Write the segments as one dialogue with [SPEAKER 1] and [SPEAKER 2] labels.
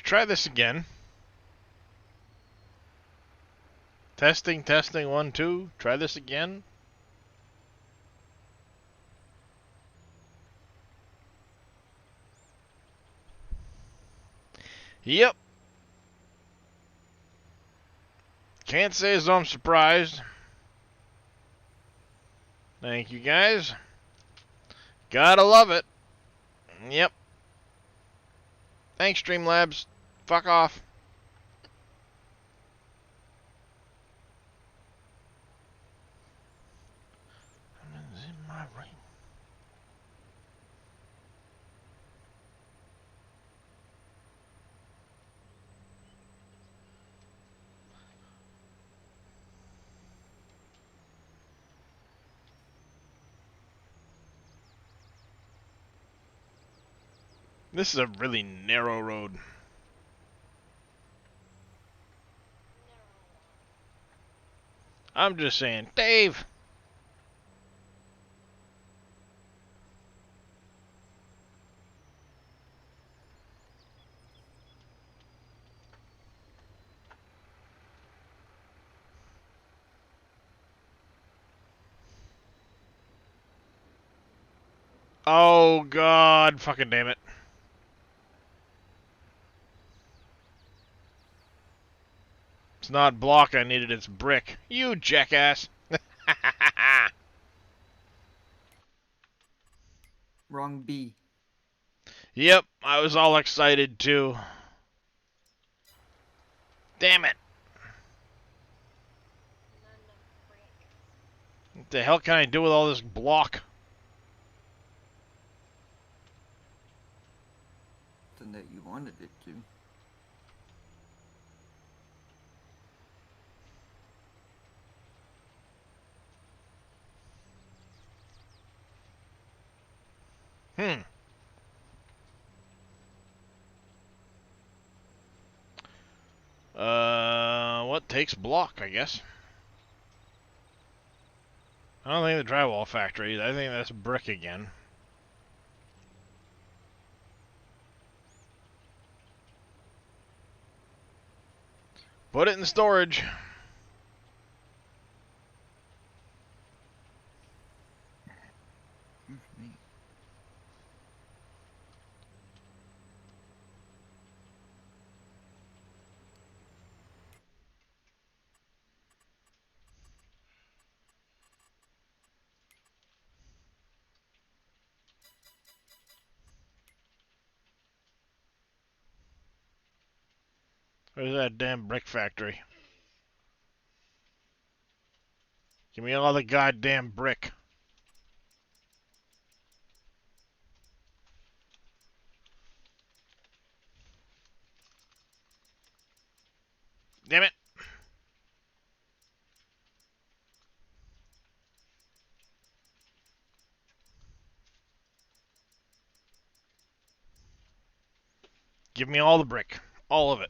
[SPEAKER 1] try this again. Testing, testing, 1, 2. Try this again. Yep. Can't say as though I'm surprised. Thank you, guys. Gotta love it. Yep. Thanks, Streamlabs. Fuck off. In my ring. This is a really narrow road. I'm just saying, Dave. Oh, God. Fucking damn it. It's not block I needed, it's brick. You jackass.
[SPEAKER 2] Wrong B.
[SPEAKER 1] Yep, I was all excited too. Damn it. What the hell can I do with all this block?
[SPEAKER 2] Something that you wanted it to.
[SPEAKER 1] What takes block, I guess? I don't think the drywall factory. I think that's brick again. Put it in storage. Where's that damn brick factory? Give me all the goddamn brick. Damn it. Give me all the brick. All of it.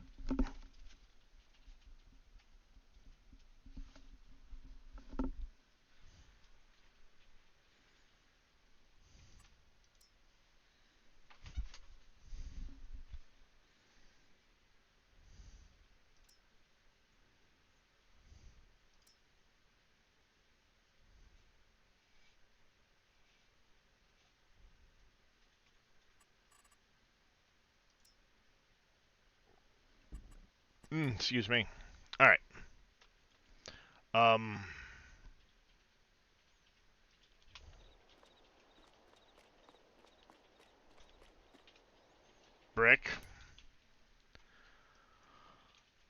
[SPEAKER 1] Excuse me. Alright. Brick.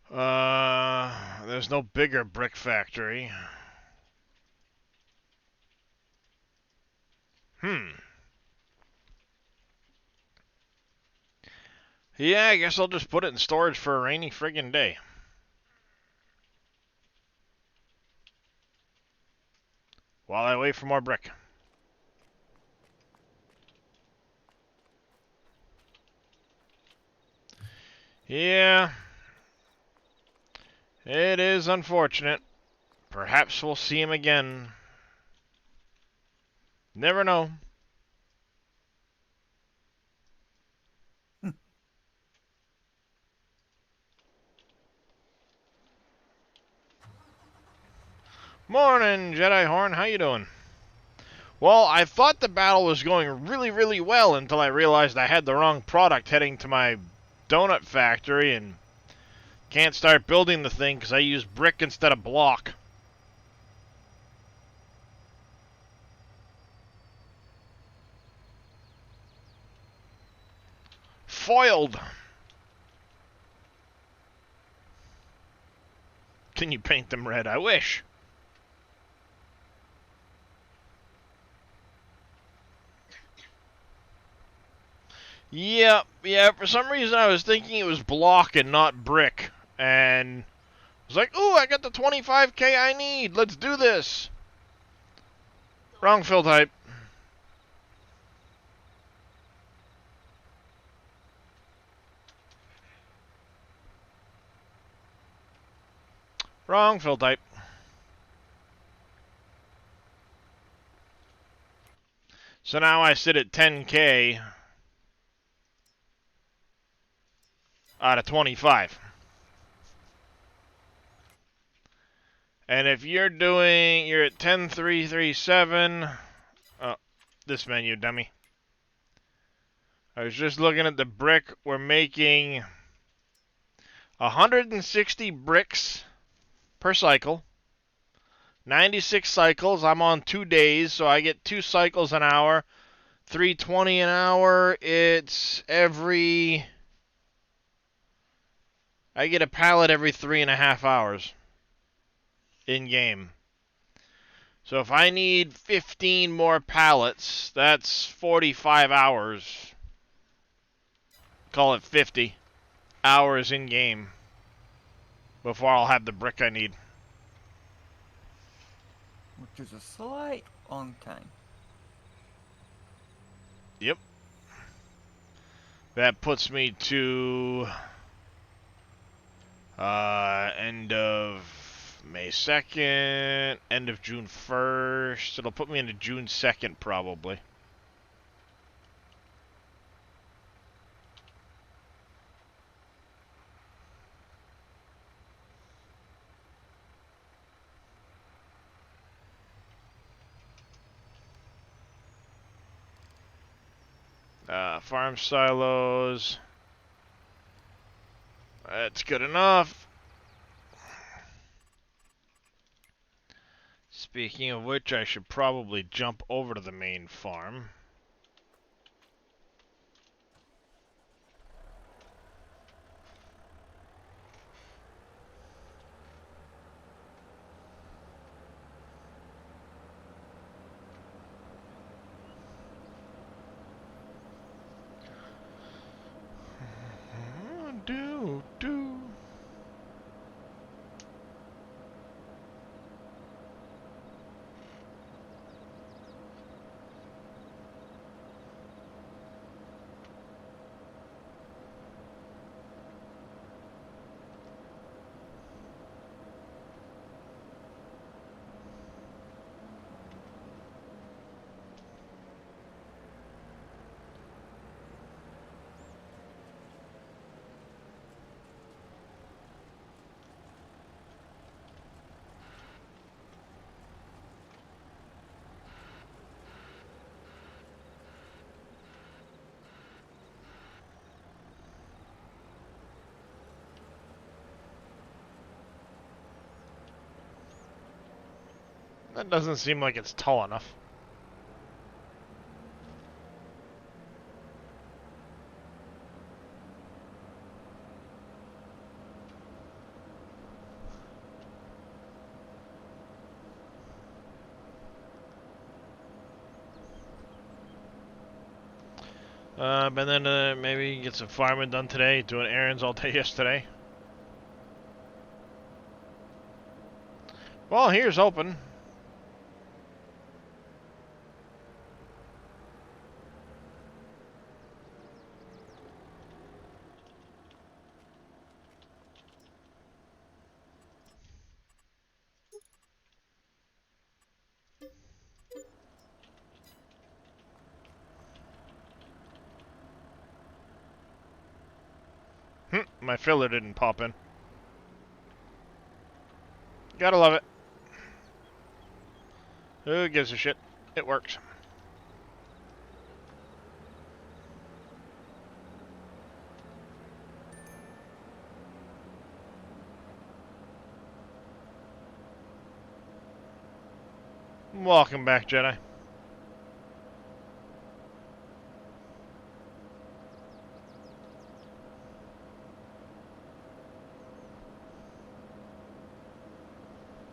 [SPEAKER 1] There's no bigger brick factory. Yeah, I guess I'll just put it in storage for a rainy friggin' day. While I wait for more brick. Yeah. It is unfortunate. Perhaps we'll see him again. Never know. Morning, Jedi Horn. How you doing? Well, I thought the battle was going really, really well until I realized I had the wrong product heading to my donut factory and can't start building the thing because I use brick instead of block. Foiled. Can you paint them red? I wish. Yeah, for some reason I was thinking it was block and not brick. And I was like, ooh, I got the 25k I need. Let's do this. Wrong fill type. Wrong fill type. So now I sit at 10k out of 25. And if you're at 10337. Oh, this menu, dummy. I was just looking at the brick. We're making 160 bricks per cycle. 96 cycles. I'm on 2 days, so I get 2 cycles an hour. 320 an hour. It's every... I get a pallet every 3.5 hours. In-game. So if I need 15 more pallets, that's 45 hours. Call it 50 hours in-game before I'll have the brick I need.
[SPEAKER 2] Which is a slight long time.
[SPEAKER 1] Yep. That puts me to end of May 2nd, end of June 1st. It'll put me into June 2nd probably. Farm silos. That's good enough. Speaking of which, I should probably jump over to the main farm. Do. That doesn't seem like it's tall enough. But then maybe get some farming done today, doing errands all day yesterday. Well, here's open. My filler didn't pop in. Gotta love it. Who gives a shit? It works. Welcome back, Jedi.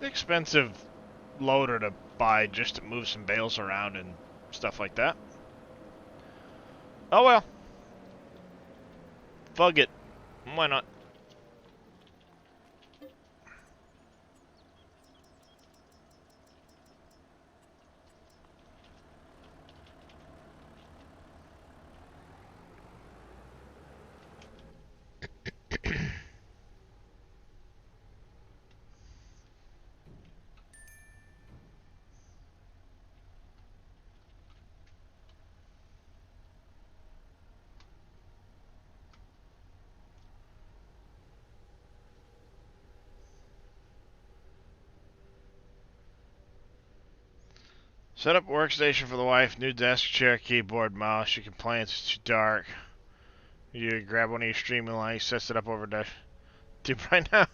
[SPEAKER 1] Expensive loader to buy just to move some bales around and stuff like that. Oh well. Fuck it. Why not? Set up workstation for the wife. New desk, chair, keyboard, mouse. She complains it's too dark. You grab one of your streaming lights, sets it up over dash. Dude, right now.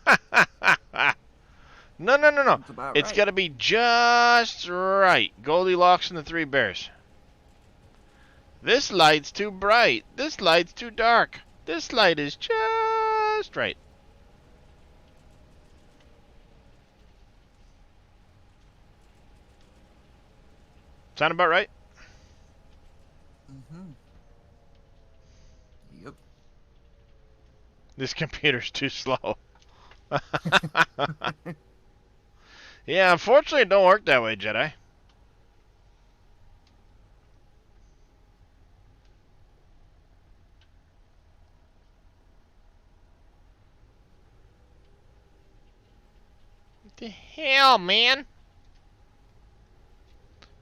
[SPEAKER 1] No.
[SPEAKER 2] That's about
[SPEAKER 1] It's
[SPEAKER 2] right.
[SPEAKER 1] got to be just right. Goldilocks and the Three Bears. This light's too bright. This light's too dark. This light is just right. Sound about right?
[SPEAKER 2] Mm-hmm. Yep.
[SPEAKER 1] This computer's too slow. Yeah, unfortunately it don't work that way, Jedi. What the hell, man?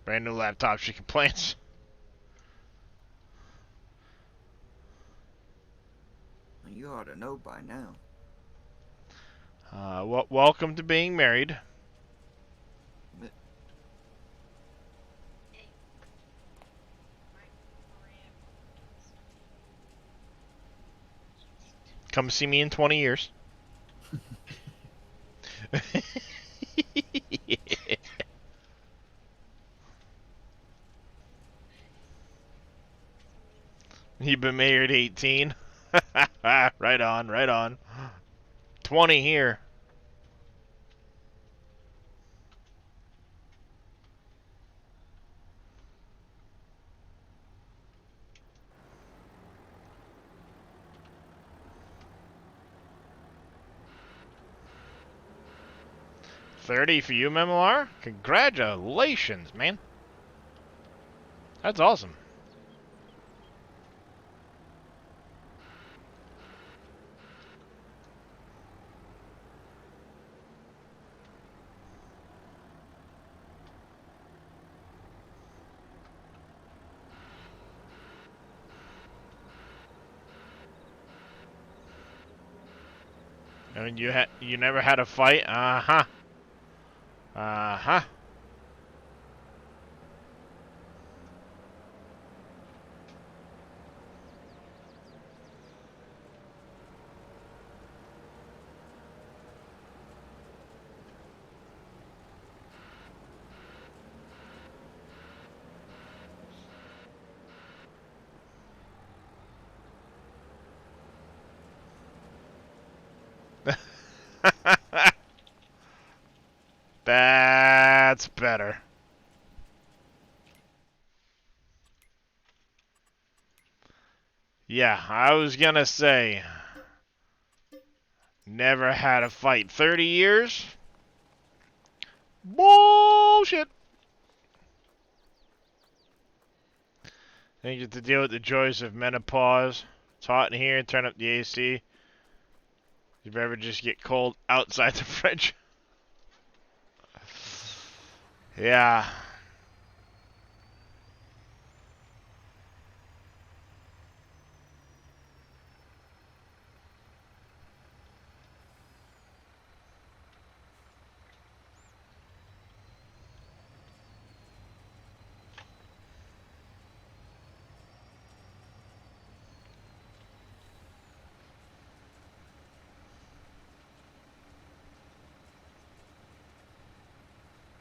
[SPEAKER 1] Brand new laptop, she complains.
[SPEAKER 2] You ought to know by now.
[SPEAKER 1] Welcome to being married.
[SPEAKER 2] But
[SPEAKER 1] Come see me in 20 years. You've been married 18. Right on, right on. 20 here. $30 for you, Memoir? Congratulations, man. That's awesome. I mean, you never had a fight? Uh-huh. Uh-huh. That's better. Yeah, I was gonna say, never had a fight. 30 years? Bullshit. Then you get to deal with the joys of menopause. It's hot in here, turn up the AC. You ever just get cold outside the fridge? Yeah.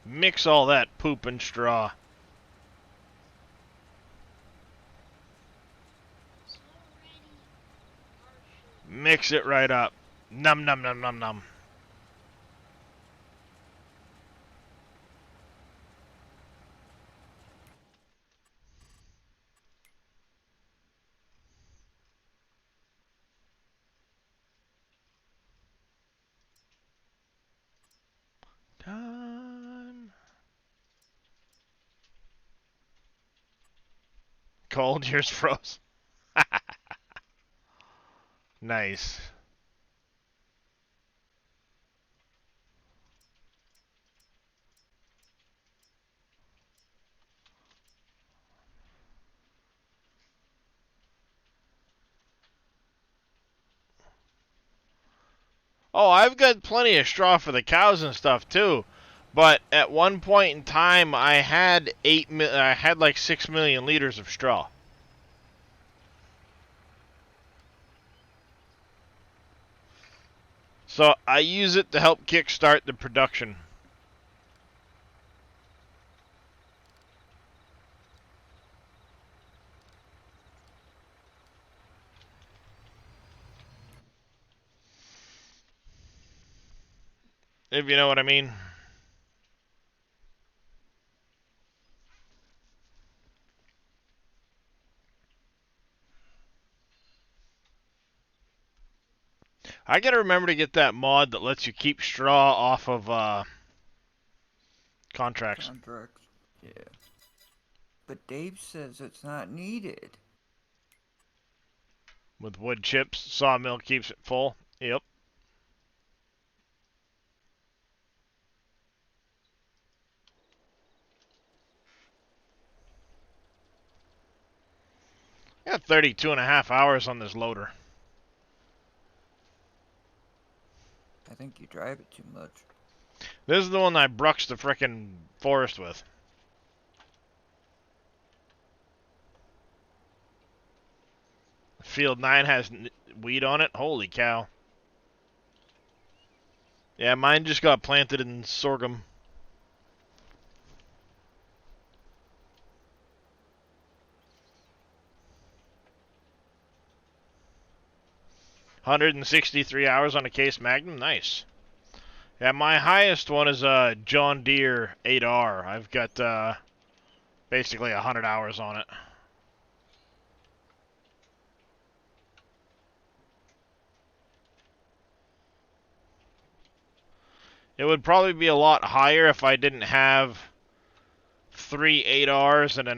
[SPEAKER 1] Mix all that poop and straw. Mix it right up. Num num num num num. Time. Cold, yours froze. Nice. Oh, I've got plenty of straw for the cows and stuff too. But at one point in time, I had like 6 million liters of straw. So I use it to help kickstart the production. If you know what I mean. I gotta remember to get that mod that lets you keep straw off of contracts.
[SPEAKER 2] Contracts. Yeah. But Dave says it's not needed.
[SPEAKER 1] With wood chips, sawmill keeps it full. Yep. I got 32 and a half hours on this loader.
[SPEAKER 2] I think you drive it too much.
[SPEAKER 1] This is the one I bruxed the frickin' forest with. Field 9 has weed on it. Holy cow. Yeah, mine just got planted in sorghum. $163 on a Case Magnum. Nice. Yeah, my highest one is a John Deere 8R. I've got basically 100 hours on it. It would probably be a lot higher if I didn't have 3 8Rs and a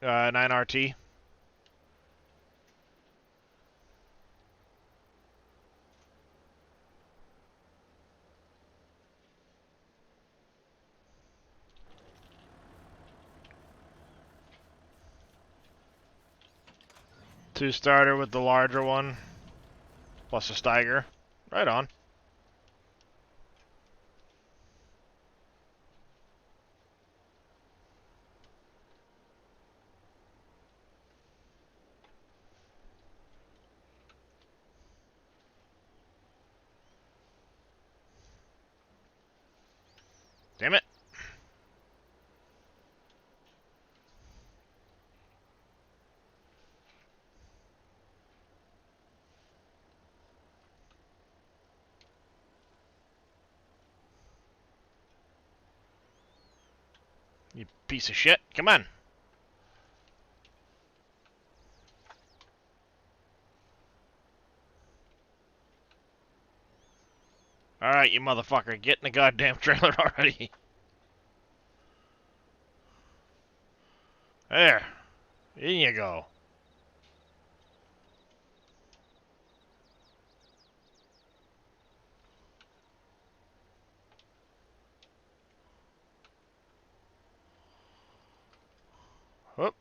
[SPEAKER 1] 9RT. Two-starter with the larger one, plus a Steiger. Right on. Damn it. You piece of shit. Come on. Alright, you motherfucker. Get in the goddamn trailer already. There. In you go. Whoop.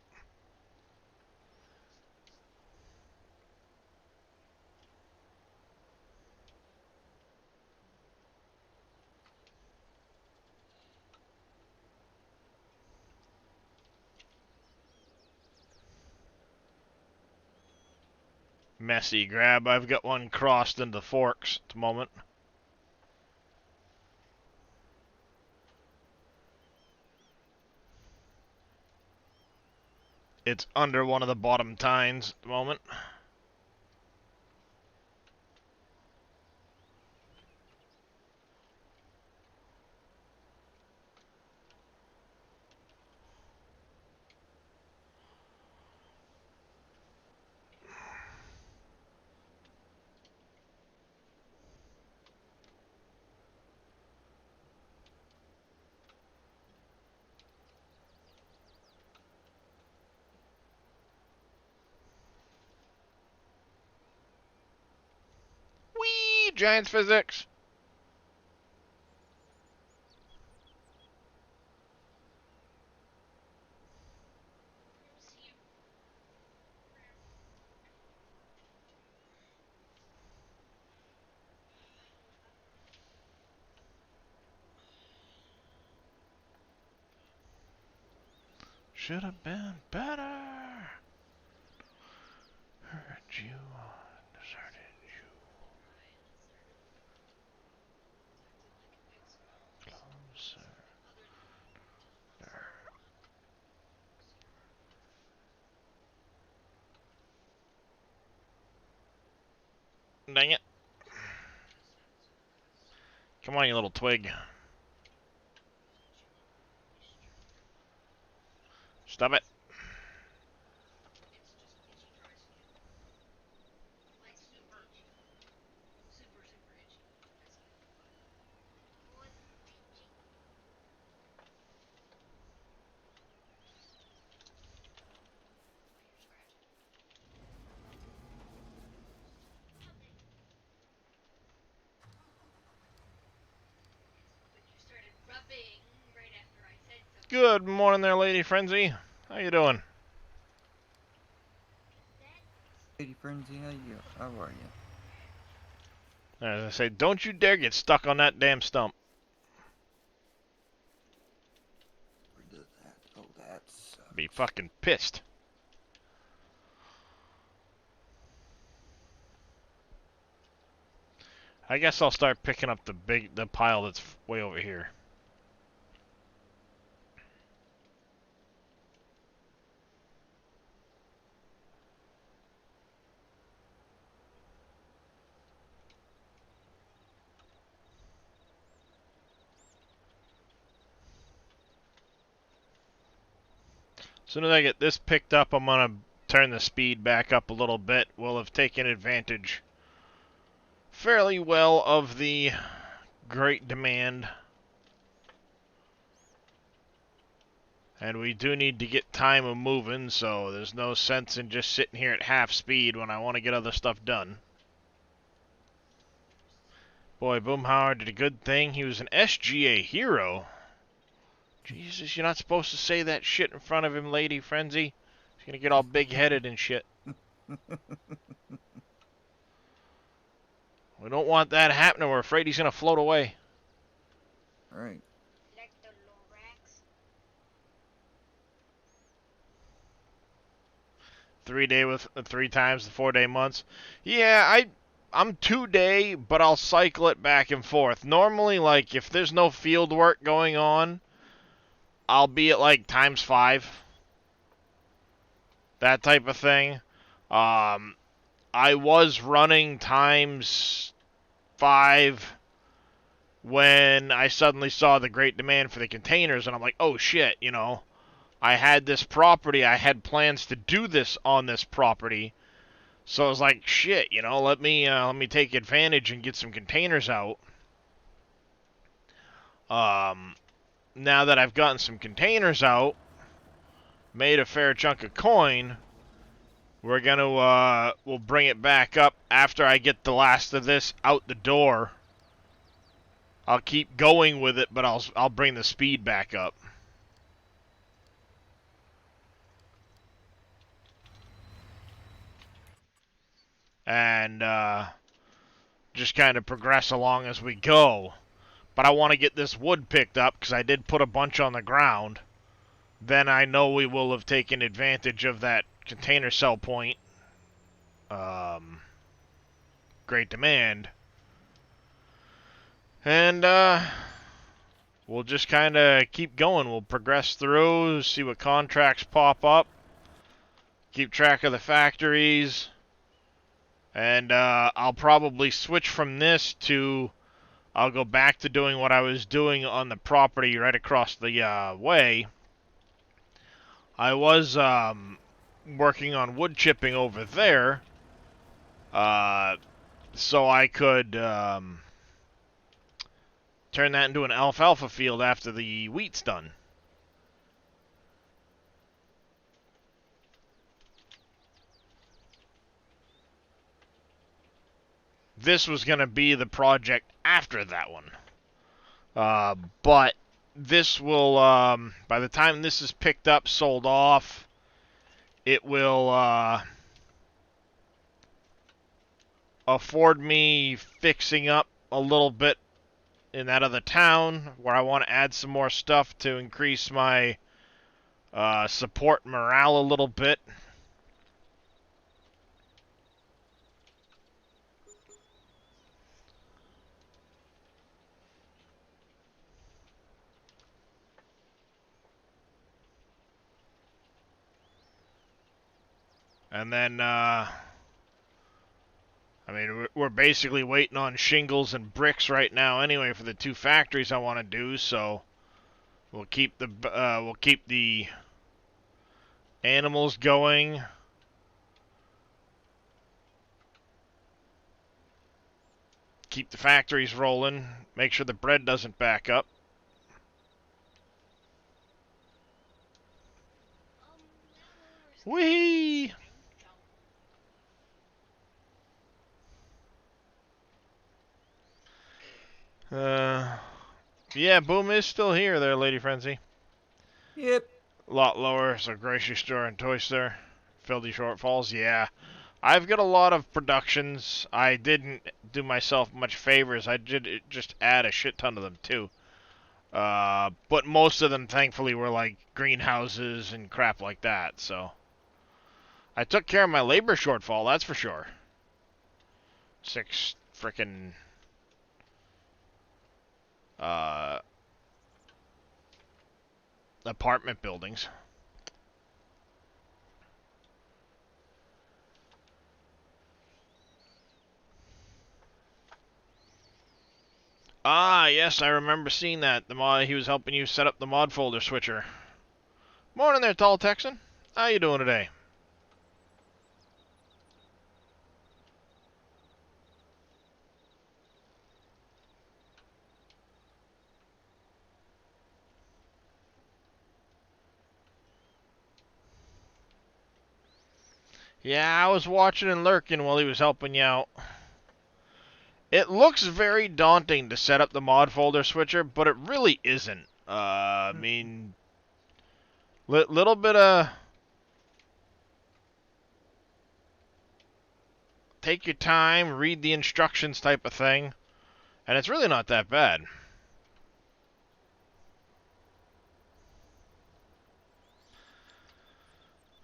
[SPEAKER 1] Messy grab. I've got one crossed into the forks at the moment. It's under one of the bottom tines at the moment. Whee! Giants physics! Should have been better. Heard you, deserted you. Closer. Dang it. Come on, you little twig. Stop it. Good morning there, Lady Frenzy. How you doing?
[SPEAKER 2] Lady Frenzy, how are you?
[SPEAKER 1] As I say, don't you dare get stuck on that damn stump.
[SPEAKER 2] Where did that? Oh, that sucks.
[SPEAKER 1] Be fucking pissed. I guess I'll start picking up the pile that's way over here. As soon as I get this picked up, I'm gonna turn the speed back up a little bit. We'll have taken advantage fairly well of the great demand. And we do need to get time of moving, so there's no sense in just sitting here at half speed when I want to get other stuff done. Boy, Boomhauer did a good thing. He was an SGA hero. Jesus, you're not supposed to say that shit in front of him, Lady Frenzy. He's gonna get all big-headed and shit. We don't want that happening. We're afraid he's gonna float away.
[SPEAKER 2] Alright.
[SPEAKER 1] 3 day with 3 times the 4 day months. Yeah, I'm 2 day, but I'll cycle it back and forth. Normally, like, if there's no field work going on, I'll be at, like, times 5. That type of thing. I was running times 5 when I suddenly saw the great demand for the containers, and I'm like, oh shit, you know. I had this property, I had plans to do this on this property, so I was like, shit, you know, let me take advantage and get some containers out. Now that I've gotten some containers out, made a fair chunk of coin, we're gonna, we'll bring it back up after I get the last of this out the door. I'll keep going with it, but I'll bring the speed back up. And just kind of progress along as we go. But I want to get this wood picked up because I did put a bunch on the ground. Then I know we will have taken advantage of that container cell point. Great demand. And we'll just kind of keep going. We'll progress through, see what contracts pop up. keep track of the factories, and I'll probably switch from this to, I'll go back to doing what I was doing on the property right across the way. I was working on wood chipping over there, so I could turn that into an alfalfa field after the wheat's done. This was going to be the project after that one. But this will, by the time this is picked up, sold off, it will afford me fixing up a little bit in that other town where I want to add some more stuff to increase my support morale a little bit. And then, I mean, we're basically waiting on shingles and bricks right now anyway for the 2 factories I want to do, so we'll keep the animals going. Keep the factories rolling. Make sure the bread doesn't back up. Whee! Yeah, Boom is still here there, Lady Frenzy.
[SPEAKER 2] Yep.
[SPEAKER 1] A lot lower, so grocery store and toy store. Fill the shortfalls, yeah. I've got a lot of productions. I didn't do myself much favors. I did just add a shit ton of them, too. But most of them, thankfully, were like greenhouses and crap like that, so. I took care of my labor shortfall, that's for sure. 6 frickin' apartment buildings. Ah, yes, I remember seeing that. The mod, he was helping you set up the mod folder switcher. Morning there, Tall Texan. How you doing today? Yeah, I was watching and lurking while he was helping you out. It looks very daunting to set up the mod folder switcher, but it really isn't. I mean, little bit of take your time, read the instructions type of thing, and it's really not that bad.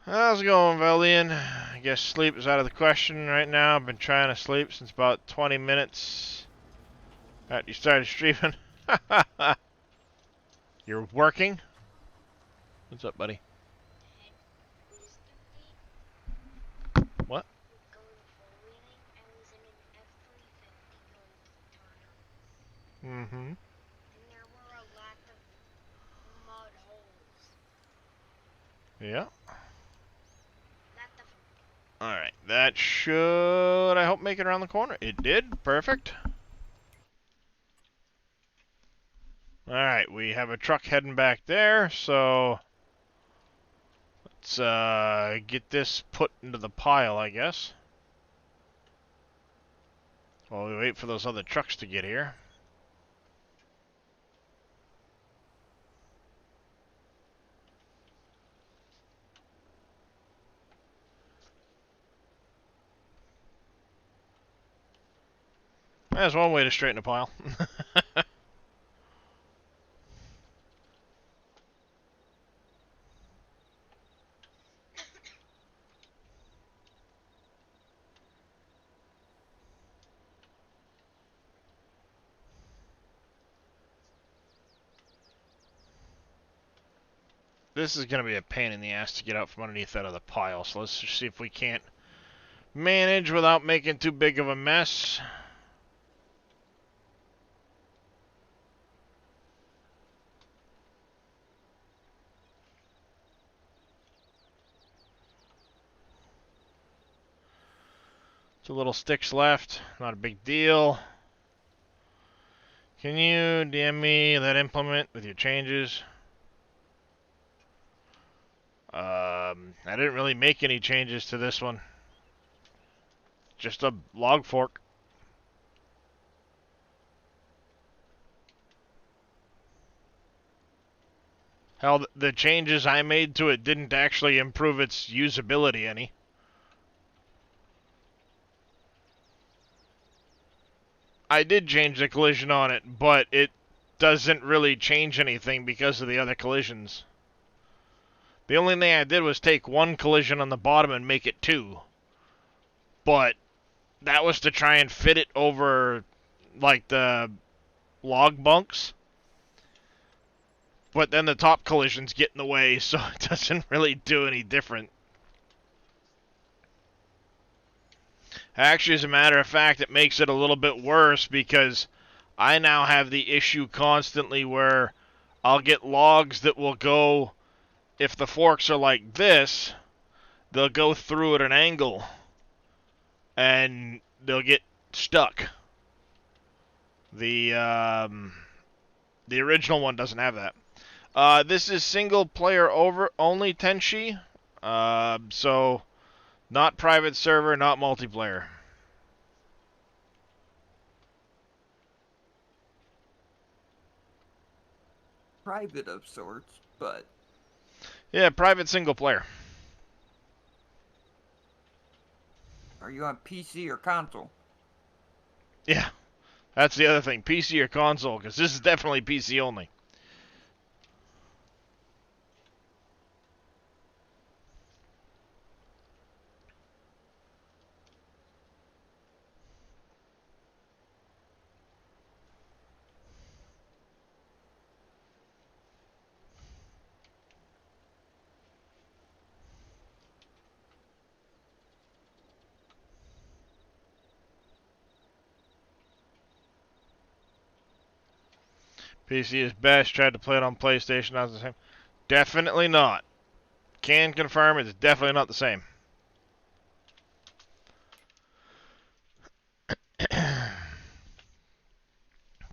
[SPEAKER 1] How's it going, Velian? I guess sleep is out of the question right now. I've been trying to sleep since about 20 minutes after you started streaming. You're working? What's up, buddy? What? Mm-hmm. Yeah. Alright, that should, I hope, make it around the corner. It did. Perfect. Alright, we have a truck heading back there, so let's get this put into the pile, I guess. While we wait for those other trucks to get here. That's one way to straighten a pile. this is going to be a pain in the ass to get out from underneath that other pile. So let's just see if we can't manage without making too big of a mess. Two little sticks left, not a big deal. Can you DM me that implement with your changes? I didn't really make any changes to this one. Just a log fork. Hell, the changes I made to it didn't actually improve its usability any. I did change the collision on it, but it doesn't really change anything because of the other collisions. The only thing I did was take one collision on the bottom and make it 2. But that was to try and fit it over, like, the log bunks. But then the top collisions get in the way, so it doesn't really do any different. Actually, as a matter of fact, it makes it a little bit worse because I now have the issue constantly where I'll get logs that will go, if the forks are like this, they'll go through at an angle and they'll get stuck. The original one doesn't have that. This is single player only Tenchi, so not private server, not multiplayer.
[SPEAKER 2] Private of sorts, but...
[SPEAKER 1] Yeah, private single player.
[SPEAKER 2] Are you on PC or console?
[SPEAKER 1] Yeah, that's the other thing. PC or console, because this is definitely PC only. PC is best. Tried to play it on PlayStation. Not the same. Definitely not. Can confirm it's definitely not the same.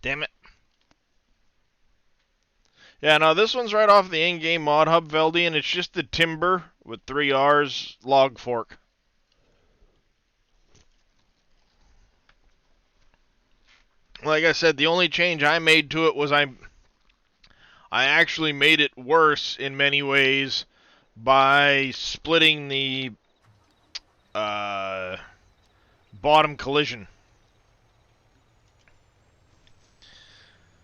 [SPEAKER 1] Damn it. Yeah, no, this one's right off the in-game mod hub, Veldy, and it's just the timber with 3 R's log fork. Like I said, the only change I made to it was I actually made it worse in many ways by splitting the bottom collision.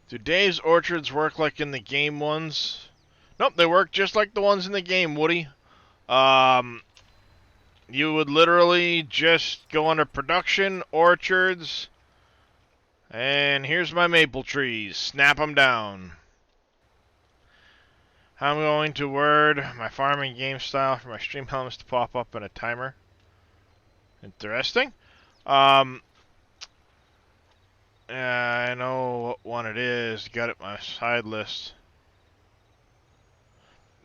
[SPEAKER 1] Do Dave's orchards work like in the game ones? Nope, they work just like the ones in the game, Woody. You would literally just go under production, orchards, and here's my maple trees. Snap them down. I'm going to word my farming game style for my stream elements to pop up in a timer. Interesting. I know what one it is. Got it on my side list.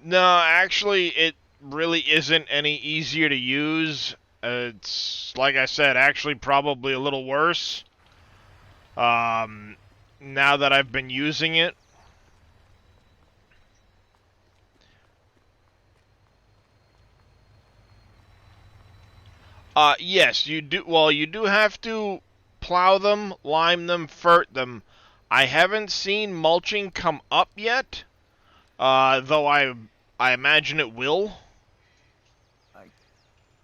[SPEAKER 1] No, actually, it really isn't any easier to use. It's, like I said, actually probably a little worse. Now that I've been using it. Yes, you do. Well, you do have to plow them, lime them, fert them. I haven't seen mulching come up yet, though I imagine it will.
[SPEAKER 2] I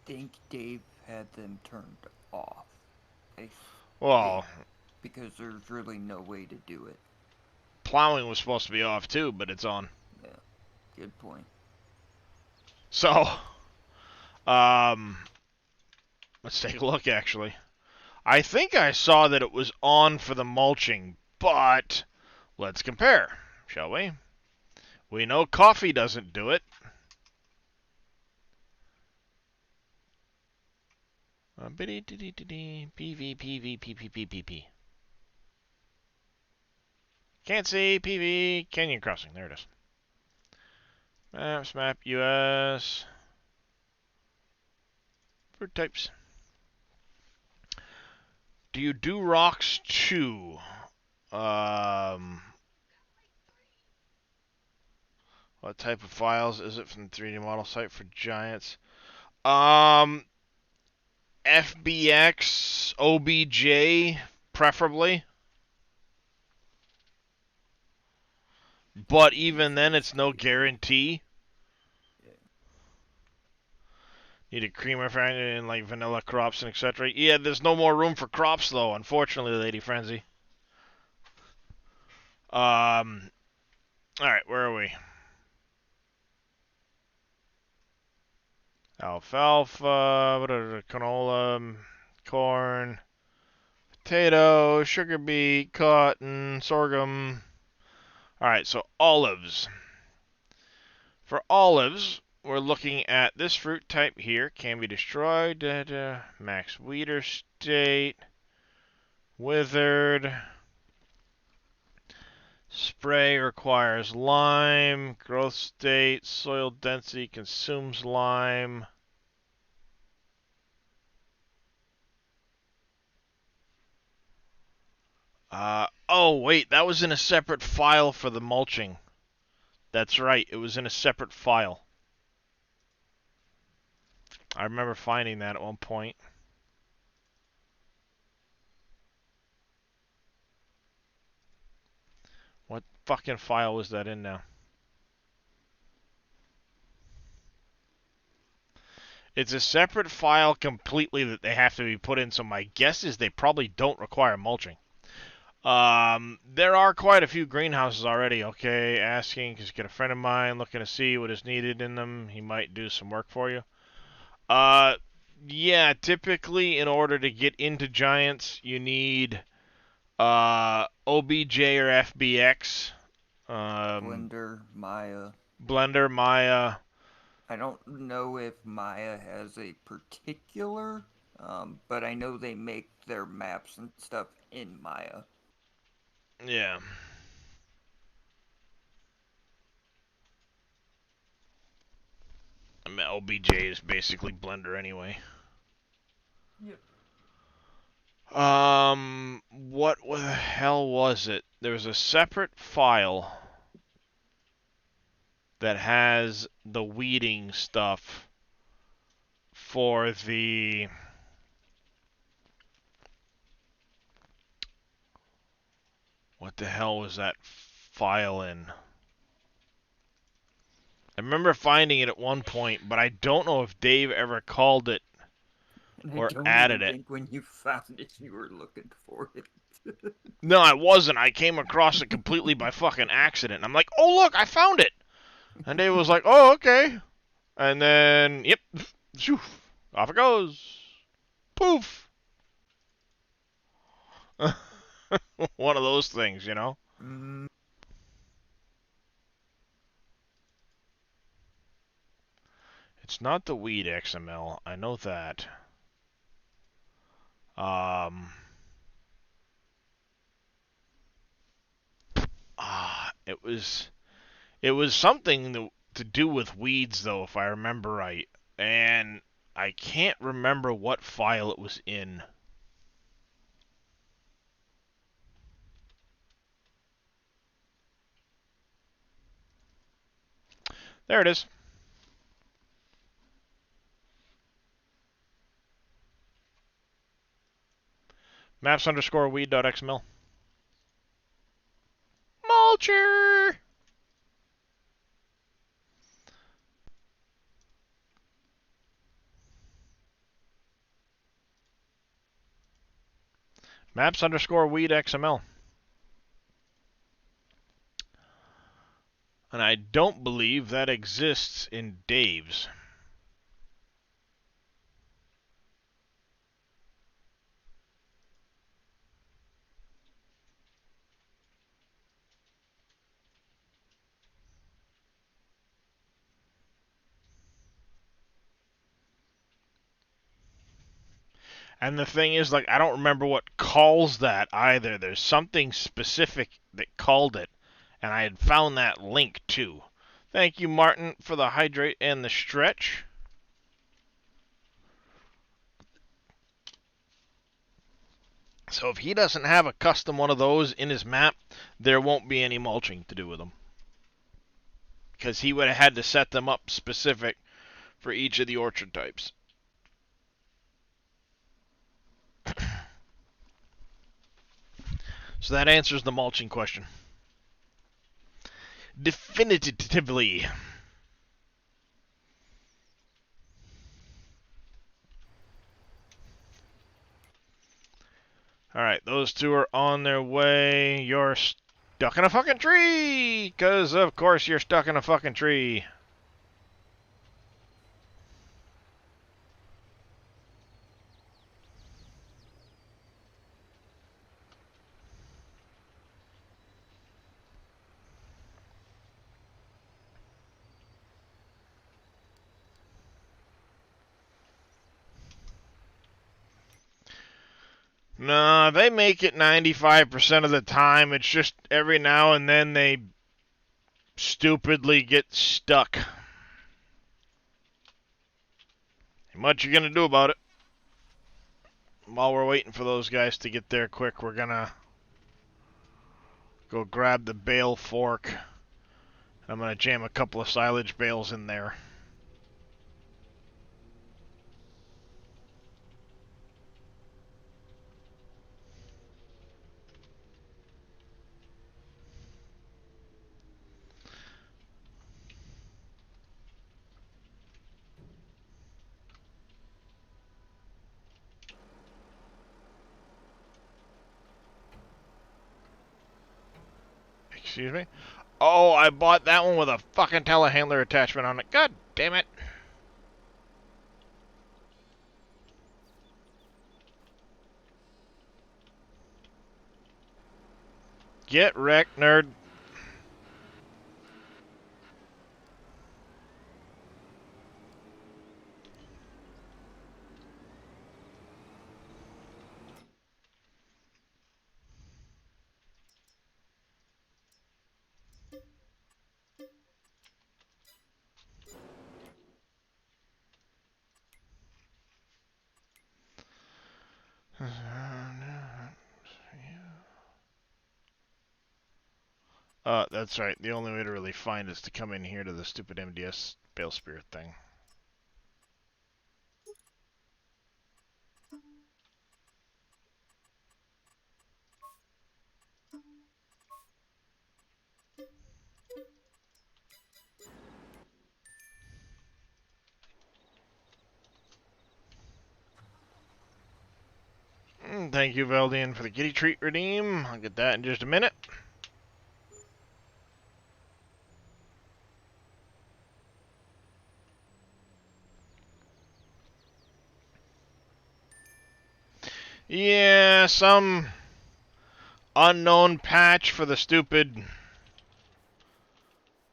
[SPEAKER 2] think Dave had them turned off.
[SPEAKER 1] Well,
[SPEAKER 2] because there's really no way to do it.
[SPEAKER 1] Plowing was supposed to be off too, but it's on.
[SPEAKER 2] Yeah, good point.
[SPEAKER 1] So, let's take a look, actually. I think I saw that it was on for the mulching, but let's compare, shall we? We know coffee doesn't do it. PV. Can't see PV. Canyon Crossing. There it is. Maps, map, US. Fruit types. Do you do rocks too? What type of files is it from the 3D model site for Giants? FBX, OBJ, preferably. But even then, it's no guarantee. Need a creamer factory and like vanilla crops and etc. Yeah, there's no more room for crops though, unfortunately, Lady Frenzy. Alright, where are we? Alfalfa, canola, corn, potato, sugar beet, cotton, sorghum. Alright, so olives. For olives, we're looking at this fruit type here. Can be destroyed. Max Weeder state. Withered. Spray requires lime. Growth state. Soil density consumes lime. Oh, wait. That was in a separate file for the mulching. That's right. It was in a separate file. I remember finding that at one point. What fucking file was that in now? It's a separate file completely that they have to be put in, so my guess is they probably don't require mulching. There are quite a few greenhouses already, okay, asking, because get a friend of mine looking to see what is needed in them. He might do some work for you. Yeah, typically in order to get into Giants, you need, OBJ or FBX.
[SPEAKER 2] Blender, Maya.
[SPEAKER 1] Maya.
[SPEAKER 2] I don't know if Maya has a particular, but I know they make their maps and stuff in Maya.
[SPEAKER 1] Yeah. I mean, OBJ is basically Blender anyway.
[SPEAKER 2] Yep.
[SPEAKER 1] What the hell was it? There's a separate file that has the weeding stuff for the what the hell was that file in? I remember finding it at one point, but I don't know if Dave ever called it
[SPEAKER 2] And I
[SPEAKER 1] or
[SPEAKER 2] don't
[SPEAKER 1] added
[SPEAKER 2] even
[SPEAKER 1] it.
[SPEAKER 2] think when you found it you were looking for it.
[SPEAKER 1] No, I wasn't. I came across it completely by fucking accident. I'm like, oh look, I found it. And Dave was like, oh okay. And then, yep, shoo, off it goes. Poof. One of those things, you know.
[SPEAKER 2] Mm.
[SPEAKER 1] It's not the weed XML. I know that. Um. It was something to do with weeds though, if I remember right, and I can't remember what file it was in. There it is. Maps underscore weed.xml. Mulcher! Maps underscore weed XML. And I don't believe that exists in Dave's. And the thing is, like, I don't remember what calls that either. There's something specific that called it, and I had found that link too. Thank you, Martin, for the hydrate and the stretch. So if he doesn't have a custom one of those in his map, there won't be any mulching to do with them. Because he would have had to set them up specific for each of the orchard types. So that answers the mulching question. Definitively. Alright, those two are on their way. You're stuck in a fucking tree! Because, of course, you're stuck in a fucking tree. No, they make it 95% of the time. It's just every now and then they stupidly get stuck. Ain't much you're gonna do about it. While we're waiting for those guys to get there quick, we're gonna go grab the bale fork. I'm gonna jam a couple of silage bales in there. Excuse me? Oh, I bought that one with a fucking telehandler attachment on it. God damn it. Get wrecked, nerd. That's right. The only way to really find is to come in here to the stupid MDS Bale Spirit thing. Thank you, Veldian, for the kitty treat redeem. I'll get that in just a minute. Yeah, some unknown patch for the stupid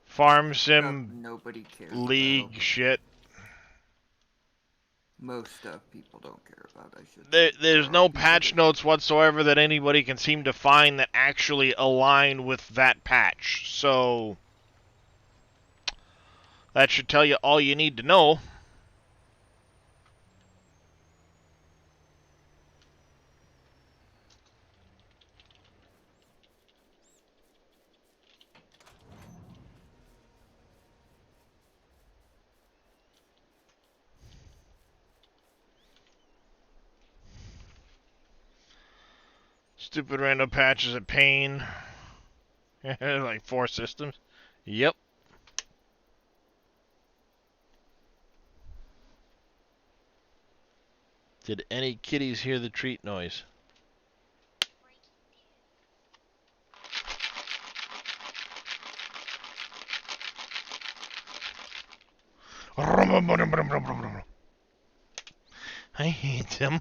[SPEAKER 1] farm sim
[SPEAKER 2] nobody cares
[SPEAKER 1] league
[SPEAKER 2] about.
[SPEAKER 1] shit.
[SPEAKER 2] Most stuff people don't care about, I should say.
[SPEAKER 1] There's no patch notes whatsoever that anybody can seem to find that actually align with that patch. So that should tell you all you need to know. Stupid random patch is a pain. Like 4 systems. Yep. Did any kitties hear the treat noise? I hate them.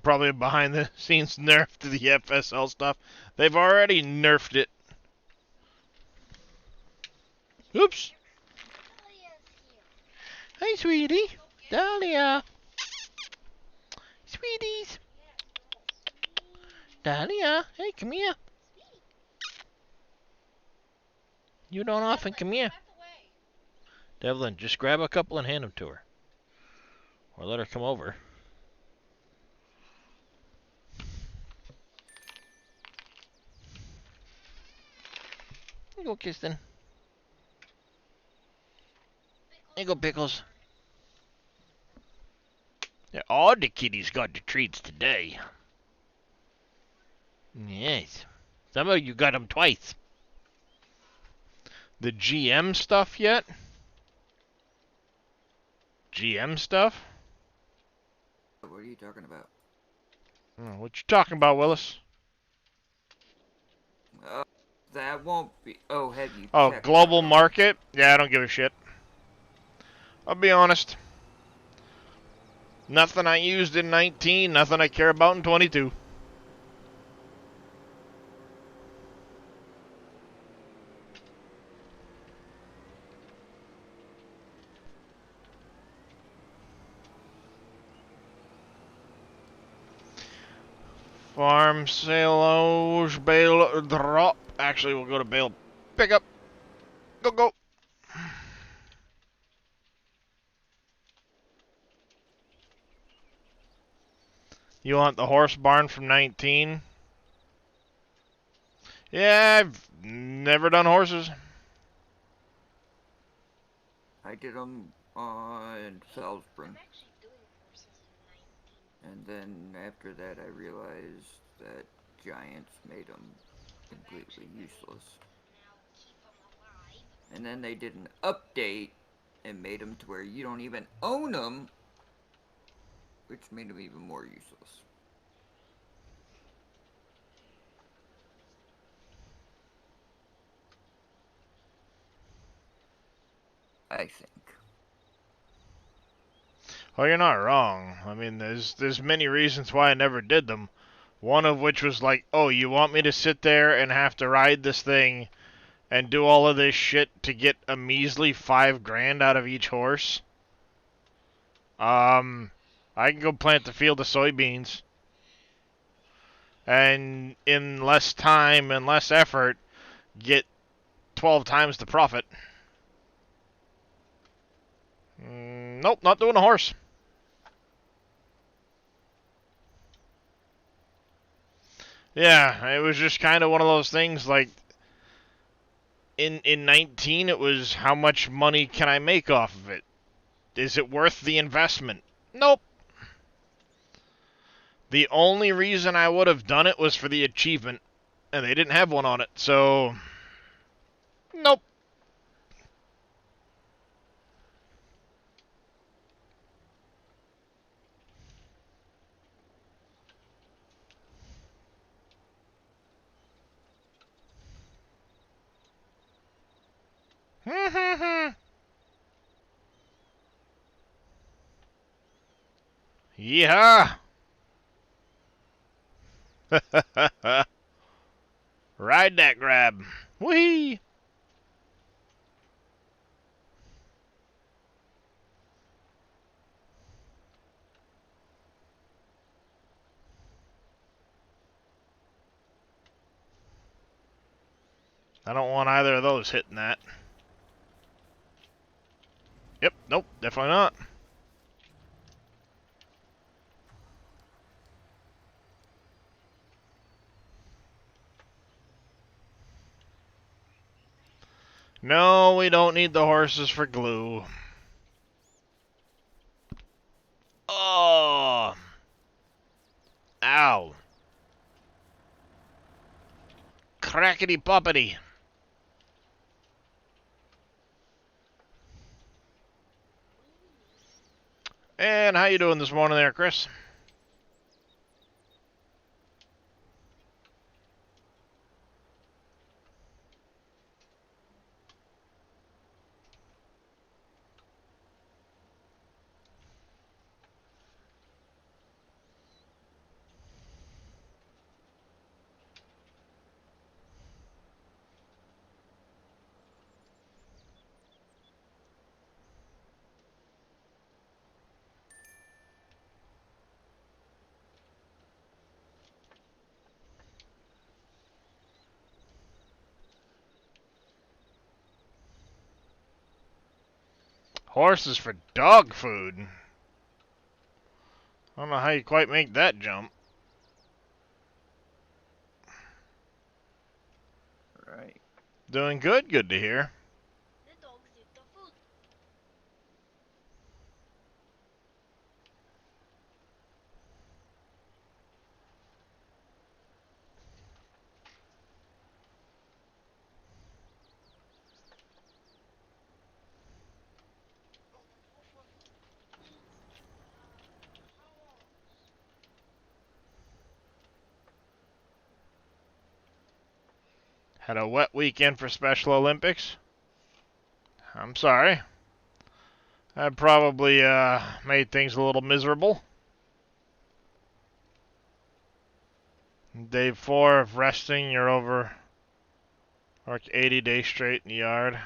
[SPEAKER 1] Probably behind the scenes nerf to the FSL stuff. They've already nerfed it. Oops. Dahlia. Sweeties. Dahlia. Hey, come here. You don't often come here. Devlin, just grab a couple and hand them to her. Or let her come over. Here you go, Kirsten. Here you go, Pickles. Yeah, all the kitties got the treats today. Yes. Some of you got them twice. The GM stuff yet? GM stuff?
[SPEAKER 2] What are you talking about?
[SPEAKER 1] What you talking about, Willis?
[SPEAKER 2] That won't be. Oh, have you
[SPEAKER 1] Oh,
[SPEAKER 2] checked
[SPEAKER 1] global
[SPEAKER 2] out on
[SPEAKER 1] market? Yeah, I don't give a shit. I'll be honest. Nothing I used in 19, nothing I care about in 22. Farm sales, bale drop. Actually, we'll go to bale pickup. Go, go. You want the horse barn from 19? Yeah, I've never done horses.
[SPEAKER 2] I did them on Salisbury. And then after that, I realized that Giants made them completely useless. And then they did an update and made them to where you don't even own them, which made them even more useless. I think.
[SPEAKER 1] Well, you're not wrong. I mean, there's many reasons why I never did them. One of which was like, oh, you want me to sit there and have to ride this thing and do all of this shit to get a measly $5,000 out of each horse? I can go plant the field of soybeans. And in less time and less effort, get 12 times the profit. Nope, not doing a horse. Yeah, it was just kind of one of those things like in 19 it was how much money can I make off of it? Is it worth the investment? Nope. The only reason I would have done it was for the achievement, and they didn't have one on it, so nope. Yeah. Ride that grab. Whee! I don't want either of those hitting that. Yep, nope, definitely not. No, we don't need the horses for glue. Oh. Ow. Crackety poppity. And how you doing this morning there, Chris? Horses for dog food. I don't know how you quite make that jump.
[SPEAKER 2] Right.
[SPEAKER 1] Doing good. Good to hear.
[SPEAKER 3] The dogs eat the food.
[SPEAKER 1] Had a wet weekend for Special Olympics. I'm sorry. I probably made things a little miserable. Day 4 of resting, you're over like 80 days straight in the yard.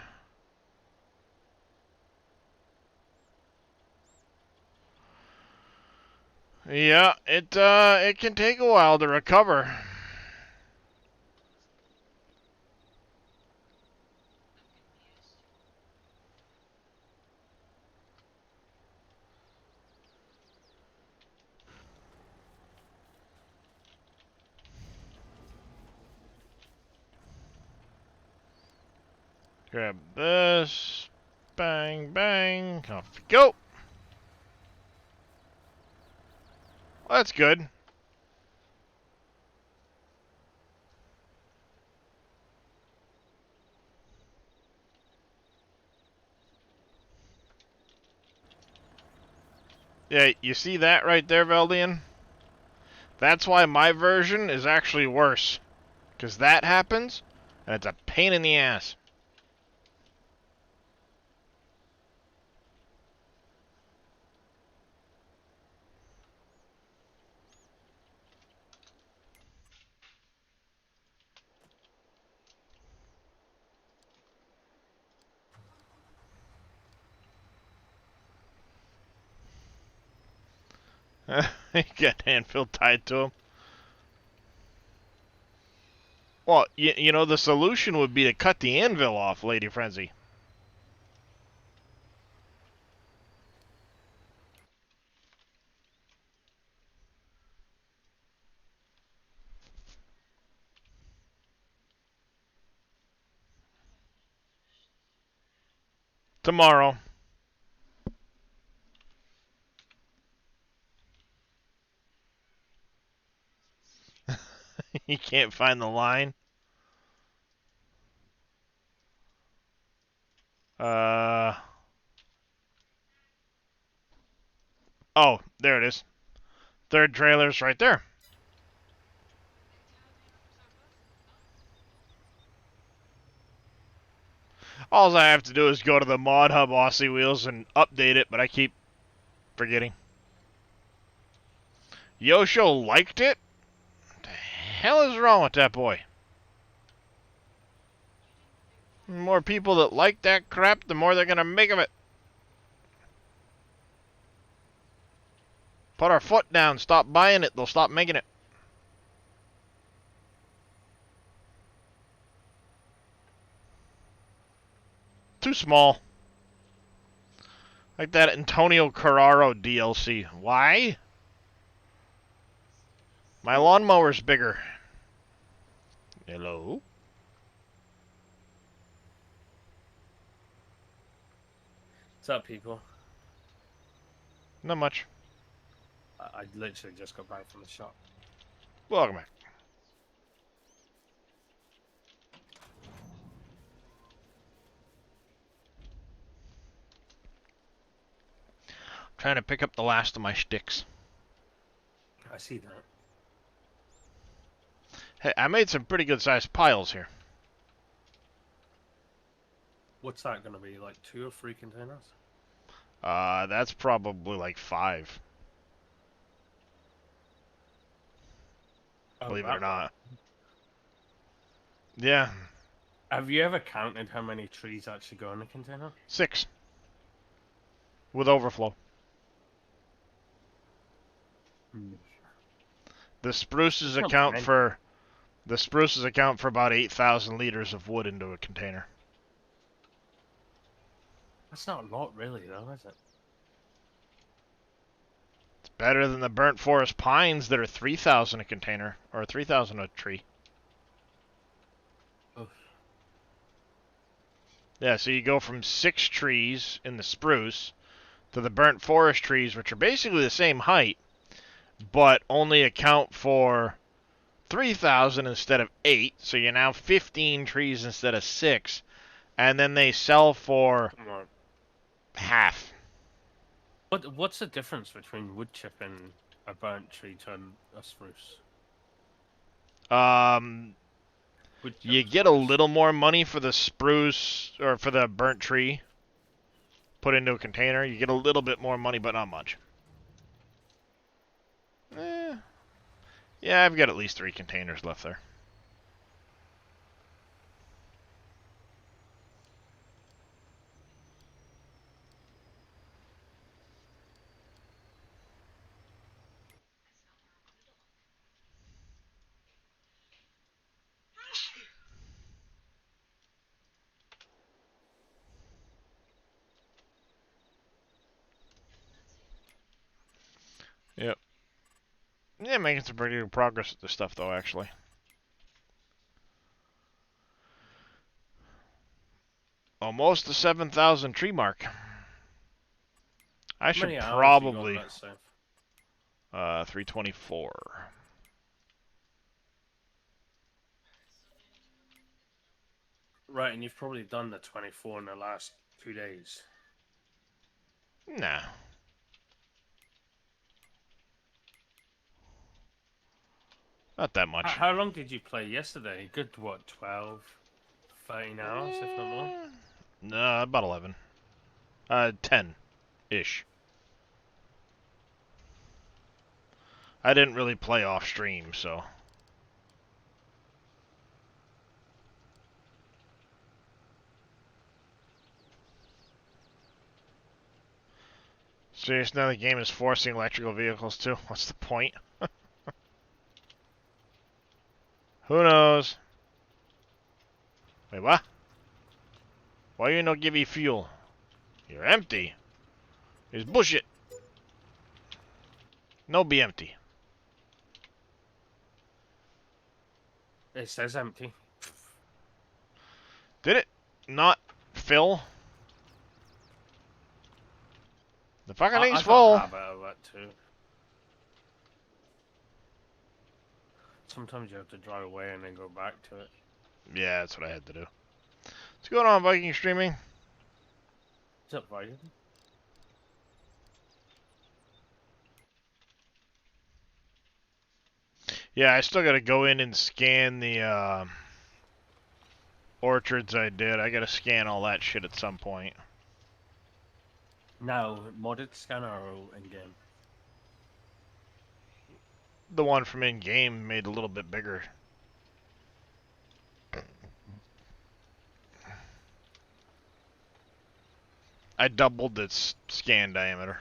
[SPEAKER 1] Yeah, it can take a while to recover. Grab this. Bang, bang. Off you go. Well, that's good. Yeah, you see that right there, Veldian? That's why my version is actually worse. Because that happens, and it's a pain in the ass. You got Anvil tied to him. Well, you know, the solution would be to cut the anvil off, Lady Frenzy. Tomorrow. You can't find the line. Oh, there it is. Third trailer's right there. All I have to do is go to the Mod Hub Aussie Wheels and update it, but I keep forgetting. Yosho liked it? What the hell is wrong with that boy? The more people that like that crap, the more they're gonna make of it. Put our foot down, stop buying it, they'll stop making it. Too small. Like that Antonio Carraro DLC. Why? My lawnmower's bigger. Hello?
[SPEAKER 4] What's up, people?
[SPEAKER 1] Not much.
[SPEAKER 4] I literally just got back from the shop.
[SPEAKER 1] Welcome back. Trying to pick up the last of my sticks.
[SPEAKER 4] I see that.
[SPEAKER 1] Hey, I made some pretty good sized piles here.
[SPEAKER 4] What's that going to be? Like 2 or 3 containers?
[SPEAKER 1] That's probably like 5.
[SPEAKER 4] Oh,
[SPEAKER 1] Believe it
[SPEAKER 4] that
[SPEAKER 1] or not. Yeah.
[SPEAKER 4] Have you ever counted how many trees actually go in a container?
[SPEAKER 1] 6. With overflow. The spruces
[SPEAKER 4] Not
[SPEAKER 1] account
[SPEAKER 4] many.
[SPEAKER 1] for about 8,000 liters of wood into a container.
[SPEAKER 4] That's not a lot, really, though, is it?
[SPEAKER 1] It's better than the burnt forest pines that are 3,000 a container, or 3,000 a tree.
[SPEAKER 4] Oof.
[SPEAKER 1] Yeah, so you go from 6 trees in the spruce to the burnt forest trees, which are basically the same height, but only account for 3,000 instead of 8, so you're now 15 trees instead of 6, and then they sell for
[SPEAKER 4] Right.
[SPEAKER 1] half.
[SPEAKER 4] What's the difference between wood chipping a burnt tree to a spruce? Wood
[SPEAKER 1] You
[SPEAKER 4] chip's
[SPEAKER 1] get a
[SPEAKER 4] worse.
[SPEAKER 1] little more money for the spruce, or for the burnt tree, put into a container. You get a little bit more money, but not much. Yeah, I've got at least 3 containers left there. Yep. Yeah, making some pretty good progress with this stuff, though, actually. Almost the 7,000 tree mark. I
[SPEAKER 4] How
[SPEAKER 1] should
[SPEAKER 4] many hours you got
[SPEAKER 1] probably...
[SPEAKER 4] on that save?
[SPEAKER 1] 324.
[SPEAKER 4] Right, and you've probably done the 24 in the last 2 days.
[SPEAKER 1] Nah. Not that much.
[SPEAKER 4] How long did you play yesterday? Good, what, 12, 13 hours, if not more?
[SPEAKER 1] No, about 11. 10-ish. I didn't really play off stream, so... Serious, now the game is forcing electrical vehicles too. What's the point? Who knows? Wait, what? Why you no give me fuel? You're empty. It's bullshit. No be empty.
[SPEAKER 4] It says empty.
[SPEAKER 1] Did it not fill? The fucking thing's
[SPEAKER 4] I've
[SPEAKER 1] full.
[SPEAKER 4] got a habit of that too. Sometimes you have to drive away and then go back to it.
[SPEAKER 1] Yeah, that's what I had to do. What's going on, Viking Streaming?
[SPEAKER 4] What's up, Viking?
[SPEAKER 1] Yeah, I still gotta go in and scan the orchards I did. I gotta scan all that shit at some point.
[SPEAKER 4] Now, modded scanner or in-game?
[SPEAKER 1] The one from in-game made a little bit bigger. I doubled its scan diameter.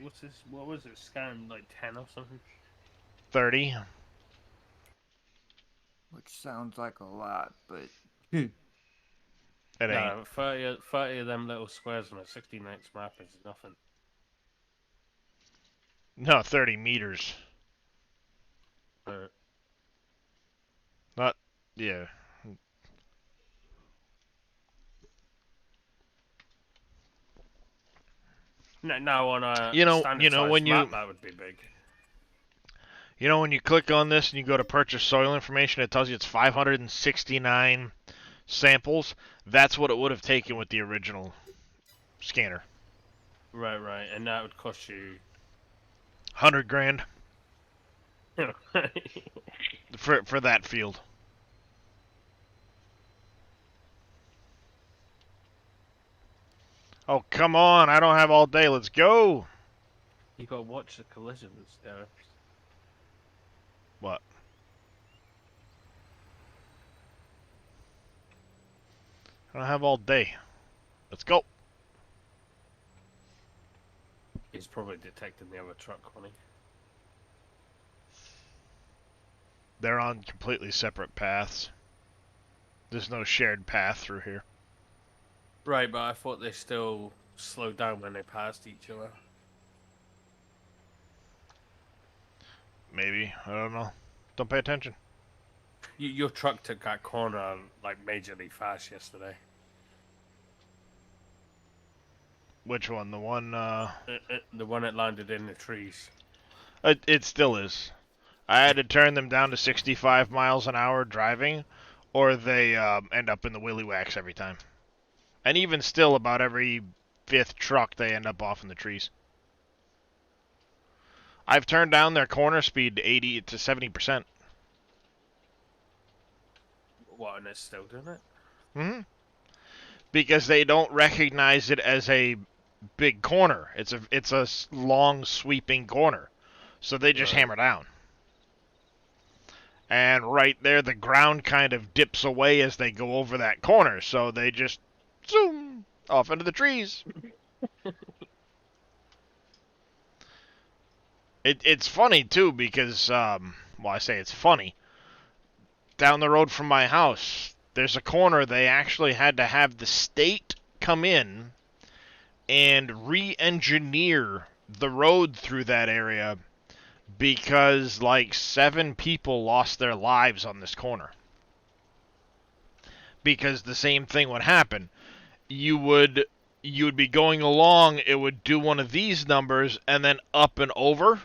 [SPEAKER 4] What's this? What was it? Scan like 10 or something?
[SPEAKER 1] 30.
[SPEAKER 2] Which sounds like a lot, but
[SPEAKER 1] It ain't.
[SPEAKER 4] No, 30 of them little squares on a 16x map is nothing.
[SPEAKER 1] No, 30 meters. Not, yeah.
[SPEAKER 4] Now on a
[SPEAKER 1] You know when
[SPEAKER 4] map,
[SPEAKER 1] you
[SPEAKER 4] that would be big.
[SPEAKER 1] when you click on this and you go to purchase soil information, it tells you it's 569 samples. That's what it would have taken with the original scanner.
[SPEAKER 4] Right, and that would cost you
[SPEAKER 1] 100 grand for that field. Oh, come on. I don't have all day. Let's go.
[SPEAKER 4] You gotta watch the collisions there.
[SPEAKER 1] What? I don't have all day. Let's go.
[SPEAKER 4] He's probably detecting the other truck, honey.
[SPEAKER 1] They're on completely separate paths. There's no shared path through here.
[SPEAKER 4] Right, but I thought they still slowed down when they passed each other.
[SPEAKER 1] Maybe. I don't know. Don't pay attention.
[SPEAKER 4] Your truck took that corner like majorly fast yesterday.
[SPEAKER 1] Which one? The one,
[SPEAKER 4] The one that landed in the trees.
[SPEAKER 1] It still is. I had to turn them down to 65 miles an hour driving, or they end up in the willy wax every time. And even still, about every fifth truck, they end up off in the trees. I've turned down their corner speed to 80 to 70%.
[SPEAKER 4] What, and it's still doing it?
[SPEAKER 1] Mm-hmm. Because they don't recognize it as a big corner. It's a long sweeping corner, so they just
[SPEAKER 4] Right.
[SPEAKER 1] hammer down. And right there, the ground kind of dips away as they go over that corner, so they just zoom off into the trees. It's funny too because well, I say it's funny. Down the road from my house, there's a corner they actually had to have the state come in and re-engineer the road through that area because like 7 people lost their lives on this corner. Because the same thing would happen. You would be going along, it would do one of these numbers and then up and over.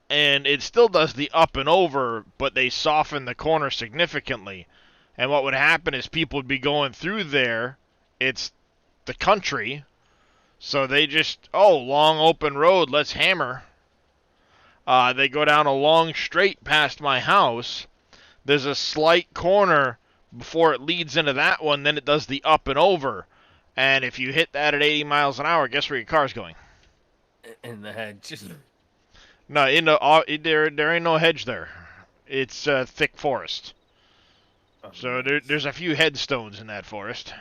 [SPEAKER 1] And it still does the up and over, but they soften the corner significantly. And what would happen is people would be going through there. It's the country. So they just, long open road, let's hammer. They go down a long straight past my house. There's a slight corner before it leads into that one, then it does the up and over. And if you hit that at 80 miles an hour, guess where your car's going?
[SPEAKER 4] In the head, just
[SPEAKER 1] No, there ain't no hedge there. It's thick forest. So there's a few headstones in that forest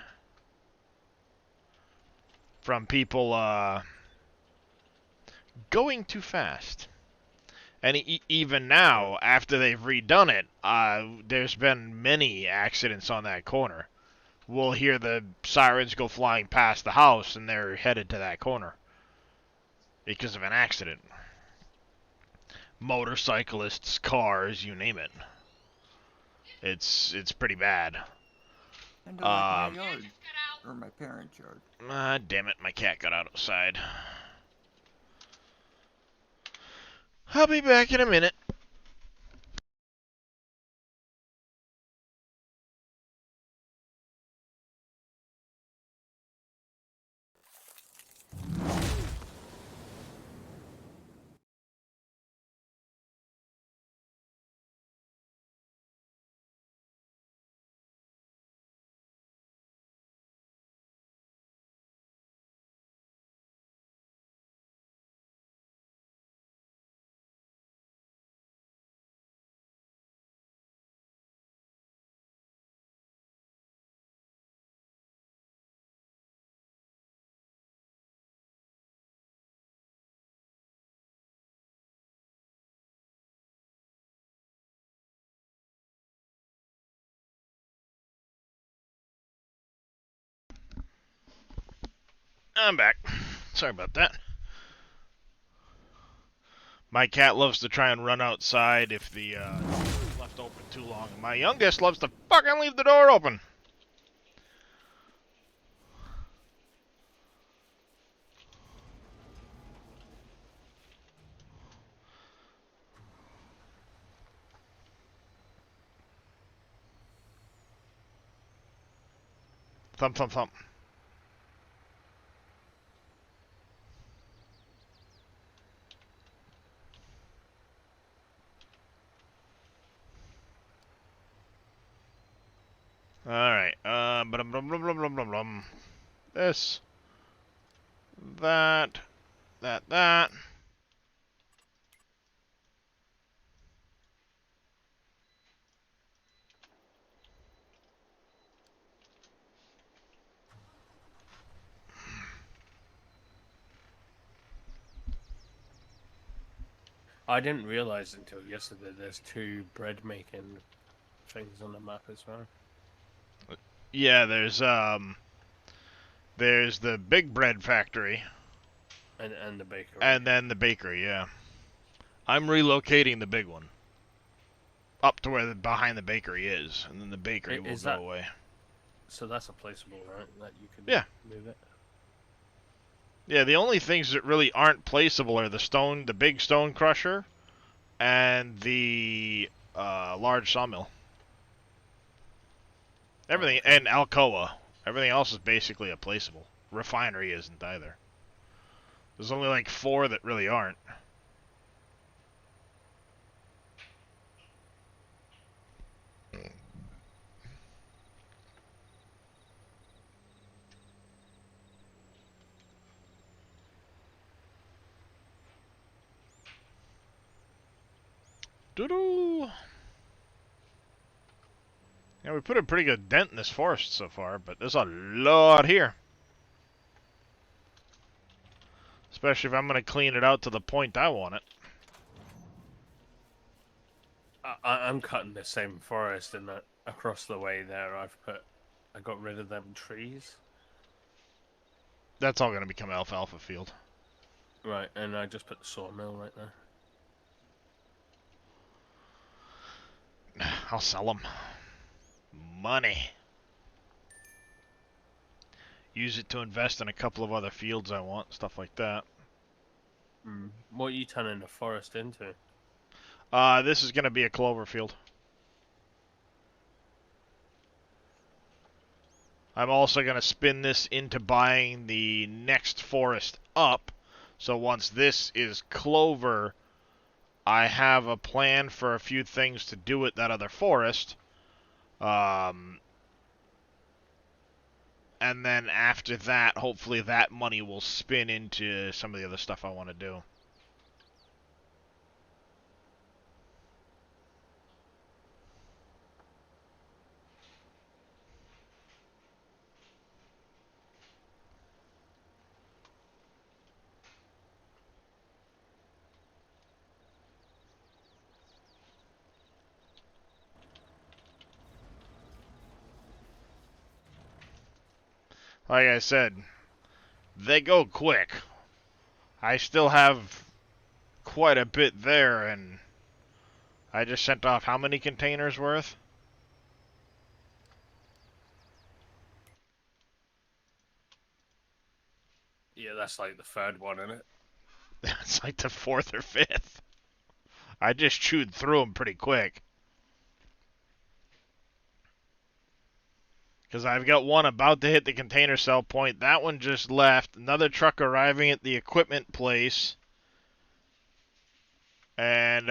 [SPEAKER 1] from people going too fast. And even now, after they've redone it, there's been many accidents on that corner. We'll hear the sirens go flying past the house, and they're headed to that corner because of an accident. Motorcyclists, cars, you name it. It's pretty bad.
[SPEAKER 2] And I like my yard. Or my parents' yard.
[SPEAKER 1] Damn it, my cat got outside. I'll be back in a minute. I'm back. Sorry about that. My cat loves to try and run outside if the door is left open too long. My youngest loves to fucking leave the door open. Thump, thump, thump. Alright, blum, blum, blum, blum, blum, blum, blum. This. That. That.
[SPEAKER 4] I didn't realize until yesterday there's 2 bread making things on the map as well.
[SPEAKER 1] Yeah, there's, There's the big bread factory.
[SPEAKER 4] And the bakery.
[SPEAKER 1] And then the bakery, yeah. I'm relocating the big one. Up to where behind the bakery is. And then the bakery will go away.
[SPEAKER 4] So that's a placeable, right? That you can move it?
[SPEAKER 1] Yeah, the only things that really aren't placeable are the big stone crusher, and the large sawmill. Everything, and Alcoa. Everything else is basically a placeable. Refinery isn't either. There's only like 4 that really aren't. Doo-doo! Yeah, we put a pretty good dent in this forest so far, but there's a lot here. Especially if I'm going to clean it out to the point I want it.
[SPEAKER 4] I'm cutting the same forest and across the way there. I got rid of them trees.
[SPEAKER 1] That's all going to become alfalfa field.
[SPEAKER 4] Right, and I just put the sawmill right there.
[SPEAKER 1] I'll sell them. Money. Use it to invest in a couple of other fields I want, stuff like that.
[SPEAKER 4] What are you turning the forest into?
[SPEAKER 1] This is going to be a clover field. I'm also going to spin this into buying the next forest up. So once this is clover, I have a plan for a few things to do with that other forest. And then after that, hopefully that money will spin into some of the other stuff I want to do. Like I said, they go quick. I still have quite a bit there, and I just sent off how many containers worth?
[SPEAKER 4] Yeah, that's like the 3rd one, isn't it?
[SPEAKER 1] It's like the 4th or 5th. I just chewed through them pretty quick. Because I've got one about to hit the container cell point. That one just left. Another truck arriving at the equipment place. And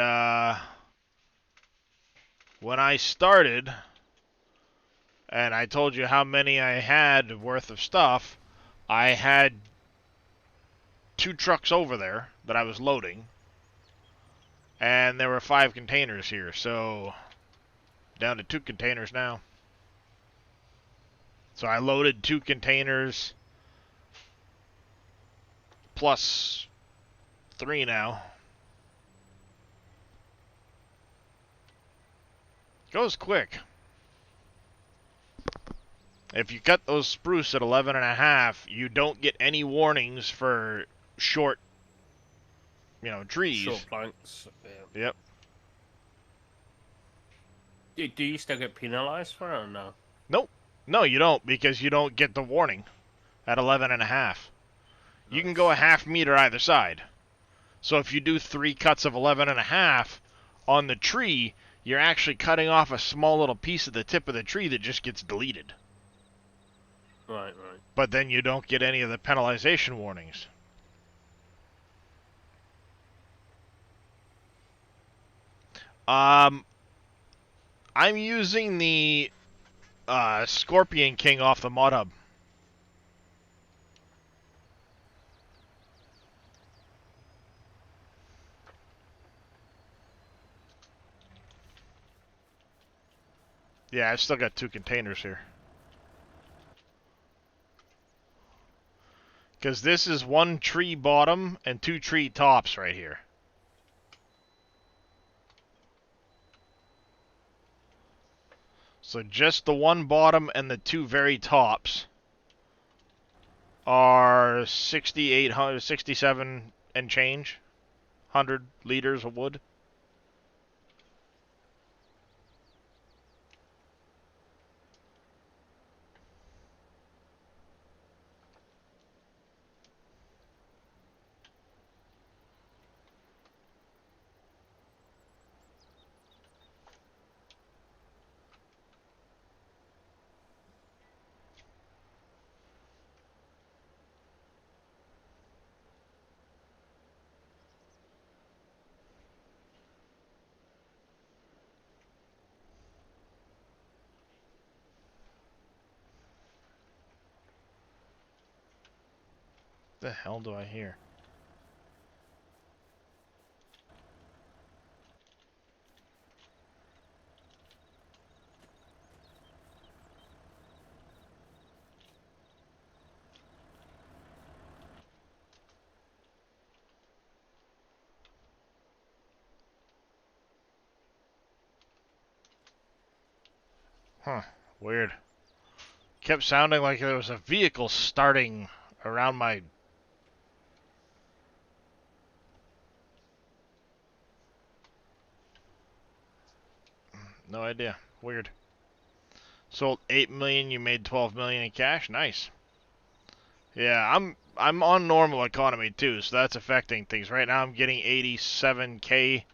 [SPEAKER 1] when I started, and I told you how many I had worth of stuff, I had 2 trucks over there that I was loading. And there were 5 containers here, so down to 2 containers now. So I loaded 2 containers plus 3 now. Goes quick. If you cut those spruce at 11.5, you don't get any warnings for short, trees.
[SPEAKER 4] Short planks. Yeah.
[SPEAKER 1] Yep.
[SPEAKER 4] Do you still get penalized for it or no?
[SPEAKER 1] Nope. No, you don't, because you don't get the warning at 11.5. You can go a half meter either side. So if you do 3 cuts of 11.5 on the tree, you're actually cutting off a small little piece of the tip of the tree that just gets deleted.
[SPEAKER 4] Right.
[SPEAKER 1] But then you don't get any of the penalization warnings. I'm using the Scorpion King off the Mod Hub. Yeah, I've still got 2 containers here. Because this is 1 tree bottom and 2 tree tops right here. So just the 1 bottom and the 2 very tops. are 6,800, 67 and change, 100 liters of wood. The hell do I hear? Huh, weird. Kept sounding like there was a vehicle starting around my... No idea. Weird. Sold 8 million, you made 12 million in cash. Nice. Yeah, I'm on normal economy too, so that's affecting things. Right now I'm getting 87k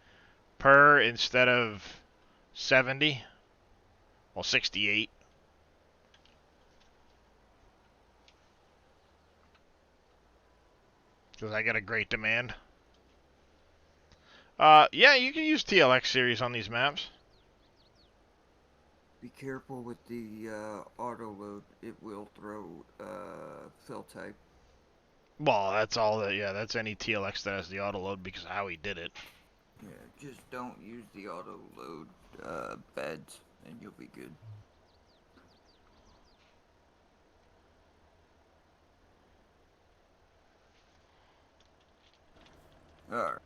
[SPEAKER 1] per instead of 70. Well, 68. Because I got a great demand. Yeah, you can use TLX series on these maps.
[SPEAKER 2] Be careful with the auto load. It will throw fill type.
[SPEAKER 1] Well, that's all that. Yeah, that's any TLX that has the auto load because of how he did it.
[SPEAKER 2] Yeah, just don't use the auto load beds, and you'll be good. Alright.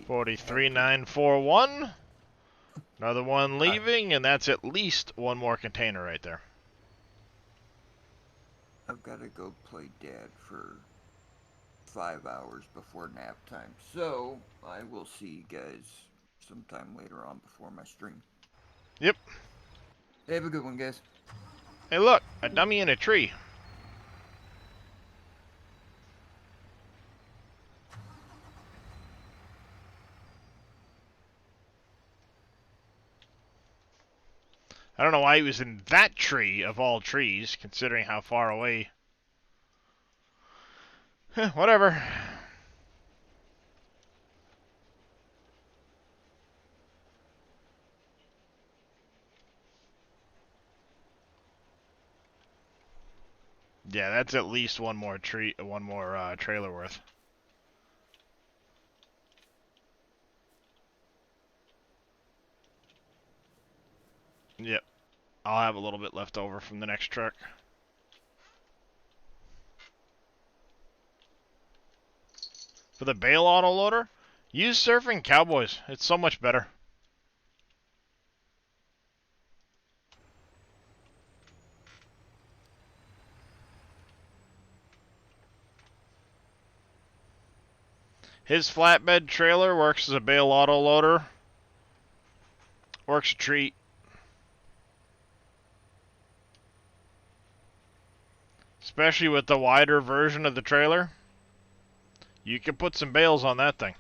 [SPEAKER 1] 43941. Another one leaving, and that's at least one more container right there.
[SPEAKER 2] I've got to go play Dad for 5 hours before nap time. So, I will see you guys sometime later on before my stream.
[SPEAKER 1] Yep.
[SPEAKER 2] Hey, have a good one, guys.
[SPEAKER 1] Hey, look, a dummy in a tree. I don't know why he was in that tree of all trees, considering how far away. Whatever. Yeah, that's at least one more trailer worth. Yep. I'll have a little bit left over from the next truck. For the bale autoloader, use Surfing Cowboys. It's so much better. His flatbed trailer works as a bale autoloader. Works a treat. Especially with the wider version of the trailer. You can put some bales on that thing.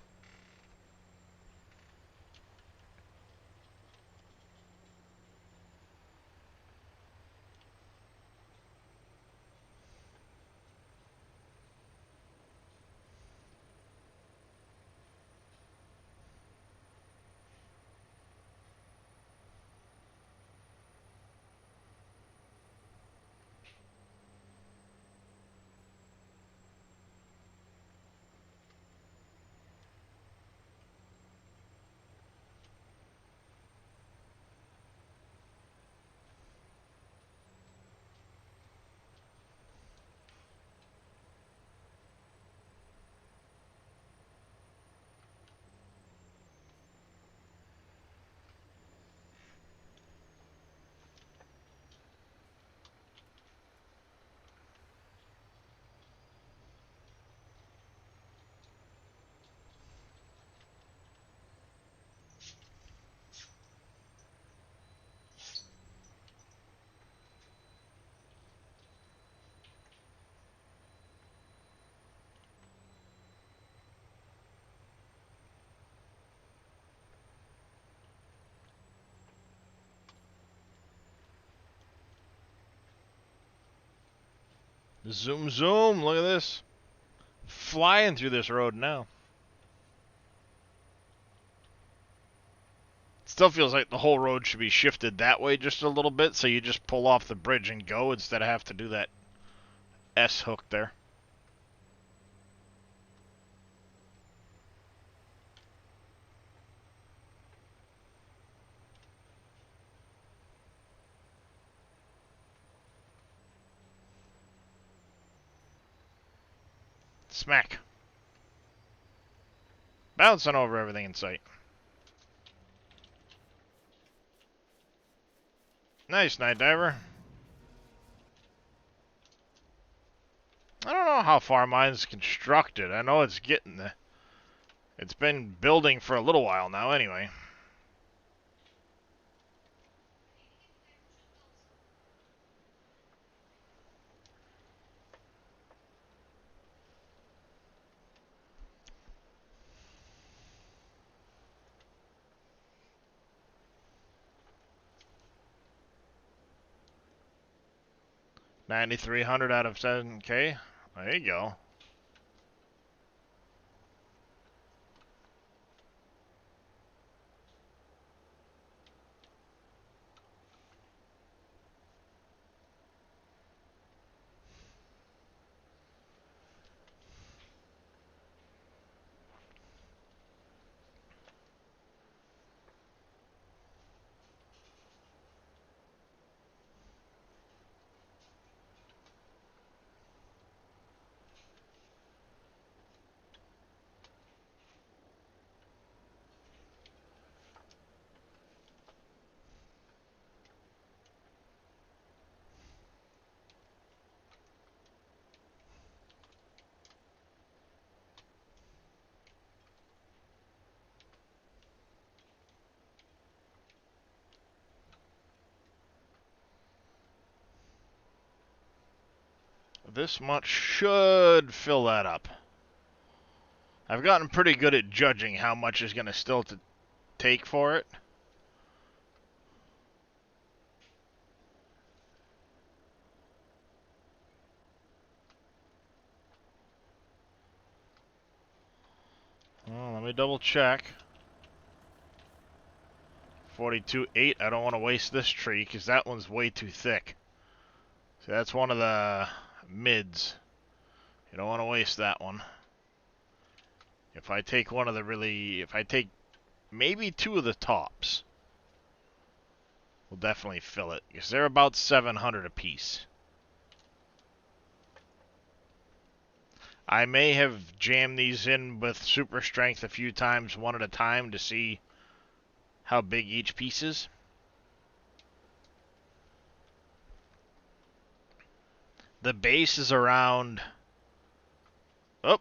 [SPEAKER 1] Zoom, zoom. Look at this. Flying through this road now. Still feels like the whole road should be shifted that way just a little bit, so you just pull off the bridge and go instead of have to do that S hook there. Smack. Bouncing over everything in sight. Nice, Night Diver. I don't know how far mine's constructed. I know it's getting the... It's been building for a little while now anyway. $9,300 out of 7K. There you go. This much should fill that up. I've gotten pretty good at judging how much is going to still to take for it. Well, let me double check. 42.8. I don't want to waste this tree because that one's way too thick. So that's one of the mids. You don't want to waste that one. If I take one of the really... If I take maybe two of the tops, we'll definitely fill it. Because they're about 700 a piece. I may have jammed these in with super strength a few times, one at a time, to see how big each piece is. The base is around... Oh,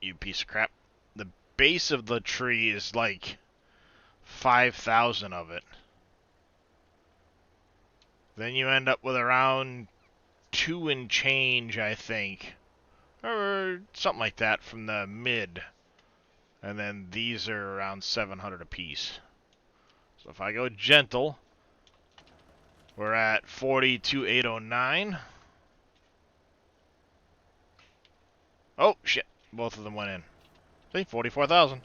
[SPEAKER 1] you piece of crap. The base of the tree is like 5,000 of it. Then you end up with around 2 and change, I think. Or something like that from the mid. And then these are around 700 a piece. So if I go gentle, we're at 42,809. Oh, shit. Both of them went in. See, 44,000.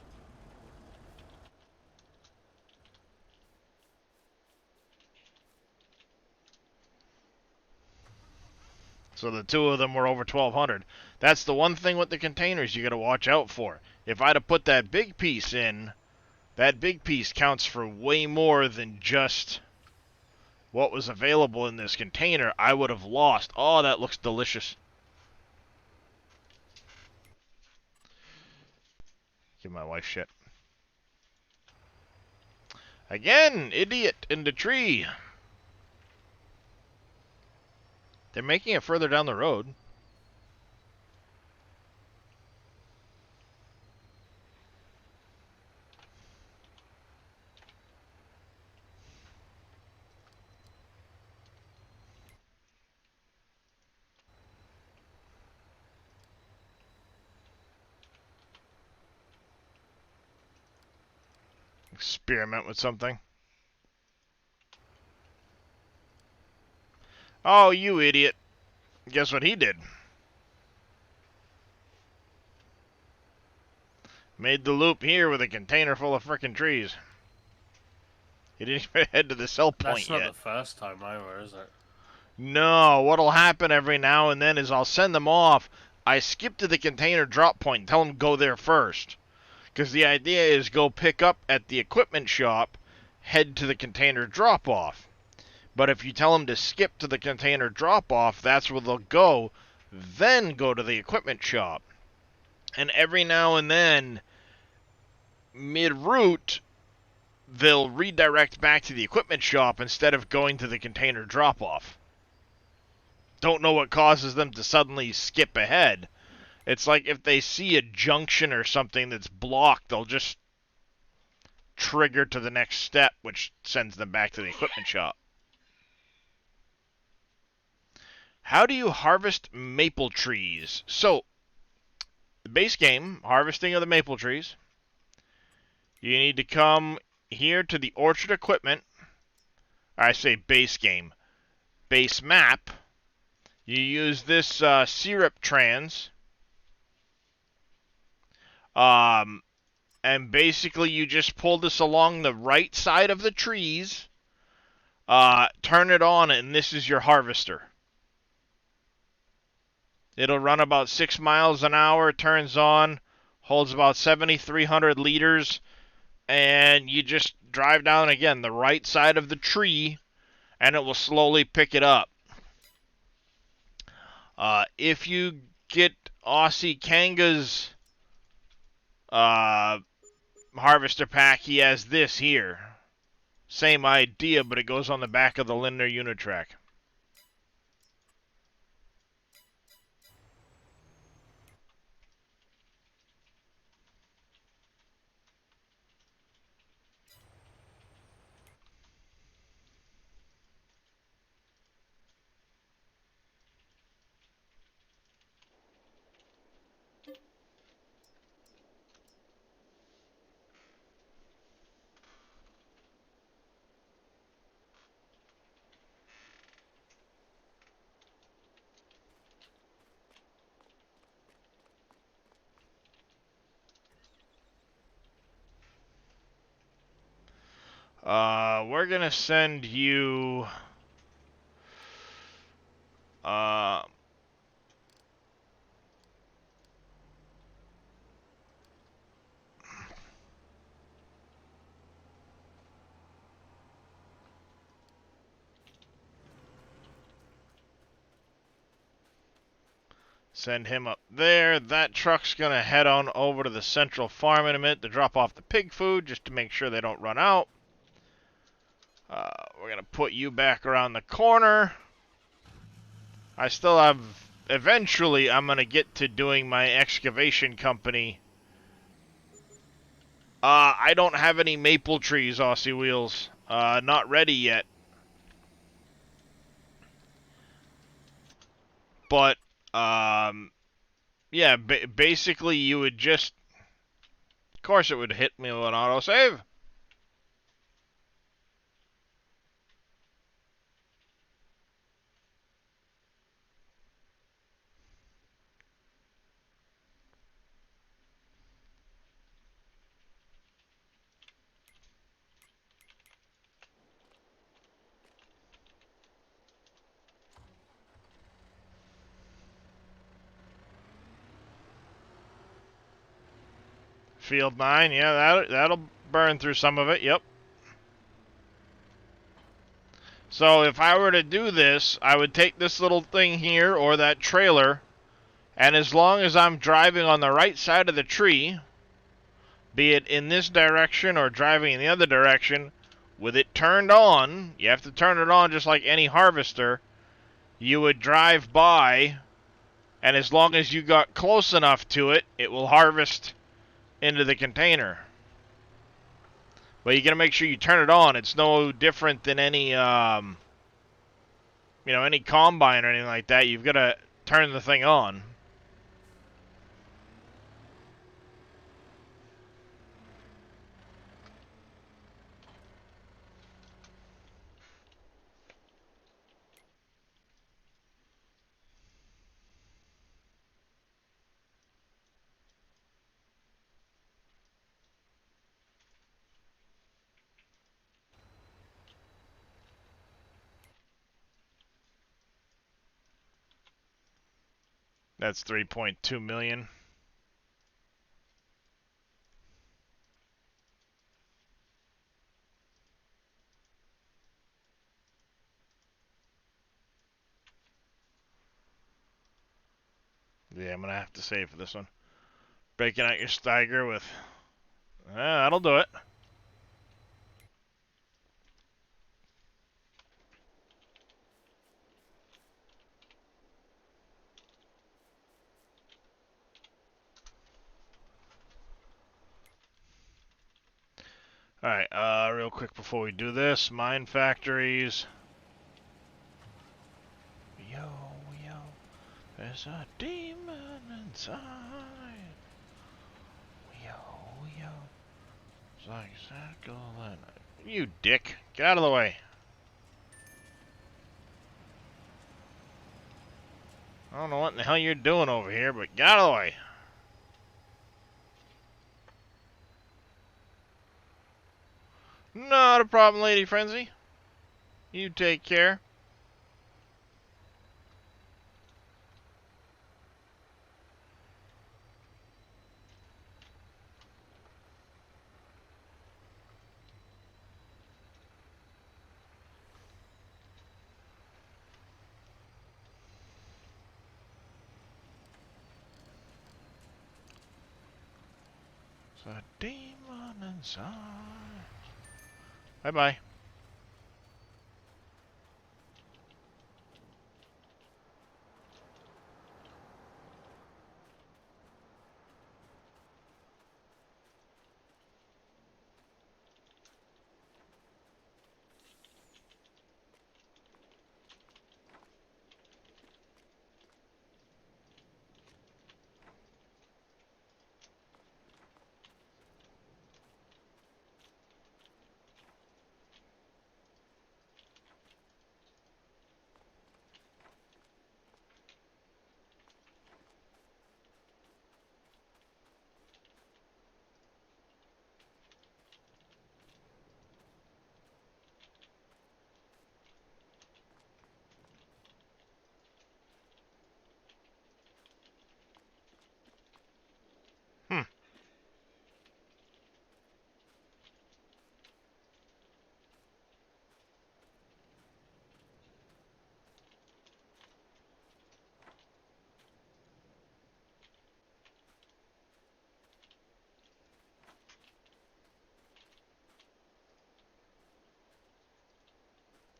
[SPEAKER 1] So the two of them were over 1,200. That's the one thing with the containers you got to watch out for. If I'd have put that big piece in, that big piece counts for way more than just what was available in this container. I would have lost. Oh, that looks delicious. Give my wife shit. Again, idiot in the tree. They're making it further down the road. Experiment with something. Oh, you idiot. Guess what he did? Made the loop here with a container full of frickin' trees. He didn't even head to the sell point
[SPEAKER 4] That's not
[SPEAKER 1] yet.
[SPEAKER 4] the first time either, is it?
[SPEAKER 1] No, what'll happen every now and then is I'll send them off. I skip to the container drop point and tell them go there first. Because the idea is go pick up at the equipment shop, head to the container drop off. But if you tell them to skip to the container drop off, that's where they'll go, then go to the equipment shop. And every now and then, mid-route, they'll redirect back to the equipment shop instead of going to the container drop off. Don't know what causes them to suddenly skip ahead. It's like if they see a junction or something that's blocked, they'll just trigger to the next step, which sends them back to the equipment shop. How do you harvest maple trees? So, the base game, harvesting of the maple trees. You need to come here to the orchard equipment. I say base game. Base map. You use this syrup trans. And basically you just pull this along the right side of the trees. Turn it on, and this is your harvester. It'll run about 6 miles an hour, turns on, holds about 7,300 liters, and you just drive down again the right side of the tree, and it will slowly pick it up. If you get Aussie Kanga's harvester pack, he has this here. Same idea, but it goes on the back of the Lindner Unitrack. We're gonna send you send him up there. That truck's gonna head on over to the central farm in a minute to drop off the pig food, just to make sure they don't run out. We're gonna put you back around the corner. I still have... Eventually, I'm gonna get to doing my excavation company. I don't have any maple trees, Aussie Wheels. Not ready yet. But, yeah, basically you would just... Of course it would hit me with an autosave. Field 9, yeah, that'll burn through some of it, yep. So if I were to do this, I would take this little thing here, or that trailer, and as long as I'm driving on the right side of the tree, be it in this direction or driving in the other direction, with it turned on, you have to turn it on just like any harvester, you would drive by, and as long as you got close enough to it, it will harvest into the container. But you gotta make sure you turn it on. It's no different than any, any combine or anything like that. You've gotta turn the thing on. That's 3.2 million. Yeah, I'm gonna have to save for this one. Breaking out your Steiger with... that'll do it. Alright, real quick before we do this, mine factories. Yo, yo, there's a demon inside. Yo, yo. It's like Sackle. You dick. Get out of the way. I don't know what in the hell you're doing over here, but get out of the way. Not a problem, Lady Frenzy. You take care. There's a demon inside. Bye-bye.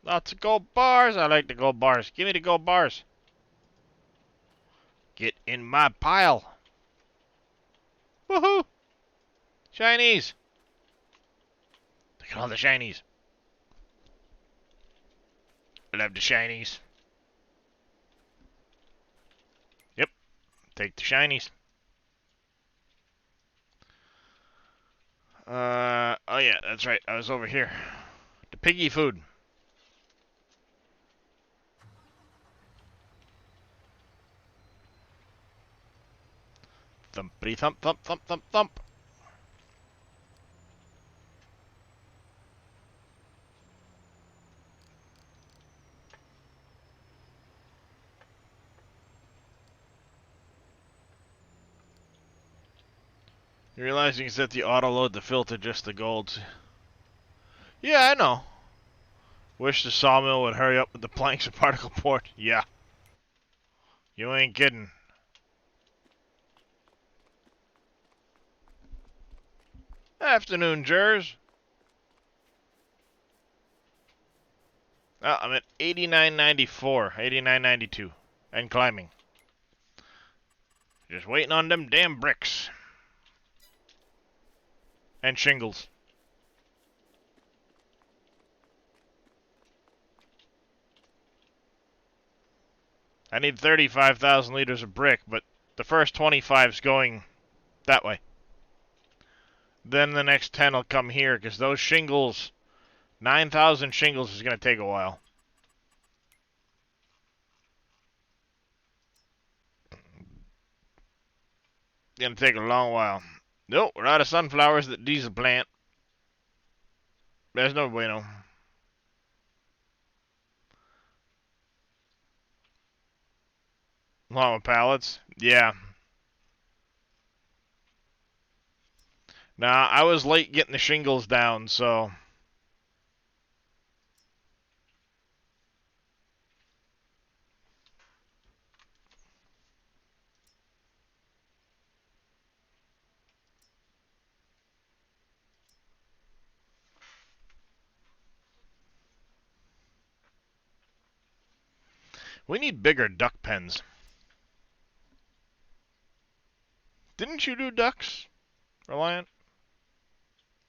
[SPEAKER 1] Lots of gold bars. I like the gold bars. Give me the gold bars. Get in my pile. Woohoo! Shinies. Look at all the shinies. I love the shinies. Yep. Take the shinies. Oh yeah, that's right. I was over here. The piggy food. Thumpity thump thump thump thump thump. You realize you can set the auto load to filter just the golds. Yeah, I know. Wish the sawmill would hurry up with the planks of particle board. Yeah. You ain't kidding. Afternoon, Jers. Oh, I'm at 89.94, 89.92, and climbing. Just waiting on them damn bricks. And shingles. I need 35,000 liters of brick, but the first 25's going that way. Then the next 10 will come here, because those shingles, 9,000 shingles is going to take a while. Gonna take a long while. Nope, we're out of sunflowers that diesel plant. There's no bueno. Along with pallets? Yeah. Nah, I was late getting the shingles down, so... We need bigger duck pens. Didn't you do ducks, Reliant?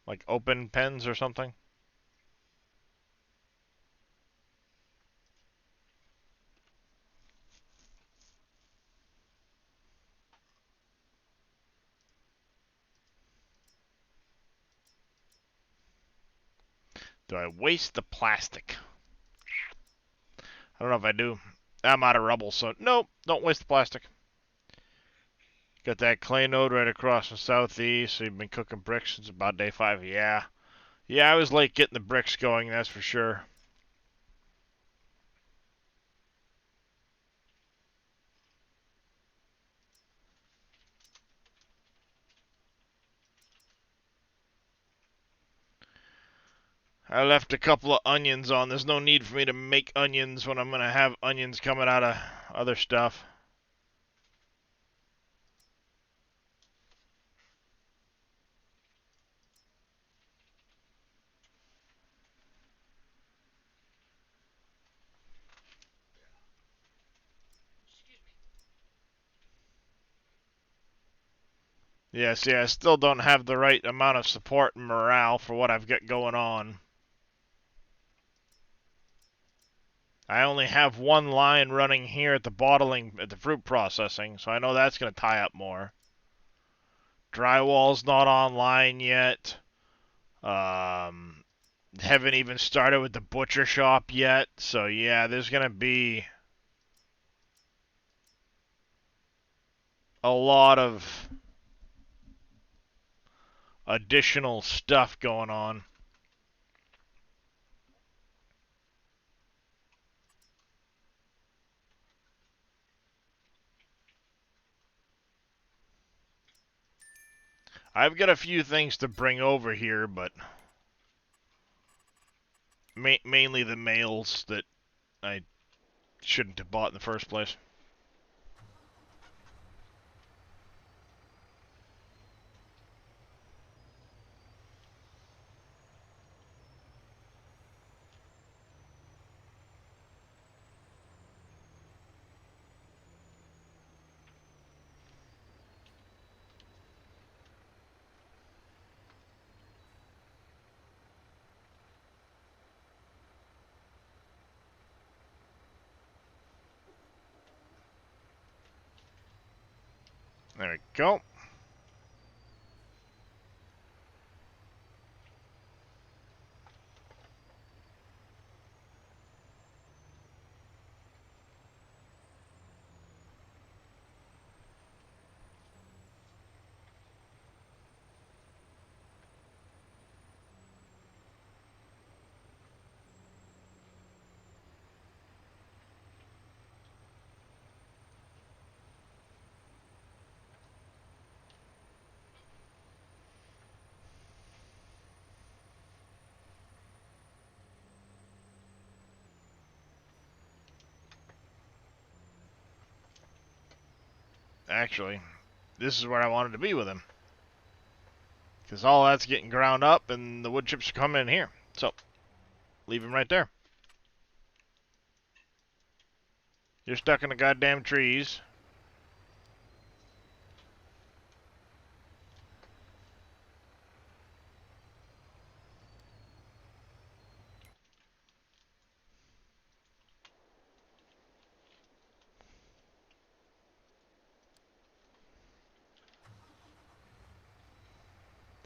[SPEAKER 1] Like open pens or something? Do I waste the plastic? I don't know if I do. I'm out of rubble, so nope, don't waste the plastic. Got that clay node right across from southeast, so you've been cooking bricks since about day 5. Yeah. Yeah, I was late getting the bricks going, that's for sure. I left a couple of onions on. There's no need for me to make onions when I'm going to have onions coming out of other stuff. Yeah, see, I still don't have the right amount of support and morale for what I've got going on. I only have one line running here at the bottling, at the fruit processing, so I know that's going to tie up more. Drywall's not online yet. Haven't even started with the butcher shop yet, so yeah, there's going to be a lot of additional stuff going on. I've got a few things to bring over here, but mainly the mails that I shouldn't have bought in the first place. There we go. Actually, this is where I wanted to be with him. Because all that's getting ground up and the wood chips are coming in here. So, leave him right there. You're stuck in the goddamn trees.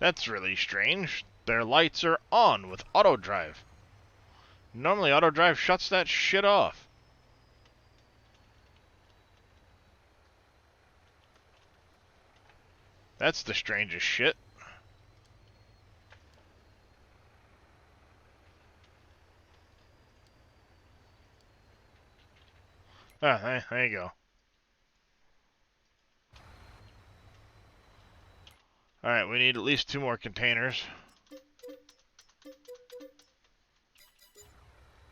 [SPEAKER 1] That's really strange. Their lights are on with auto drive. Normally auto drive shuts that shit off. That's the strangest shit. Ah, there you go. Alright, we need at least 2 more containers.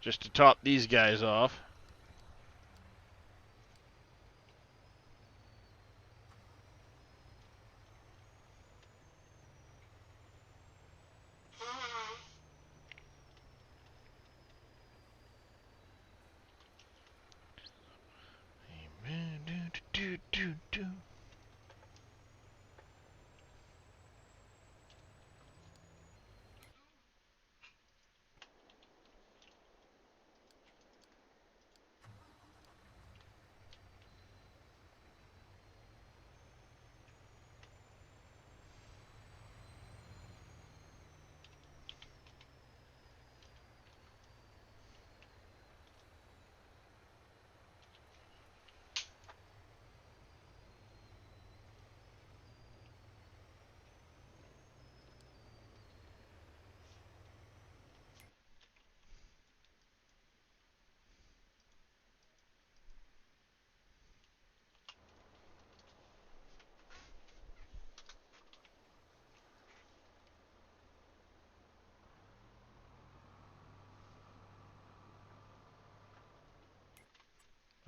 [SPEAKER 1] Just to top these guys off.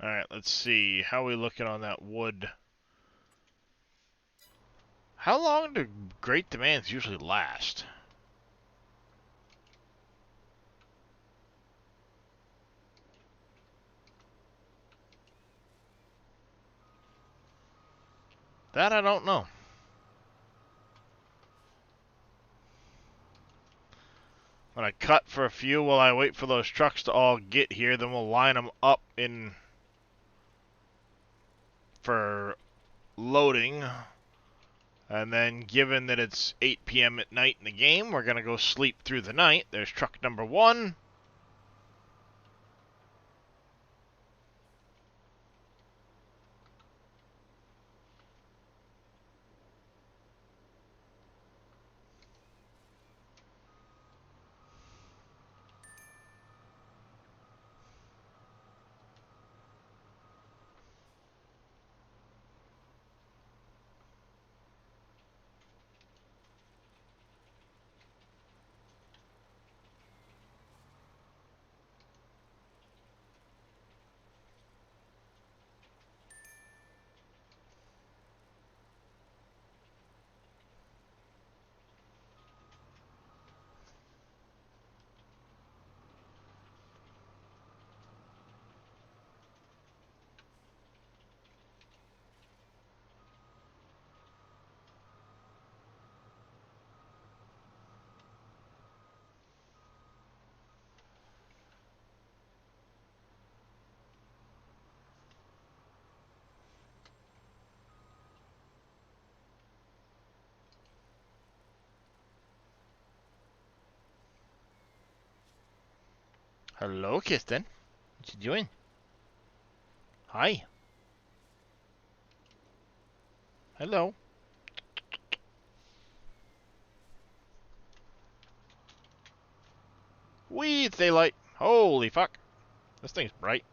[SPEAKER 1] Alright, let's see. How are we looking on that wood? How long do great demands usually last? That I don't know. When I cut for a few while I wait for those trucks to all get here, then we'll line them up in for loading. And then, given that it's 8 p.m. at night in the game, we're going to go sleep through the night. There's truck number 1. Hello, Kirsten. What you doing? Hi. Hello. Wee, it's daylight. Holy fuck. This thing's bright.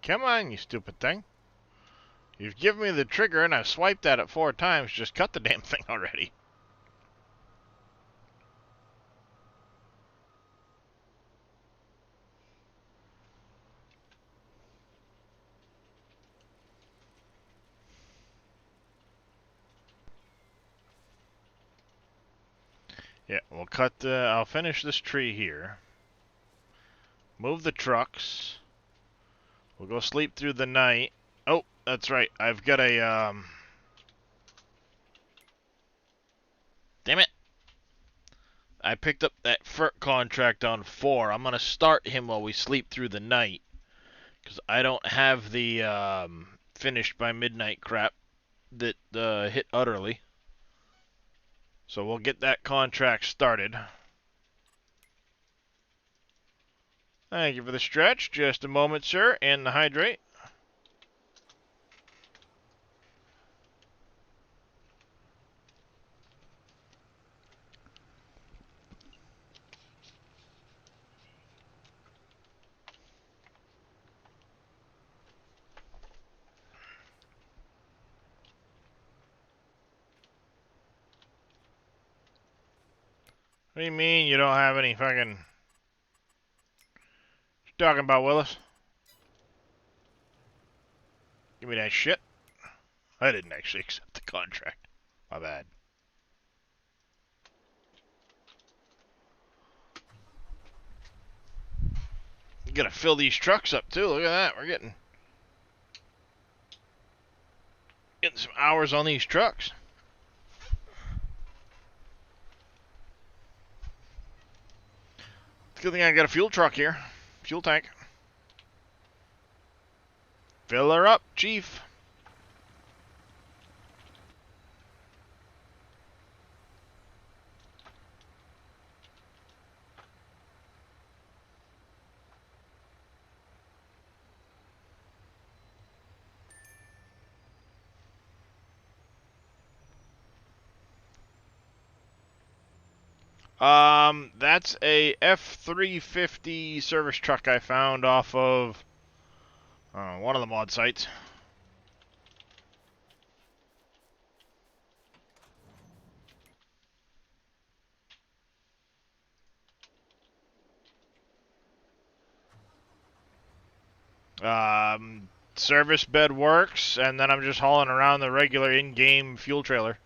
[SPEAKER 1] Come on, you stupid thing. You've given me the trigger and I've swiped at it 4 times. Just cut the damn thing already. Yeah, we'll cut the... I'll finish this tree here. Move the trucks. We'll go sleep through the night. Oh, that's right. I've got a, Damn it. I picked up that FERC contract on 4. I'm going to start him while we sleep through the night. Because I don't have the, finished by midnight crap that, hit utterly. So we'll get that contract started. Thank you for the stretch. Just a moment, sir. And the hydrate. What do you mean you don't have any fucking... What you talking about, Willis? Give me that shit. I didn't actually accept the contract. My bad. You gotta fill these trucks up too. Look at that. We're getting some hours on these trucks. It's a good thing I got a fuel truck here. Fuel tank. Fill her up, Chief. That's a F-350 service truck I found off of one of the mod sites. Service bed works, and then I'm just hauling around the regular in-game fuel trailer.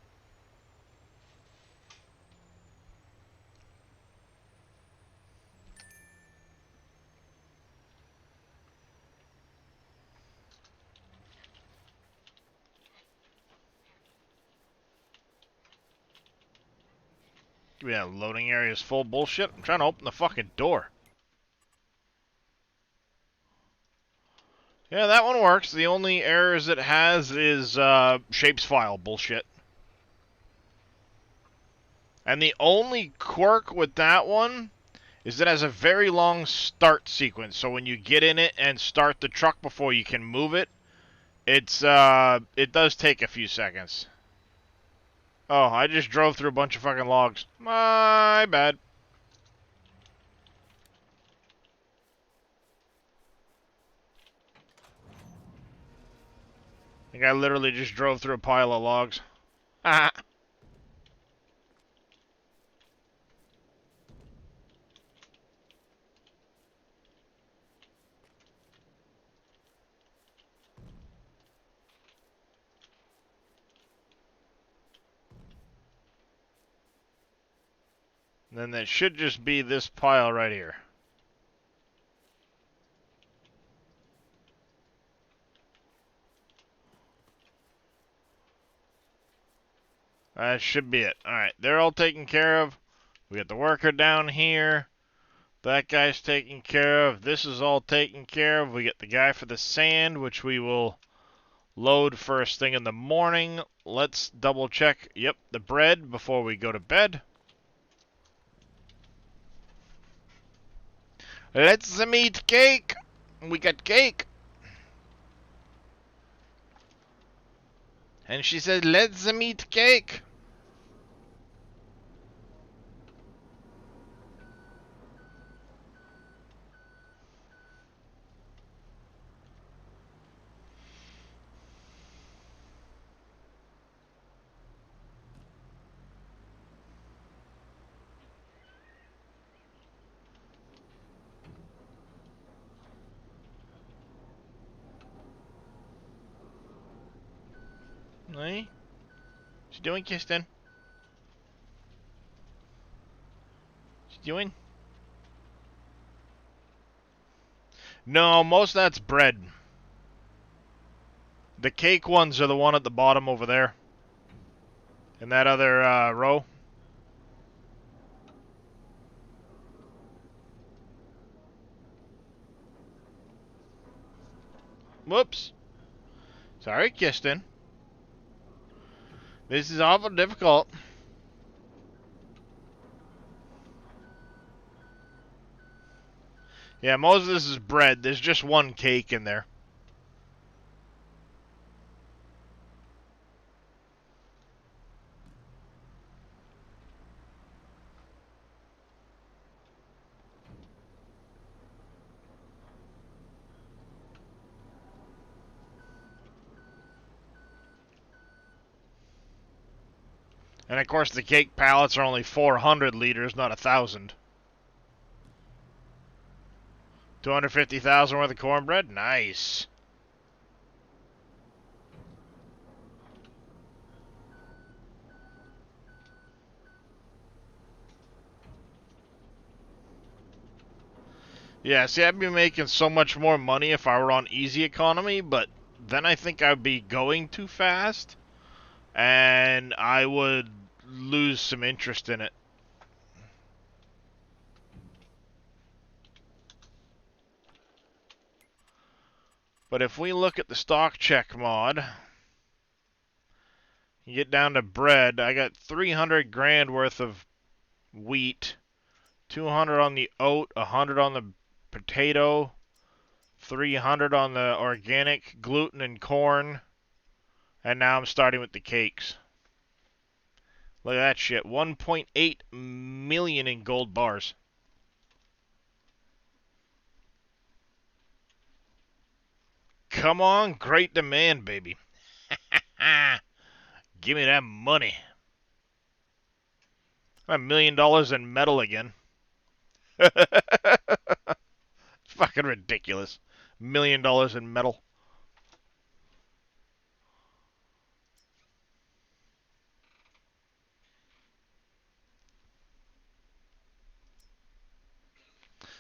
[SPEAKER 1] Yeah, loading area is full bullshit. I'm trying to open the fucking door. Yeah, that one works. The only errors it has is shapes file bullshit. And the only quirk with that one is it has a very long start sequence. So when you get in it and start the truck before you can move it, it does take a few seconds. Oh, I just drove through a bunch of fucking logs. My bad. I think I literally just drove through a pile of logs. Haha. Then that should just be this pile right here. That should be it. Alright, they're all taken care of. We got the worker down here. That guy's taken care of. This is all taken care of. We get the guy for the sand, which we will load first thing in the morning. Let's double check, yep, the bread before we go to bed. Let's eat cake. We got cake. And she said, let's eat cake. Hey? What's she doing, Kirsten? What's she doing? No, most of that's bread. The cake ones are the one at the bottom over there. In that other row. Whoops. Sorry, Kirsten. This is awful difficult. Yeah, most of this is bread. There's just one cake in there. And of course the cake pallets are only 400 liters, not 1,000. 250,000 worth of cornbread? Nice. Yeah, see, I'd be making so much more money if I were on easy economy, but then I think I'd be going too fast, and I would lose some interest in it. But if we look at the stock check mod, you get down to bread, I got 300 grand worth of wheat, 200 on the oat, 100 on the potato, 300 on the organic gluten and corn, and now I'm starting with the cakes. Look at that shit, 1.8 million in gold bars. Come on, great demand, baby. Give me that money. $1 million in metal again. Fucking ridiculous. $1 million in metal.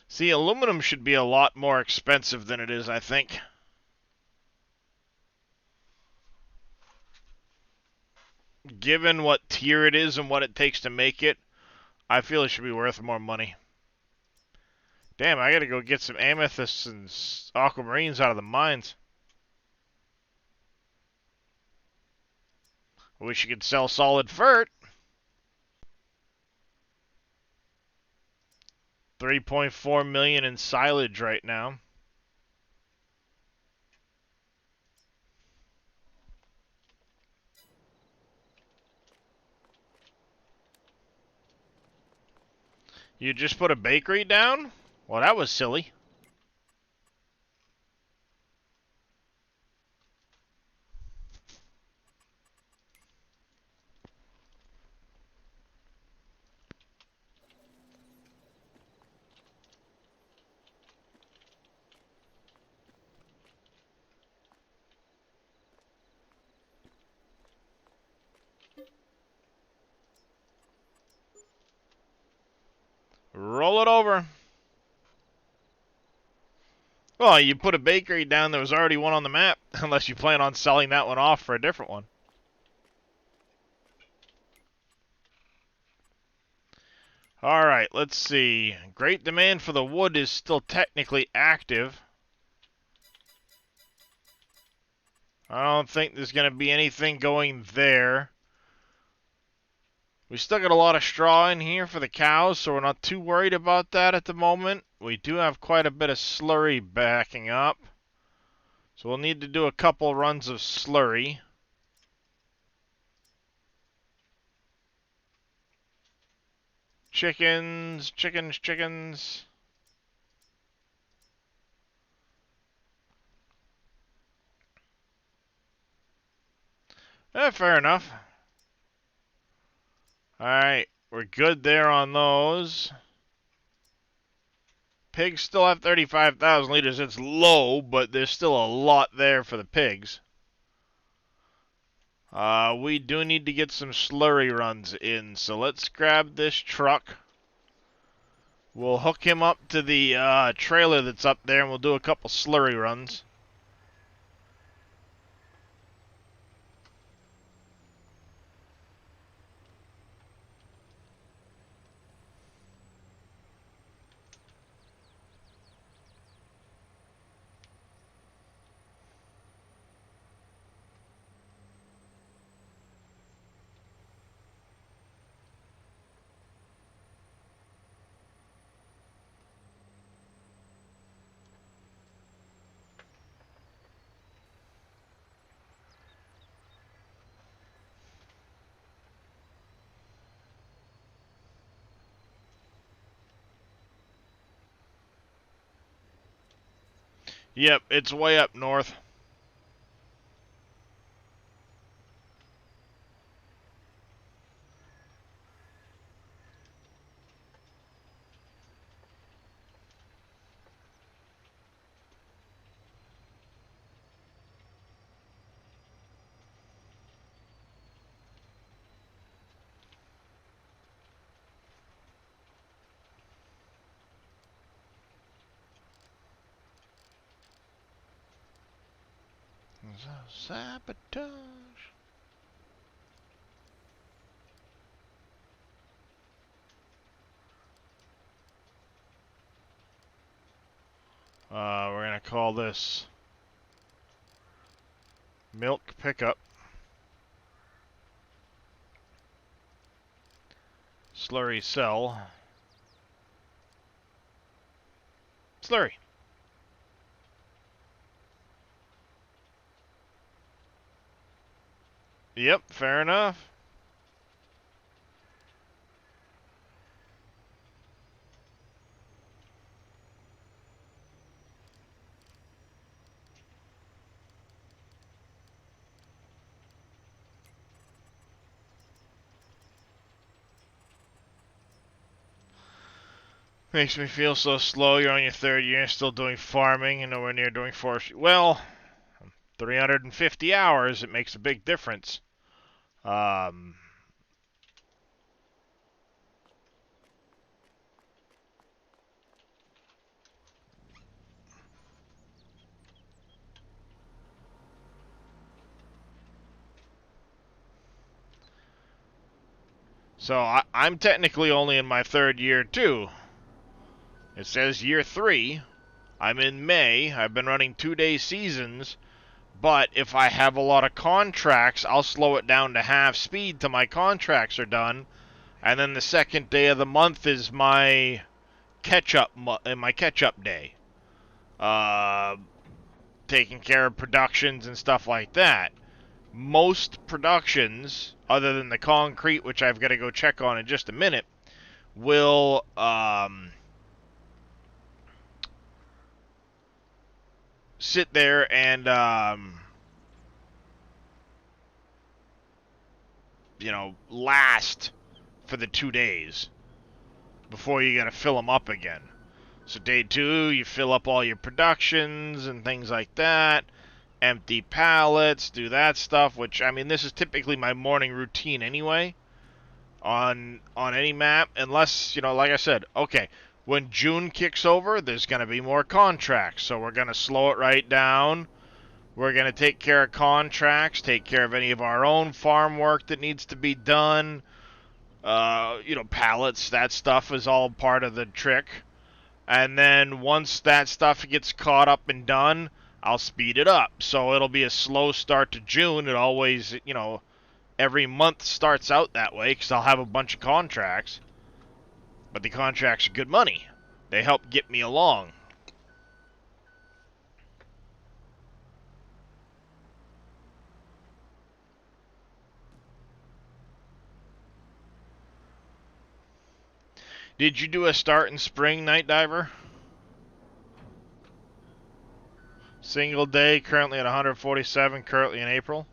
[SPEAKER 1] See, aluminum should be a lot more expensive than it is, I think. Given what tier it is and what it takes to make it, I feel it should be worth more money. Damn, I gotta go get some amethysts and aquamarines out of the mines. I wish you could sell solid fert. 3.4 million in silage right now. You just put a bakery down? Well, that was silly. Roll it over. Well, you put a bakery down, there was already one on the map, unless you plan on selling that one off for a different one. Alright, let's see. Great demand for the wood is still technically active. I don't think there's going to be anything going there. We still got a lot of straw in here for the cows, so we're not too worried about that at the moment. We do have quite a bit of slurry backing up. So we'll need to do a couple runs of slurry. Chickens, chickens, chickens. Fair enough. Alright, we're good there on those. Pigs still have 35,000 liters. It's low, but there's still a lot there for the pigs. We do need to get some slurry runs in, so let's grab this truck. We'll hook him up to the trailer that's up there, and we'll do a couple slurry runs. Yep, it's way up north. Sabotage. We're gonna call this milk pickup. Slurry sell. Slurry. Yep, fair enough. Makes me feel so slow. You're on your third year, still doing farming, and nowhere near doing forestry. Well, 350 hours, it makes a big difference. Um, so I'm technically only in my third year, too. It says year 3. I'm in May. I've been running 2-day seasons. But if I have a lot of contracts, I'll slow it down to half speed till my contracts are done. And then the second day of the month is my catch-up day. Uh, taking care of productions and stuff like that. Most productions, other than the concrete, which I've got to go check on in just a minute, will sit there and last for the 2 days before you got to fill them up again. So day 2, you fill up all your productions and things like that. Empty pallets, do that stuff, which, I mean, this is typically my morning routine anyway on any map, unless, like I said, okay, when June kicks over, there's going to be more contracts, so we're going to slow it right down. We're going to take care of contracts, take care of any of our own farm work that needs to be done. Pallets, that stuff is all part of the trick. And then once that stuff gets caught up and done, I'll speed it up. So it'll be a slow start to June. It always, every month starts out that way because I'll have a bunch of contracts. But the contracts are good money. They help get me along. Did you do a start in spring, Night Diver? Single day, currently at 147, currently in April.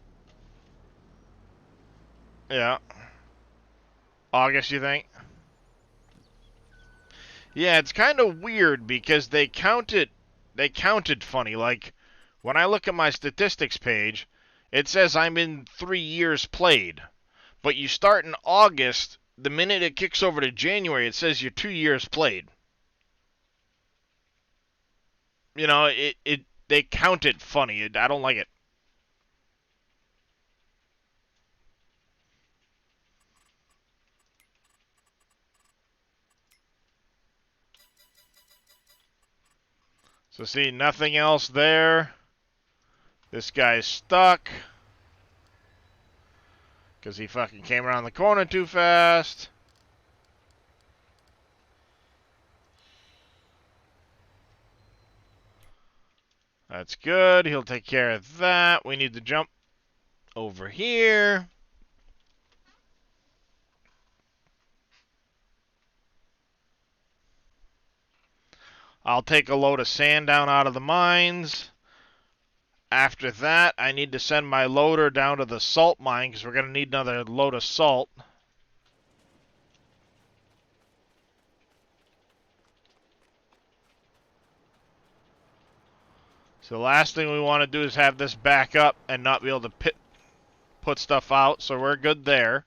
[SPEAKER 1] Yeah. August, you think? Yeah, it's kind of weird because they counted funny. Like, when I look at my statistics page, it says I'm in 3 years played. But you start in August, the minute it kicks over to January, it says you're 2 years played. They count it funny. I don't like it. So see, nothing else there. This guy's stuck. Because he fucking came around the corner too fast. That's good. He'll take care of that. We need to jump over here. I'll take a load of sand down out of the mines. After that, I need to send my loader down to the salt mine because we're going to need another load of salt. So the last thing we want to do is have this back up and not be able to put stuff out, so we're good there.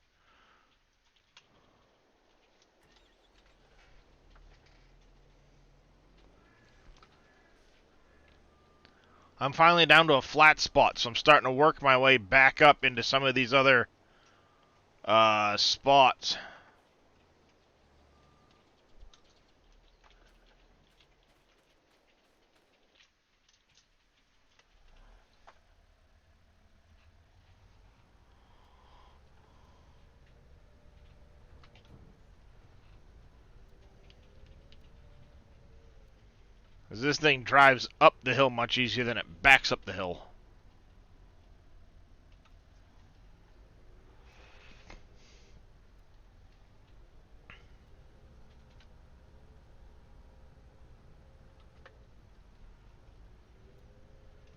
[SPEAKER 1] I'm finally down to a flat spot, so I'm starting to work my way back up into some of these other spots. Because this thing drives up the hill much easier than it backs up the hill.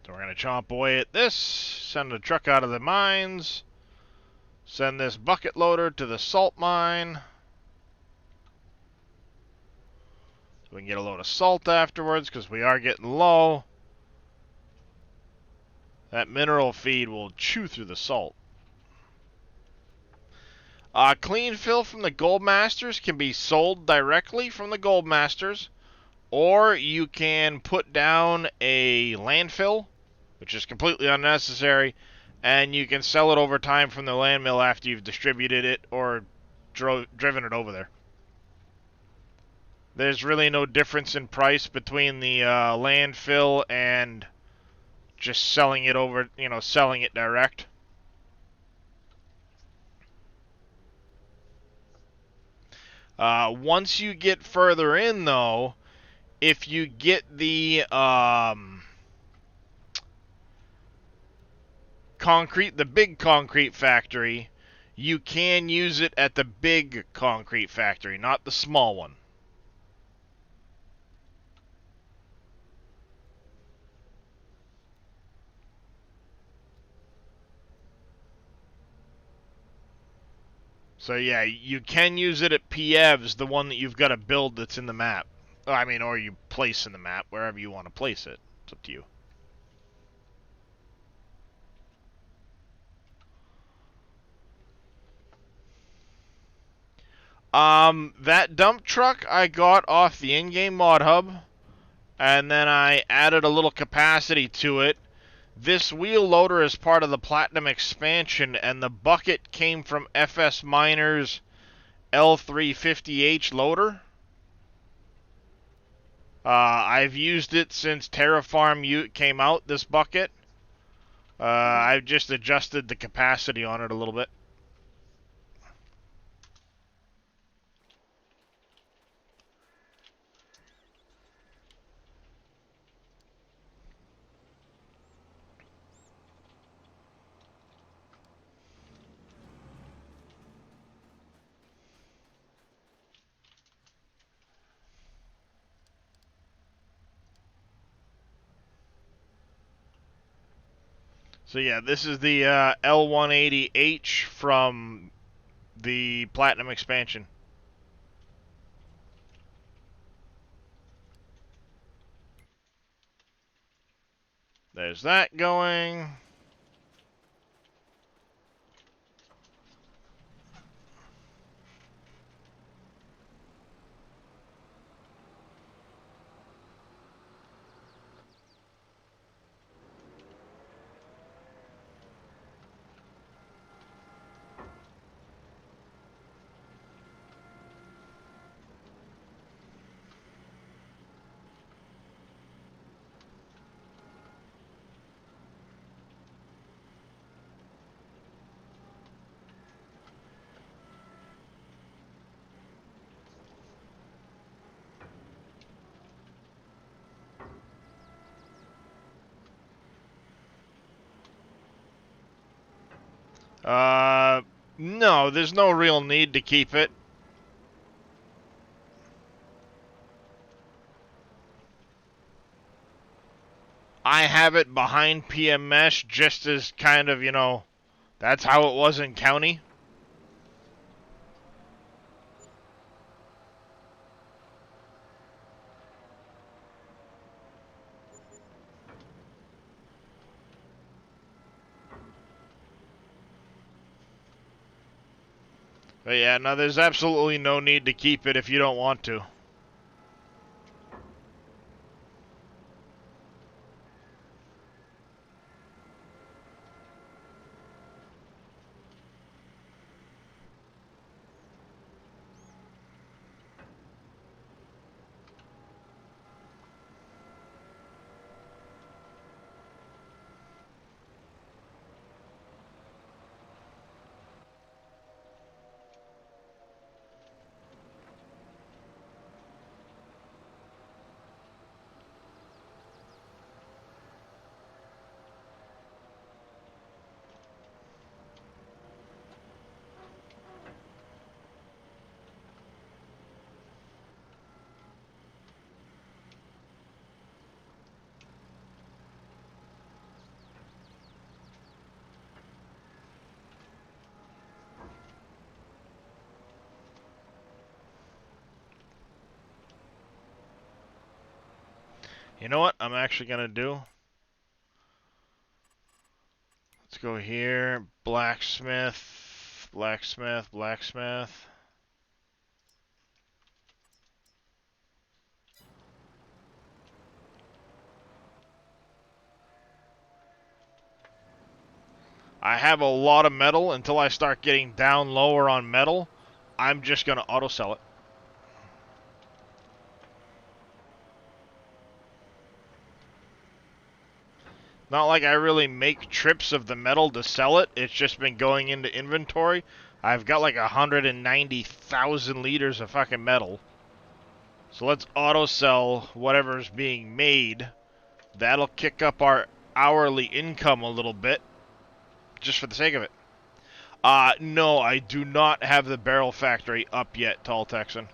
[SPEAKER 1] So we're going to chomp away at this, send the truck out of the mines, send this bucket loader to the salt mine. So we can get a load of salt afterwards because we are getting low. That mineral feed will chew through the salt. Clean fill from the Gold Masters can be sold directly from the Gold Masters, or you can put down a landfill, which is completely unnecessary, and you can sell it over time from the land mill after you've distributed it or driven it over there. There's really no difference in price between the landfill and just selling it over, selling it direct. Once you get further in, though, if you get the big concrete factory, you can use it at the big concrete factory, not the small one. So yeah, you can use it at Piev's, the one that you've got to build that's in the map. I mean, or you place in the map, wherever you want to place it. It's up to you. That dump truck I got off the in-game mod hub, and then I added a little capacity to it. This wheel loader is part of the Platinum expansion, and the bucket came from FS Miner's L350H loader. I've used it since Terraform came out, this bucket. I've just adjusted the capacity on it a little bit. So yeah, this is the L180H from the Platinum expansion. There's that going. No, there's no real need to keep it. I have it behind PM Mesh just as kind of, that's how it was in County. But yeah, no, there's absolutely no need to keep it if you don't want to. You know what I'm actually going to do? Let's go here. Blacksmith, blacksmith, blacksmith. I have a lot of metal. Until I start getting down lower on metal, I'm just going to auto sell it. Not like I really make trips of the metal to sell it. It's just been going into inventory. I've got like 190,000 liters of fucking metal. So let's auto sell whatever's being made. That'll kick up our hourly income a little bit, just for the sake of it. No, I do not have the barrel factory up yet, Tall Texan.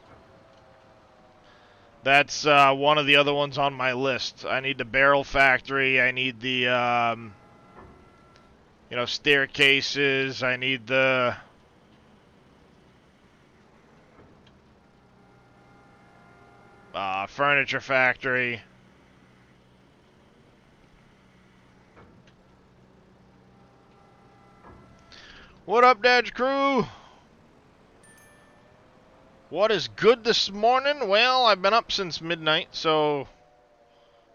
[SPEAKER 1] That's one of the other ones on my list. I need the barrel factory. I need the, staircases. I need the... furniture factory. What up, Dad Crew? What is good this morning? Well, I've been up since midnight, so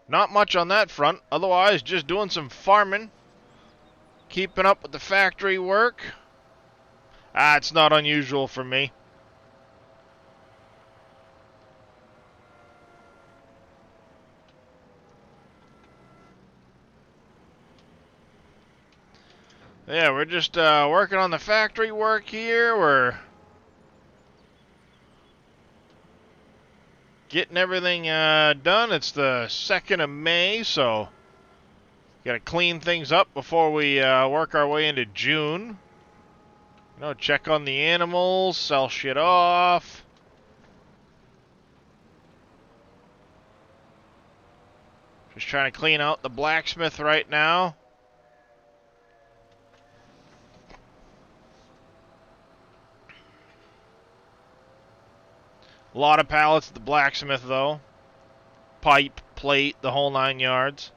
[SPEAKER 1] not much on that front. Otherwise, just doing some farming, keeping up with the factory work. It's not unusual for me. Yeah, we're just working on the factory work here. We're getting everything done. It's the 2nd of May, so got to clean things up before we work our way into June. Check on the animals, sell shit off. Just trying to clean out the blacksmith right now. A lot of pallets at the blacksmith, though. Pipe, plate, the whole 9 yards.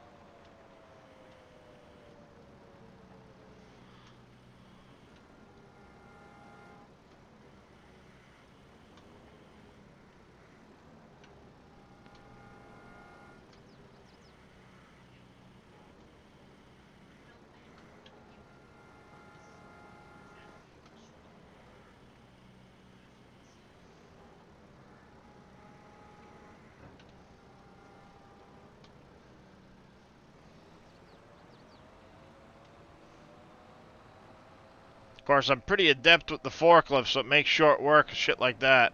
[SPEAKER 1] Of course, I'm pretty adept with the forklift, so it makes short work of shit like that.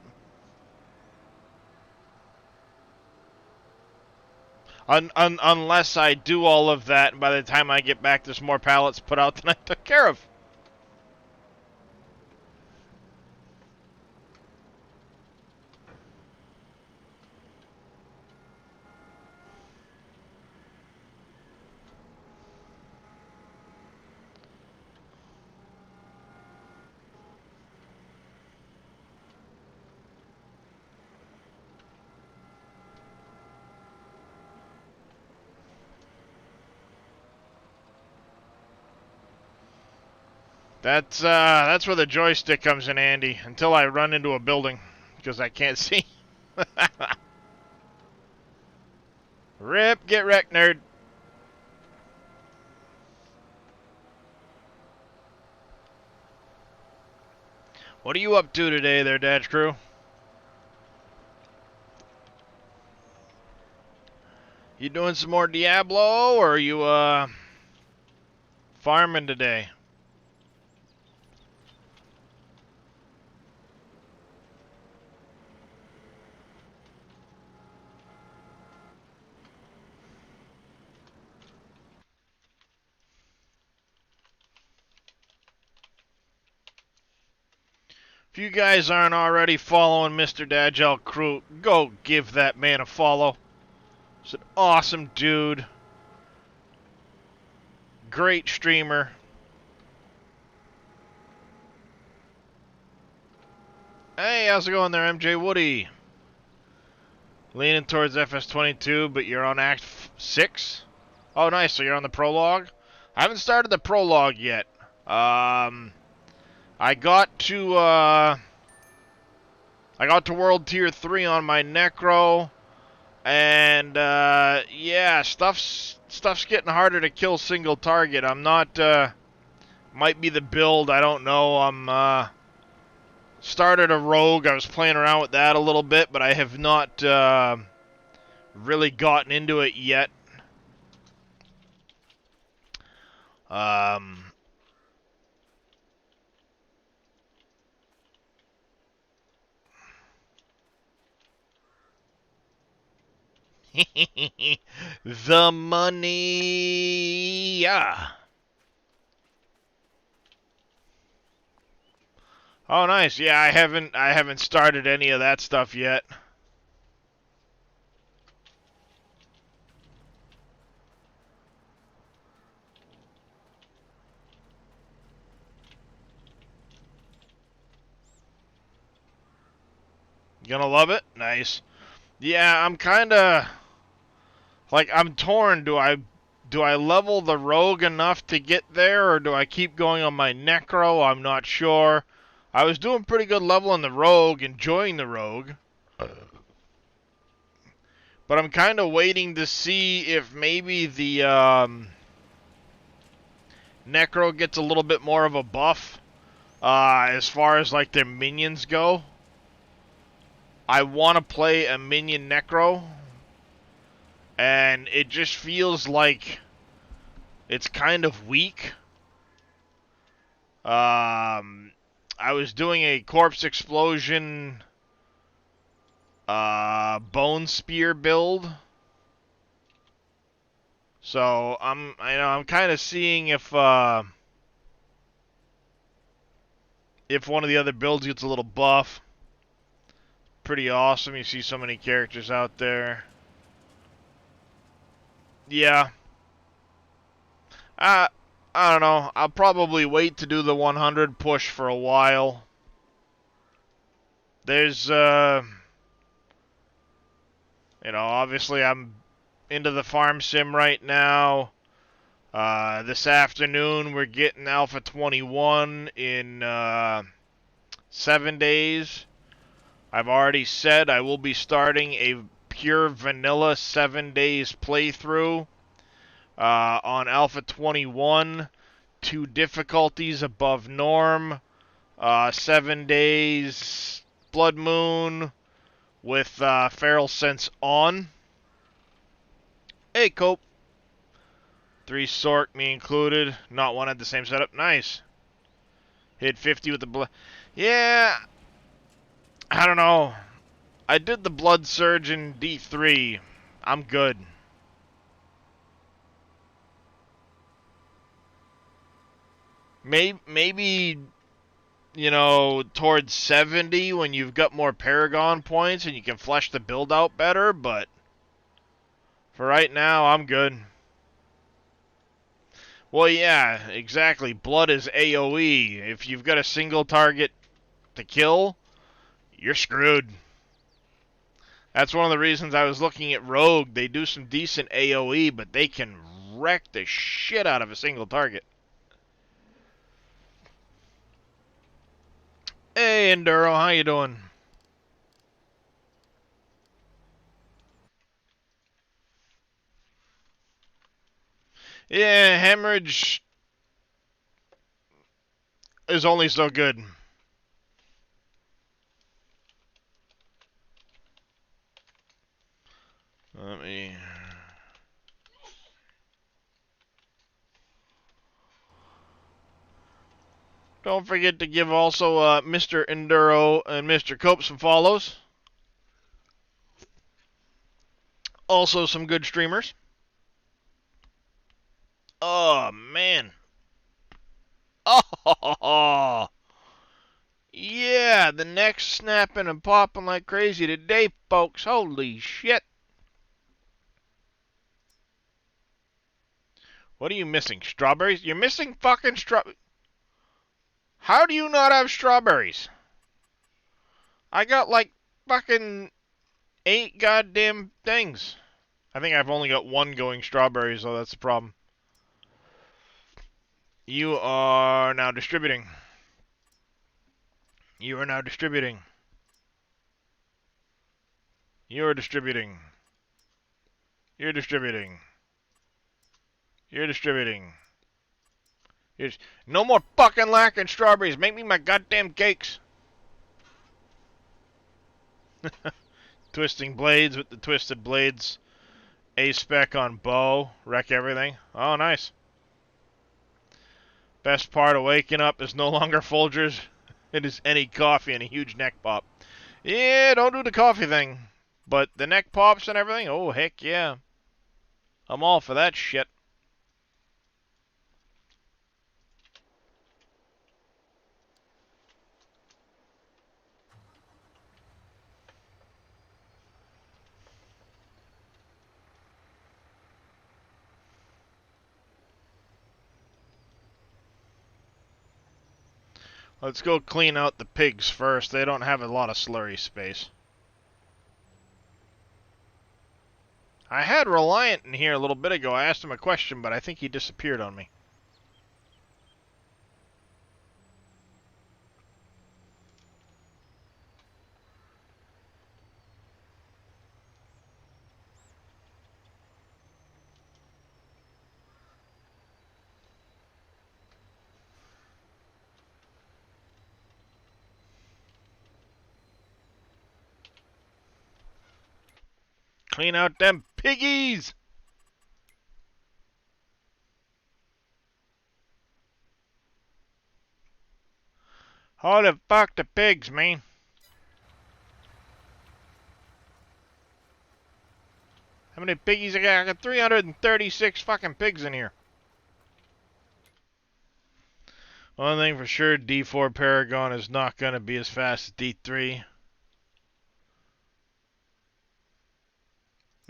[SPEAKER 1] Unless I do all of that, and by the time I get back, there's more pallets put out than I took care of. That's where the joystick comes in handy, until I run into a building, because I can't see. Rip, get wrecked, nerd. What are you up to today there, Dad Crew? You doing some more Diablo, or are you, farming today? If you guys aren't already following Mr. Dagel Crew, go give that man a follow. He's an awesome dude. Great streamer. Hey, how's it going there, MJ Woody? Leaning towards FS22, but you're on Act 6? Oh, nice. So you're on the prologue? I haven't started the prologue yet. I got to World Tier 3 on my Necro, and yeah, stuff's getting harder to kill single target. I'm not might be the build, I don't know. I'm started a rogue. I was playing around with that a little bit, but I have not really gotten into it yet. The money. Yeah. Oh, nice. Yeah, I haven't started any of that stuff yet. Gonna love it? Nice. Yeah, I'm kinda like, I'm torn. Do I level the rogue enough to get there, or do I keep going on my necro? I'm not sure. I was doing pretty good leveling the rogue, enjoying the rogue. But I'm kind of waiting to see if maybe the necro gets a little bit more of a buff as far as like their minions go. I want to play a minion necro, and it just feels like it's kind of weak. I was doing a corpse explosion bone spear build, so I'm kind of seeing if one of the other builds gets a little buff. Pretty awesome. You see so many characters out there. Yeah. I don't know. I'll probably wait to do the 100 push for a while. There's, obviously I'm into the farm sim right now. This afternoon we're getting Alpha 21 in 7 days. I've already said I will be starting a pure vanilla 7 days playthrough on Alpha 21. 2 difficulties above norm. 7 days Blood Moon with Feral Sense on. Hey, Cope. 3 Sork, me included. Not one at the same setup. Nice. Hit 50 with the blood. Yeah. I don't know. I did the Blood Surge in D3. I'm good. Maybe, towards 70 when you've got more Paragon points and you can flesh the build out better, but for right now, I'm good. Well, yeah, exactly. Blood is AoE. If you've got a single target to kill, you're screwed. That's one of the reasons I was looking at Rogue. They do some decent AoE, but they can wreck the shit out of a single target. Hey, Enduro, how you doing? Yeah, Hemorrhage is only so good. Let me... Don't forget to give also Mr. Enduro and Mr. Cope some follows. Also some good streamers. Oh, man. Oh, yeah, the neck's snapping and popping like crazy today, folks. Holy shit. What are you missing? Strawberries? You're missing fucking How do you not have strawberries? I got like fucking 8 goddamn things. I think I've only got one going strawberries, so that's the problem. You are now distributing. You are now distributing. You are distributing. You're distributing. You're distributing. No more fucking lacking strawberries. Make me my goddamn cakes. Twisting blades with the twisted blades. A-spec on bow. Wreck everything. Oh, nice. Best part of waking up is no longer Folgers. It is any coffee and a huge neck pop. Yeah, don't do the coffee thing. But the neck pops and everything, oh, heck yeah. I'm all for that shit. Let's go clean out the pigs first. They don't have a lot of slurry space. I had Reliant in here a little bit ago. I asked him a question, but I think he disappeared on me. Clean out them piggies! Holy fuck the pigs, man. How many piggies I got? I got 336 fucking pigs in here. One thing for sure, D4 Paragon is not going to be as fast as D3.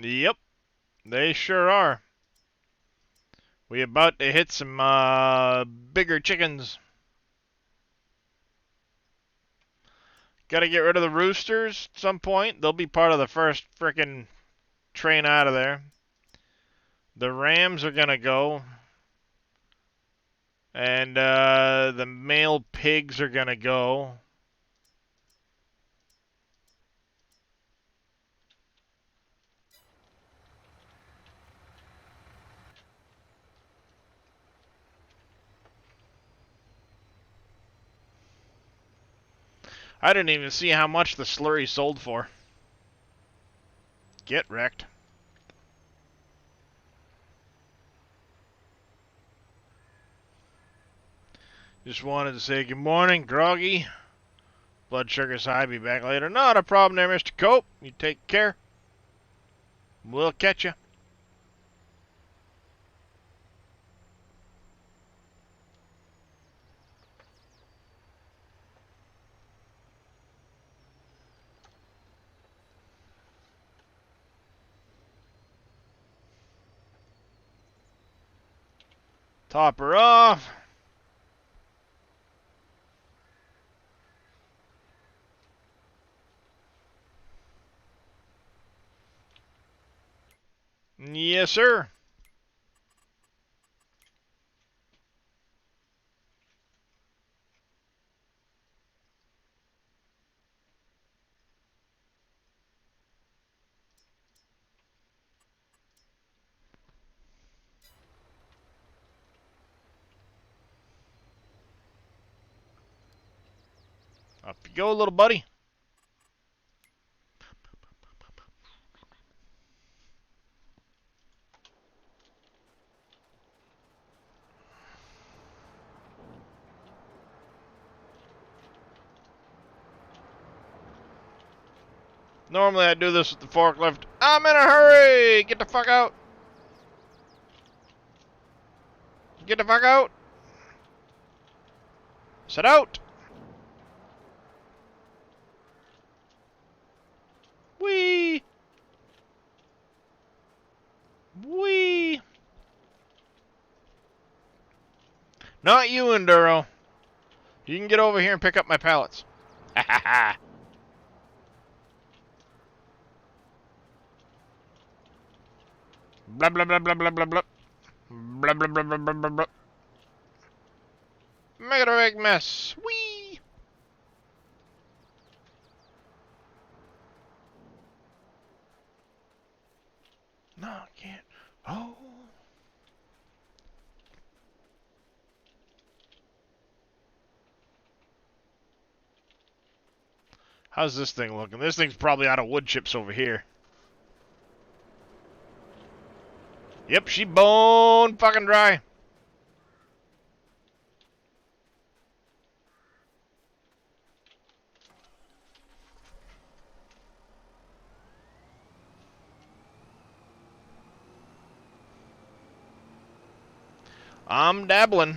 [SPEAKER 1] Yep, they sure are. We about to hit some bigger chickens. Gotta get rid of the roosters at some point. They'll be part of the first frickin' train out of there. The rams are gonna go. And the male pigs are gonna go. I didn't even see how much the slurry sold for. Get wrecked. Just wanted to say good morning, Groggy. Blood sugar's high, be back later. Not a problem there, Mr. Cope. You take care. We'll catch you. Top her off. Yes, sir. Up you go, little buddy. Normally I do this with the forklift. I'm in a hurry! Get the fuck out! Get the fuck out! Sit out! Wee! Wee! Not you, Enduro. You can get over here and pick up my pallets. Ha ha ha! Blah blah blah blah blah blah blah. Blah blah blah blah blah blah blah. Make it a big mess. Whee! No, I can't. Oh. How's this thing looking? This thing's probably out of wood chips over here. Yep, she bone fucking dry. I'm dabbling.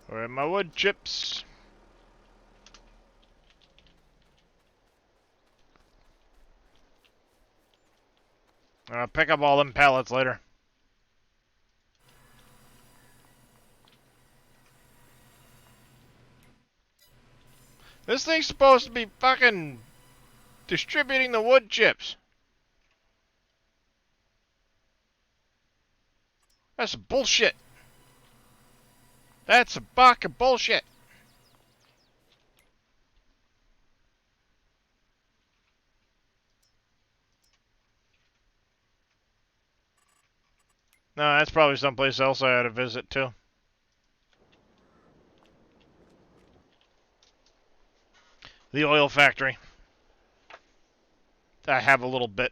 [SPEAKER 1] Where are my wood chips? I'll pick up all them pallets later. This thing's supposed to be fucking distributing the wood chips. That's bullshit. That's a buck of bullshit. No, that's probably someplace else I ought to visit too. The oil factory. I have a little bit.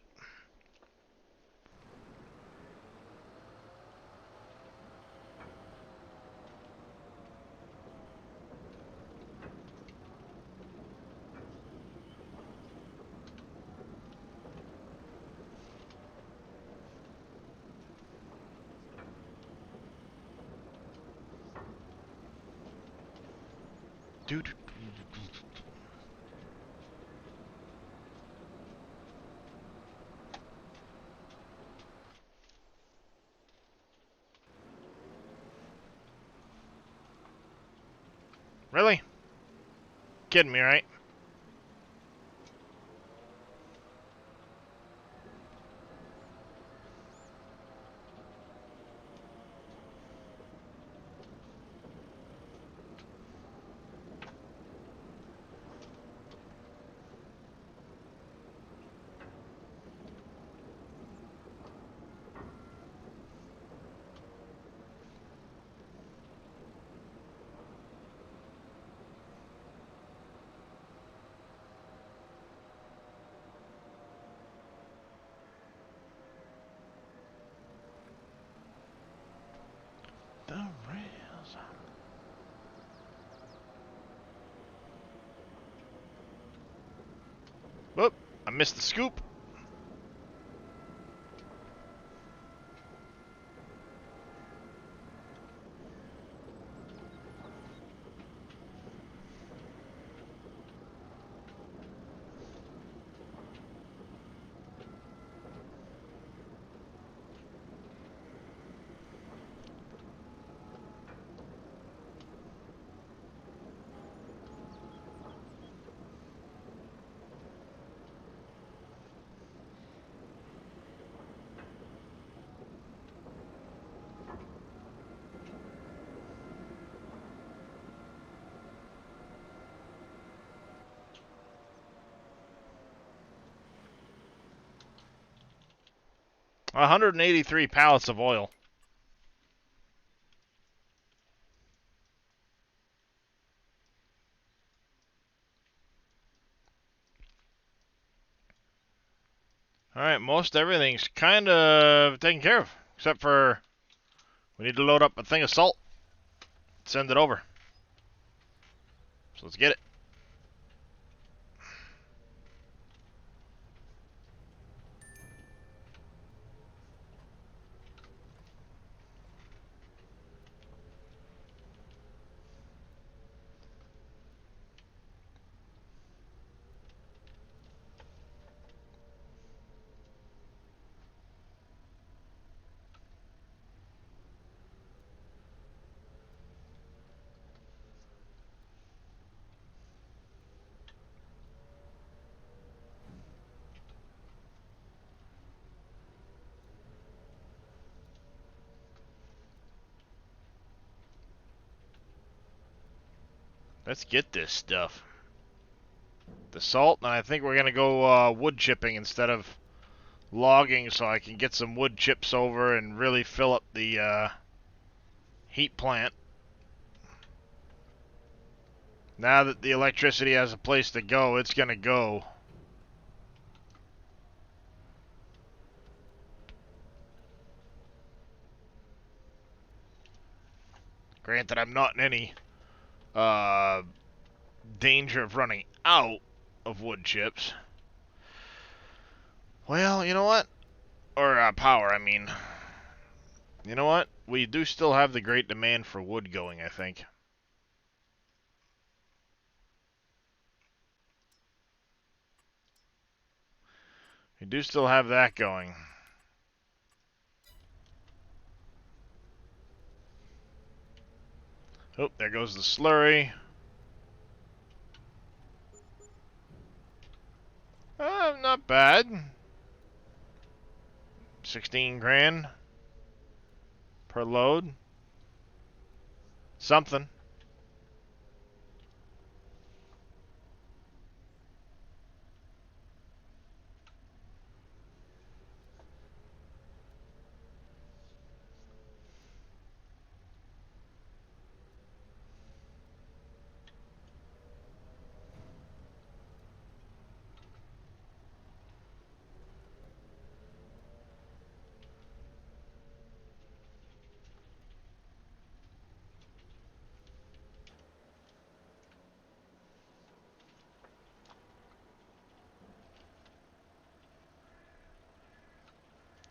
[SPEAKER 1] Dude. Really? Kidding me, right? The rails. Whoop, I missed the scoop. 183 pallets of oil. Alright, most everything's kind of taken care of. Except for we need to load up a thing of salt. Send it over. So let's get it. Let's get this stuff. The salt, and I think we're going to go wood chipping instead of logging so I can get some wood chips over and really fill up the heat plant. Now that the electricity has a place to go, it's going to go. Granted, I'm not in any danger of running out of wood chips. Well, you know what? Or power, I mean. You know what? We do still have the great demand for wood going, I think. We do still have that going. Oh, there goes the slurry. Not bad. 16 grand per load. Something.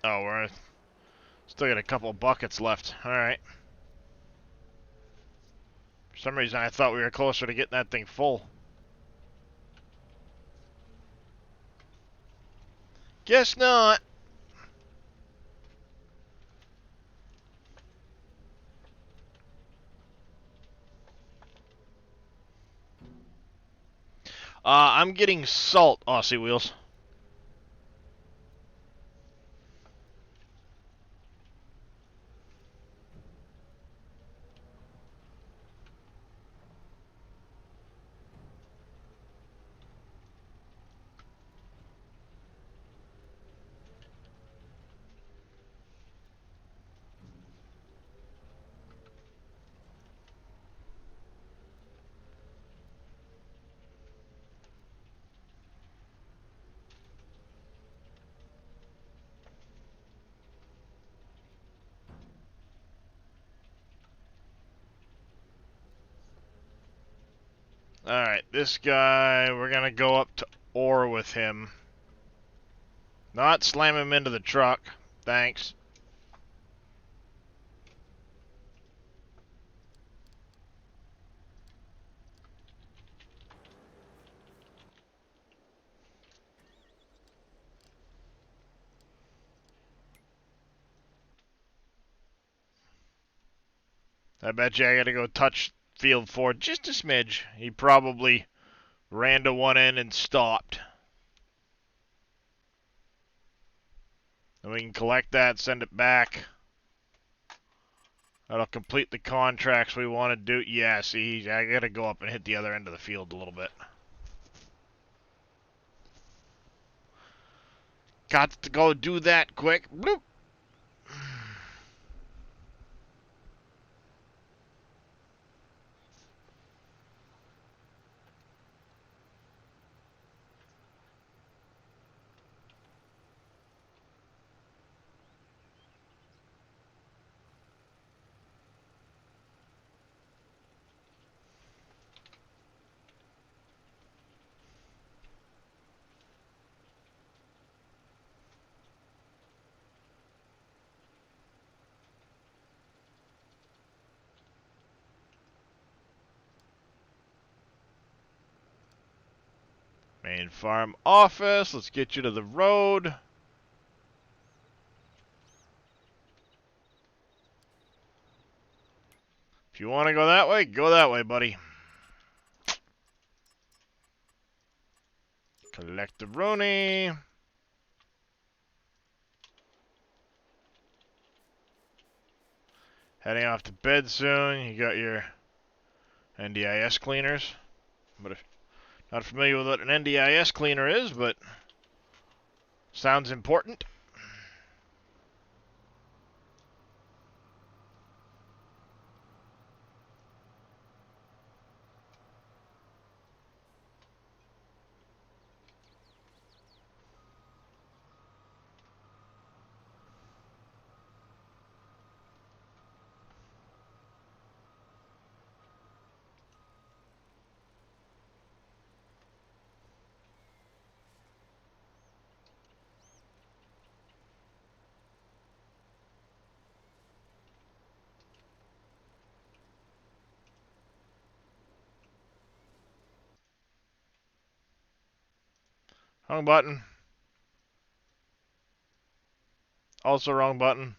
[SPEAKER 1] Oh, we're still got a couple buckets left. Alright. For some reason, I thought we were closer to getting that thing full. Guess not. I'm getting salt, Aussie Wheels. Alright, this guy, we're gonna go up to ore with him. Not slam him into the truck. Thanks. I bet you I gotta go touch field 4 just a smidge. He probably ran to one end and stopped. And we can collect that, send it back. That'll complete the contracts we want to do. Yeah, see, I gotta go up and hit the other end of the field a little bit. Got to go do that quick. Bloop. Main farm office. Let's get you to the road. If you want to go that way, buddy. Collect the Rooney. Heading off to bed soon. You got your NDIS cleaners. But if not familiar with what an NDIS cleaner is, but sounds important. Wrong button. Also wrong button.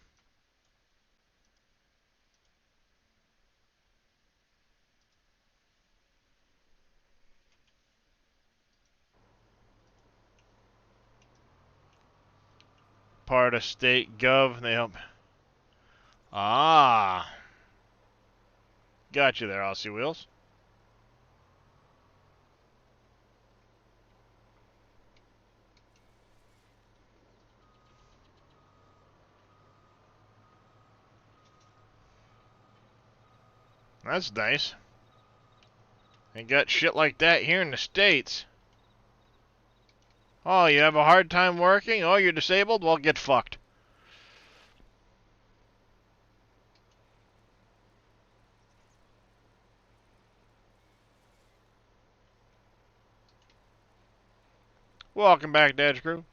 [SPEAKER 1] Part of state gov. They help. Ah. Got you there, Aussie Wheels. That's nice. Ain't got shit like that here in the States. Oh, you have a hard time working? Oh, you're disabled? Well, get fucked. Welcome back, Dad's Crew.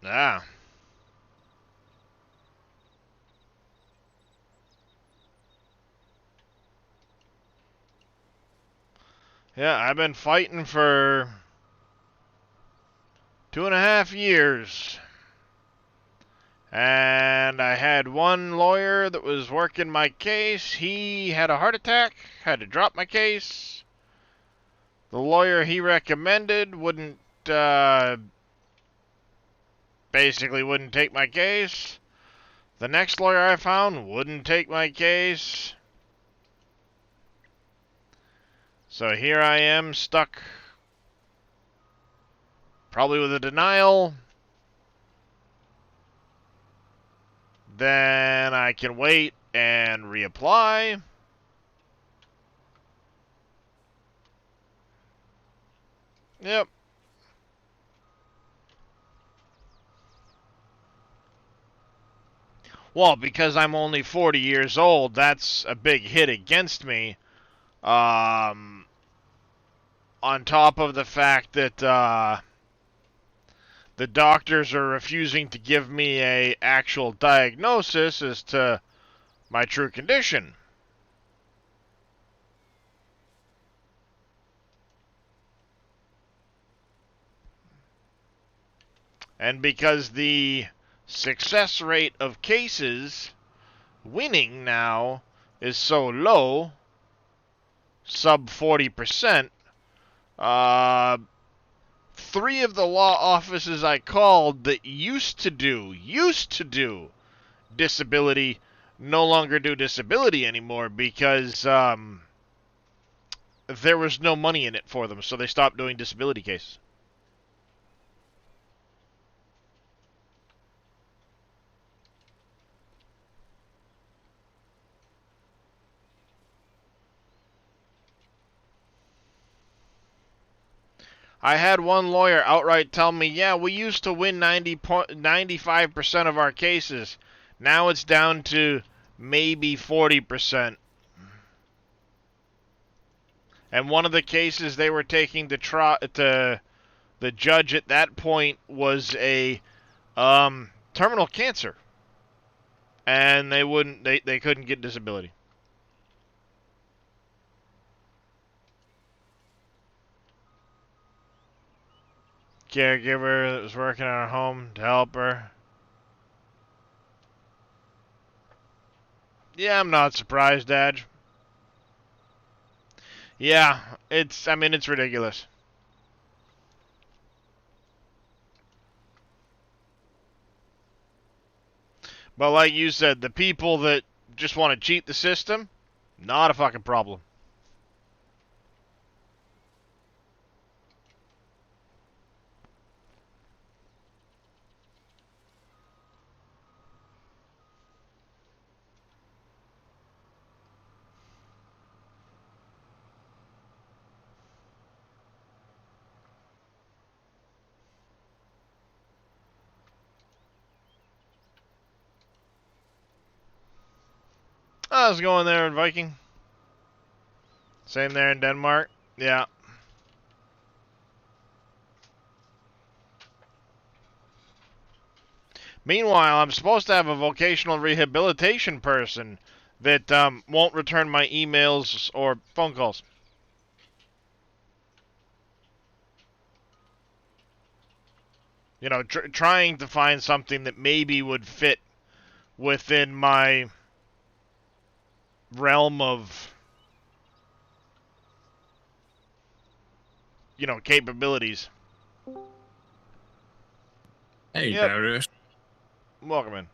[SPEAKER 1] Ah. Yeah, I've been fighting for 2.5 years. And I had one lawyer that was working my case. He had a heart attack, had to drop my case. The lawyer he recommended basically wouldn't take my case. The next lawyer I found wouldn't take my case. So here I am, stuck, probably with a denial. Then I can wait and reapply. Yep. Well, because I'm only 40 years old, that's a big hit against me. On top of the fact that the doctors are refusing to give me a actual diagnosis as to my true condition. And because the success rate of cases winning now is so low, sub 40%, 3 of the law offices I called that used to do disability no longer do disability anymore because there was no money in it for them, so they stopped doing disability cases. I had one lawyer outright tell me, yeah, we used to win 95% of our cases. Now it's down to maybe 40%. And one of the cases they were taking to the judge at that point was a terminal cancer. and they couldn't get disability. Caregiver that was working at her home to help her. Yeah, I'm not surprised, Dad. Yeah, it's ridiculous. But like you said, the people that just want to cheat the system, not a fucking problem. I was going there in Viking. Same there in Denmark. Yeah. Meanwhile, I'm supposed to have a vocational rehabilitation person that won't return my emails or phone calls. You know, trying to find something that maybe would fit within my realm of, capabilities.
[SPEAKER 5] Hey,
[SPEAKER 1] Yep.
[SPEAKER 5] Darius.
[SPEAKER 1] Welcome in.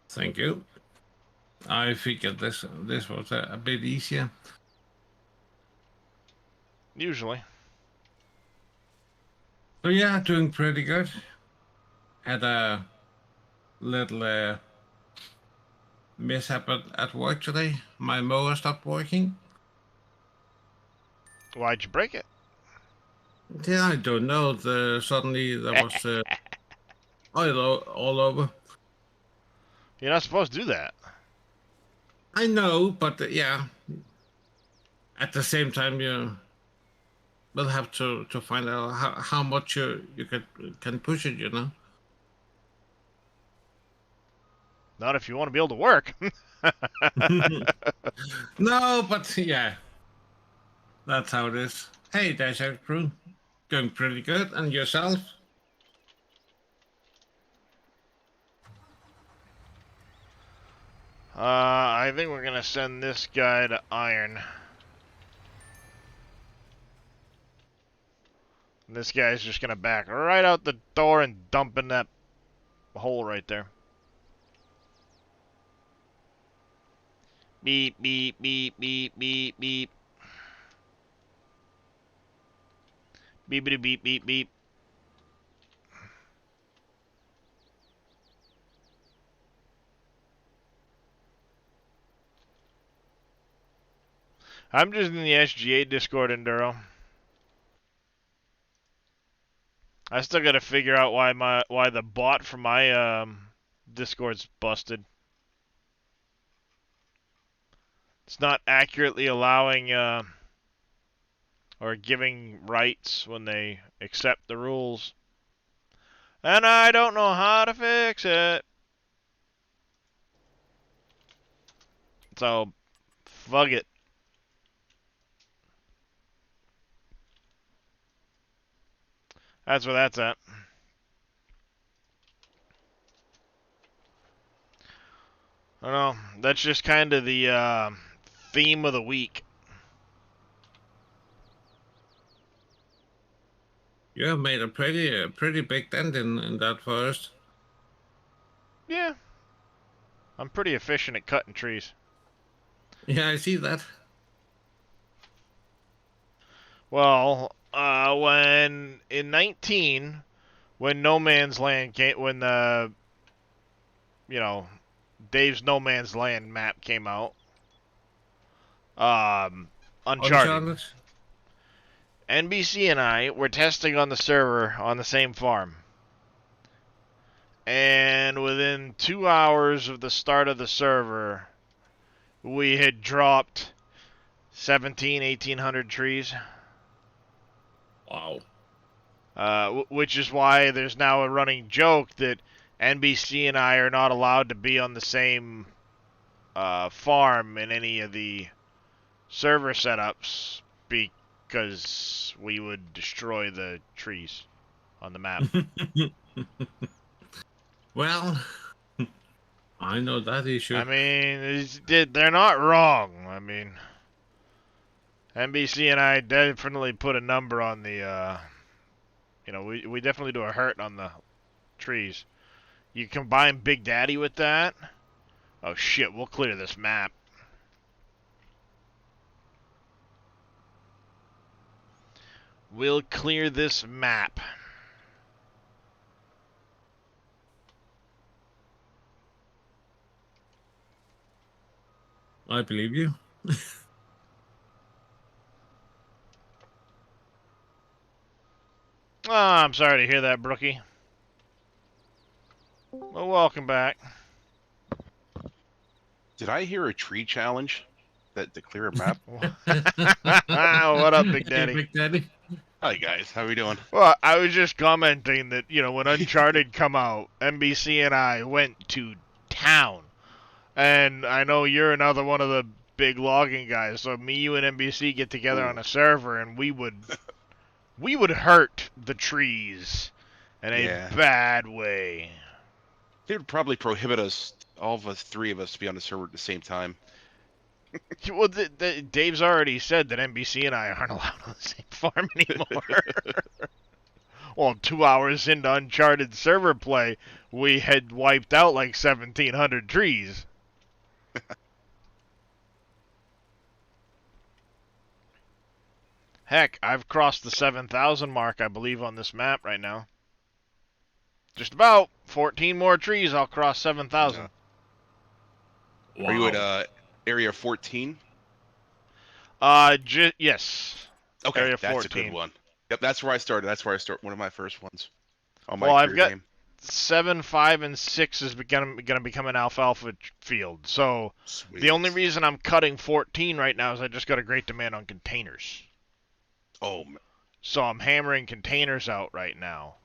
[SPEAKER 5] Thank you. I figured this was a bit easier.
[SPEAKER 1] Usually.
[SPEAKER 5] So yeah, doing pretty good. Had a little mishap at work today. My mower stopped working.
[SPEAKER 1] Why'd you break it?
[SPEAKER 5] Yeah, I don't know. Suddenly there was oil all over.
[SPEAKER 1] You're not supposed to do that.
[SPEAKER 5] I know, but yeah. At the same time, you will have to find out how much you can push it. You know.
[SPEAKER 1] Not if you want to be able to work.
[SPEAKER 5] No, but yeah, that's how it is. Hey, Desert Crew, doing pretty good, and yourself?
[SPEAKER 1] I think we're gonna send this guy to Iron. And this guy's just gonna back right out the door and dump in that hole right there. Beep, beep, beep, beep, beep, beep. Beepity beep, beep, beep. I'm just in the SGA Discord, Enduro. I still gotta figure out why the bot for my Discord's busted. It's not accurately allowing or giving rights when they accept the rules. And I don't know how to fix it. So, fuck it. That's where that's at. I don't know. That's just kind of the theme of the week.
[SPEAKER 5] You have made a pretty big dent in that forest.
[SPEAKER 1] Yeah. I'm pretty efficient at cutting trees.
[SPEAKER 5] Yeah, I see that.
[SPEAKER 1] Well, when in 19, when No Man's Land came, when the, Dave's No Man's Land map came out, Uncharted. NBC and I were testing on the server on the same farm. And within 2 hours of the start of the server, we had dropped 1,800 trees.
[SPEAKER 5] Wow.
[SPEAKER 1] Which is why there's now a running joke that NBC and I are not allowed to be on the same farm in any of the server setups because we would destroy the trees on the map.
[SPEAKER 5] Well, I know that issue.
[SPEAKER 1] I mean, they're not wrong. I mean, NBC and I definitely put a number on the, we definitely do a hurt on the trees. You combine Big Daddy with that, oh shit, we'll clear this map. We'll clear this map.
[SPEAKER 5] I believe you.
[SPEAKER 1] Oh, I'm sorry to hear that, Brookie. Well, welcome back.
[SPEAKER 6] Did I hear a tree challenge to clear a map?
[SPEAKER 1] What up, Big Daddy?
[SPEAKER 5] Hey, Big Daddy.
[SPEAKER 6] Hi guys, how we doing?
[SPEAKER 1] Well, I was just commenting that, when Uncharted come out, NBC and I went to town. And I know you're another one of the big logging guys, so me, you, and NBC get together on a server, and we would hurt the trees in a bad way.
[SPEAKER 6] They would probably prohibit us, all of us, three of us, to be on the server at the same time.
[SPEAKER 1] Well, Dave's already said that NBC and I aren't allowed on the same farm anymore. Well, 2 hours into Uncharted server play, we had wiped out like 1,700 trees. Heck, I've crossed the 7,000 mark, I believe, on this map right now. Just about 14 more trees, I'll cross 7,000.
[SPEAKER 6] Yeah. Are you at area 14?
[SPEAKER 1] Yes.
[SPEAKER 6] Okay,
[SPEAKER 1] Area
[SPEAKER 6] that's
[SPEAKER 1] 14.
[SPEAKER 6] a good one. Yep, that's where I started. That's where I start. One of my first ones. On my
[SPEAKER 1] Well, I've got
[SPEAKER 6] game.
[SPEAKER 1] 7, 5, and 6 is going to become an alfalfa field. So
[SPEAKER 6] Sweet.
[SPEAKER 1] the only reason I'm cutting 14 right now is I just got a great demand on containers.
[SPEAKER 6] Oh, man.
[SPEAKER 1] So I'm hammering containers out right now.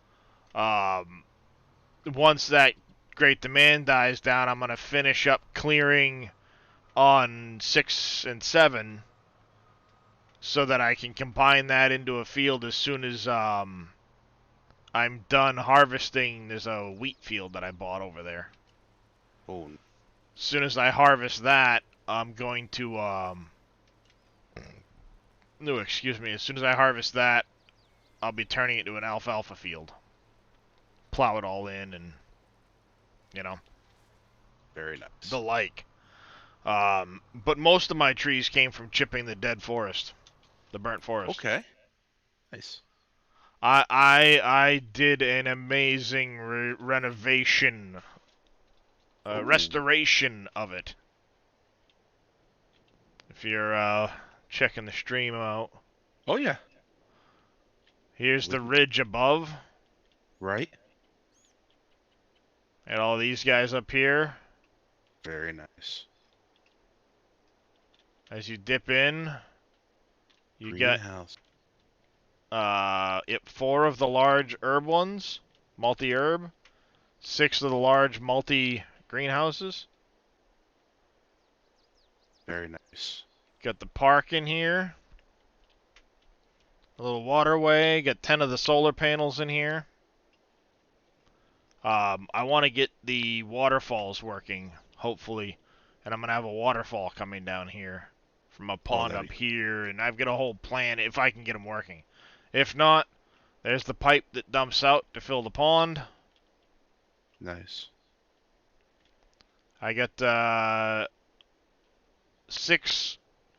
[SPEAKER 1] Once that great demand dies down, I'm going to finish up clearing on 6 and 7 so that I can combine that into a field as soon as I'm done harvesting. There's a wheat field that I bought over there.
[SPEAKER 6] Oh.
[SPEAKER 1] As soon as I harvest that, I'm going to no, excuse me. As soon as I harvest that, I'll be turning it to an alfalfa field. Plow it all in and,
[SPEAKER 6] Very nice.
[SPEAKER 1] the like. But most of my trees came from chipping the dead forest. The burnt forest.
[SPEAKER 6] Okay. Nice.
[SPEAKER 1] I did an amazing renovation, restoration of it. If you're checking the stream out.
[SPEAKER 6] Oh, yeah.
[SPEAKER 1] Here's the ridge above.
[SPEAKER 6] Right.
[SPEAKER 1] And all these guys up here.
[SPEAKER 6] Very nice.
[SPEAKER 1] As you dip in, you
[SPEAKER 6] Greenhouse.
[SPEAKER 1] got 4 of the large herb ones, multi-herb, 6 of the large multi-greenhouses.
[SPEAKER 6] Very nice.
[SPEAKER 1] Got the park in here. A little waterway. Got 10 of the solar panels in here. I want to get the waterfalls working, hopefully. And I'm going to have a waterfall coming down here from a pond up here. And I've got a whole plan if I can get them working. If not, there's the pipe that dumps out to fill the pond.
[SPEAKER 6] Nice.
[SPEAKER 1] I got 6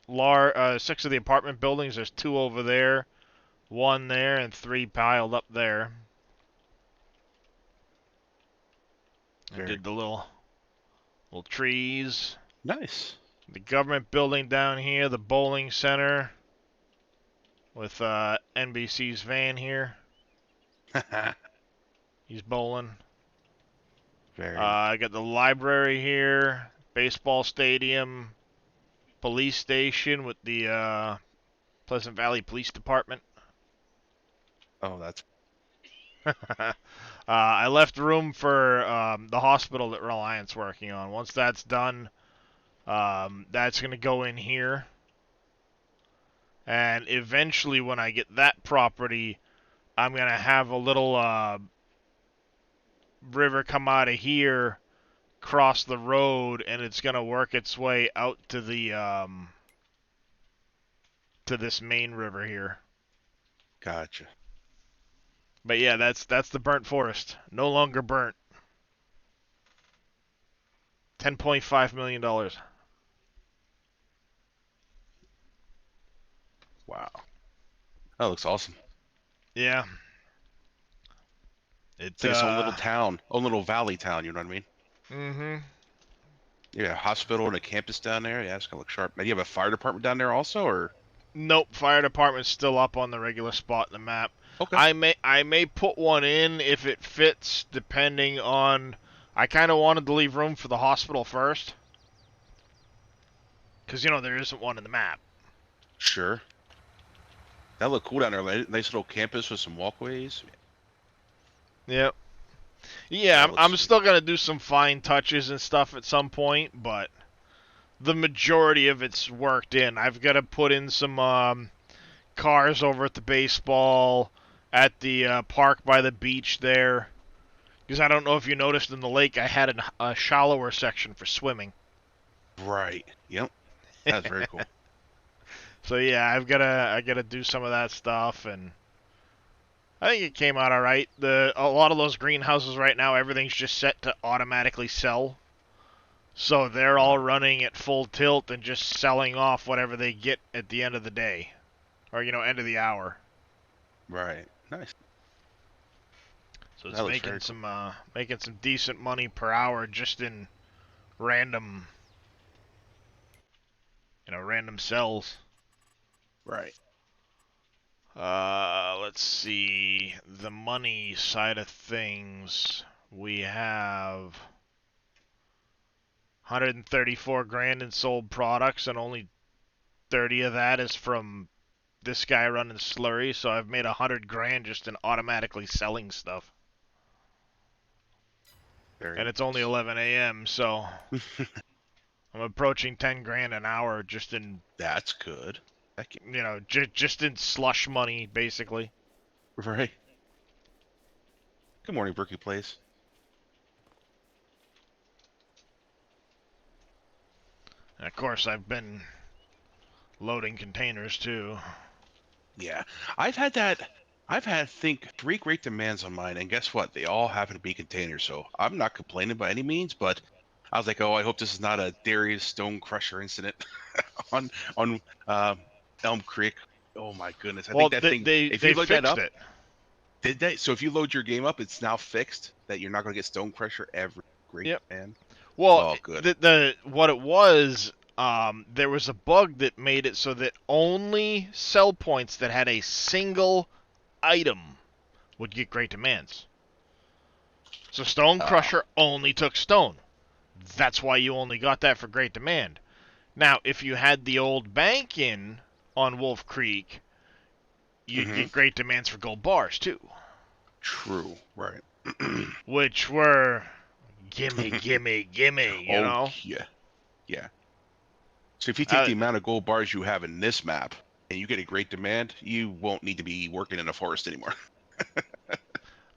[SPEAKER 1] of the apartment buildings. There's 2 over there, 1 there, and 3 piled up there. I did the little trees.
[SPEAKER 6] Nice.
[SPEAKER 1] The government building down here, the bowling center with NBC's van here. He's bowling.
[SPEAKER 6] Very
[SPEAKER 1] I got the library here, baseball stadium, police station with the Pleasant Valley Police Department.
[SPEAKER 6] Oh, that's
[SPEAKER 1] I left room for the hospital that Reliant's working on. Once that's done, that's going to go in here. And eventually when I get that property, I'm going to have a little river come out of here, cross the road, and it's going to work its way out to the to this main river here.
[SPEAKER 6] Gotcha.
[SPEAKER 1] But yeah, that's the burnt forest. No longer burnt. $10.5 million.
[SPEAKER 6] Wow. That looks awesome.
[SPEAKER 1] Yeah.
[SPEAKER 6] It's like its own little town, own little valley town. You know what I mean?
[SPEAKER 1] Mm-hmm.
[SPEAKER 6] Yeah, a hospital and a campus down there. Yeah, it's gonna look sharp. Now, do you have a fire department down there also, or?
[SPEAKER 1] Nope, fire department's still up on the regular spot in the map.
[SPEAKER 6] Okay.
[SPEAKER 1] I may put one in if it fits, depending on. I kind of wanted to leave room for the hospital first, because there isn't one in the map.
[SPEAKER 6] Sure. That look cool down there. Nice little campus with some walkways.
[SPEAKER 1] Yep. Yeah,
[SPEAKER 6] That looks
[SPEAKER 1] I'm
[SPEAKER 6] sweet.
[SPEAKER 1] still gonna do some fine touches and stuff at some point, but the majority of it's worked in. I've got to put in some cars over at the baseball, at the park by the beach there. Because I don't know if you noticed in the lake, I had a shallower section for swimming.
[SPEAKER 6] Right. Yep. That's very cool.
[SPEAKER 1] So yeah, I gotta do some of that stuff, and I think it came out all right. A lot of those greenhouses right now, everything's just set to automatically sell. So they're all running at full tilt and just selling off whatever they get at the end of the day, or end of the hour.
[SPEAKER 6] Right. Nice.
[SPEAKER 1] So it's
[SPEAKER 6] That looks
[SPEAKER 1] making
[SPEAKER 6] very
[SPEAKER 1] some decent money per hour just in random random sells.
[SPEAKER 6] Right.
[SPEAKER 1] Let's see the money side of things. We have 134 grand in sold products, and only 30 of that is from this guy running Slurry. So I've made 100 grand just in automatically selling stuff.
[SPEAKER 6] Very
[SPEAKER 1] And it's only 11 a.m., so I'm approaching 10 grand an hour just in,
[SPEAKER 6] That's good. Heck yeah.
[SPEAKER 1] just in slush money, basically.
[SPEAKER 6] Right. Good morning, Brookie Place.
[SPEAKER 1] And of course, I've been loading containers too.
[SPEAKER 6] Yeah. I've had, I think, 3 great demands on mine, and guess what? They all happen to be containers, so I'm not complaining by any means, but I was like, oh, I hope this is not a Darius Stone Crusher incident on Elm Creek. Oh my goodness! I
[SPEAKER 1] Well,
[SPEAKER 6] think that thing.
[SPEAKER 1] they
[SPEAKER 6] If you load that
[SPEAKER 1] fixed
[SPEAKER 6] up,
[SPEAKER 1] it.
[SPEAKER 6] did they? So if you load your game up, it's now fixed that you're not going to get Stone Crusher every great
[SPEAKER 1] Yep.
[SPEAKER 6] man.
[SPEAKER 1] Well,
[SPEAKER 6] Oh, good.
[SPEAKER 1] what it was, there was a bug that made it so that only sell points that had a single item would get great demands. So Stone Crusher only took stone. That's why you only got that for great demand. Now, if you had the old bank in on Wolf Creek, you'd get great demands for gold bars too,
[SPEAKER 6] True. Right.
[SPEAKER 1] which were gimme, gimme, gimme. You know.
[SPEAKER 6] Yeah. Yeah. So if you take the amount of gold bars you have in this map and you get a great demand, you won't need to be working in a forest anymore.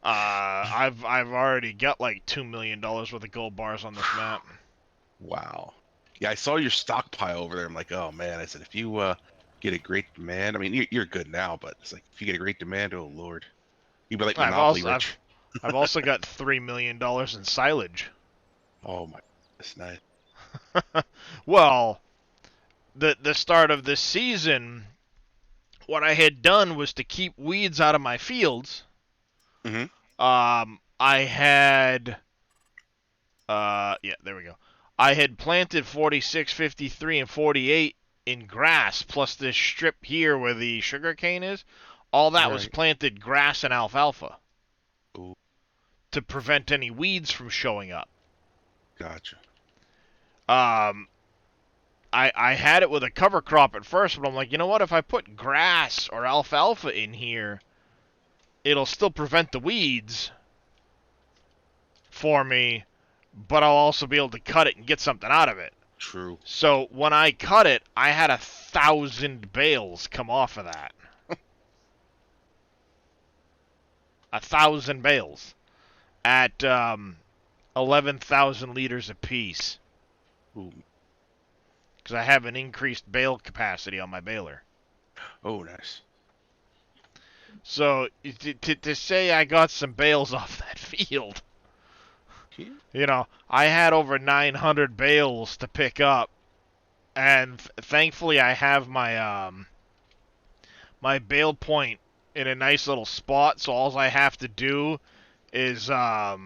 [SPEAKER 1] I've already got like $2 million worth of gold bars on this map.
[SPEAKER 6] Wow. Yeah, I saw your stockpile over there. I'm like, oh man. I said, if you get a great demand, I mean, you're good now, but it's like if you get a great demand, oh lord, you'd be like Monopoly rich.
[SPEAKER 1] I've also got $3 million in silage.
[SPEAKER 6] Oh my, that's nice.
[SPEAKER 1] Well, the start of this season, what I had done was to keep weeds out of my fields.
[SPEAKER 6] Mhm.
[SPEAKER 1] I had, yeah, there we go. I had planted 46, 53, and 48 in grass, plus this strip here where the sugar cane is. All that was
[SPEAKER 6] Right.
[SPEAKER 1] planted grass and alfalfa
[SPEAKER 6] Ooh,
[SPEAKER 1] to prevent any weeds from showing up.
[SPEAKER 6] gotcha.
[SPEAKER 1] I had it with a cover crop at first, but I'm like, you know what? If I put grass or alfalfa in here, it'll still prevent the weeds for me, but I'll also be able to cut it and get something out of it.
[SPEAKER 6] True.
[SPEAKER 1] So when I cut it, I had 1,000 bales come off of that. 1,000 bales at 11,000 liters apiece.
[SPEAKER 6] Ooh.
[SPEAKER 1] Because I have an increased bale capacity on my baler.
[SPEAKER 6] Oh, nice.
[SPEAKER 1] So to say I got some bales off that field, you know, I had over 900 bales to pick up, and thankfully I have my my bale point in a nice little spot. So all I have to do is grab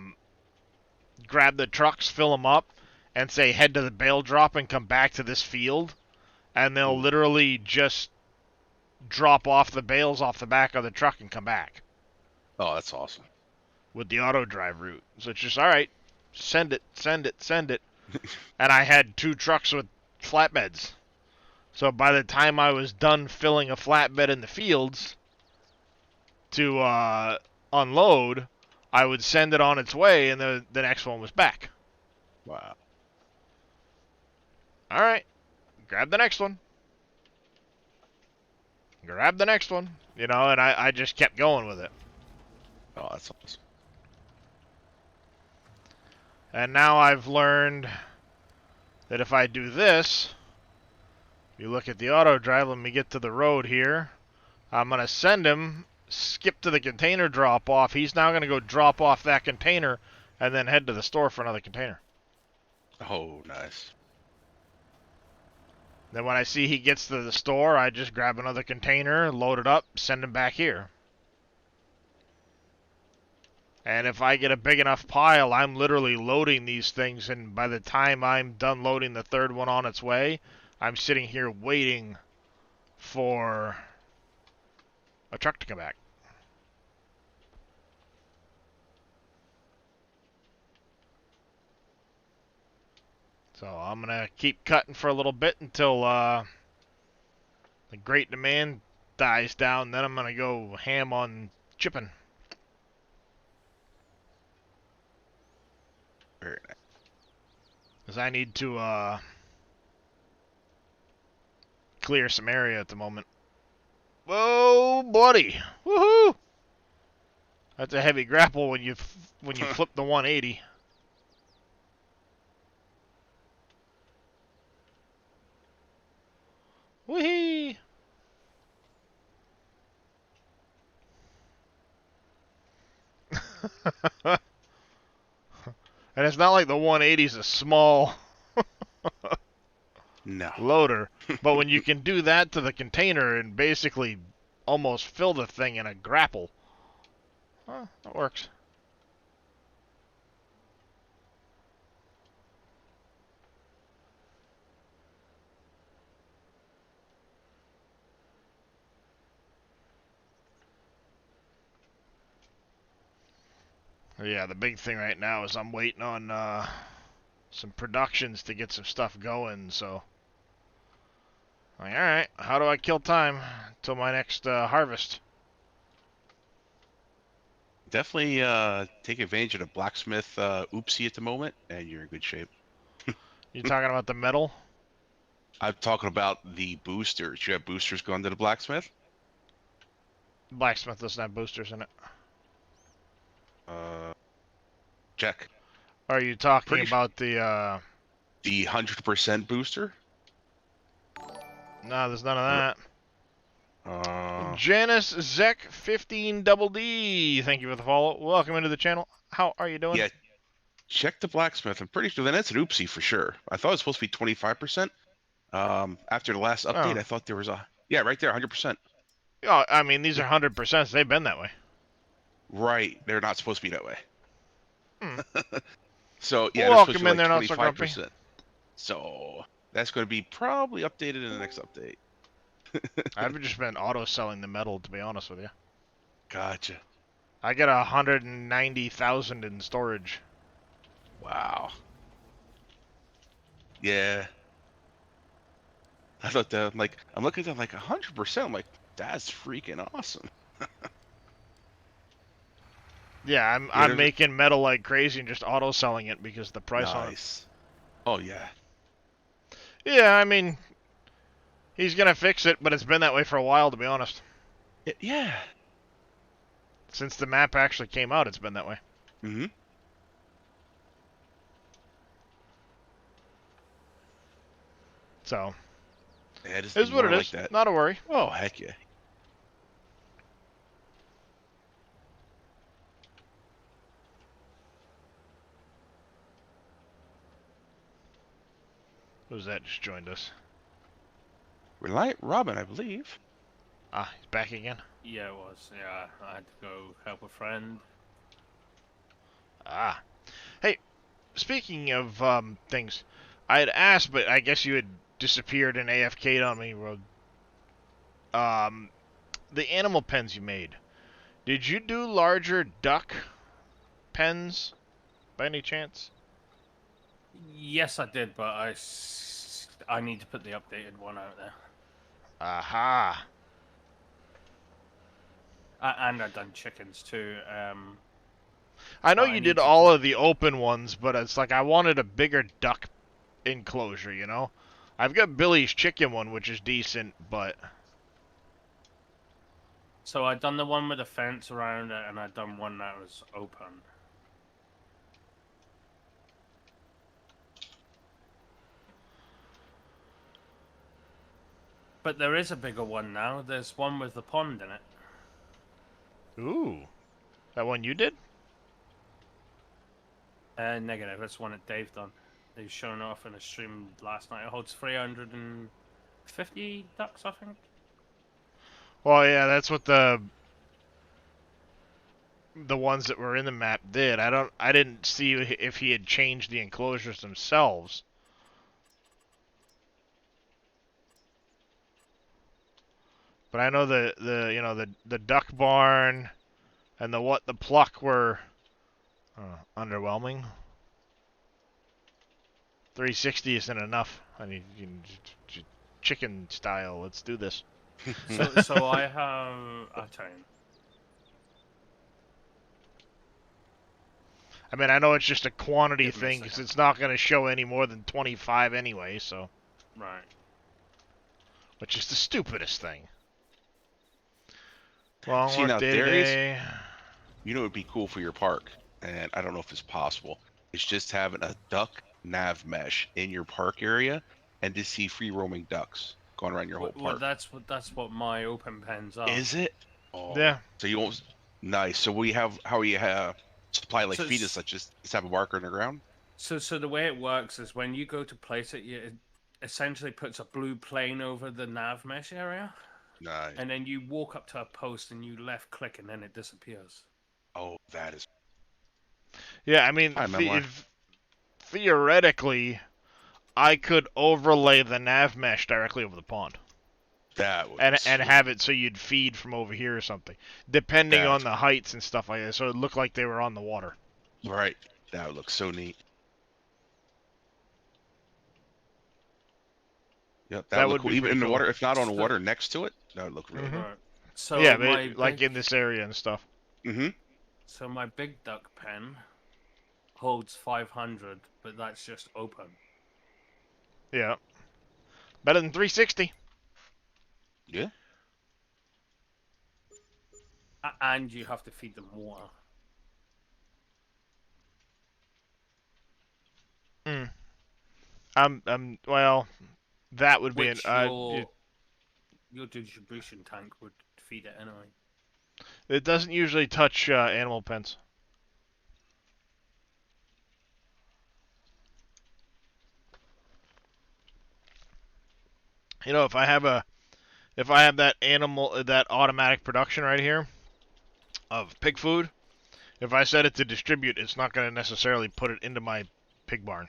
[SPEAKER 1] the trucks, fill them up, and say head to the bale drop and come back to this field, and they'll literally just drop off the bales off the back of the truck and come back
[SPEAKER 6] Oh, that's awesome.
[SPEAKER 1] with the auto drive route. So it's just, all right, send it. And I had 2 trucks with flatbeds. So by the time I was done filling a flatbed in the fields to unload, I would send it on its way, and the next one was back.
[SPEAKER 6] Wow.
[SPEAKER 1] All right, grab the next one. Grab the next one. You know, and I just kept going with it.
[SPEAKER 6] Oh, that's awesome.
[SPEAKER 1] And now I've learned that if I do this, you look at the auto drive, let me get to the road here. I'm going to send him, skip to the container drop off. He's now going to go drop off that container and then head to the store for another container.
[SPEAKER 6] Oh, nice.
[SPEAKER 1] Then when I see he gets to the store, I just grab another container, load it up, send him back here. And if I get a big enough pile, I'm literally loading these things, and by the time I'm done loading the third one on its way, I'm sitting here waiting for a truck to come back. So I'm going to keep cutting for a little bit until the great demand dies down. Then I'm going to go ham on chipping.
[SPEAKER 6] Very nice.
[SPEAKER 1] Because I need to clear some area at the moment. Whoa, buddy! Woohoo! That's a heavy grapple when you flip the 180. Whee! And it's not like the 180 is a small
[SPEAKER 6] No.
[SPEAKER 1] loader, but when you can do that to the container and basically almost fill the thing in a grapple, that works. Yeah, the big thing right now is I'm waiting on some productions to get some stuff going, so... Like, alright, how do I kill time until my next harvest?
[SPEAKER 6] Definitely take advantage of the blacksmith oopsie at the moment, and you're in good shape.
[SPEAKER 1] You talking about the metal?
[SPEAKER 6] I'm talking about the boosters. You have boosters going to the blacksmith?
[SPEAKER 1] Blacksmith doesn't have boosters in it.
[SPEAKER 6] Check.
[SPEAKER 1] Are you talking
[SPEAKER 6] Pretty
[SPEAKER 1] about the,
[SPEAKER 6] The 100% booster?
[SPEAKER 1] No, there's none of that. Janice Zek 15 Double D. Thank you for the follow. Welcome into the channel. How are you doing?
[SPEAKER 6] Yeah. Check the blacksmith. I'm pretty sure that's an oopsie for sure. I thought it was supposed to be 25%. After the last update,
[SPEAKER 1] Oh.
[SPEAKER 6] I thought there was a... Yeah, right there, 100%.
[SPEAKER 1] Oh, I mean, these are 100%. They've been that way.
[SPEAKER 6] Right. They're not supposed to be that way.
[SPEAKER 1] Hmm.
[SPEAKER 6] So, yeah,
[SPEAKER 1] Welcome
[SPEAKER 6] they're
[SPEAKER 1] in there, not
[SPEAKER 6] supposed
[SPEAKER 1] so
[SPEAKER 6] to be like
[SPEAKER 1] grumpy.
[SPEAKER 6] 25%. So, that's going to be probably updated in the next update.
[SPEAKER 1] I've just been auto-selling the metal, to be honest with you.
[SPEAKER 6] Gotcha.
[SPEAKER 1] I got 190,000 in storage.
[SPEAKER 6] Wow. Yeah. I thought that, I'm looking at that 100%. I'm like, that's freaking awesome.
[SPEAKER 1] Yeah, I'm making metal like crazy and just auto selling it because the price on it.
[SPEAKER 6] Nice. Oh yeah.
[SPEAKER 1] Yeah, I mean, he's gonna fix it, but it's been that way for a while, to be honest.
[SPEAKER 6] Yeah.
[SPEAKER 1] Since the map actually came out, it's been that way.
[SPEAKER 6] Mm-hmm.
[SPEAKER 1] So,
[SPEAKER 6] Yeah, just
[SPEAKER 1] it's what it
[SPEAKER 6] more
[SPEAKER 1] is.
[SPEAKER 6] like that.
[SPEAKER 1] Not a worry.
[SPEAKER 6] Oh heck yeah.
[SPEAKER 1] Who's that just joined us?
[SPEAKER 6] Reliant Robin, I believe.
[SPEAKER 1] Ah, he's back again.
[SPEAKER 4] Yeah, it was. Yeah, I had to go help a friend.
[SPEAKER 1] Ah. Hey, speaking of things, I had asked, but I guess you had disappeared and AFK'd on me, Rod. The animal pens you made. Did you do larger duck pens by any chance?
[SPEAKER 4] Yes, I did, but I need to put the updated one out there.
[SPEAKER 1] Aha.
[SPEAKER 4] And I've done chickens too.
[SPEAKER 1] I know
[SPEAKER 4] I
[SPEAKER 1] you
[SPEAKER 4] need
[SPEAKER 1] did
[SPEAKER 4] to
[SPEAKER 1] all
[SPEAKER 4] do-
[SPEAKER 1] of the open ones, but it's like I wanted a bigger duck enclosure, you know? I've got Billy's chicken one, which is decent, but...
[SPEAKER 4] So I done the one with a fence around it, and I done one that was open. But there is a bigger one now. There's one with the pond in it.
[SPEAKER 1] Ooh. That one you did?
[SPEAKER 4] Negative. That's one that Dave done. They've shown off in a stream last night. It holds 350 ducks, I think.
[SPEAKER 1] Well, yeah, that's what the ones that were in the map did. I didn't see if he had changed the enclosures themselves. But I know the duck barn and the pluck were underwhelming. 360 isn't enough. I need chicken style. Let's do this.
[SPEAKER 4] So I have. I'll tell you.
[SPEAKER 1] I mean, I know it's just a quantity
[SPEAKER 4] Give me a
[SPEAKER 1] thing because
[SPEAKER 4] second.
[SPEAKER 1] it's not going to show any more than 25 anyway, so.
[SPEAKER 4] Right.
[SPEAKER 1] Which is the stupidest thing. Long
[SPEAKER 6] See,
[SPEAKER 1] work
[SPEAKER 6] now,
[SPEAKER 1] day to
[SPEAKER 6] Darius,
[SPEAKER 1] day.
[SPEAKER 6] You know what would be cool for your park, and I don't know if it's possible. It's just having a duck nav mesh in your park area, and to see free roaming ducks going around your whole
[SPEAKER 4] Well,
[SPEAKER 6] park.
[SPEAKER 4] that's what my open pens are.
[SPEAKER 6] Is it? Oh.
[SPEAKER 1] Yeah.
[SPEAKER 6] So you won't. Nice. So we have how we have supply like
[SPEAKER 4] So
[SPEAKER 6] feed
[SPEAKER 4] it's-
[SPEAKER 6] us such just have a marker in the ground.
[SPEAKER 4] So the way it works is when you go to place it, it essentially puts a blue plane over the nav mesh area,
[SPEAKER 6] Nice.
[SPEAKER 4] and then you walk up to a post and you left click, and then it disappears.
[SPEAKER 6] Oh, that is.
[SPEAKER 1] Yeah, I mean,
[SPEAKER 6] Hi, Memoir.
[SPEAKER 1] theoretically, I could overlay the nav mesh directly over the pond.
[SPEAKER 6] That would.
[SPEAKER 1] And
[SPEAKER 6] be sweet.
[SPEAKER 1] have it so you'd feed from over here or something. Depending on
[SPEAKER 6] That's-
[SPEAKER 1] the heights and stuff like that. So it looked like they were on the water.
[SPEAKER 6] Right. That would look so neat. Yep,
[SPEAKER 1] That
[SPEAKER 6] that would
[SPEAKER 1] would
[SPEAKER 6] look cool.
[SPEAKER 1] be
[SPEAKER 6] Even
[SPEAKER 1] pretty
[SPEAKER 6] in the
[SPEAKER 1] cool.
[SPEAKER 6] water, if not on the
[SPEAKER 4] So-
[SPEAKER 6] water next to it, that would look really
[SPEAKER 1] Mhm.
[SPEAKER 4] Right. So
[SPEAKER 1] yeah,
[SPEAKER 4] my
[SPEAKER 1] like
[SPEAKER 4] big,
[SPEAKER 1] in this area and stuff.
[SPEAKER 6] good. Mm-hmm.
[SPEAKER 4] so my big duck pen holds 500, but that's just open.
[SPEAKER 1] Yeah. Better than 360.
[SPEAKER 6] Yeah.
[SPEAKER 4] And you have to feed them water.
[SPEAKER 1] Well, that would be
[SPEAKER 4] Which your distribution tank would feed it anyway.
[SPEAKER 1] it doesn't usually touch animal pens. You know, if I have that automatic production right here of pig food, if I set it to distribute, it's not going to necessarily put it into my pig barn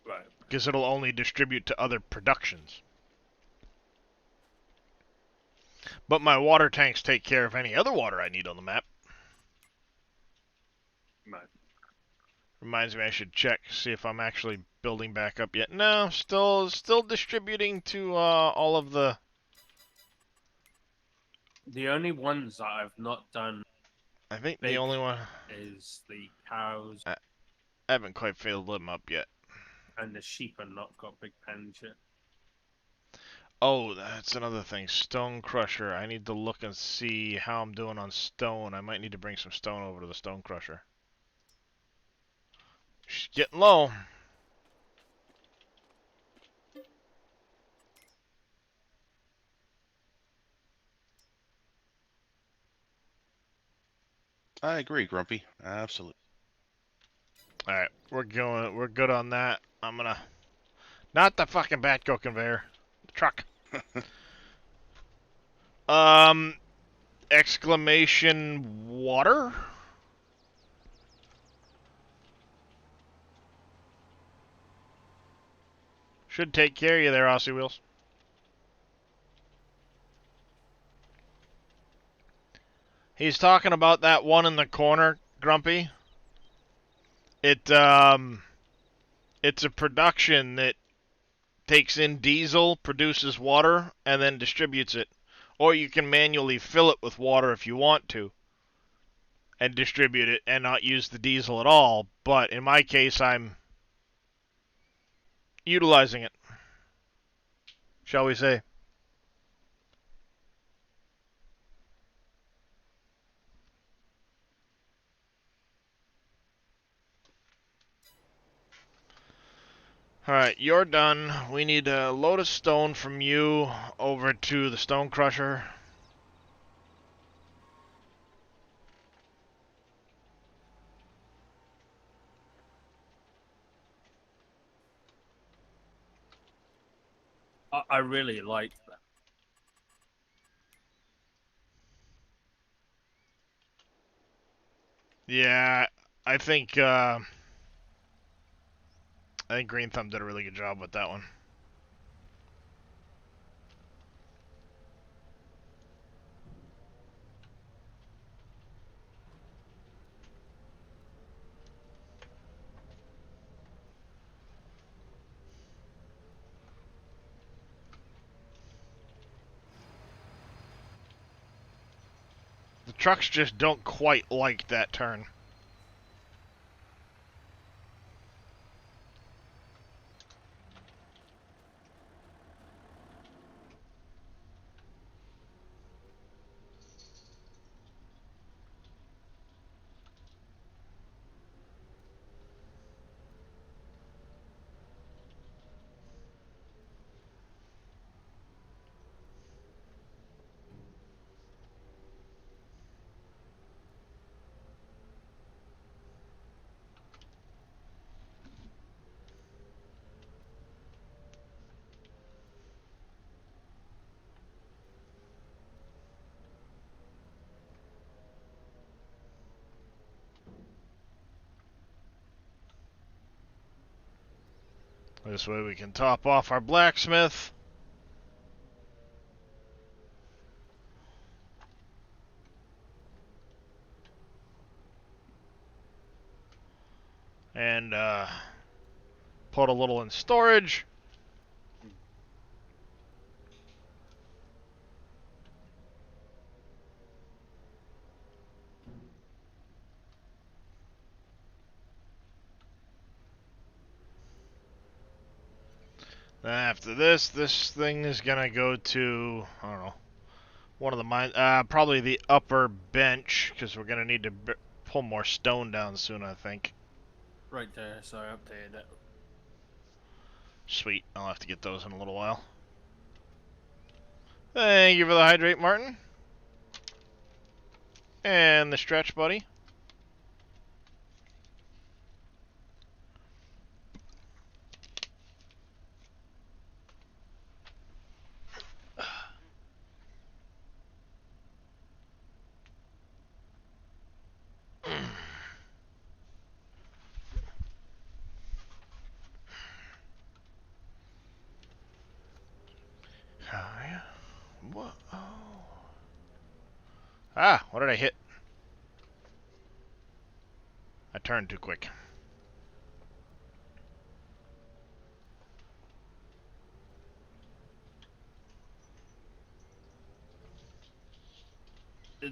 [SPEAKER 4] Right.
[SPEAKER 1] because it'll only distribute to other productions. But my water tanks take care of any other water I need on the map.
[SPEAKER 4] Right.
[SPEAKER 1] Reminds me I should check, see if I'm actually building back up yet. No, still distributing to all of the
[SPEAKER 4] The only ones that I've not done
[SPEAKER 1] I think the
[SPEAKER 4] big
[SPEAKER 1] only one
[SPEAKER 4] is the cows
[SPEAKER 1] I haven't quite filled them up yet.
[SPEAKER 4] and the sheep are not got big pens yet.
[SPEAKER 1] Oh, that's another thing. Stone Crusher. I need to look and see how I'm doing on stone. I might need to bring some stone over to the Stone Crusher. She's getting low.
[SPEAKER 6] I agree, Grumpy. Absolutely.
[SPEAKER 1] All right, we're good on that. I'm gonna not the fucking Batco conveyor, the truck. Exclamation water. Should take care of you there, Aussie Wheels. He's talking about that one in the corner, Grumpy. It's a production that takes in diesel, produces water, and then distributes it. Or you can manually fill it with water if you want to, and distribute it and not use the diesel at all. But in my case, I'm utilizing it, shall we say. Alright, you're done. We need a load of stone from you over to the Stone Crusher.
[SPEAKER 4] I really like that.
[SPEAKER 1] Yeah, I think Green Thumb did a really good job with that one. The trucks just don't quite like that turn. This way we can top off our blacksmith. And put a little in storage. Then after this thing is gonna go to, I don't know, one of the mines, probably the upper bench, because we're gonna need to pull more stone down soon, I think.
[SPEAKER 4] Right there, so I updated it.
[SPEAKER 1] Sweet, I'll have to get those in a little while. Thank you for the hydrate, Martin. And the stretch, buddy. Oh, yeah. What? Oh. Ah, what did I hit? I turned too quick.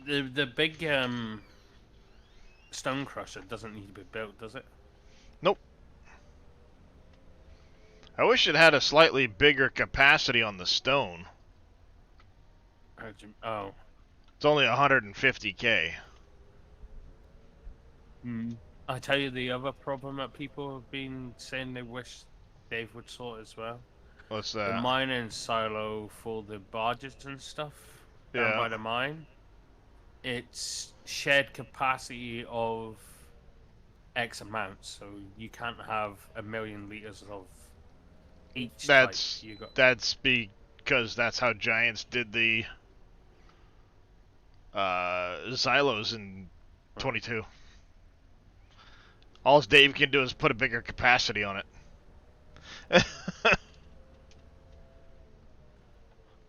[SPEAKER 4] The big stone crusher doesn't need to be built, does it?
[SPEAKER 1] Nope. I wish it had a slightly bigger capacity on the stone.
[SPEAKER 4] Oh.
[SPEAKER 1] It's only 150k.
[SPEAKER 4] I tell you the other problem that people have been saying they wish Dave would sort as well.
[SPEAKER 1] What's
[SPEAKER 4] The
[SPEAKER 1] that?
[SPEAKER 4] mining silo for the barges and stuff down by the mine. It's shared capacity of X amount, so you can't have 1,000,000 liters of each
[SPEAKER 1] That's
[SPEAKER 4] type. You got
[SPEAKER 1] that's because that's how Giants did the Xylos in 22. All Dave can do is put a bigger capacity on it.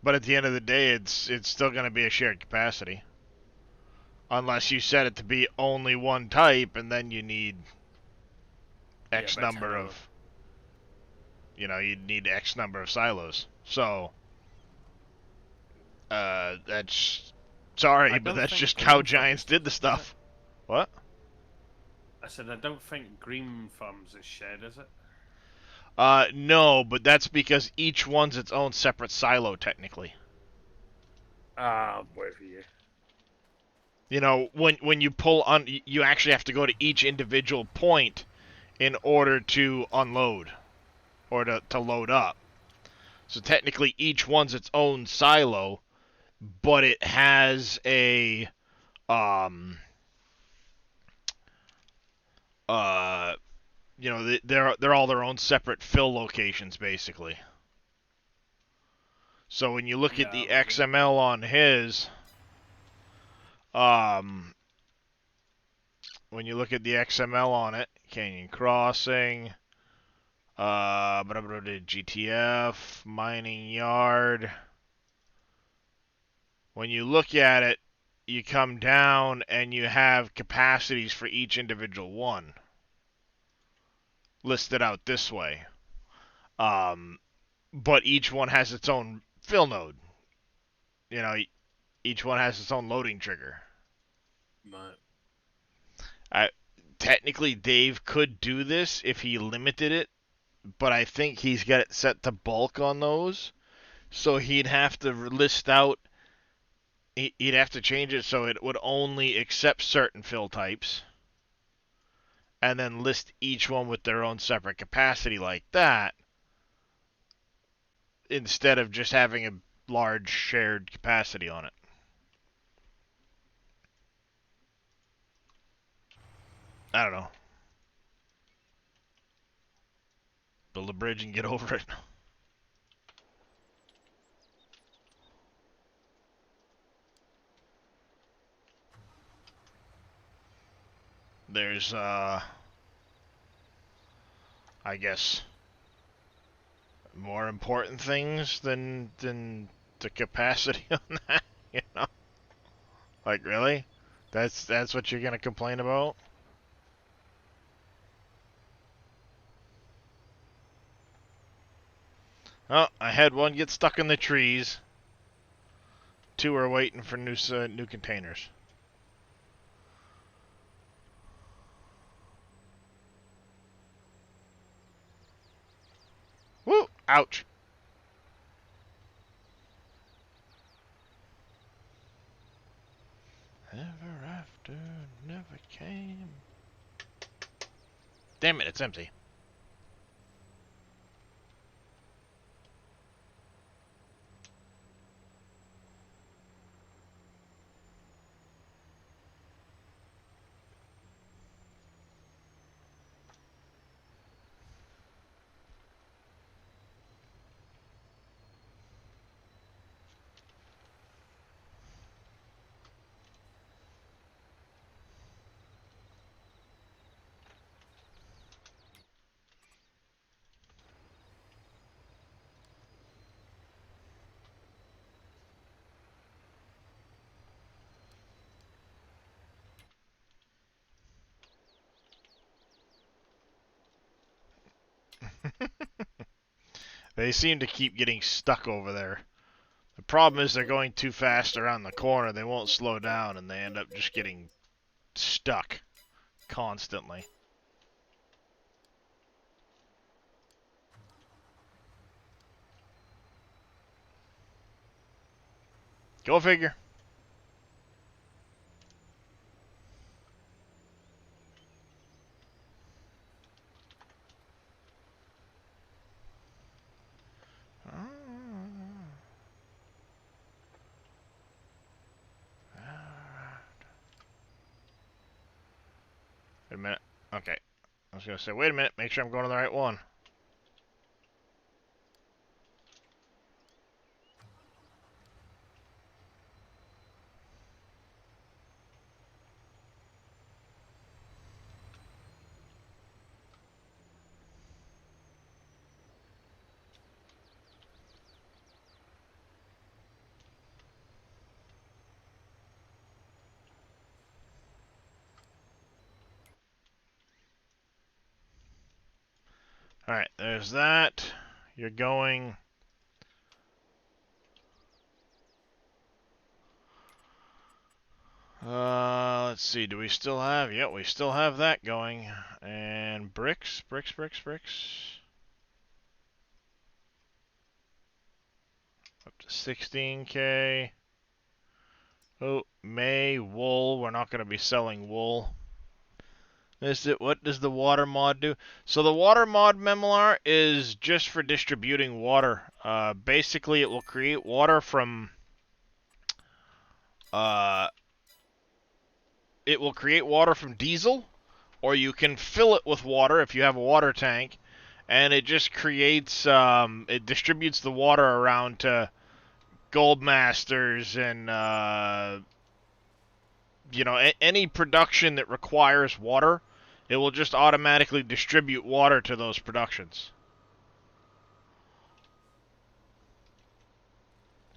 [SPEAKER 1] But at the end of the day, it's still going to be a shared capacity. Unless you set it to be only one type, and then you need X number of... You know, you need X number of silos. So, that's... Sorry, but that's just how Giants did the stuff. What?
[SPEAKER 4] I said I don't think Green Farms is shared, is it?
[SPEAKER 1] No, but that's because each one's its own separate silo, technically.
[SPEAKER 4] With you.
[SPEAKER 1] You know, when you pull on, you actually have to go to each individual point in order to unload or to load up. So technically, each one's its own silo, but it has a you know, they're all their own separate fill locations, basically. So when you look at the XML on his, when you look at the XML on it, Canyon Crossing, GTF, Mining Yard. When you look at it, you come down and you have capacities for each individual one listed out this way. But each one has its own fill node. You know, each one has its own loading trigger. Technically, Dave could do this if he limited it, but I think he's got it set to bulk on those. So he'd have to list out, he'd have to change it so it would only accept certain fill types, and then list each one with their own separate capacity like that, instead of just having a large shared capacity on it. I don't know. Build a bridge and get over it. There's, I guess, more important things than the capacity on that, you know? Like, really? That's what you're gonna complain about? Oh, I had one get stuck in the trees. 2 are waiting for new containers. Woo! Ouch. Ever after, never came. Damn it, it's empty. They seem to keep getting stuck over there. The problem is they're going too fast around the corner. They won't slow down, and they end up just getting stuck constantly. Go figure. Wait a minute. Okay. I was going to say, wait a minute. Make sure I'm going to the right one. Alright, there's that. You're going... let's see, do we still have... Yep, we still have that going. And bricks. Up to 16k. Oh, May, wool. We're not going to be selling wool. What does the water mod do? So the water mod, Memolar, is just for distributing water. Basically, it will create water from... it will create water from diesel, or you can fill it with water if you have a water tank, and it just creates... it distributes the water around to gold masters and... you know, any production that requires water, it will just automatically distribute water to those productions.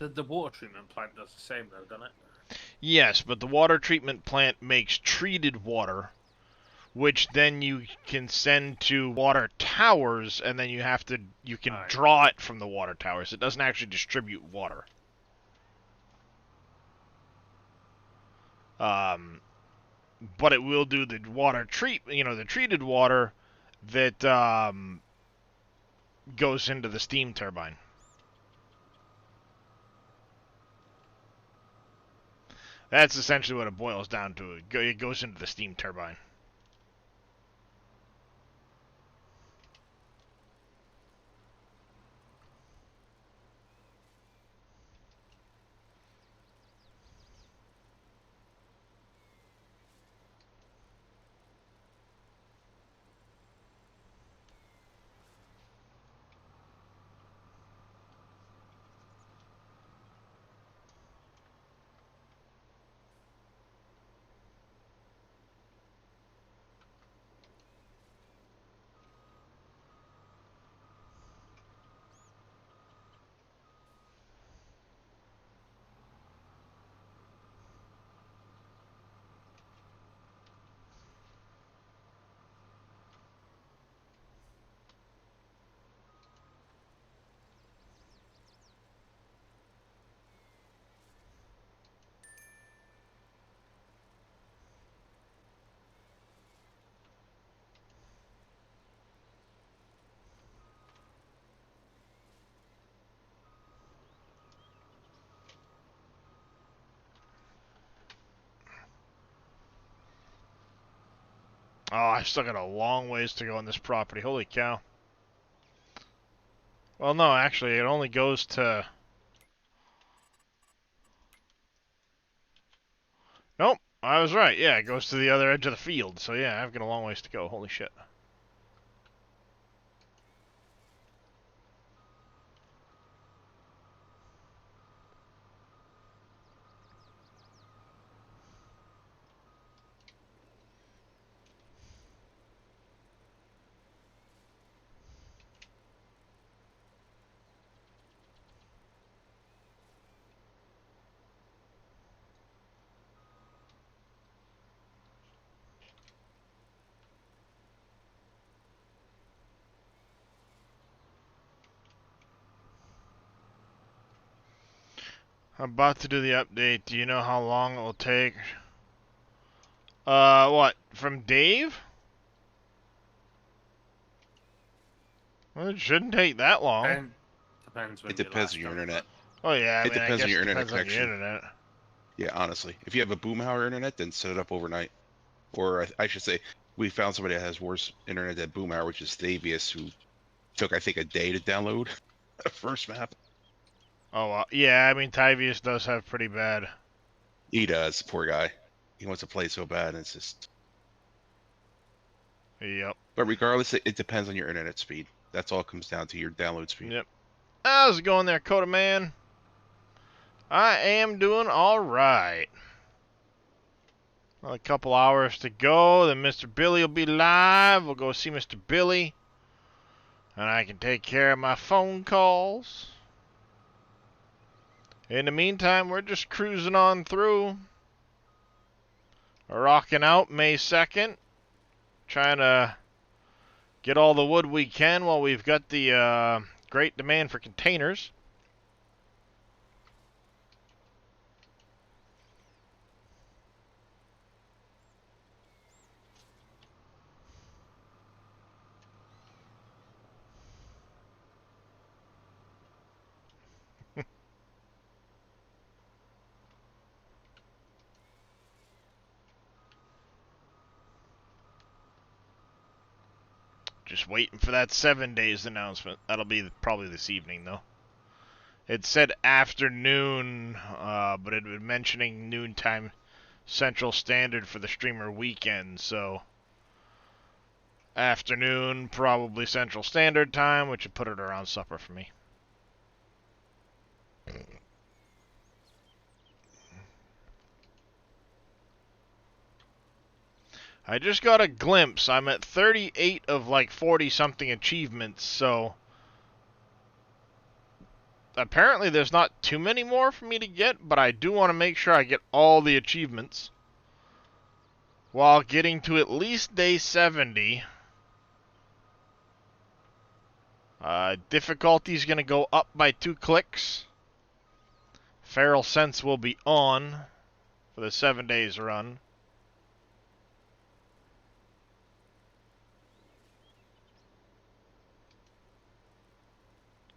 [SPEAKER 4] The water treatment plant does the same though, doesn't it?
[SPEAKER 1] Yes, but the water treatment plant makes treated water, which then you can send to water towers, and then you can draw it from the water towers. It doesn't actually distribute water. But it will do the water the treated water that goes into the steam turbine. That's essentially what it boils down to. It goes into the steam turbine. Oh, I've still got a long ways to go on this property. Holy cow. Well, no, actually, it only goes to... Nope, I was right. Yeah, it goes to the other edge of the field. So yeah, I've got a long ways to go. Holy shit. I'm about to do the update. Do you know how long it will take? What? From Dave? Well, it shouldn't take that long.
[SPEAKER 4] And depends when
[SPEAKER 6] It depends on your internet.
[SPEAKER 1] Oh yeah, I
[SPEAKER 6] It
[SPEAKER 1] mean, I
[SPEAKER 6] depends on
[SPEAKER 1] guess
[SPEAKER 6] your
[SPEAKER 1] it
[SPEAKER 6] internet
[SPEAKER 1] depends on the
[SPEAKER 6] connection.
[SPEAKER 1] internet.
[SPEAKER 6] Yeah, honestly, if you have a Boomhauer internet, then set it up overnight. Or I should say, we found somebody that has worse internet than Boomhauer, which is Thavius, who took I think a day to download the first map.
[SPEAKER 1] Oh, yeah, I mean, Tyvius does have pretty bad.
[SPEAKER 6] He does, poor guy. He wants to play so bad, and it's just.
[SPEAKER 1] Yep.
[SPEAKER 6] But regardless, it depends on your internet speed. That's all it comes down to, your download speed.
[SPEAKER 1] Yep. How's it going there, Coda Man? I am doing alright. Well, a couple hours to go, then Mr. Billy will be live. We'll go see Mr. Billy. And I can take care of my phone calls. In the meantime, we're just cruising on through. Rocking out May 2nd. Trying to get all the wood we can while we've got the great demand for containers. Just waiting for that 7 days announcement. That'll be probably this evening, though. It said afternoon, but it was mentioning noontime Central Standard for the streamer weekend, so afternoon, probably Central Standard Time, which would put it around supper for me. I just got a glimpse. I'm at 38 of like 40-something achievements, so apparently there's not too many more for me to get, but I do want to make sure I get all the achievements while getting to at least day 70. Difficulty's going to go up by 2 clicks. Feral Sense will be on for the 7 days run.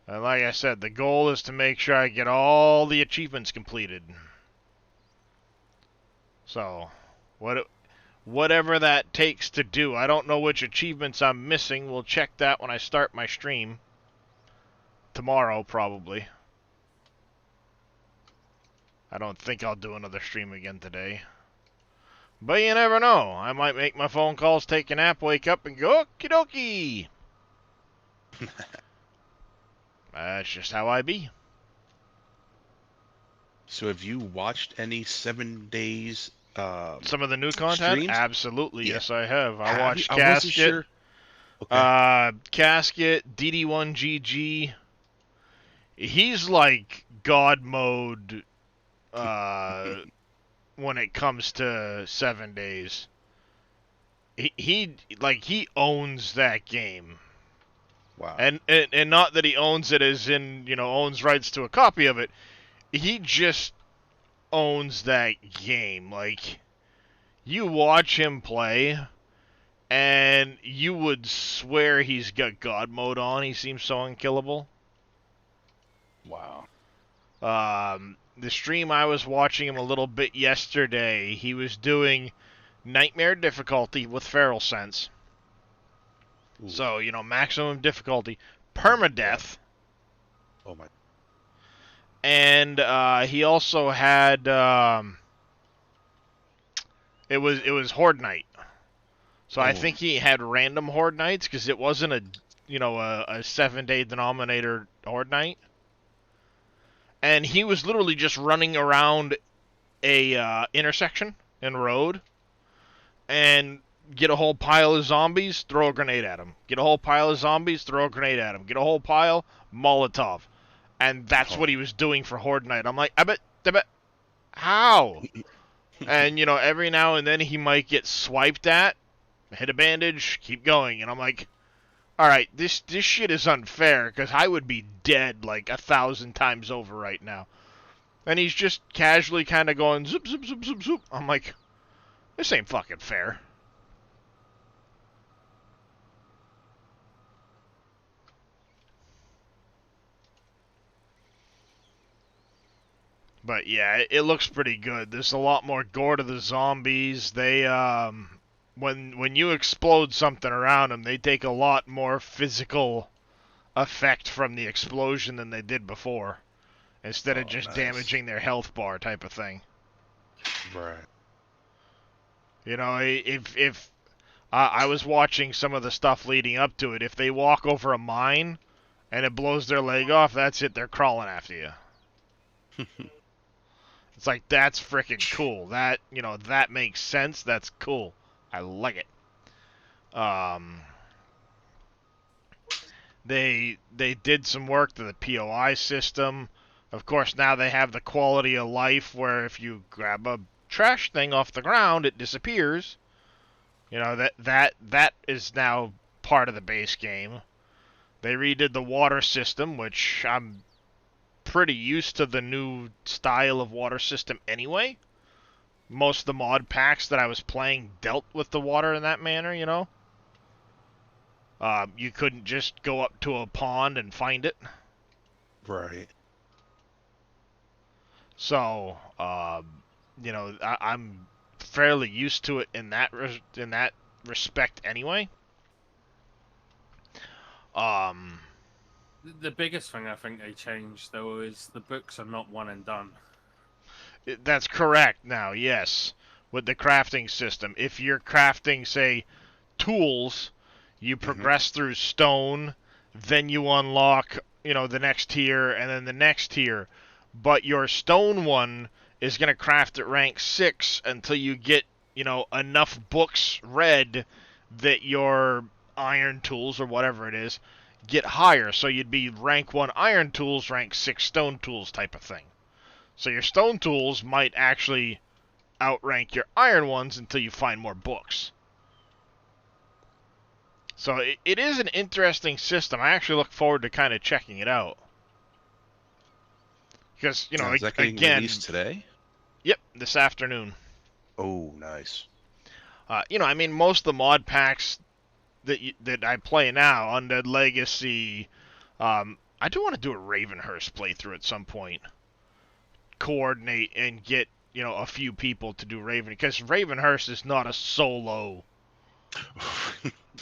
[SPEAKER 1] And like I said, the goal is to make sure I get all the achievements completed. So, whatever that takes to do. I don't know which achievements I'm missing. We'll check that when I start my stream. Tomorrow, probably. I don't think I'll do another stream again today. But you never know. I might make my phone calls, take a nap, wake up, and go, okie dokie. That's just how I be.
[SPEAKER 6] So have you watched any 7 days?
[SPEAKER 1] Some of the new content?
[SPEAKER 6] Streams?
[SPEAKER 1] Absolutely,
[SPEAKER 6] Yeah.
[SPEAKER 1] yes I have. I
[SPEAKER 6] Have
[SPEAKER 1] watched
[SPEAKER 6] you? I wasn't
[SPEAKER 1] Casket,
[SPEAKER 6] sure. Okay.
[SPEAKER 1] Casket, DD1GG. He's like God mode when it comes to 7 days. He owns that game.
[SPEAKER 6] Wow.
[SPEAKER 1] And not that he owns it as in, owns rights to a copy of it. He just owns that game. Like, you watch him play, and you would swear he's got God mode on. He seems so unkillable.
[SPEAKER 6] Wow.
[SPEAKER 1] The stream I was watching him a little bit yesterday, he was doing Nightmare difficulty with Feral Sense.
[SPEAKER 6] Ooh.
[SPEAKER 1] So, maximum difficulty, permadeath,
[SPEAKER 6] Oh my.
[SPEAKER 1] and he also had it was Horde Night. So I
[SPEAKER 6] Oh.
[SPEAKER 1] think he had random Horde Nights because it wasn't a 7-day denominator Horde Night. And he was literally just running around a intersection and road and get a whole pile of zombies, throw a grenade at him. Get a whole pile of zombies, throw a grenade at him. Get a whole pile, Molotov. And that's what he was doing for Horde Night. I'm like, I bet, how? And, every now and then he might get swiped at, hit a bandage, keep going. And I'm like, alright, this shit is unfair, because I would be dead like 1,000 times over right now. And he's just casually kind of going zoop, zoop, zoop, zoop, zoop. I'm like, this ain't fucking fair. But yeah, it looks pretty good. There's a lot more gore to the zombies. They, when you explode something around them, they take a lot more physical effect from the explosion than they did before. Instead of just
[SPEAKER 6] nice.
[SPEAKER 1] damaging their health bar type of thing.
[SPEAKER 6] Right.
[SPEAKER 1] You know, if I was watching some of the stuff leading up to it, if they walk over a mine and it blows their leg off, that's it. They're crawling after you. It's like, that's freaking cool. That, you know, that makes sense. That's cool. I like it. They did some work to the POI system. Of course, now they have the quality of life where if you grab a trash thing off the ground, it disappears. You know, that is now part of the base game. They redid the water system, which I'm pretty used to the new style of water system anyway. Most of the mod packs that I was playing dealt with the water in that manner, you know. You couldn't just go up to a pond and find it.
[SPEAKER 6] Right.
[SPEAKER 1] So, you know, I'm fairly used to it in that respect anyway.
[SPEAKER 4] The biggest thing I think they changed, though, is the books are not one and done.
[SPEAKER 1] That's correct now, yes. With the crafting system. If you're crafting, say, tools, you progress through stone, then you unlock, you know, the next tier, and then the next tier. But your stone one is going to craft at rank 6 until you get, you know, enough books read that your iron tools, or whatever it is, get higher. So you'd be rank 1 iron tools, rank 6 stone tools type of thing. So your stone tools might actually outrank your iron ones until you find more books. So it is an interesting system. I actually look forward to kind of checking it out. Because, you know,
[SPEAKER 6] Is that getting
[SPEAKER 1] again...
[SPEAKER 6] released today?
[SPEAKER 1] Yep, this afternoon.
[SPEAKER 6] Oh, nice.
[SPEAKER 1] You know, I mean, most of the mod packs that I play now, Undead Legacy, I do want to do a Ravenhurst playthrough at some point. Coordinate and get, you know, a few people to do Raven, because Ravenhurst is not a solo.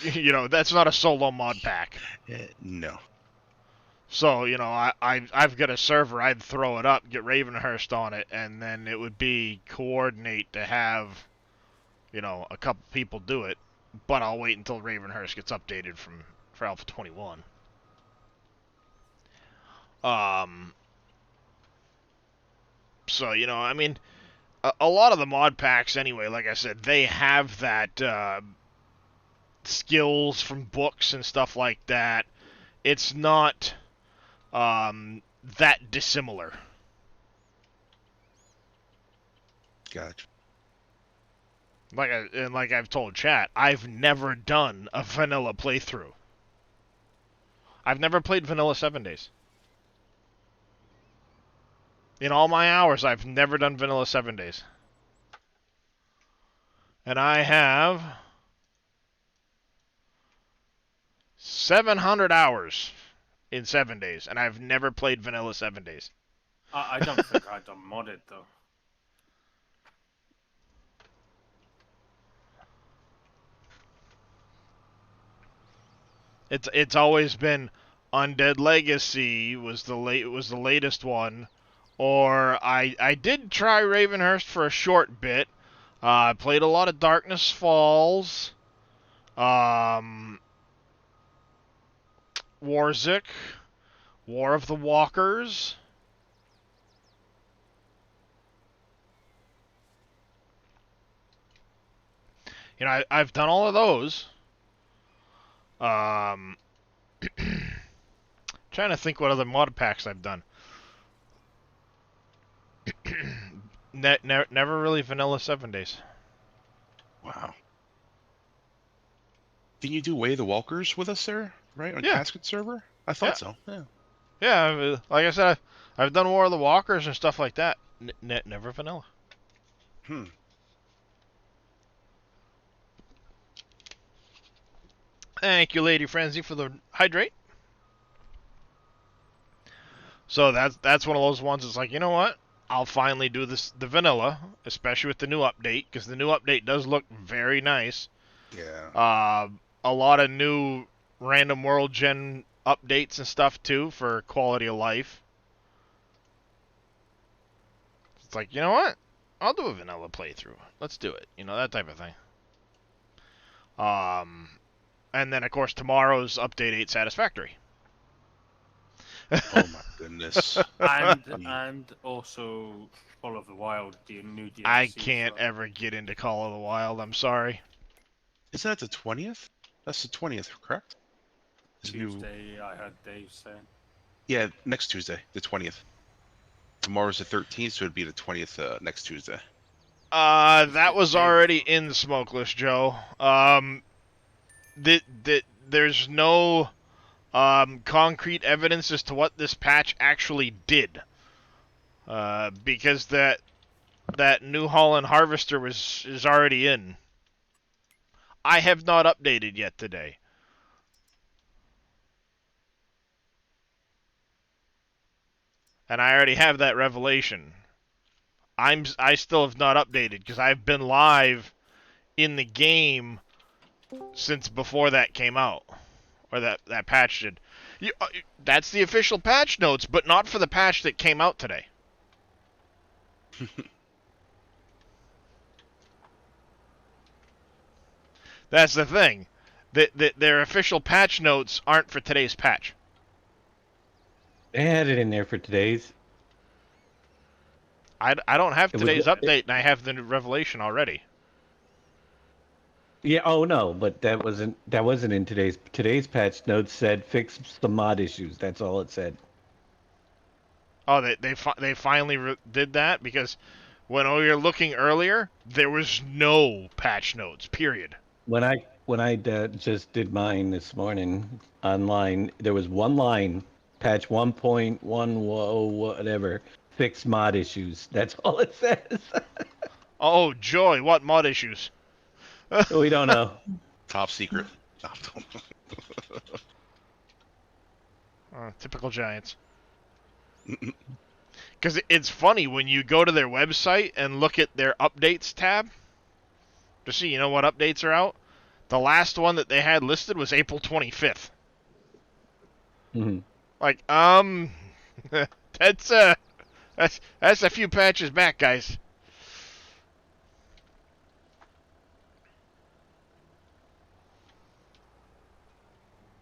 [SPEAKER 1] You know, that's not a solo mod pack.
[SPEAKER 6] No.
[SPEAKER 1] So, you know, I've got a server, I'd throw it up, get Ravenhurst on it, and then it would be coordinate to have, you know, a couple people do it. But I'll wait until Ravenhurst gets updated for Alpha 21. So, you know, I mean, a lot of the mod packs anyway, like I said, they have that skills from books and stuff like that. It's not that dissimilar.
[SPEAKER 6] Gotcha.
[SPEAKER 1] Like I've told chat, I've never done a vanilla playthrough. I've never played vanilla 7 days. In all my hours, I've never done vanilla 7 days. And I have 700 hours in 7 days, and I've never played vanilla 7 days.
[SPEAKER 4] I don't think I've done modded, though.
[SPEAKER 1] It's always been Undead Legacy was the latest one, or I did try Ravenhurst for a short bit. I played a lot of Darkness Falls, Warzik, War of the Walkers. You know, I've done all of those. Trying to think what other mod packs I've done. Never really vanilla 7 days.
[SPEAKER 6] Wow. Didn't you do Way of the Walkers with us there, right? On
[SPEAKER 1] Yeah.
[SPEAKER 6] Casket server? I thought so, yeah.
[SPEAKER 1] Yeah, like I said, I've done War of the Walkers and stuff like that. Never vanilla.
[SPEAKER 6] Hmm.
[SPEAKER 1] Thank you, Lady Frenzy, for the hydrate. So that's one of those ones that's like, you know what? I'll finally do the vanilla, especially with the new update, because the new update does look very nice.
[SPEAKER 6] Yeah.
[SPEAKER 1] A lot of new random world gen updates and stuff too for quality of life. It's like, you know what? I'll do a vanilla playthrough. Let's do it. You know, that type of thing. And then of course tomorrow's update ain't satisfactory.
[SPEAKER 6] Oh my goodness.
[SPEAKER 4] and also Call of the Wild, the new DLC.
[SPEAKER 1] I can't ever get into Call of the Wild. I'm sorry.
[SPEAKER 6] Isn't that the 20th? That's the 20th, correct? It's
[SPEAKER 4] Tuesday, I had Dave saying.
[SPEAKER 6] Yeah, next Tuesday, the 20th. Tomorrow's the 13th, so it'd be the 20th next Tuesday.
[SPEAKER 1] That was already in Smokeless, Joe. There's no concrete evidence as to what this patch actually did. Because that New Holland Harvester is already in. I have not updated yet today. And I already have that revelation. I still have not updated because I've been live in the game since before that came out, or that patch did. That's the official patch notes, but not for the patch that came out today. That's the thing. Their official patch notes aren't for today's patch.
[SPEAKER 7] They had it in there for today's.
[SPEAKER 1] I don't have
[SPEAKER 7] It was-
[SPEAKER 1] today's update, and I have the new revelation already.
[SPEAKER 7] Yeah. Oh no, but that wasn't in today's patch notes. Said fix some mod issues. That's all it said.
[SPEAKER 1] Oh, they finally did that, because when we were looking earlier, there was no patch notes. Period.
[SPEAKER 7] When I just did mine this morning online, there was one line, patch 1.1 whatever, fix mod issues. That's all it says.
[SPEAKER 1] Oh joy! What mod issues?
[SPEAKER 7] We don't know.
[SPEAKER 6] Top secret.
[SPEAKER 1] Typical Giants. Because it's funny when you go to their website and look at their updates tab to see, you know, what updates are out. The last one that they had listed was April 25th.
[SPEAKER 7] Mm-hmm.
[SPEAKER 1] Like, that's a few patches back, guys.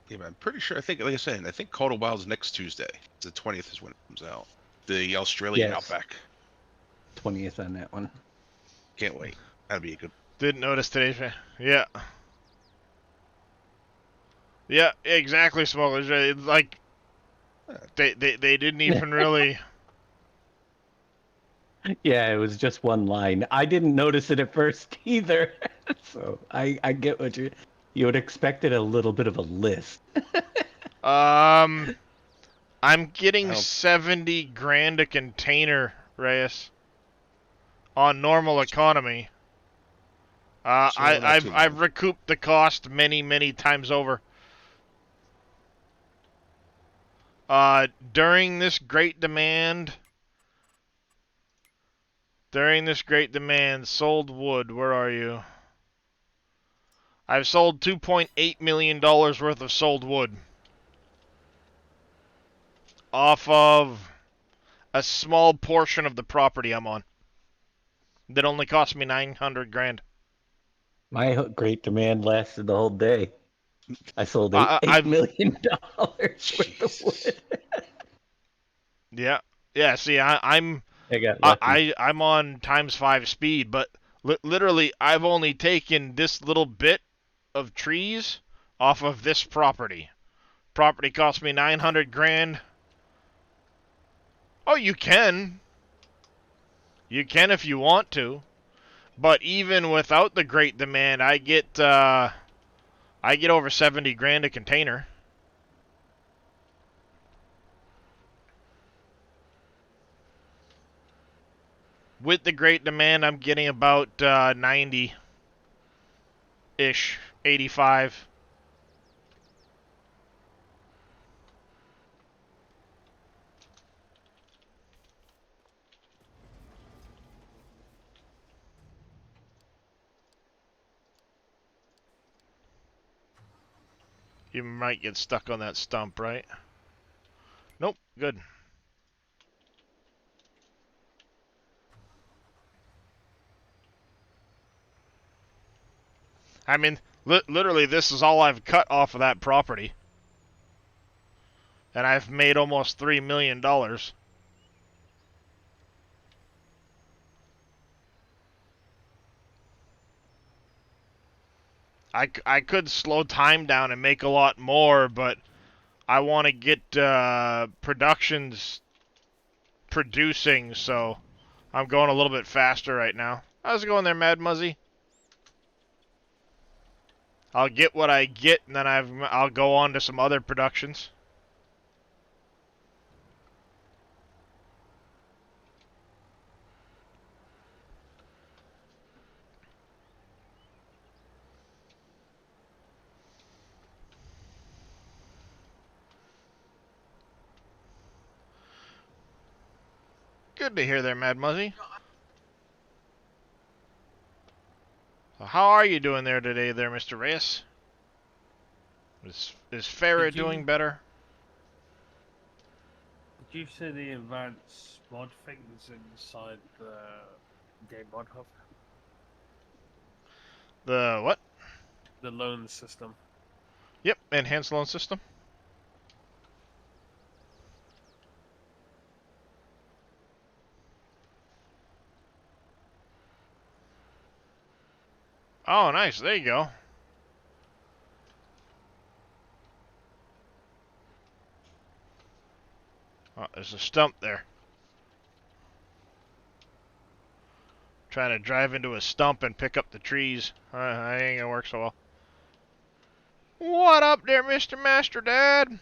[SPEAKER 6] Yeah, but I'm pretty sure. I think, like I said, I think Call of Wild's next Tuesday. The 20th is when it comes out. The Australian
[SPEAKER 7] Yes.
[SPEAKER 6] Outback.
[SPEAKER 7] 20th on that one.
[SPEAKER 6] Can't wait. That'd be a good.
[SPEAKER 1] Didn't notice today's. Yeah. Yeah, exactly, Smokers. It's like they didn't even really.
[SPEAKER 7] Yeah, it was just one line. I didn't notice it at first either. So I get what you would expect it a little bit of a list.
[SPEAKER 1] I'm getting
[SPEAKER 6] Oh.
[SPEAKER 1] 70 grand a container, Reyes, on normal economy.
[SPEAKER 6] So not too
[SPEAKER 1] I've
[SPEAKER 6] bad.
[SPEAKER 1] recouped the cost many times over. During this great demand, sold wood. Where are you? I've sold $2.8 million worth of sold wood off of a small portion of the property I'm on that only cost me 900 grand.
[SPEAKER 7] My great demand lasted the whole day. I sold
[SPEAKER 1] I-
[SPEAKER 7] $8
[SPEAKER 1] I've-
[SPEAKER 7] million worth of
[SPEAKER 6] Jesus.
[SPEAKER 7] wood.
[SPEAKER 1] Yeah. See, I'm
[SPEAKER 7] I got lucky.
[SPEAKER 1] I'm on ×5 speed, but literally I've only taken this little bit of trees off of this property. Property cost me 900 grand. Oh, you can. You can if you want to. But even without the great demand, I get over 70 grand a container. With the great demand, I'm getting about 90-ish, 85. You might get stuck on that stump, right? Nope, good. I mean, literally, this is all I've cut off of that property. And I've made almost $3 million. I could slow time down and make a lot more, but I want to get productions producing, so I'm going a little bit faster right now. How's it going there, Mad Muzzy? I'll get what I get, and then I'll go on to some other productions. Good to hear there, Mad Muzzy. So how are you doing there today, there, Mr. Reyes? Is Farah doing better?
[SPEAKER 4] Did you see the advanced mod things inside the Game Mod Hub?
[SPEAKER 1] The what?
[SPEAKER 4] The loan system.
[SPEAKER 1] Yep, enhanced loan system. Oh, nice. There you go. Oh, there's a stump there. Trying to drive into a stump and pick up the trees. That ain't gonna work so well. What up there, Mr. Master Dad?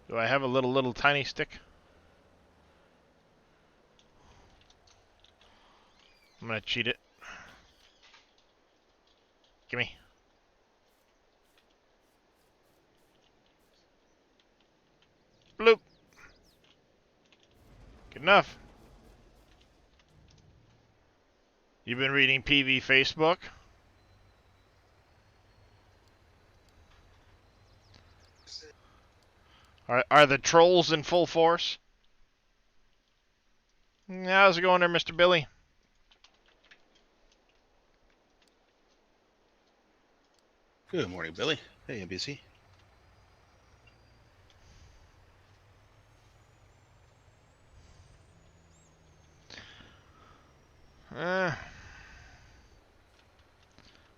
[SPEAKER 1] Do I have a little tiny stick? I'm gonna cheat it. Gimme. Bloop. Good enough. You've been reading PV Facebook? Are the trolls in full force? How's it going there, Mr. Billy?
[SPEAKER 6] Good morning, Billy. Hey, NBC.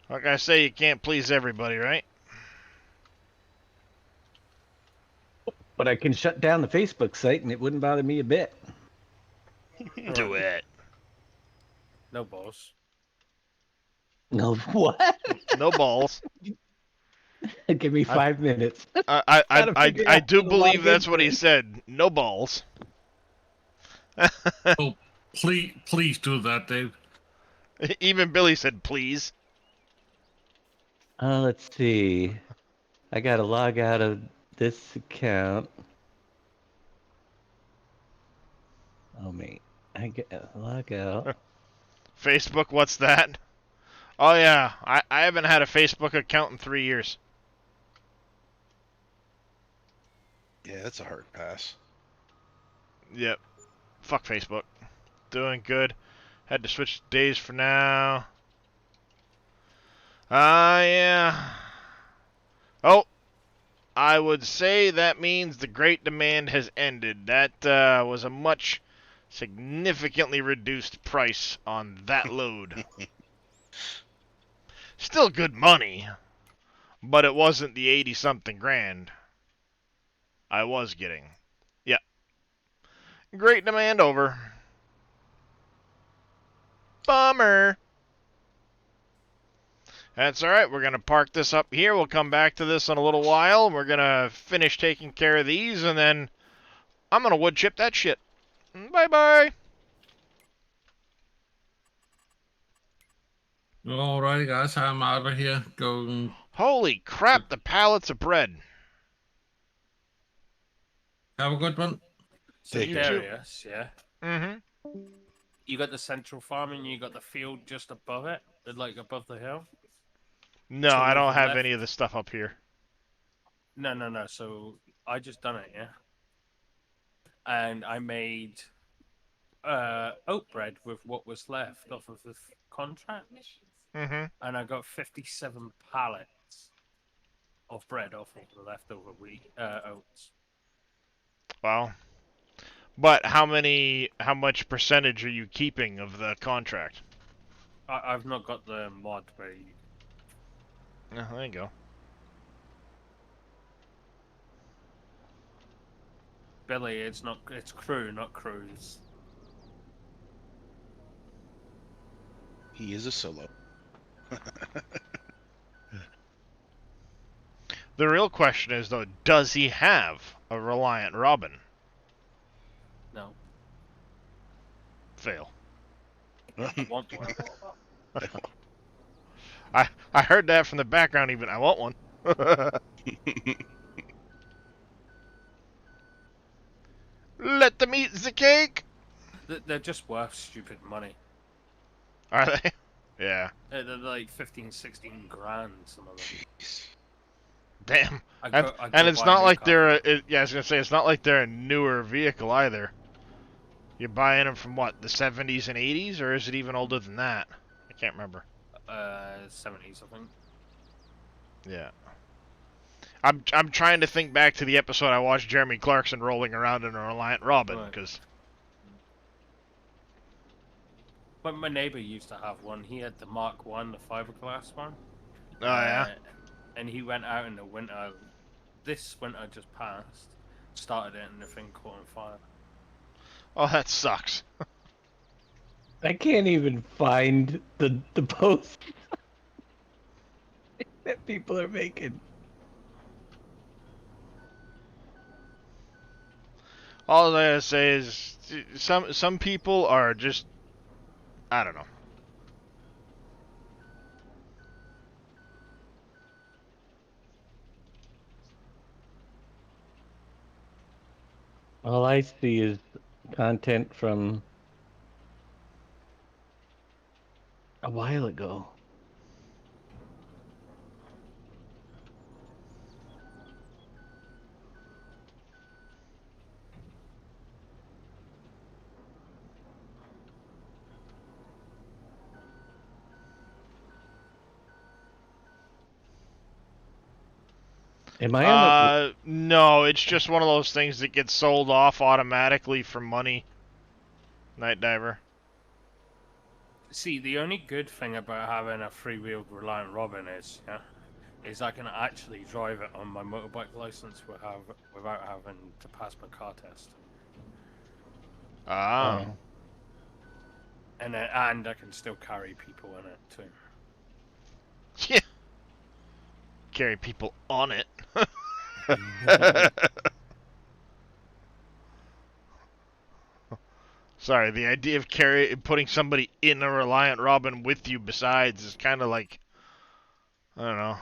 [SPEAKER 1] Like I say, you can't please everybody, right?
[SPEAKER 7] But I can shut down the Facebook site and it wouldn't bother me a bit.
[SPEAKER 1] Do it.
[SPEAKER 4] No balls.
[SPEAKER 7] No, what?
[SPEAKER 1] No balls.
[SPEAKER 7] Give me 5 minutes.
[SPEAKER 1] I do believe that's what he said. No balls.
[SPEAKER 5] Oh, please do that, Dave.
[SPEAKER 1] Even Billy said please.
[SPEAKER 7] Let's see. I gotta log out of this account. Oh, mate. I get log out.
[SPEAKER 1] Facebook, what's that? Oh yeah, I haven't had a Facebook account in 3 years.
[SPEAKER 6] Yeah, that's a hard pass.
[SPEAKER 1] Yep. Fuck Facebook. Doing good. Had to switch days for now. Yeah. Oh, I would say that means the great demand has ended. That was a much significantly reduced price on that load. Still good money, but it wasn't the 80-something grand I was getting. Yep. Great demand over. Bummer. That's all right. We're going to park this up here. We'll come back to this in a little while. We're going to finish taking care of these, and then I'm going to wood chip that shit. Bye-bye.
[SPEAKER 5] Alrighty, guys, I'm out of here. Go.
[SPEAKER 1] Holy crap, the pallets of bread.
[SPEAKER 5] Have a good one.
[SPEAKER 4] So
[SPEAKER 6] Take
[SPEAKER 1] You
[SPEAKER 6] care.
[SPEAKER 1] too.
[SPEAKER 4] Darius, yeah.
[SPEAKER 1] Mm-hmm.
[SPEAKER 4] You got the central farm and you got the field just above it, like above the hill.
[SPEAKER 1] No,
[SPEAKER 4] So
[SPEAKER 1] I
[SPEAKER 4] with
[SPEAKER 1] don't
[SPEAKER 4] the
[SPEAKER 1] have
[SPEAKER 4] left-
[SPEAKER 1] any of the stuff up here.
[SPEAKER 4] No. So I just done it, yeah. And I made oat bread with what was left off of the contract,
[SPEAKER 1] Mm-hmm.
[SPEAKER 4] and I got 57 pallets of bread off of the leftover oats.
[SPEAKER 1] Well, but how much percentage are you keeping of the contract?
[SPEAKER 4] I've not got the mod where you...
[SPEAKER 1] Oh, there you go.
[SPEAKER 4] Billy, it's crew, not cruise.
[SPEAKER 6] He is a solo.
[SPEAKER 1] The real question is, though, does he have a Reliant Robin?
[SPEAKER 4] No,
[SPEAKER 1] Fail.
[SPEAKER 4] I want one.
[SPEAKER 1] I heard that from the background even. I want one. Let them eat the cake!
[SPEAKER 4] They're just worth stupid money.
[SPEAKER 1] Are they? Yeah.
[SPEAKER 4] They're like 15, 16 grand, some of them.
[SPEAKER 6] Jeez.
[SPEAKER 1] Damn.
[SPEAKER 4] I
[SPEAKER 1] And,
[SPEAKER 4] go
[SPEAKER 1] and it's
[SPEAKER 4] buy a
[SPEAKER 1] not
[SPEAKER 4] new
[SPEAKER 1] like
[SPEAKER 4] car.
[SPEAKER 1] they're yeah, I was gonna say it's not like they're a newer vehicle either. You're buying them from what, the 70s and 80s, or is it even older than that? I can't remember.
[SPEAKER 4] 70s, I think.
[SPEAKER 1] Yeah. I'm trying to think back to the episode I watched Jeremy Clarkson rolling around in a Reliant Robin,
[SPEAKER 4] Right.
[SPEAKER 1] because
[SPEAKER 4] But my neighbor used to have one. He had the Mark One, the fiberglass one.
[SPEAKER 1] oh yeah,
[SPEAKER 4] And he went out in the winter. This winter just passed. Started it and the thing caught on fire.
[SPEAKER 1] oh that sucks.
[SPEAKER 7] I can't even find the post that people are making.
[SPEAKER 1] All I gotta say is some people are just, I don't know.
[SPEAKER 7] All I see is content from a while ago. Am I on
[SPEAKER 1] No, it's just one of those things that gets sold off automatically for money. Night Diver.
[SPEAKER 4] See, the only good thing about having a three-wheeled Reliant Robin is I can actually drive it on my motorbike license without having to pass my car test.
[SPEAKER 1] Ah.
[SPEAKER 7] Oh.
[SPEAKER 4] And I can still carry people in it too.
[SPEAKER 1] Yeah. Carry people on it. Sorry, the idea of putting somebody in a Reliant Robin with you besides is kind of like, I don't know.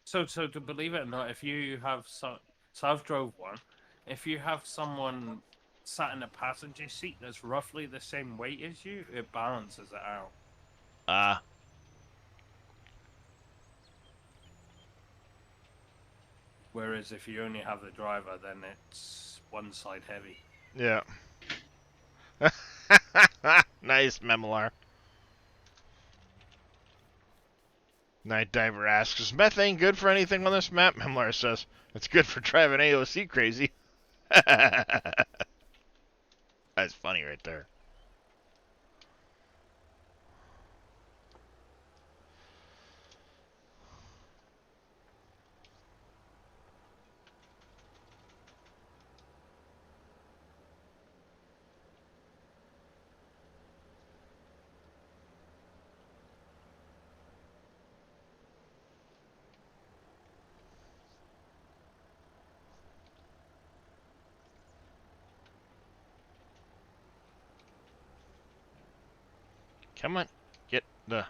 [SPEAKER 4] So to believe it or not, if you have so I've drove one. If you have someone sat in a passenger seat that's roughly the same weight as you, it balances it out.
[SPEAKER 1] Ah.
[SPEAKER 4] Whereas if you only have the driver, then it's one side heavy.
[SPEAKER 1] Yeah. Nice, Memolar. Night Diver asks, is methane good for anything on this map? Memolar says, it's good for driving AOC crazy. That's funny right there. Come on, get the.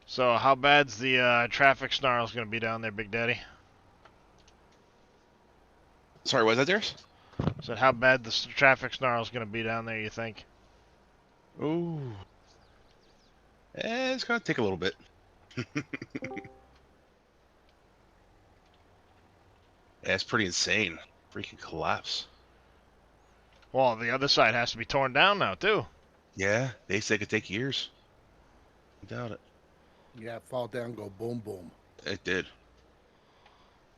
[SPEAKER 1] So how bad's the traffic snarls gonna be down there, Big Daddy?
[SPEAKER 6] Sorry, was that theirs?
[SPEAKER 1] So how bad the traffic snarl's gonna be down there? You think?
[SPEAKER 6] Ooh. It's gonna take a little bit. Yeah, it's pretty insane. Freaking collapse.
[SPEAKER 1] Well, the other side has to be torn down now too.
[SPEAKER 6] Yeah, they say it could take years. I doubt it.
[SPEAKER 8] Yeah, fall down, go boom, boom.
[SPEAKER 6] It did.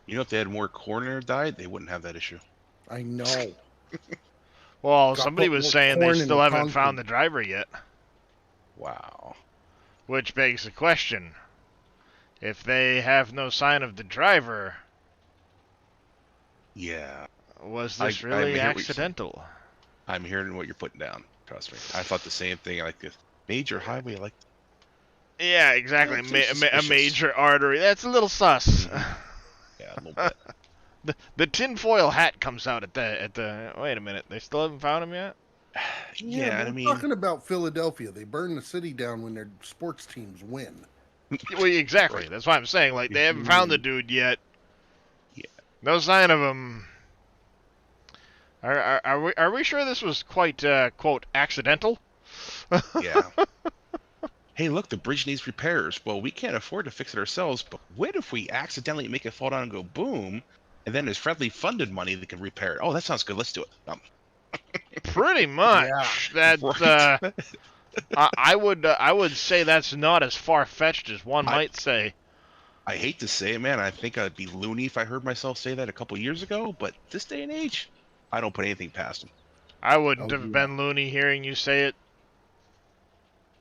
[SPEAKER 6] You know, if they had more corn in their diet, they wouldn't have that issue.
[SPEAKER 8] I know.
[SPEAKER 1] Well,
[SPEAKER 8] Got
[SPEAKER 1] somebody
[SPEAKER 8] put
[SPEAKER 1] was
[SPEAKER 8] more
[SPEAKER 1] saying they
[SPEAKER 8] corn in
[SPEAKER 1] still
[SPEAKER 8] the
[SPEAKER 1] haven't found
[SPEAKER 8] concrete.
[SPEAKER 1] the driver yet,
[SPEAKER 6] Wow.
[SPEAKER 1] which begs the question: if they have no sign of the driver,
[SPEAKER 6] Yeah.
[SPEAKER 1] was
[SPEAKER 6] I-
[SPEAKER 1] this
[SPEAKER 6] I
[SPEAKER 1] really
[SPEAKER 6] hear what you're saying.
[SPEAKER 1] accidental?
[SPEAKER 6] I'm hearing what you're putting down. Trust me. I thought the same thing. Like this major highway, like
[SPEAKER 1] Yeah, exactly.
[SPEAKER 6] That's
[SPEAKER 1] A
[SPEAKER 6] suspicious.
[SPEAKER 1] major artery. That's a little sus.
[SPEAKER 6] yeah, a little bit.
[SPEAKER 1] The tinfoil hat comes out at the. Wait a minute. They still haven't found him yet.
[SPEAKER 6] Yeah,
[SPEAKER 8] but
[SPEAKER 6] I
[SPEAKER 8] we're
[SPEAKER 6] mean,
[SPEAKER 8] talking about Philadelphia. They burn the city down when their sports teams win.
[SPEAKER 1] Well, exactly.
[SPEAKER 6] Right.
[SPEAKER 1] That's why I'm saying. Like they haven't found the dude yet.
[SPEAKER 6] Yeah.
[SPEAKER 1] No sign of him. Are we sure this was quite quote accidental?
[SPEAKER 6] yeah. Hey, look, the bridge needs repairs. Well, we can't afford to fix it ourselves, but what if we accidentally make it fall down and go boom, and then there's friendly funded money that can repair it? Oh, that sounds good. Let's do it.
[SPEAKER 1] Pretty much. That
[SPEAKER 6] Right.
[SPEAKER 1] I would say that's not as far fetched as one might say.
[SPEAKER 6] I hate to say it, man. I think I'd be loony if I heard myself say that a couple years ago, but this day and age, I don't put anything past them.
[SPEAKER 1] I wouldn't
[SPEAKER 8] Oh,
[SPEAKER 1] have
[SPEAKER 8] yeah.
[SPEAKER 1] been loony hearing you say it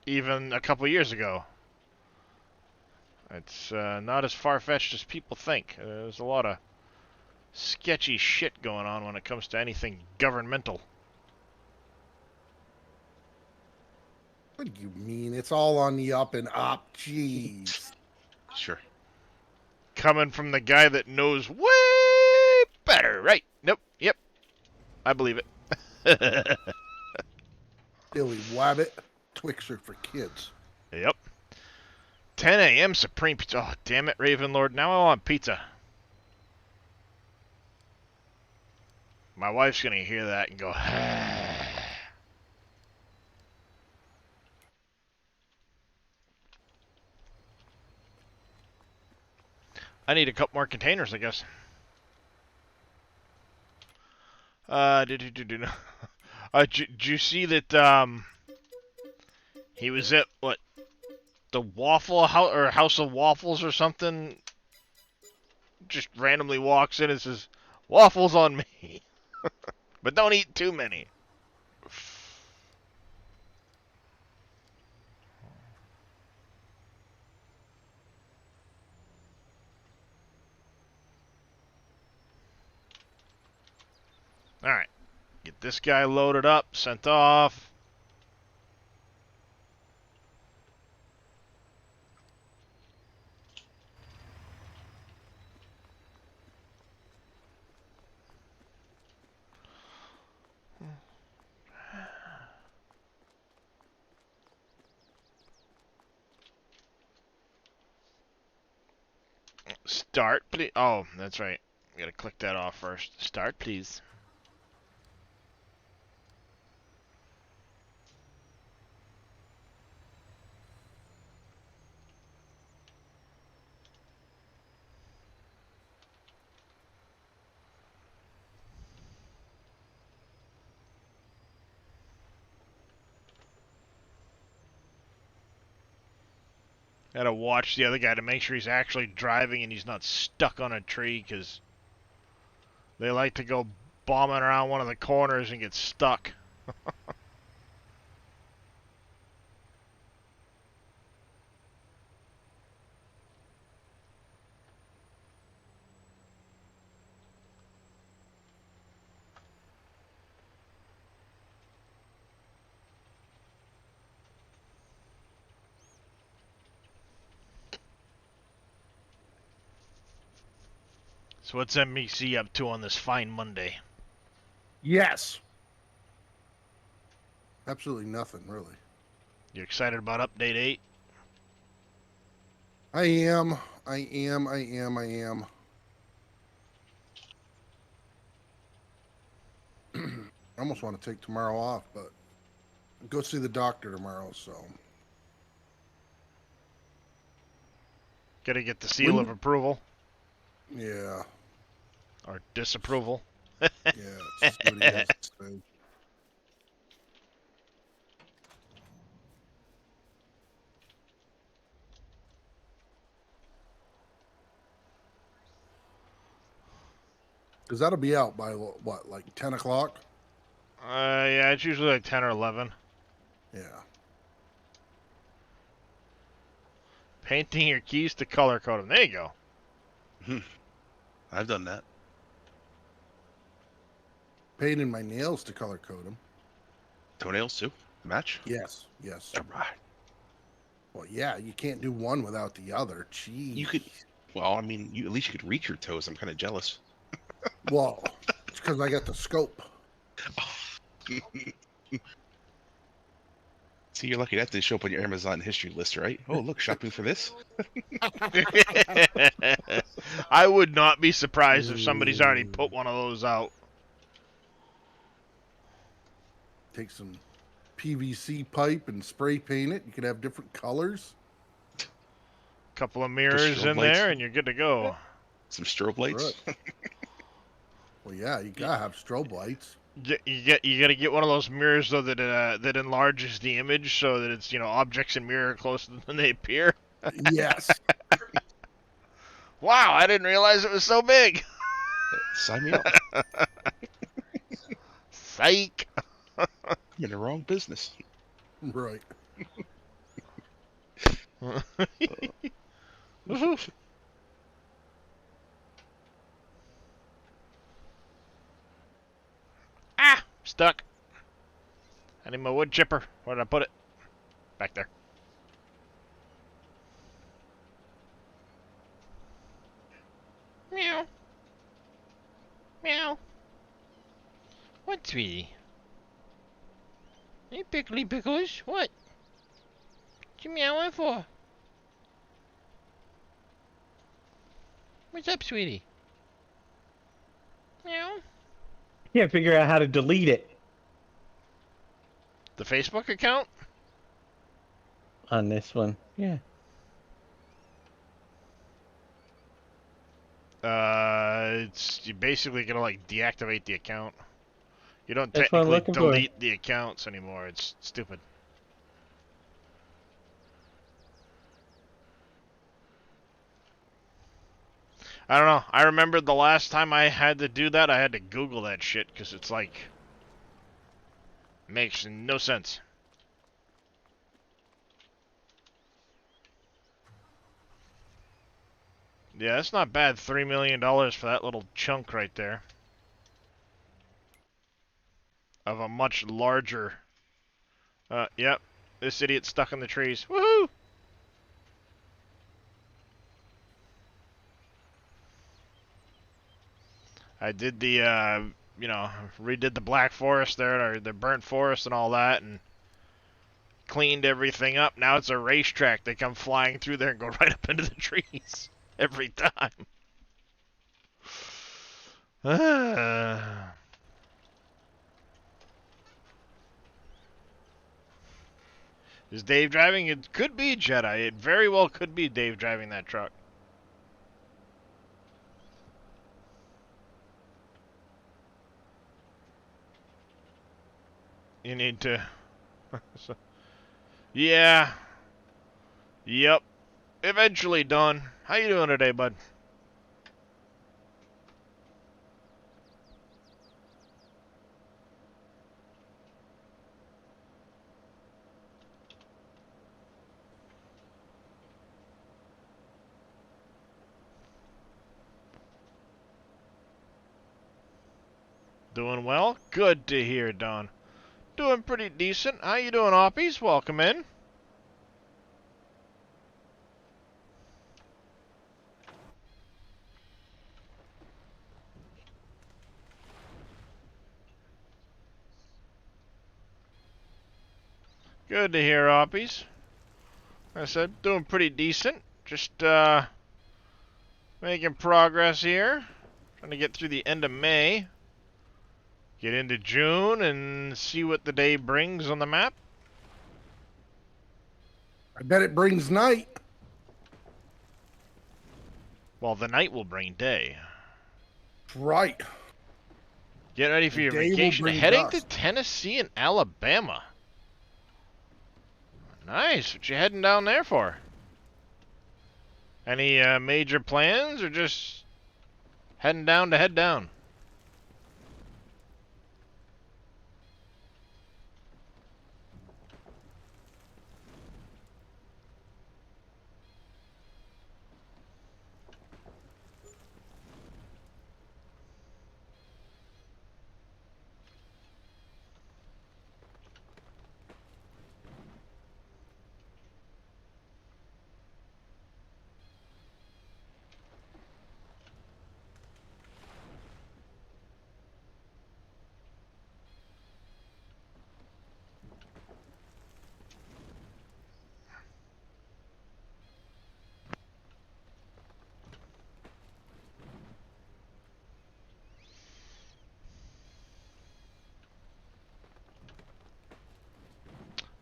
[SPEAKER 1] even a couple years ago. It's not as far-fetched as people think. There's a lot of sketchy shit going on when it comes to anything governmental.
[SPEAKER 8] What do you mean? It's all on the up and up. Jeez.
[SPEAKER 6] Sure.
[SPEAKER 1] Coming from the guy that knows way better, right? Nope. Yep. I believe it.
[SPEAKER 8] Billy Wabbit. Twixer for kids.
[SPEAKER 1] Yep. 10 a.m. Supreme Pizza. Oh, damn it, Ravenlord. Now I want pizza. My wife's going to hear that and go, I need a couple more containers, I guess. Did you see that, he was at, what, the Waffle House, or House of Waffles or something? Just randomly walks in and says, "Waffles on me." But don't eat too many. Alright. Get this guy loaded up, sent off. Start, please. Oh, that's right. We gotta click that off first. Start, please. Gotta watch the other guy to make sure he's actually driving and he's not stuck on a tree, because they like to go bombing around one of the corners and get stuck. So what's MEC up to on this fine Monday?
[SPEAKER 8] Yes. Absolutely nothing, really.
[SPEAKER 1] You excited about Update 8?
[SPEAKER 8] I am. I almost want to take tomorrow off, but go see the doctor tomorrow, so.
[SPEAKER 1] Gotta get the seal of approval
[SPEAKER 8] Yeah.
[SPEAKER 1] or disapproval.
[SPEAKER 8] Yeah. Let's see what he has to say. Because that'll be out by what, like 10 o'clock?
[SPEAKER 1] Yeah, it's usually like 10 or 11.
[SPEAKER 8] Yeah.
[SPEAKER 1] Painting your keys to color code them. There you go.
[SPEAKER 6] I've done that.
[SPEAKER 8] Painting my nails to color code them.
[SPEAKER 6] Toenails too. Match.
[SPEAKER 8] Yes. Yes.
[SPEAKER 6] All right.
[SPEAKER 8] Well, yeah, you can't do one without the other. Jeez.
[SPEAKER 6] You could. Well, I mean, at least you could reach your toes. I'm kind of jealous.
[SPEAKER 8] Well, it's because I got the scope.
[SPEAKER 6] See, you're lucky that didn't show up on your Amazon history list, right? Oh, look, shopping for this.
[SPEAKER 1] I would not be surprised if somebody's already put one of those out.
[SPEAKER 8] Take some PVC pipe and spray paint it. You could have different colors.
[SPEAKER 1] Couple of mirrors
[SPEAKER 6] strobe
[SPEAKER 1] in
[SPEAKER 6] lights.
[SPEAKER 1] there, and you're good to go.
[SPEAKER 6] Some strobe lights.
[SPEAKER 8] Right. Well, yeah, you gotta have strobe lights.
[SPEAKER 1] You gotta get one of those mirrors though that that enlarges the image so that it's objects in mirror closer than they appear.
[SPEAKER 8] Yes.
[SPEAKER 1] Wow, I didn't realize it was so big.
[SPEAKER 6] Sign me up.
[SPEAKER 1] Psych.
[SPEAKER 6] I'm in the wrong business.
[SPEAKER 8] Right.
[SPEAKER 1] Ah, stuck. I need my wood chipper. Where did I put it? Back there. Meow. Meow. What, sweetie? Hey, Pickly Pickles. What? What you meowing for? What's up, sweetie? Meow.
[SPEAKER 7] Can't figure out how to delete it
[SPEAKER 1] The Facebook account?
[SPEAKER 7] on this one. Yeah.
[SPEAKER 1] It's you basically gonna like deactivate the account. You don't
[SPEAKER 7] That's what I'm
[SPEAKER 1] technically
[SPEAKER 7] looking for.
[SPEAKER 1] delete the accounts anymore. It's stupid. I don't know. I remember the last time I had to do that, I had to Google that shit because it's like makes no sense. Yeah, that's not bad. $3 million for that little chunk right there. Of a much larger... yep. This idiot's stuck in the trees. Woohoo! I did the, redid the Black Forest there, or the Burnt Forest and all that, and cleaned everything up. Now it's a racetrack. They come flying through there and go right up into the trees. Every time. Is Dave driving? It could be Jedi. It very well could be Dave driving that truck. You need to... Yeah. Yep. Eventually done. How you doing today, bud? Doing well? Good to hear, Don. Doing pretty decent. How you doing, Oppies? Welcome in. Good to hear, Oppies. I said, doing pretty decent. Just, making progress here. Trying to get through the end of May. Get into June and see what the day brings on the map.
[SPEAKER 8] I bet it brings night.
[SPEAKER 1] Well, the night will bring day.
[SPEAKER 8] Right.
[SPEAKER 1] Get ready for
[SPEAKER 8] The
[SPEAKER 1] your
[SPEAKER 8] day will
[SPEAKER 1] vacation.
[SPEAKER 8] bring
[SPEAKER 1] Heading to
[SPEAKER 8] dust.
[SPEAKER 1] Tennessee and Alabama. Nice. What you heading down there for? Any major plans or just heading down to head down?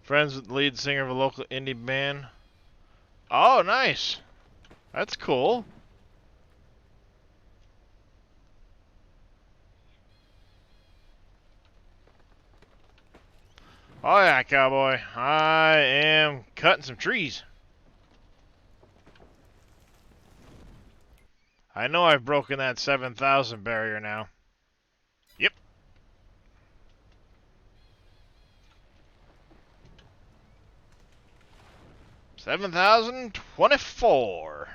[SPEAKER 1] Friends with the lead singer of a local indie band. Oh, nice. That's cool. Oh yeah, cowboy. I am cutting some trees. I know I've broken that 7,000 barrier now. Yep. 7,024.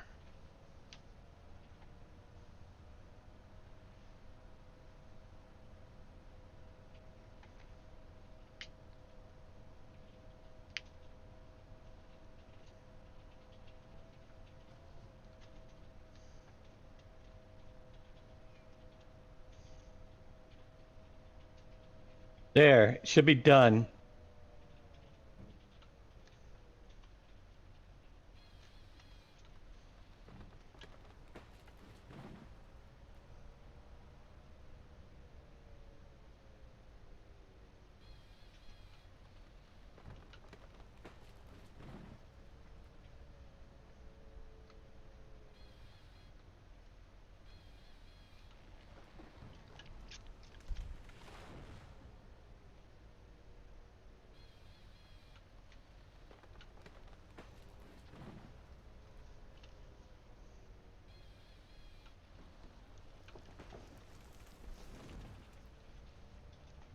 [SPEAKER 7] There, it should be done.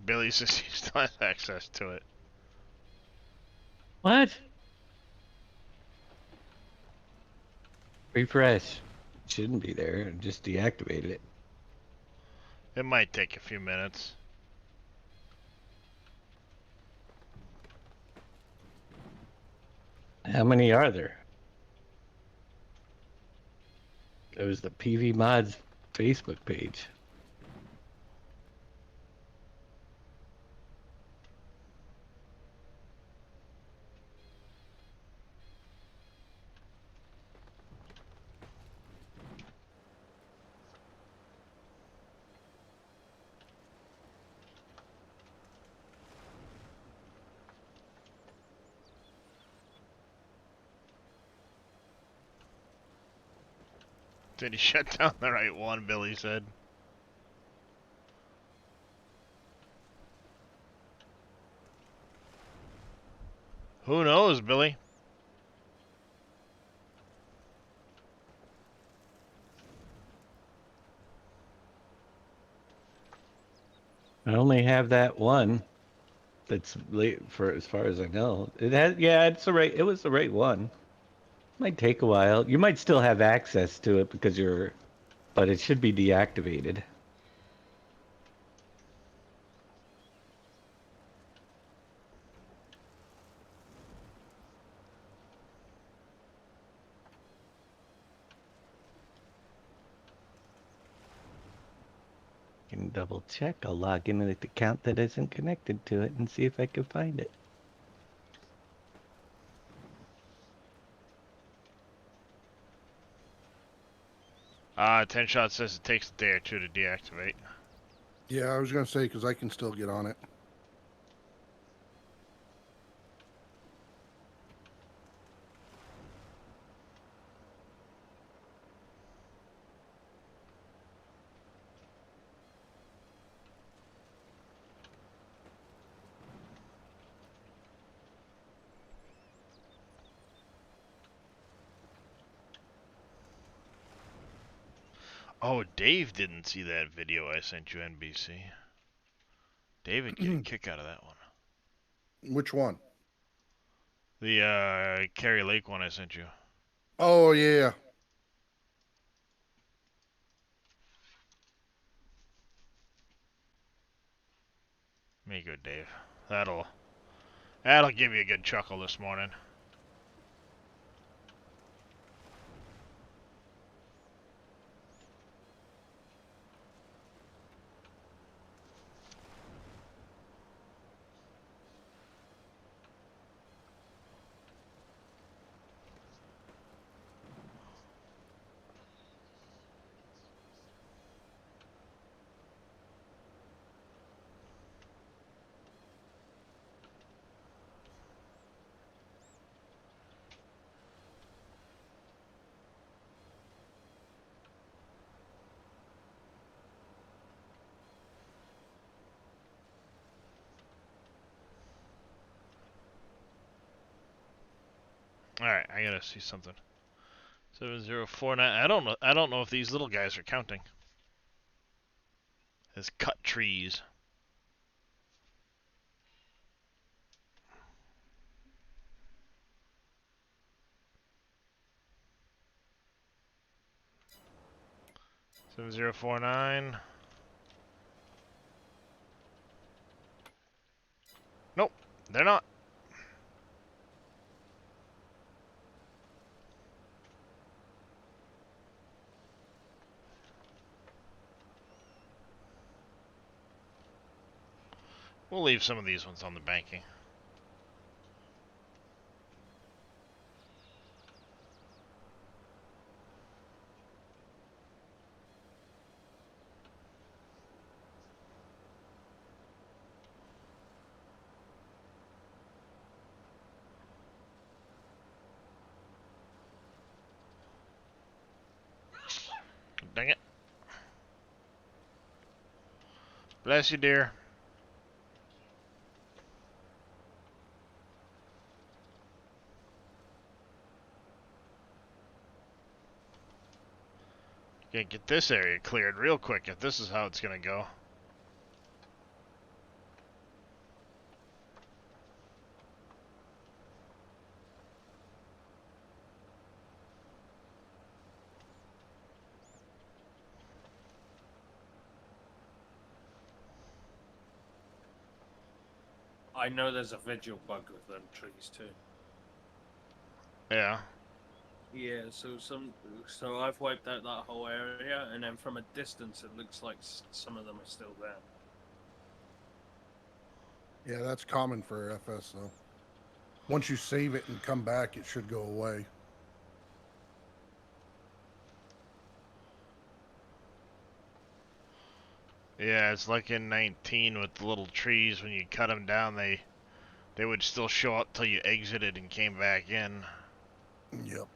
[SPEAKER 1] Billy says he still has access to it.
[SPEAKER 7] What? Refresh. Shouldn't be there. Just deactivated it.
[SPEAKER 1] It might take a few minutes.
[SPEAKER 7] How many are there? It was the PV Mods Facebook page.
[SPEAKER 1] Did he shut down the right one, Billy said. Who knows, Billy?
[SPEAKER 7] I only have that one. That's late for as far as I know. It has, yeah, it's the right. It was the right one. Might take a while. You might still have access to it because you're, but it should be deactivated. Can double check. I'll log in with the account that isn't connected to it and see if I can find it.
[SPEAKER 1] 10 Shot says it takes a day or two to deactivate.
[SPEAKER 8] Yeah, I was gonna say because I can still get on it.
[SPEAKER 1] Oh, Dave didn't see that video I sent you, NBC. David get a kick out of that one.
[SPEAKER 8] Which one?
[SPEAKER 1] The Carrie Lake one I sent you.
[SPEAKER 8] Oh yeah.
[SPEAKER 1] Me good, Dave. That'll give you a good chuckle this morning. All right, I gotta see something. 7049. I don't know if these little guys are counting. As cut trees. 7049. Nope, they're not. We'll leave some of these ones on the banking. Dang it. Bless you, dear. Gotta get this area cleared real quick if this is how it's gonna go.
[SPEAKER 4] I know there's a visual bug with them trees too.
[SPEAKER 1] Yeah.
[SPEAKER 4] Yeah, so I've wiped out that whole area, and then from a distance, it looks like some of them are still there.
[SPEAKER 8] Yeah, that's common for FS though. Once you save it and come back, it should go away.
[SPEAKER 1] Yeah, it's like in 19 with the little trees. When you cut them down, they would still show up till you exited and came back in.
[SPEAKER 8] Yep.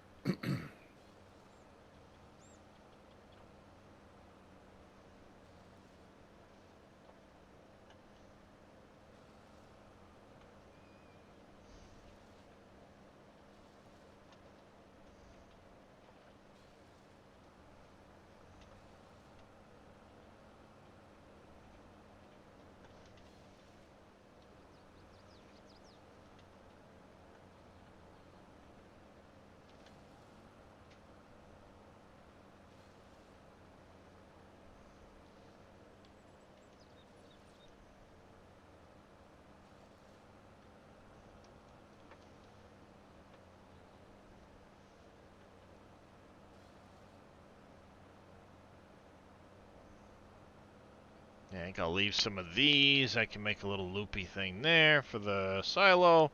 [SPEAKER 1] Yeah, I think I'll leave some of these. I can make a little loopy thing there for the silo.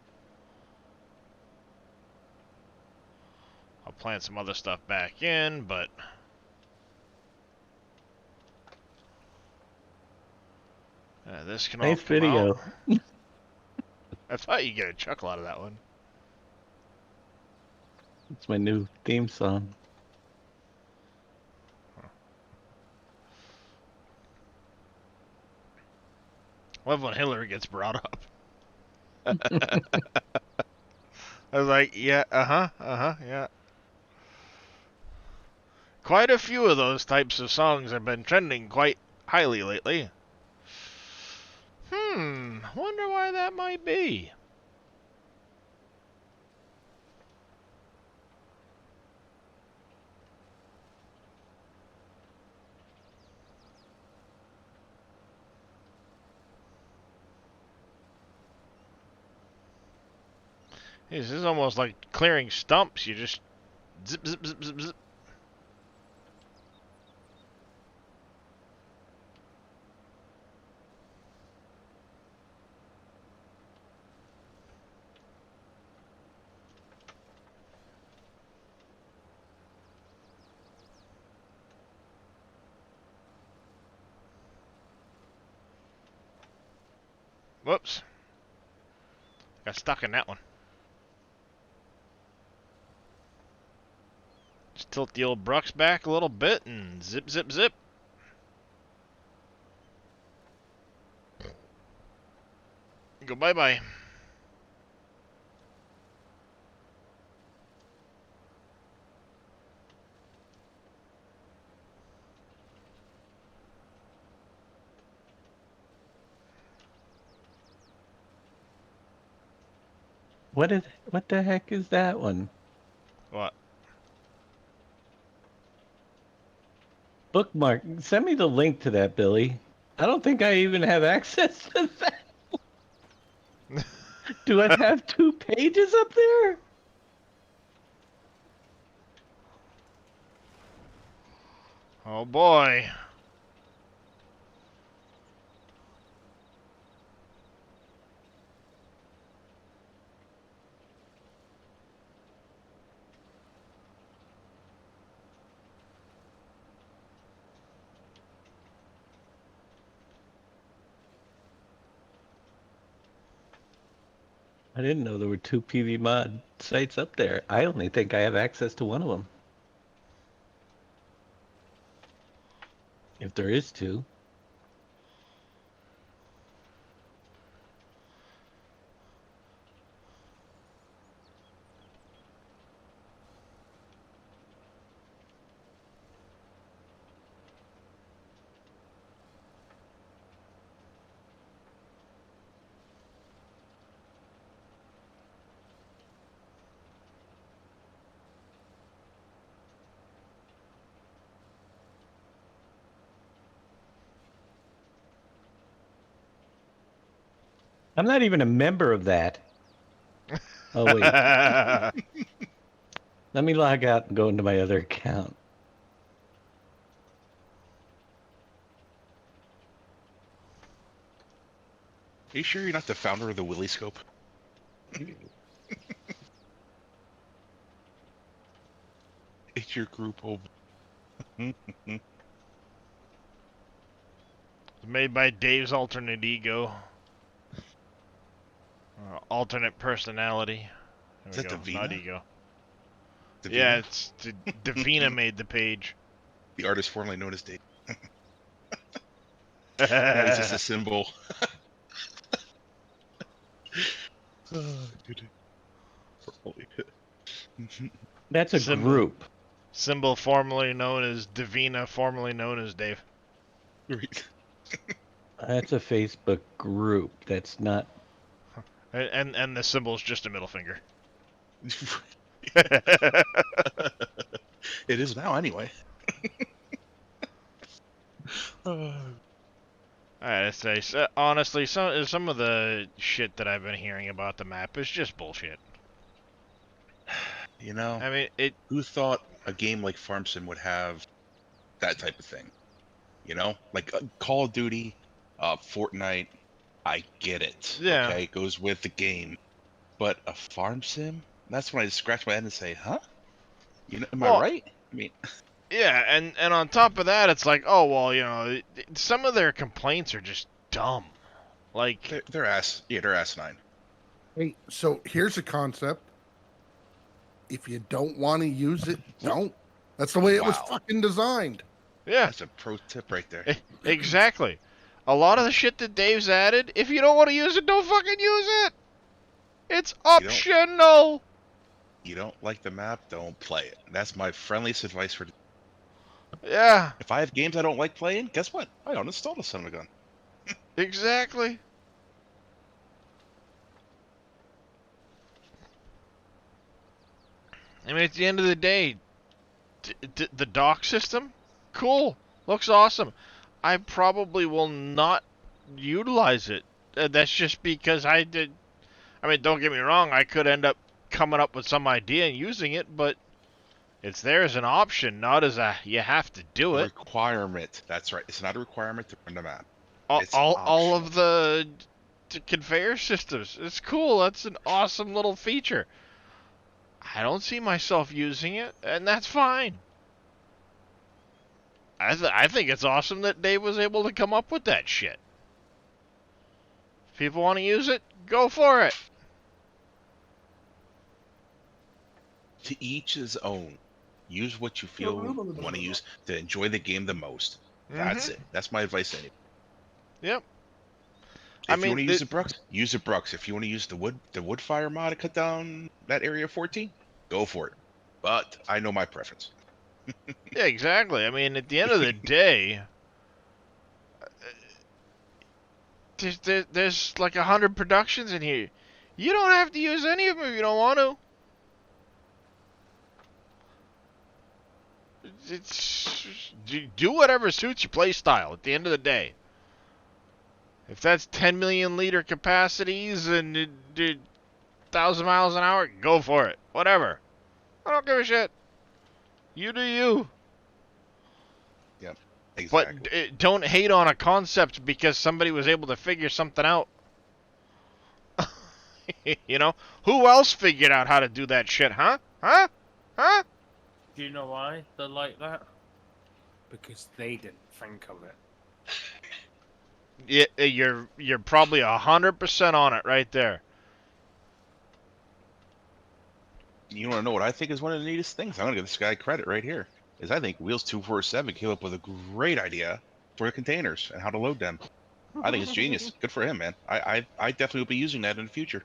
[SPEAKER 1] I'll plant some other stuff back in, but this can all
[SPEAKER 7] Nice
[SPEAKER 1] come
[SPEAKER 7] video.
[SPEAKER 1] out. I thought you'd get a chuckle out of that one.
[SPEAKER 7] It's my new theme song.
[SPEAKER 1] Love when Hillary gets brought up. I was like, yeah, yeah. Quite a few of those types of songs have been trending quite highly lately. Wonder why that might be. This is almost like clearing stumps. You just zip, zip, zip, zip, zip. Whoops. Got stuck in that one. Just tilt the old Brux back a little bit and zip, zip, zip. Go bye-bye.
[SPEAKER 7] What the heck is that one?
[SPEAKER 1] What?
[SPEAKER 7] Bookmark. Send me the link to that, Billy. I don't think I even have access to that. Do I have 2 pages up there?
[SPEAKER 1] Oh boy.
[SPEAKER 7] I didn't know there were 2 PV mod sites up there. I only think I have access to one of them. If there is 2. I'm not even a member of that. Oh, wait. Let me log out and go into my other account.
[SPEAKER 6] Are you sure you're not the founder of the Willy Scope? It's your group over.
[SPEAKER 1] Made by Dave's alternate ego. Alternate personality. There
[SPEAKER 6] Is
[SPEAKER 1] we
[SPEAKER 6] that
[SPEAKER 1] go.
[SPEAKER 6] Davina?
[SPEAKER 1] Not ego.
[SPEAKER 6] Davina?
[SPEAKER 1] Yeah, it's Davina made the page.
[SPEAKER 6] The artist formerly known as Dave. That is just a symbol.
[SPEAKER 7] That's a
[SPEAKER 1] Symbol.
[SPEAKER 7] group.
[SPEAKER 1] Symbol formerly known as Davina, formerly known as Dave.
[SPEAKER 7] That's a Facebook group. That's not.
[SPEAKER 1] And the symbol's just a middle finger.
[SPEAKER 6] It is now, anyway.
[SPEAKER 1] I'd say, honestly, some of the shit that I've been hearing about the map is just bullshit.
[SPEAKER 6] You know,
[SPEAKER 1] I mean,
[SPEAKER 6] who thought a game like Farm Sim would have that type of thing? You know, like Call of Duty, Fortnite. I get it.
[SPEAKER 1] Yeah.
[SPEAKER 6] Okay, it goes with the game. But a Farm Sim? That's when I scratch my head and say, huh? You know, am I right? I mean,
[SPEAKER 1] yeah, and on top of that, it's like, oh well, you know, some of their complaints are just dumb. Like,
[SPEAKER 6] They're asinine.
[SPEAKER 8] Hey, so here's a concept. If you don't want to use it, don't. That's the way it was
[SPEAKER 6] Wow.
[SPEAKER 8] fucking designed.
[SPEAKER 1] yeah,
[SPEAKER 6] That's a pro tip right there.
[SPEAKER 1] exactly. A lot of the shit that Dave's added, if you don't want to use it, don't fucking use it. It's optional.
[SPEAKER 6] You don't like the map, don't play it. That's my friendliest advice for.
[SPEAKER 1] Yeah,
[SPEAKER 6] If I have games I don't like playing, guess what? I uninstall the son of a gun.
[SPEAKER 1] exactly. I mean, at the end of the day, the dock system, cool, looks awesome. I probably will not utilize it. That's just because I did. I mean, don't get me wrong, I could end up coming up with some idea and using it, but it's there as an option, not as a you have to do it.
[SPEAKER 6] Requirement. That's right. It's not a requirement to run the map. It's
[SPEAKER 1] All of the conveyor systems. It's cool. That's an awesome little feature. I don't see myself using it, and that's fine. I think it's awesome that Dave was able to come up with that shit. If people want to use it, go for it.
[SPEAKER 6] To each his own. Use what you feel want to use to enjoy the game the most. That's it. That's my advice to anyone.
[SPEAKER 1] Yep.
[SPEAKER 6] If you want to use the Brux, use the Brux. If you want to use the wood fire mod to cut down that area 14, go for it. But I know my preference.
[SPEAKER 1] Yeah, exactly. I mean, at the end of the day, there's like 100 productions in here. You don't have to use any of them if you don't want to. Do whatever suits your play style at the end of the day. If that's 10 million liter capacities and 1,000 miles an hour, go for it. Whatever. I don't give a shit. You do you.
[SPEAKER 6] Yep, exactly.
[SPEAKER 1] But don't hate on a concept because somebody was able to figure something out. You know? Who else figured out how to do that shit, huh? Huh? Huh?
[SPEAKER 4] Do you know why they're like that? Because they didn't think of it.
[SPEAKER 1] Yeah, you're probably 100% on it right there.
[SPEAKER 6] You want to know what I think is one of the neatest things? I'm going to give this guy credit right here. Is I think Wheels 247 came up with a great idea for the containers and how to load them. I think it's genius. Good for him, man. I definitely will be using that in the future.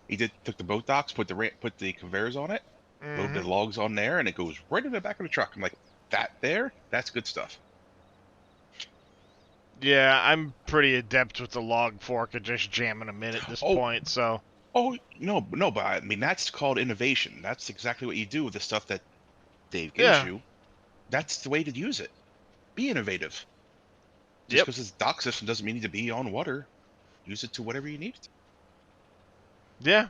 [SPEAKER 6] He took the boat docks, put the conveyors on it, load the logs on there, and it goes right in the back of the truck. I'm like, that's good stuff.
[SPEAKER 1] Yeah, I'm pretty adept with the log fork and just jamming them in at this point, so.
[SPEAKER 6] Oh, no, but I mean, that's called innovation. That's exactly what you do with the stuff that Dave gives you. That's the way to use it. Be innovative. Just because it's dock system doesn't mean you need to be on water. Use it to whatever you need it.
[SPEAKER 1] Yeah.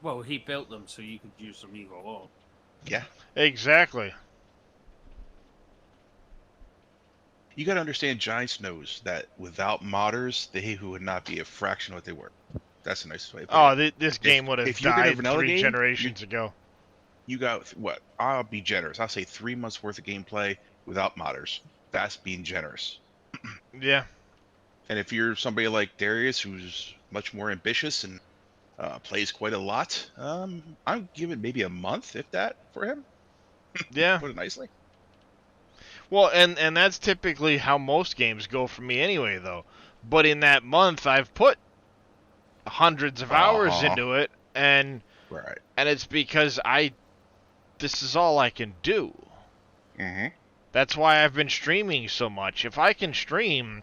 [SPEAKER 4] Well, he built them so you could use them either or.
[SPEAKER 6] Yeah.
[SPEAKER 1] Exactly.
[SPEAKER 6] You got to understand, Giants knows that without modders, they would not be a fraction of what they were. That's the nicest way to put it.
[SPEAKER 1] This game would have died 3 generations ago.
[SPEAKER 6] You got, what? I'll be generous. I'll say 3 months worth of gameplay without modders. That's being generous.
[SPEAKER 1] Yeah.
[SPEAKER 6] And if you're somebody like Darius, who's much more ambitious and plays quite a lot, I'll give it maybe a month, if that, for him.
[SPEAKER 1] Yeah.
[SPEAKER 6] Put it nicely.
[SPEAKER 1] Well, and that's typically how most games go for me anyway, though. But in that month, I've put hundreds of hours into it, and it's because this is all I can do. That's why I've been streaming so much. If I can stream,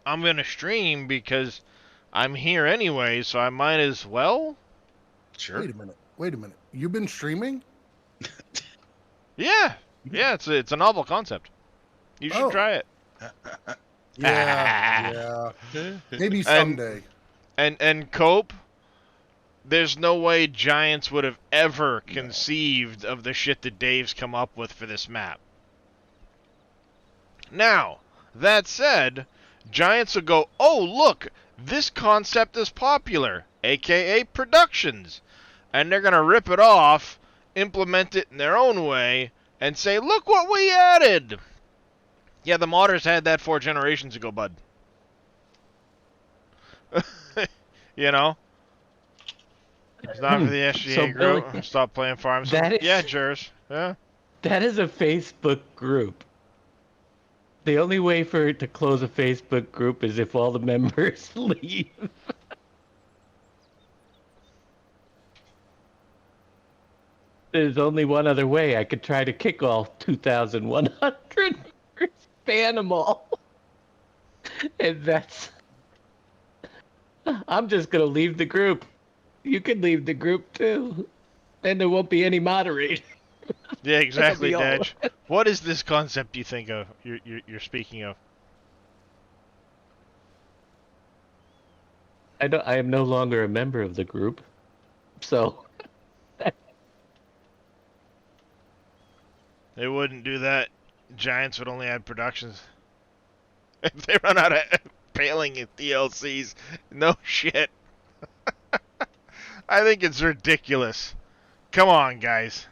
[SPEAKER 1] I'm gonna stream because I'm here anyway, so I might as well.
[SPEAKER 6] Sure.
[SPEAKER 8] Wait a minute. You've been streaming?
[SPEAKER 1] Yeah, it's a novel concept. You should try it.
[SPEAKER 8] Yeah. Maybe someday.
[SPEAKER 1] And Cope, there's no way Giants would have ever conceived of the shit that Dave's come up with for this map. Now, that said, Giants will go, oh, look, this concept is popular, aka Productions. And they're going to rip it off, implement it in their own way, and say, look what we added. Yeah, the modders had that 4 generations ago, bud. You know? It's not for the
[SPEAKER 7] So
[SPEAKER 1] SGA
[SPEAKER 7] Billy,
[SPEAKER 1] group. Stop playing Farm Sim.
[SPEAKER 7] that
[SPEAKER 1] Yeah,
[SPEAKER 7] is
[SPEAKER 1] Jers. Yeah.
[SPEAKER 7] that is a Facebook group. The only way for it to close a Facebook group is if all the members leave. There's only one other way. I could try to kick all 2,100 members, ban them all. And that's... I'm just going to leave the group. You can leave the group too. Then there won't be any moderator.
[SPEAKER 1] Yeah, exactly,
[SPEAKER 7] be all.
[SPEAKER 1] Dej. What is this concept you think of? You're speaking of?
[SPEAKER 7] I am no longer a member of the group. So
[SPEAKER 1] They wouldn't do that. Giants would only add productions. If they run out of paling at DLCs, no shit. I think it's ridiculous. Come on, guys.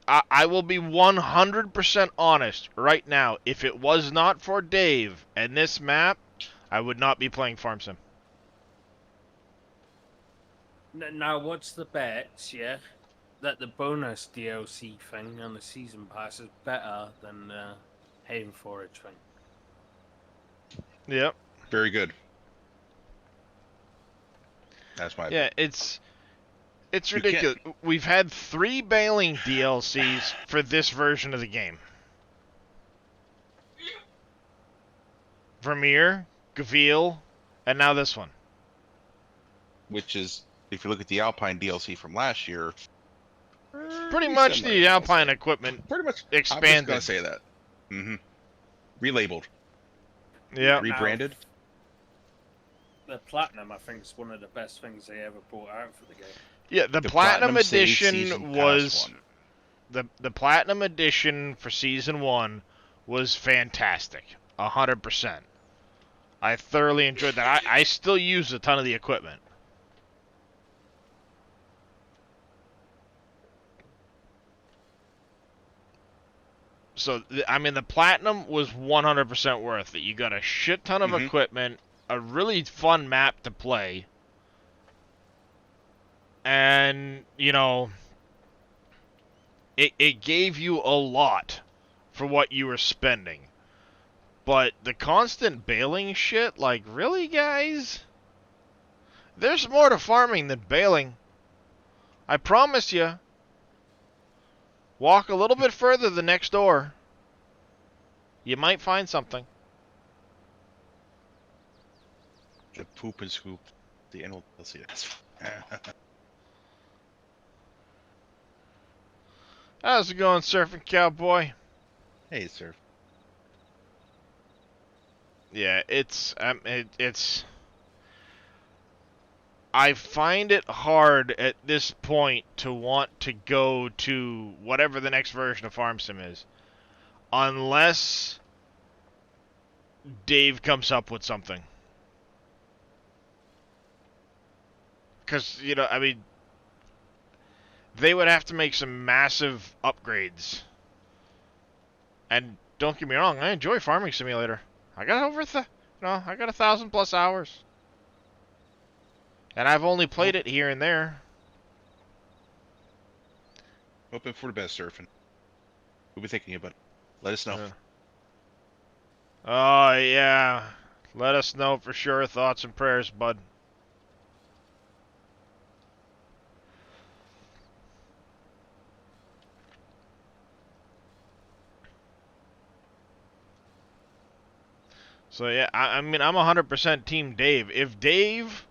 [SPEAKER 1] I will be 100% honest right now. If it was not for Dave and this map, I would not be playing Farm Sim.
[SPEAKER 4] Now, what's the bets, yeah? That the bonus DLC thing on the season pass is better than the Haven Forage thing.
[SPEAKER 1] Yep.
[SPEAKER 6] Very good. That's my
[SPEAKER 1] Yeah, it's ridiculous. We've had 3 bailing DLCs for this version of the game. Vermeer, Gavil, and now this one.
[SPEAKER 6] Which is, if you look at the Alpine DLC from last year,
[SPEAKER 1] Pretty much the Alpine equipment
[SPEAKER 6] pretty much
[SPEAKER 1] expanded.
[SPEAKER 6] I'm just gonna say that. Mm-hmm. Relabeled,
[SPEAKER 1] Yeah.
[SPEAKER 6] rebranded.
[SPEAKER 4] The Platinum, I think, is one of the best things they ever brought out for the game.
[SPEAKER 1] Yeah, the
[SPEAKER 6] The
[SPEAKER 1] Platinum
[SPEAKER 6] City Season
[SPEAKER 1] Edition
[SPEAKER 6] Pass
[SPEAKER 1] was
[SPEAKER 6] one.
[SPEAKER 1] the Platinum Edition for Season 1 was fantastic. 100%. I thoroughly enjoyed that. I still use a ton of the equipment. So, I mean, the Platinum was 100% worth it. You got a shit ton of equipment, a really fun map to play, and, you know, it gave you a lot for what you were spending. But the constant bailing shit, like, really, guys? There's more to farming than bailing. I promise you. Walk a little bit further the next door. You might find something.
[SPEAKER 6] The poop and scoop. The annual DLC.
[SPEAKER 1] How's it going, Surfing Cowboy?
[SPEAKER 6] Hey, sir.
[SPEAKER 1] Yeah, it's I find it hard at this point to want to go to whatever the next version of Farm Sim is, unless Dave comes up with something. Because, you know, I mean, they would have to make some massive upgrades. And don't get me wrong, I enjoy Farming Simulator. I got over I got 1,000+ hours. And I've only played it here and there.
[SPEAKER 6] Hoping for the best, surfing. We'll be thinking about it. Let us know.
[SPEAKER 1] Oh, yeah. Let us know for sure. Thoughts and prayers, bud. So, yeah, I mean, I'm 100% Team Dave. If Dave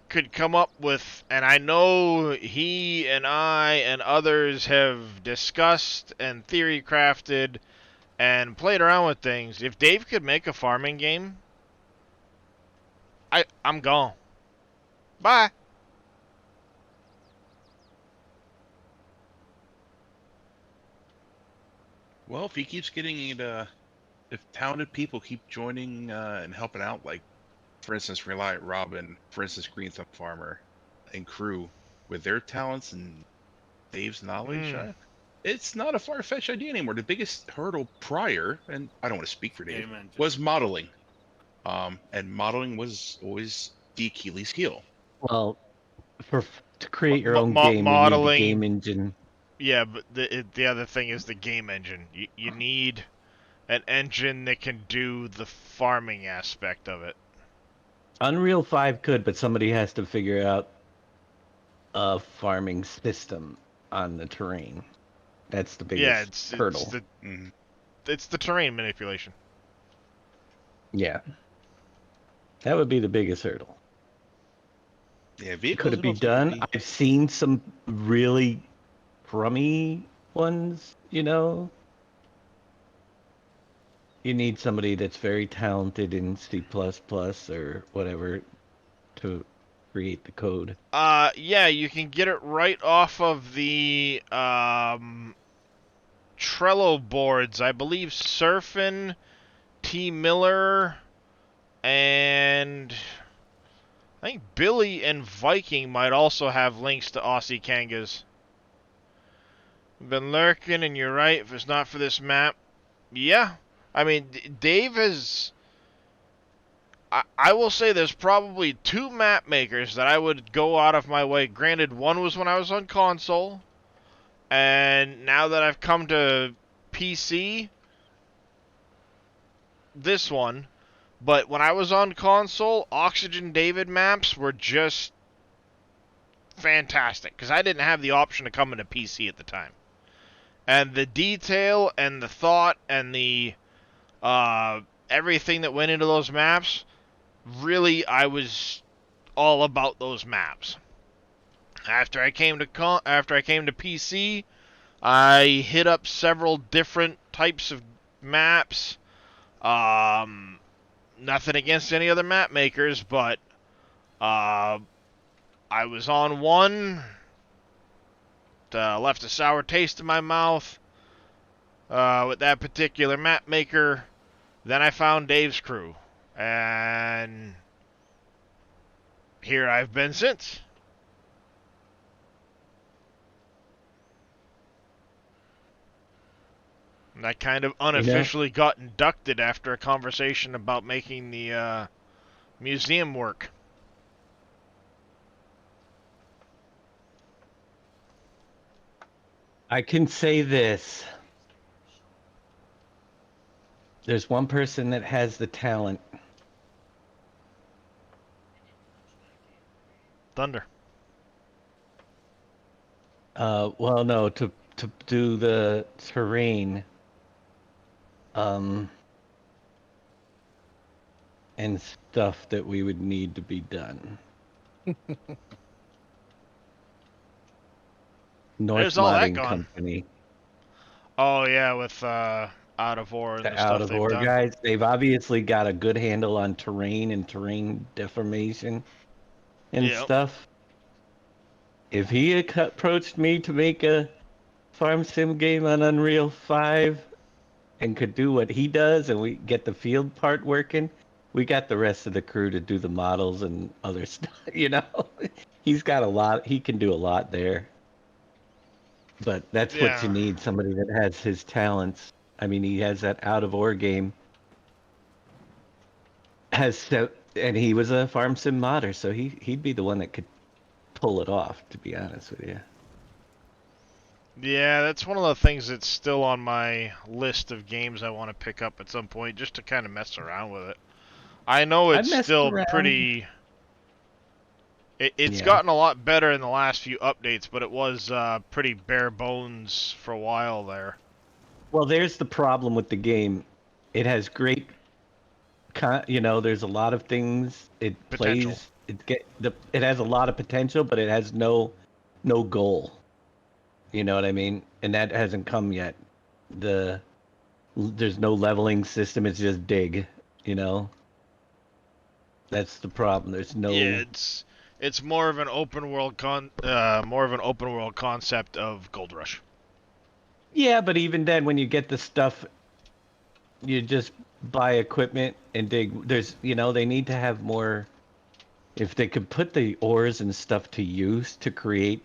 [SPEAKER 1] could come up with, and I know he and I and others have discussed and theory crafted and played around with things. If Dave could make a farming game, I'm gone. Bye.
[SPEAKER 6] Well, if he keeps getting it, if talented people keep joining and helping out, like, for instance, Reliant Robin, for instance, Green Thumb Farmer, and crew, with their talents and Dave's knowledge,
[SPEAKER 1] Mm.
[SPEAKER 6] it's not a far-fetched idea anymore. The biggest hurdle prior, and I don't want to speak for Dave,
[SPEAKER 4] Game engine.
[SPEAKER 6] was modeling. And modeling was always the Achilles heel.
[SPEAKER 7] Well, to create your own
[SPEAKER 1] Mo-
[SPEAKER 7] game,
[SPEAKER 1] modeling-
[SPEAKER 7] you need the game engine.
[SPEAKER 1] Yeah, but the other thing is the game engine. You need an engine that can do the farming aspect of it.
[SPEAKER 7] Unreal 5 could, but somebody has to figure out a farming system on the terrain. That's the biggest
[SPEAKER 1] Yeah, it's
[SPEAKER 7] hurdle.
[SPEAKER 6] Mhm.
[SPEAKER 1] it's the terrain manipulation.
[SPEAKER 7] Yeah. That would be the biggest hurdle.
[SPEAKER 6] Yeah, vehicles
[SPEAKER 7] Could it
[SPEAKER 6] would
[SPEAKER 7] be
[SPEAKER 6] also
[SPEAKER 7] done?
[SPEAKER 6] be-
[SPEAKER 7] I've seen some really crummy ones, you know? You need somebody that's very talented in C++ or whatever to create the code.
[SPEAKER 1] Yeah, you can get it right off of the Trello boards. I believe Surfin, T Miller, and I think Billy and Viking might also have links to Aussie Kangas. Been lurking, and you're right. If it's not for this map, yeah. I mean, Dave has. I will say there's probably 2 map makers that I would go out of my way. Granted, one was when I was on console, and now that I've come to PC, this one. But when I was on console, Oxygen David maps were just fantastic, because I didn't have the option to come into PC at the time. And the detail and the thought and the everything that went into those maps, really, I was all about those maps. After I came to PC, I hit up several different types of maps. Nothing against any other map makers, but I was on one, left a sour taste in my mouth with that particular map maker. Then I found Dave's crew, and here I've been since. And I kind of unofficially got inducted after a conversation about making the museum work.
[SPEAKER 7] I can say this. There's one person that has the talent.
[SPEAKER 1] Thunder.
[SPEAKER 7] Well, no, to do the terrain, and stuff that we would need to be done. North
[SPEAKER 1] There's all that
[SPEAKER 7] Modding
[SPEAKER 1] gone.
[SPEAKER 7] Company,
[SPEAKER 1] Oh yeah, with Out of War and the
[SPEAKER 7] the
[SPEAKER 1] stuff
[SPEAKER 7] Out of
[SPEAKER 1] they've
[SPEAKER 7] War
[SPEAKER 1] done.
[SPEAKER 7] guys, they've obviously got a good handle on terrain and terrain deformation and
[SPEAKER 1] Yep.
[SPEAKER 7] stuff. If he had approached me to make a farm sim game on Unreal 5 and could do what he does and we get the field part working, we got the rest of the crew to do the models and other stuff, you know? He's got a lot, he can do a lot there. But that's what
[SPEAKER 1] Yeah.
[SPEAKER 7] you need, somebody that has his talents. I mean, he has that Out of War game. And he was a farm sim modder, so he'd be the one that could pull it off, to be honest with you.
[SPEAKER 1] Yeah, that's one of the things that's still on my list of games I want to pick up at some point, just to kind of mess around with it. I know
[SPEAKER 7] I've
[SPEAKER 1] it's
[SPEAKER 7] messed
[SPEAKER 1] still
[SPEAKER 7] around.
[SPEAKER 1] pretty. It's
[SPEAKER 7] Yeah.
[SPEAKER 1] gotten a lot better in the last few updates, but it was pretty bare bones for a while there.
[SPEAKER 7] Well, there's the problem with the game. It has great, there's a lot of things it
[SPEAKER 1] Potential.
[SPEAKER 7] plays. It has a lot of potential, but it has no goal. You know what I mean? And that hasn't come yet. There's no leveling system. It's just dig. You know. That's the problem. There's no.
[SPEAKER 1] Yeah, it's more of an open world concept of Gold Rush.
[SPEAKER 7] Yeah, but even then, when you get the stuff, you just buy equipment and dig. They need to have more. If they could put the ores and stuff to use to create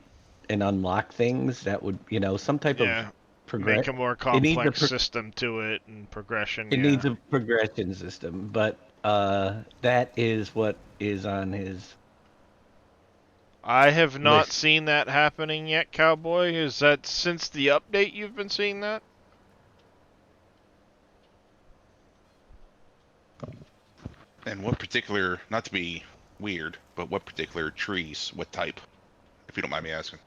[SPEAKER 7] and unlock things, that would, some type of
[SPEAKER 1] Yeah.
[SPEAKER 7] progress.
[SPEAKER 1] Make a more
[SPEAKER 7] It needs a
[SPEAKER 1] complex system to it and progression.
[SPEAKER 7] It
[SPEAKER 1] yeah.
[SPEAKER 7] needs a progression system, but that is what is on his.
[SPEAKER 1] I have not
[SPEAKER 7] list.
[SPEAKER 1] seen that happening yet, Cowboy. Is that since the update you've been seeing that?
[SPEAKER 6] And what particular, not to be weird, but what particular trees, what type, if you don't mind me asking?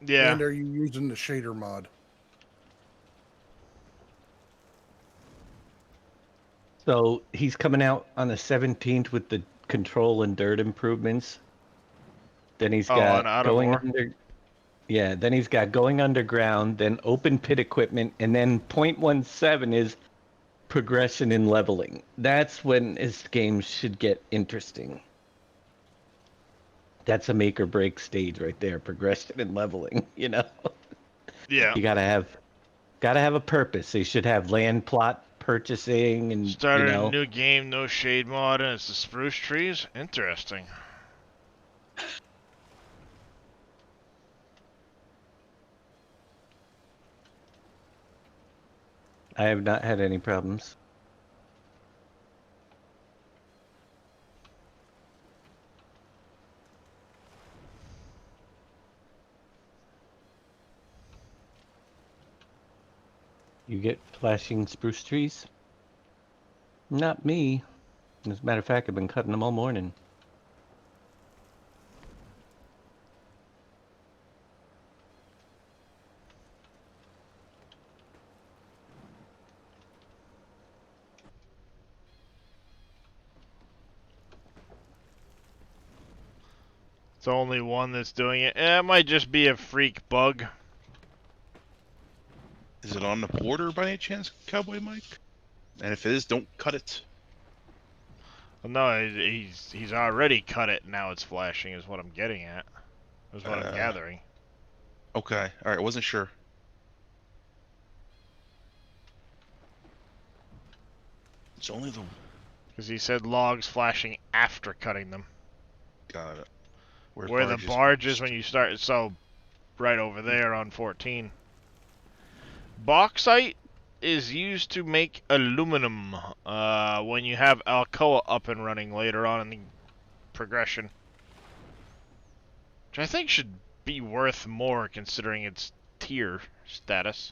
[SPEAKER 1] Yeah.
[SPEAKER 8] And are you using the shader mod?
[SPEAKER 7] So he's coming out on the 17th with the control and dirt improvements. Then he's got
[SPEAKER 1] on
[SPEAKER 7] going
[SPEAKER 1] Ottermore?
[SPEAKER 7] under. Yeah, then he's got going underground, then open pit equipment, and then 0.17 is progression in leveling. That's when his games should get interesting. That's a make or break stage right there, progression and leveling,
[SPEAKER 1] Yeah.
[SPEAKER 7] You gotta have a purpose. They should have land plot purchasing and
[SPEAKER 1] Started a new game, no shade mod, and it's the spruce trees? Interesting.
[SPEAKER 7] I have not had any problems. You get flashing spruce trees? Not me. As a matter of fact, I've been cutting them all morning.
[SPEAKER 1] It's the only one that's doing it. It might just be a freak bug.
[SPEAKER 6] Is it on the border by any chance, Cowboy Mike? And if it is, don't cut it.
[SPEAKER 1] Well, no, he's already cut it. Now it's flashing. Is what I'm getting at. Is what I'm gathering.
[SPEAKER 6] Okay, all right, wasn't sure. It's only the.
[SPEAKER 1] Because he said logs flashing after cutting them.
[SPEAKER 6] Got it.
[SPEAKER 1] Where the barge is when you start. So, right over there on 14. Bauxite is used to make aluminum when you have Alcoa up and running later on in the progression. Which I think should be worth more considering its tier status.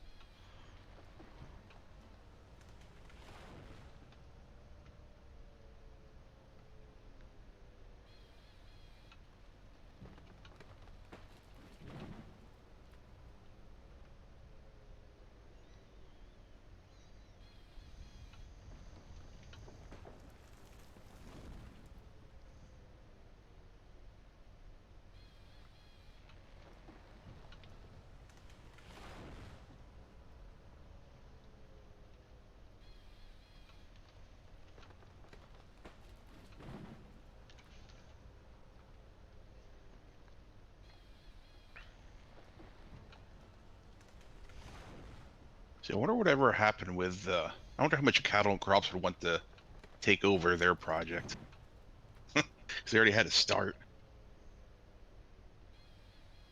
[SPEAKER 6] See, I wonder whatever happened with. I wonder how much cattle and crops would want to take over their project. Because they already had to start.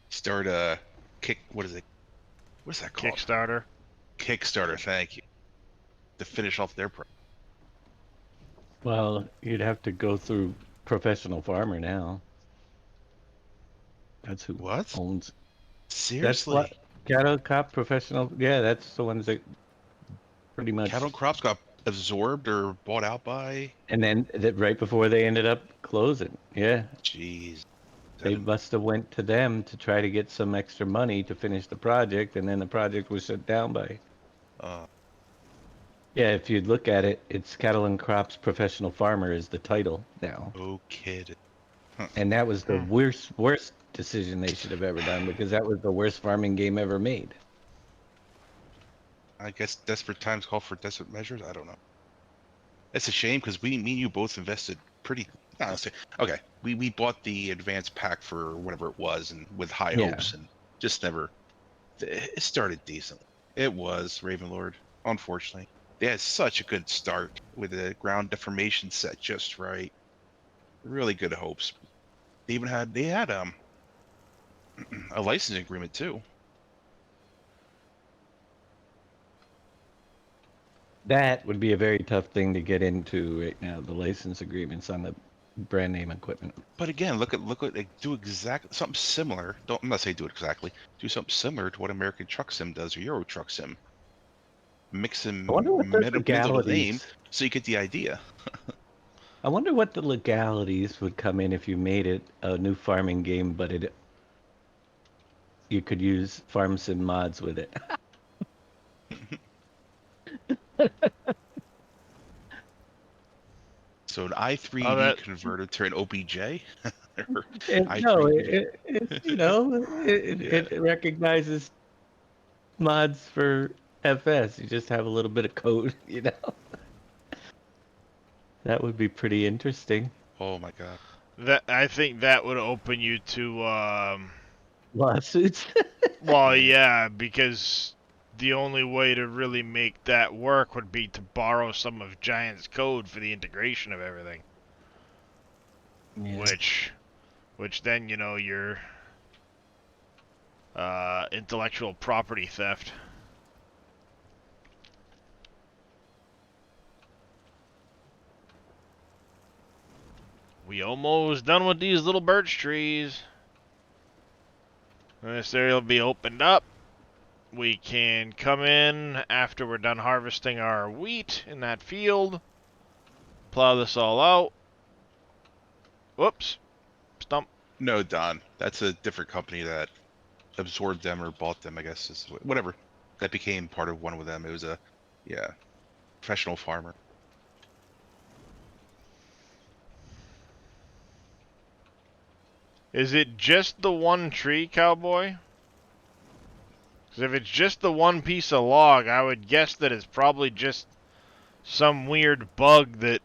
[SPEAKER 6] Start a kick. What is it? What's that called?
[SPEAKER 1] Kickstarter.
[SPEAKER 6] Kickstarter. Thank you. To finish off their project.
[SPEAKER 7] Well, you'd have to go through Professional Farmer now. That's who
[SPEAKER 6] What?
[SPEAKER 7] owns.
[SPEAKER 6] Seriously?
[SPEAKER 7] That's what Cattle Cop Professional. Yeah, that's the ones that pretty much.
[SPEAKER 6] Cattle and crops got absorbed or bought out by.
[SPEAKER 7] And then right before they ended up closing. Yeah.
[SPEAKER 6] Jeez.
[SPEAKER 7] They must have went to them to try to get some extra money to finish the project, and then the project was shut down by. Yeah, if you look at it, it's Cattle and Crops Professional Farmer is the title now.
[SPEAKER 6] Oh, kid. Huh.
[SPEAKER 7] And that was the worst decision they should have ever done, because that was the worst farming game ever made.
[SPEAKER 6] I guess desperate times call for desperate measures. I don't know. It's a shame because me and you both invested pretty. Honestly, okay, we bought the advanced pack for whatever it was, and with high hopes, and just never. It started decently. It was Ravenlord. Unfortunately, they had such a good start with the ground deformation set just right. Really good hopes. they had a licensing agreement too.
[SPEAKER 7] That would be a very tough thing to get into right now, the license agreements on the brand name equipment.
[SPEAKER 6] But again, look at like, do exactly something similar. I'm not saying do it exactly. Do something similar to what American Truck Sim does or Euro Truck Sim. Mix them
[SPEAKER 7] I wonder what the
[SPEAKER 6] middle of the name
[SPEAKER 7] legalities.
[SPEAKER 6] so you get the idea.
[SPEAKER 7] I wonder what the legalities would come in if you made it a new farming game, but you could use farm sim mods with it.
[SPEAKER 6] So an i3D
[SPEAKER 1] Oh, that
[SPEAKER 6] converted to an OBJ. Or
[SPEAKER 7] No,
[SPEAKER 6] i3D.
[SPEAKER 7] it's it recognizes mods for FS. You just have a little bit of code, That would be pretty interesting.
[SPEAKER 6] Oh my god.
[SPEAKER 1] I think that would open you to
[SPEAKER 7] Lawsuits.
[SPEAKER 1] well, yeah, because the only way to really make that work would be to borrow some of Giant's code for the integration of everything.
[SPEAKER 7] Yeah.
[SPEAKER 1] Which then, you're intellectual property theft. We almost done with these little birch trees. This area will be opened up. We can come in after we're done harvesting our wheat in that field. Plow this all out. Whoops. Stump.
[SPEAKER 6] No, Don. That's a different company that absorbed them or bought them, I guess. Is whatever. That became part of one of them. It was a, professional farmer.
[SPEAKER 1] Is it just the one tree, cowboy? Because if it's just the one piece of log, I would guess that it's probably just some weird bug that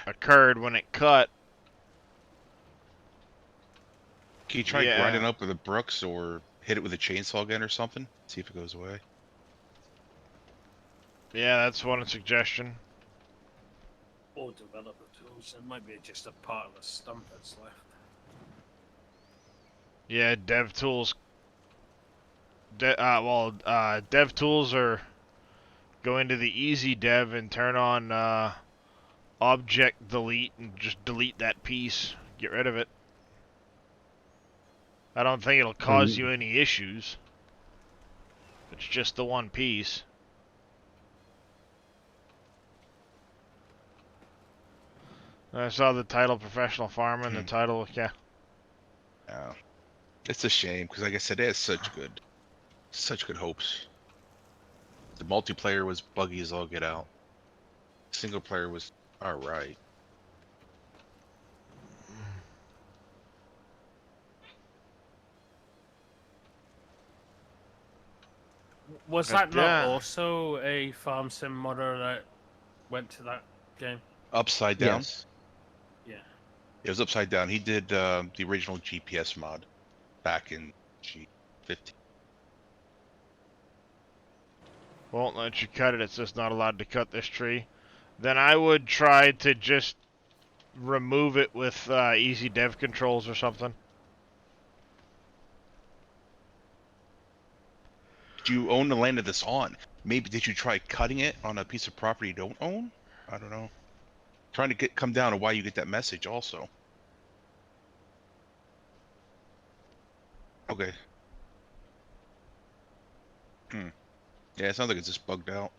[SPEAKER 1] occurred when it cut.
[SPEAKER 6] Can you try grinding up with a Brooks or hit it with a chainsaw again or something? See if it goes away.
[SPEAKER 1] Yeah, that's one suggestion.
[SPEAKER 4] Or developer tools. It might be just a part of the stump that's left.
[SPEAKER 1] Yeah, DevTools. DevTools are go into the easy dev and turn on object delete and just delete that piece. Get rid of it. I don't think it'll cause you any issues. It's just the one piece. I saw the title Professional Farmer and the title, yeah.
[SPEAKER 6] Yeah. It's a shame because, like I said, it has such good hopes. The multiplayer was buggy as all get out. Single player was all right.
[SPEAKER 4] Was that not also a farm sim modder that went to that game?
[SPEAKER 6] Upside Down?
[SPEAKER 7] Yes.
[SPEAKER 4] Yeah.
[SPEAKER 6] It was Upside Down. He did the original GPS mod back in G15.
[SPEAKER 1] Won't let you cut it. It's just not allowed to cut this tree. Then I would try to just remove it with easy dev controls or something.
[SPEAKER 6] Do you own the land that it's on? Maybe did you try cutting it on a piece of property you don't own? I don't know. Trying to come down to why you get that message also. Okay. Yeah, it sounds like it's just bugged out.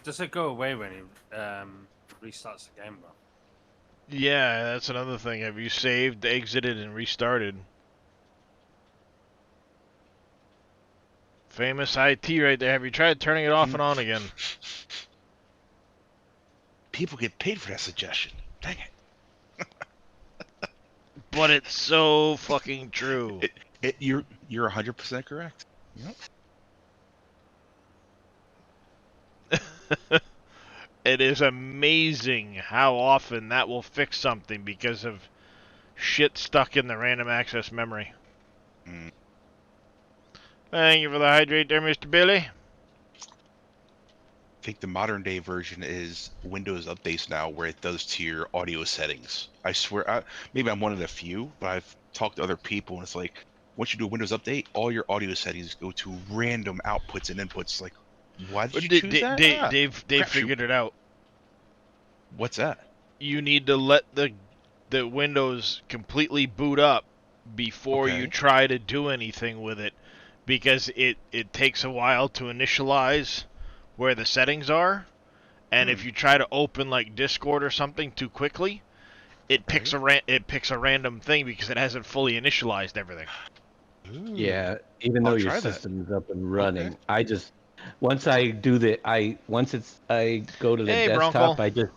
[SPEAKER 4] Does it go away when he restarts the game, though?
[SPEAKER 1] Yeah, that's another thing. Have you saved, exited, and restarted? Famous IT right there. Have you tried turning it off and on again?
[SPEAKER 6] People get paid for that suggestion. Dang it.
[SPEAKER 1] But it's so fucking true.
[SPEAKER 6] You're 100% correct.
[SPEAKER 1] Yep. It is amazing how often that will fix something because of shit stuck in the random access memory. Thank you for the hydrate there, Mr. Billy.
[SPEAKER 6] think the modern day version is Windows updates now, where it does to your audio settings. I swear, maybe I'm one of the few, but I've talked to other people, and it's like once you do a Windows update, all your audio settings go to random outputs and inputs. Like, why did you choose that?
[SPEAKER 1] They've
[SPEAKER 6] Crapshoot.
[SPEAKER 1] figured it out.
[SPEAKER 6] What's that?
[SPEAKER 1] You need to let the Windows completely boot up before you
[SPEAKER 6] Okay.
[SPEAKER 1] try to do anything with it, because it takes a while to initialize where the settings are, and if you try to open like Discord or something too quickly, it picks a random thing because it hasn't fully initialized everything.
[SPEAKER 6] Ooh.
[SPEAKER 7] Yeah, even
[SPEAKER 6] I'll
[SPEAKER 7] though your
[SPEAKER 6] try that.
[SPEAKER 7] system's up and running, I just once I do the I once it's I go to the
[SPEAKER 1] Hey,
[SPEAKER 7] desktop,
[SPEAKER 1] Bronco.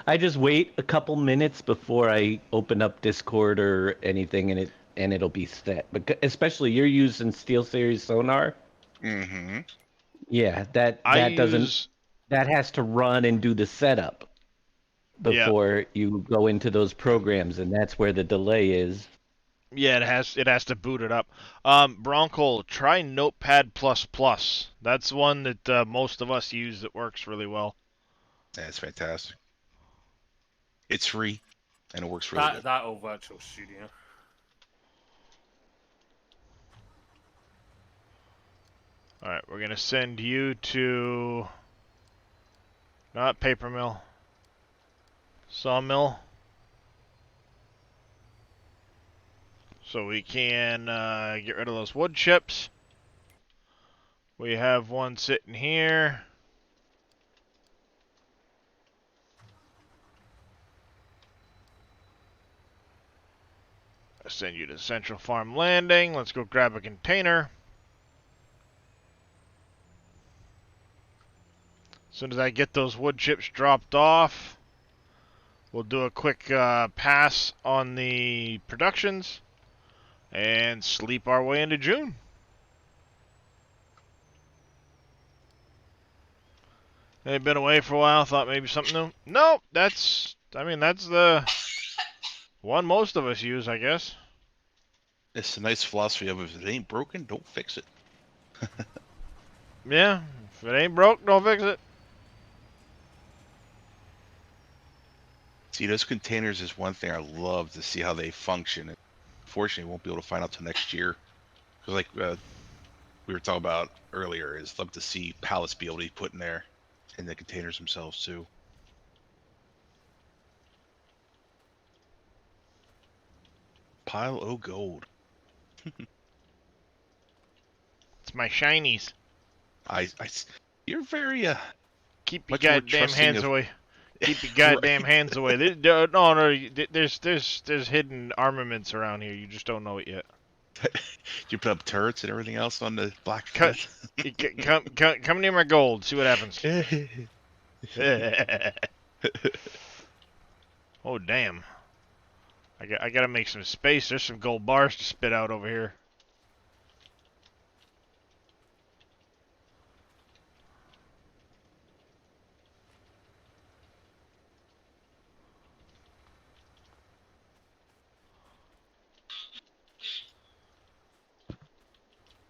[SPEAKER 7] I just wait a couple minutes before I open up Discord or anything, and it'll be set. But especially you're using SteelSeries Sonar,
[SPEAKER 6] Mm-hmm.
[SPEAKER 7] yeah,
[SPEAKER 1] I
[SPEAKER 7] that doesn't
[SPEAKER 1] use
[SPEAKER 7] that has to run and do the setup
[SPEAKER 1] yeah.
[SPEAKER 7] before you go into those programs, and that's where the delay is.
[SPEAKER 1] Yeah, it has to boot it up. Bronco, try Notepad++. That's one that most of us use that works really well.
[SPEAKER 6] That's fantastic. It's free, and it works really good.
[SPEAKER 4] That or Virtual Studio.
[SPEAKER 1] All right, we're gonna send you to not paper mill, sawmill, so we can get rid of those wood chips. We have one sitting here. I'll send you to Central Farm Landing. Let's go grab a container. As soon as I get those wood chips dropped off, we'll do a quick pass on the productions and sleep our way into June. They've been away for a while, thought maybe something new. Nope, that's the one most of us use, I guess.
[SPEAKER 6] It's a nice philosophy of if it ain't broken, don't fix it.
[SPEAKER 1] Yeah, if it ain't broke, don't fix it.
[SPEAKER 6] See, those containers is one thing I love to see how they function. Unfortunately, won't be able to find out till next year. Because like we were talking about earlier, is love to see pallets be able to be put in there, in the containers themselves too. Pile o' gold.
[SPEAKER 1] It's my shinies.
[SPEAKER 6] You're very
[SPEAKER 1] Keep your
[SPEAKER 6] much more
[SPEAKER 1] goddamn
[SPEAKER 6] trusting
[SPEAKER 1] hands
[SPEAKER 6] of.
[SPEAKER 1] away. Keep your goddamn hands away. No, there's hidden armaments around here. You just don't know it yet.
[SPEAKER 6] You put up turrets and everything else on the black.
[SPEAKER 1] Come near my gold. See what happens. Oh damn! I gotta make some space. There's some gold bars to spit out over here.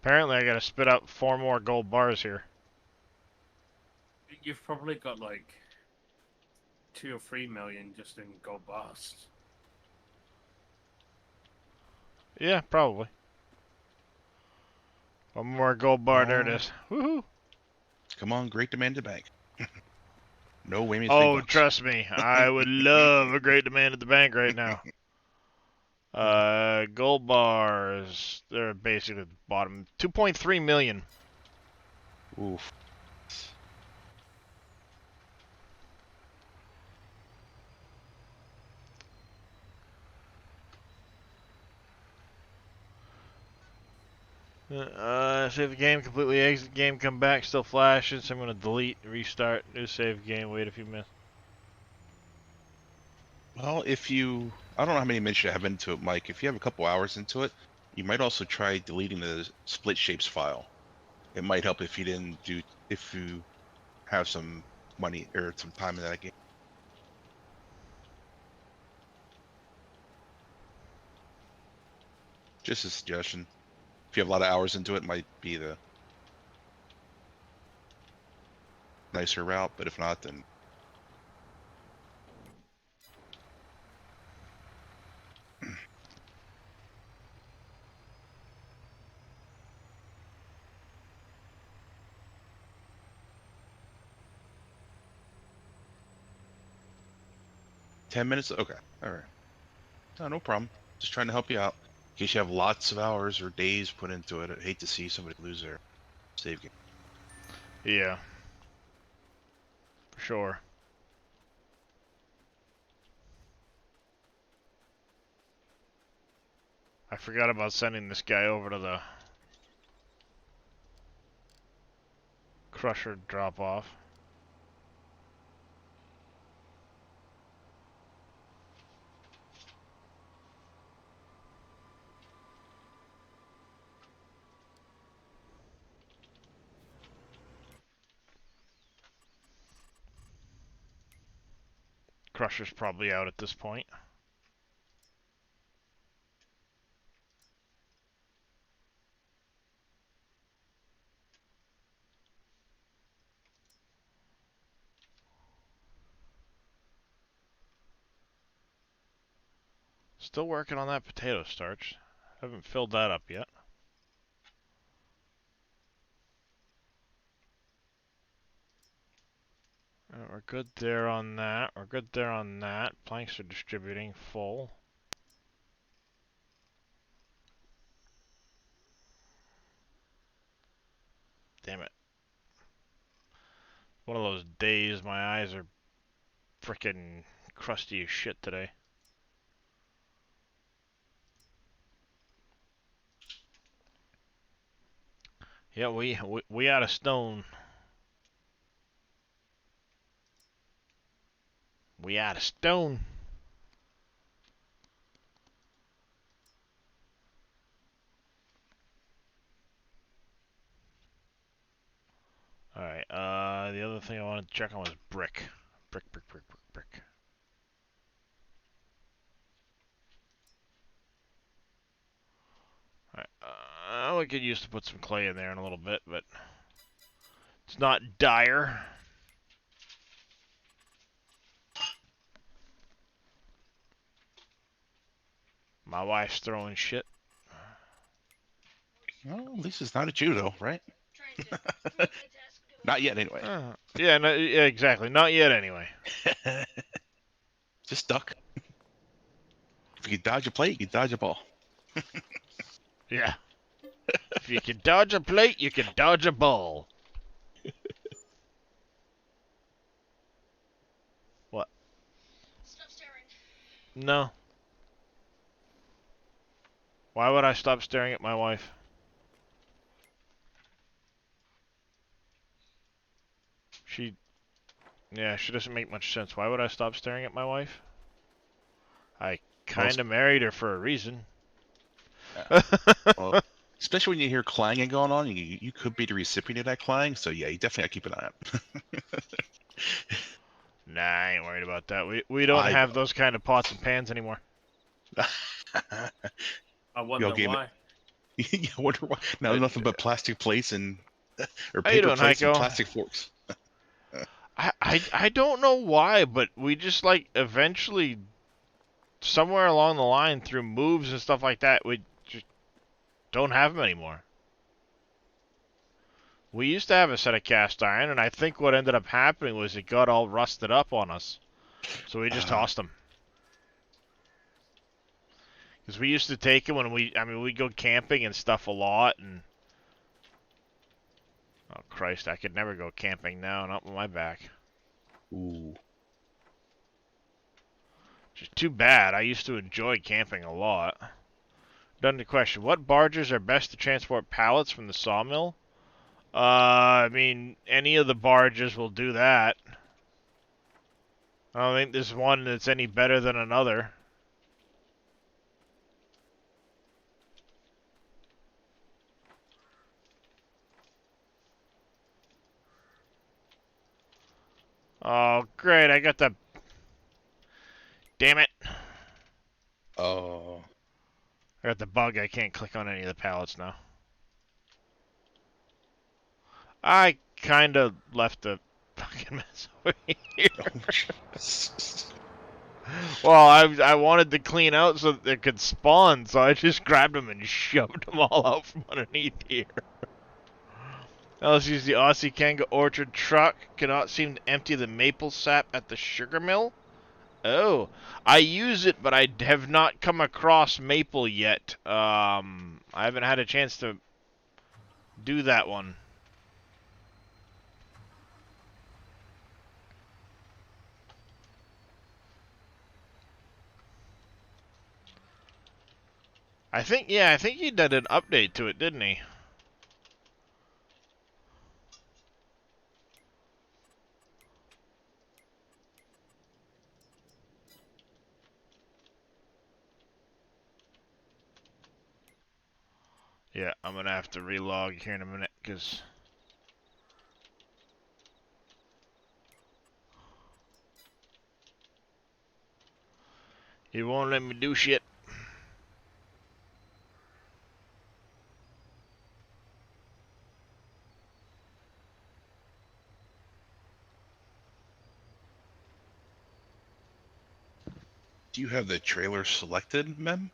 [SPEAKER 1] Apparently, I gotta spit out 4 more gold bars here.
[SPEAKER 4] You've probably got like 2 or 3 million just in gold bars.
[SPEAKER 1] Yeah, probably. 1 more gold bar. There it
[SPEAKER 6] Oh.
[SPEAKER 1] is. Woohoo!
[SPEAKER 6] Come on, great demand to bank. No way me.
[SPEAKER 1] Oh, trust me, I would love a great demand at the bank right now. Gold bars. They're basically at the bottom. 2.3 million.
[SPEAKER 6] Oof.
[SPEAKER 1] Save the game, completely exit game, come back, still flashing, so I'm gonna delete, restart, new save game, wait a few minutes.
[SPEAKER 6] Well, I don't know how many minutes you have into it, Mike. If you have a couple hours into it, you might also try deleting the split shapes file. It might help if you have some money or some time in that game. Just a suggestion. If you have a lot of hours into it, might be the. nicer route. But if not, then 10 minutes. Okay, all right. No problem. Just trying to help you out. In case you have lots of hours or days put into it. I'd hate to see somebody lose their save game.
[SPEAKER 1] Yeah. For sure. I forgot about sending this guy over to the Crusher drop-off. Crusher's probably out at this point. Still working on that potato starch. Haven't filled that up yet. We're good there on that. We're good there on that. Planks are distributing full. Damn it. One of those days my eyes are frickin' crusty as shit today. Yeah, we out of stone. We out of stone. Alright, the other thing I wanted to check on was brick. Brick. Alright, we could use to put some clay in there in a little bit, but it's not dire. My wife's throwing shit.
[SPEAKER 6] Well, at least it's not at you, though, right? Not yet, anyway.
[SPEAKER 1] Yeah, no, yeah, exactly. Not yet, anyway.
[SPEAKER 6] Just duck. If you can dodge a plate, you can dodge a ball.
[SPEAKER 1] Yeah. If you can dodge a plate, you can dodge a ball. What?
[SPEAKER 3] Stop staring.
[SPEAKER 1] No. Why would I stop staring at my wife? She doesn't make much sense. Why would I stop staring at my wife? I kinda married her for a reason.
[SPEAKER 6] Yeah. Well, especially when you hear clanging going on, you could be the recipient of that clang. So yeah, you definitely gotta keep an eye out.
[SPEAKER 1] Nah, I ain't worried about that. We don't have those kind of pots and pans anymore.
[SPEAKER 4] I wonder why.
[SPEAKER 6] Yeah, I wonder why. Now nothing but plastic plates and or
[SPEAKER 1] How you
[SPEAKER 6] paper
[SPEAKER 1] doing,
[SPEAKER 6] plates and
[SPEAKER 1] Heiko?
[SPEAKER 6] plastic forks.
[SPEAKER 1] I don't know why, but we just like eventually somewhere along the line through moves and stuff like that, we just don't have them anymore. We used to have a set of cast iron, and I think what ended up happening was it got all rusted up on us. So we just tossed them. Because we used to take them when we'd go camping and stuff a lot, and... Oh, Christ, I could never go camping now, not with my back.
[SPEAKER 6] Ooh.
[SPEAKER 1] Just too bad. I used to enjoy camping a lot. Done the question. What barges are best to transport pallets from the sawmill? I mean, any of the barges will do that. I don't think there's one that's any better than another. Oh, great. I got the... Damn it.
[SPEAKER 6] Oh.
[SPEAKER 1] I got the bug. I can't click on any of the pallets now. I kind of left the fucking mess over here. Well, I wanted to clean out so that it could spawn, so I just grabbed them and shoved them all out from underneath here. Now let's use the Aussie Kanga Orchard truck. Cannot seem to empty the maple sap at the sugar mill. Oh, I use it, but I have not come across maple yet. I haven't had a chance to do that one. I think he did an update to it, didn't he? Yeah, I'm gonna have to relog here in a minute, because he won't let me do shit.
[SPEAKER 6] Do you have the trailer selected, Mem?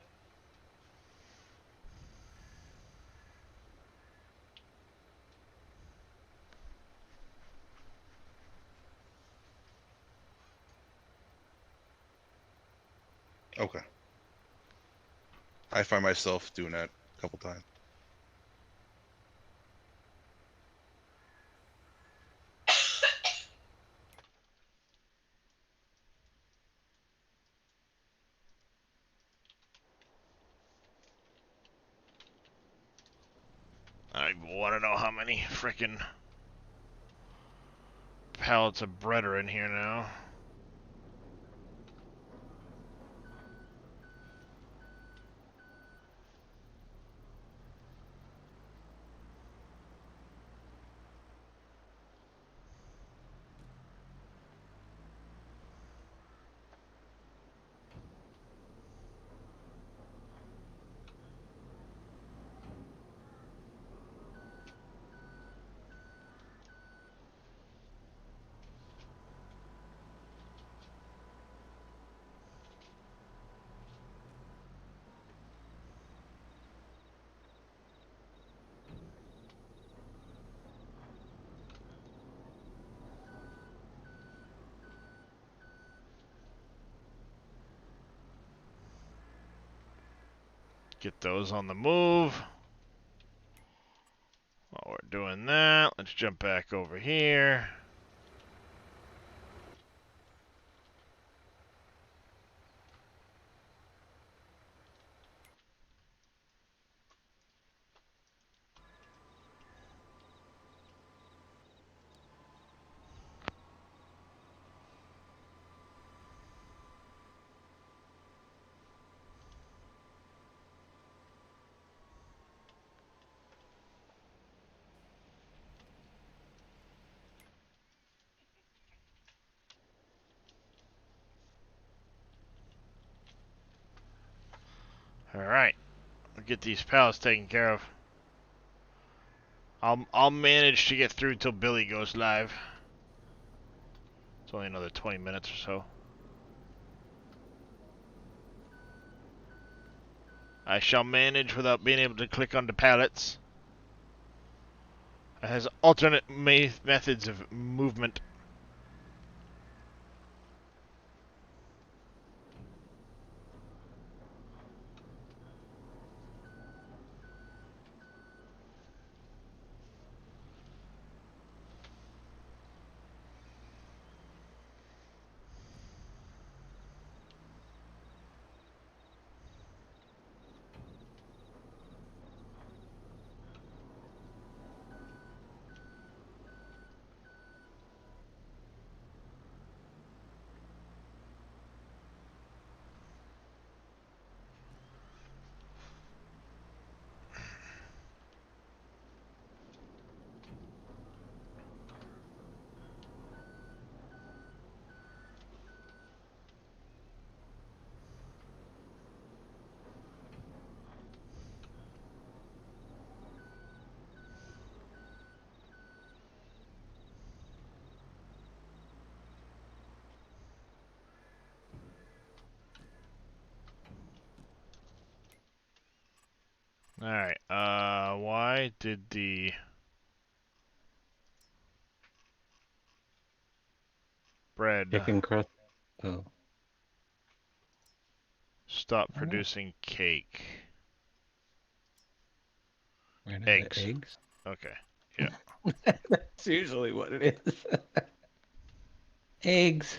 [SPEAKER 6] Okay. I find myself doing that a couple times.
[SPEAKER 1] I want to know how many frickin' pallets of bread are in here now. Get those on the move. While we're doing that, let's jump back over here. Alright. We'll get these pallets taken care of. I'll manage to get through till Billy goes live. It's only another 20 minutes or so. I shall manage without being able to click on the pallets. It has alternate methods of movement. Alright, why did the bread
[SPEAKER 7] Chicken crust. Oh.
[SPEAKER 1] stop
[SPEAKER 7] I don't know.
[SPEAKER 1] producing cake?
[SPEAKER 7] Where did
[SPEAKER 1] Eggs.
[SPEAKER 7] the eggs?
[SPEAKER 1] Okay. Yeah.
[SPEAKER 7] That's usually what it is. Eggs.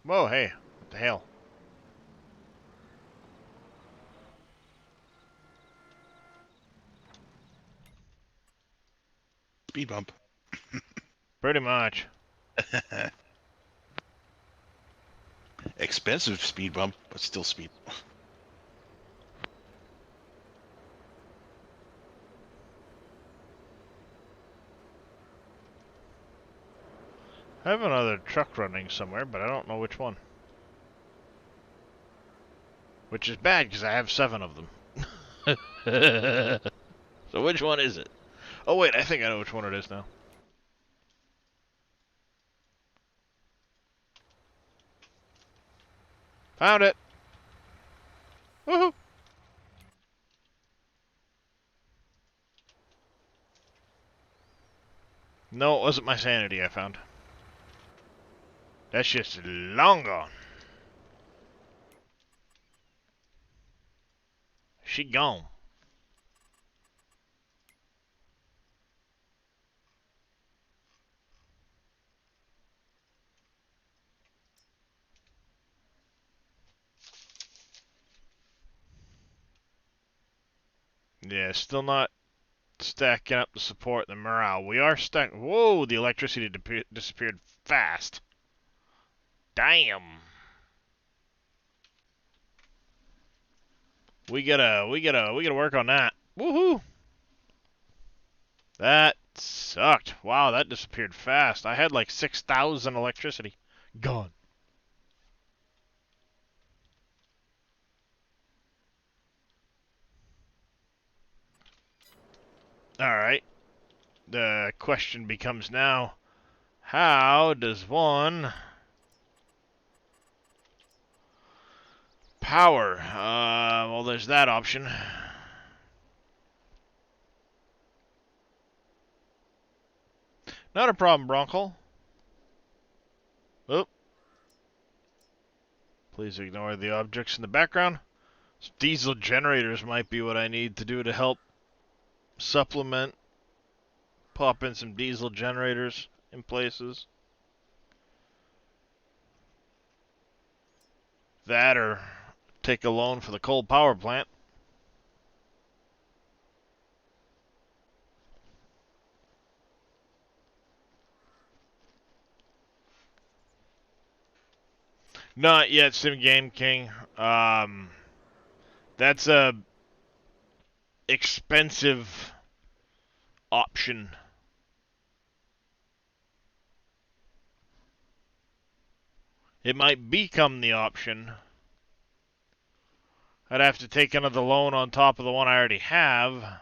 [SPEAKER 1] Whoa, hey. What the hell?
[SPEAKER 6] Speed bump.
[SPEAKER 1] Pretty much.
[SPEAKER 6] Expensive speed bump, but still speed.
[SPEAKER 1] I have another truck running somewhere, but I don't know which one. Which is bad, because I have 7 of them. So which one is it? Oh wait, I think I know which one it is now. Found it! Woohoo! No, it wasn't my sanity I found. That shit's long gone. She gone. Yeah, still not stacking up to support the morale. We are stuck. Whoa, the electricity disappeared fast. Damn. We gotta work on that. Woohoo! That sucked. Wow, that disappeared fast. I had like 6,000 electricity. Gone. Alright. The question becomes now, how does one power? Well, there's that option. Not a problem, Bronco. Oh. Please ignore the objects in the background. Some diesel generators might be what I need to do to help supplement. Pop in some diesel generators in places. That or take a loan for the coal power plant. Not yet, Sim Game King. That's a expensive option. It might become the option. I'd have to take another loan on top of the one I already have.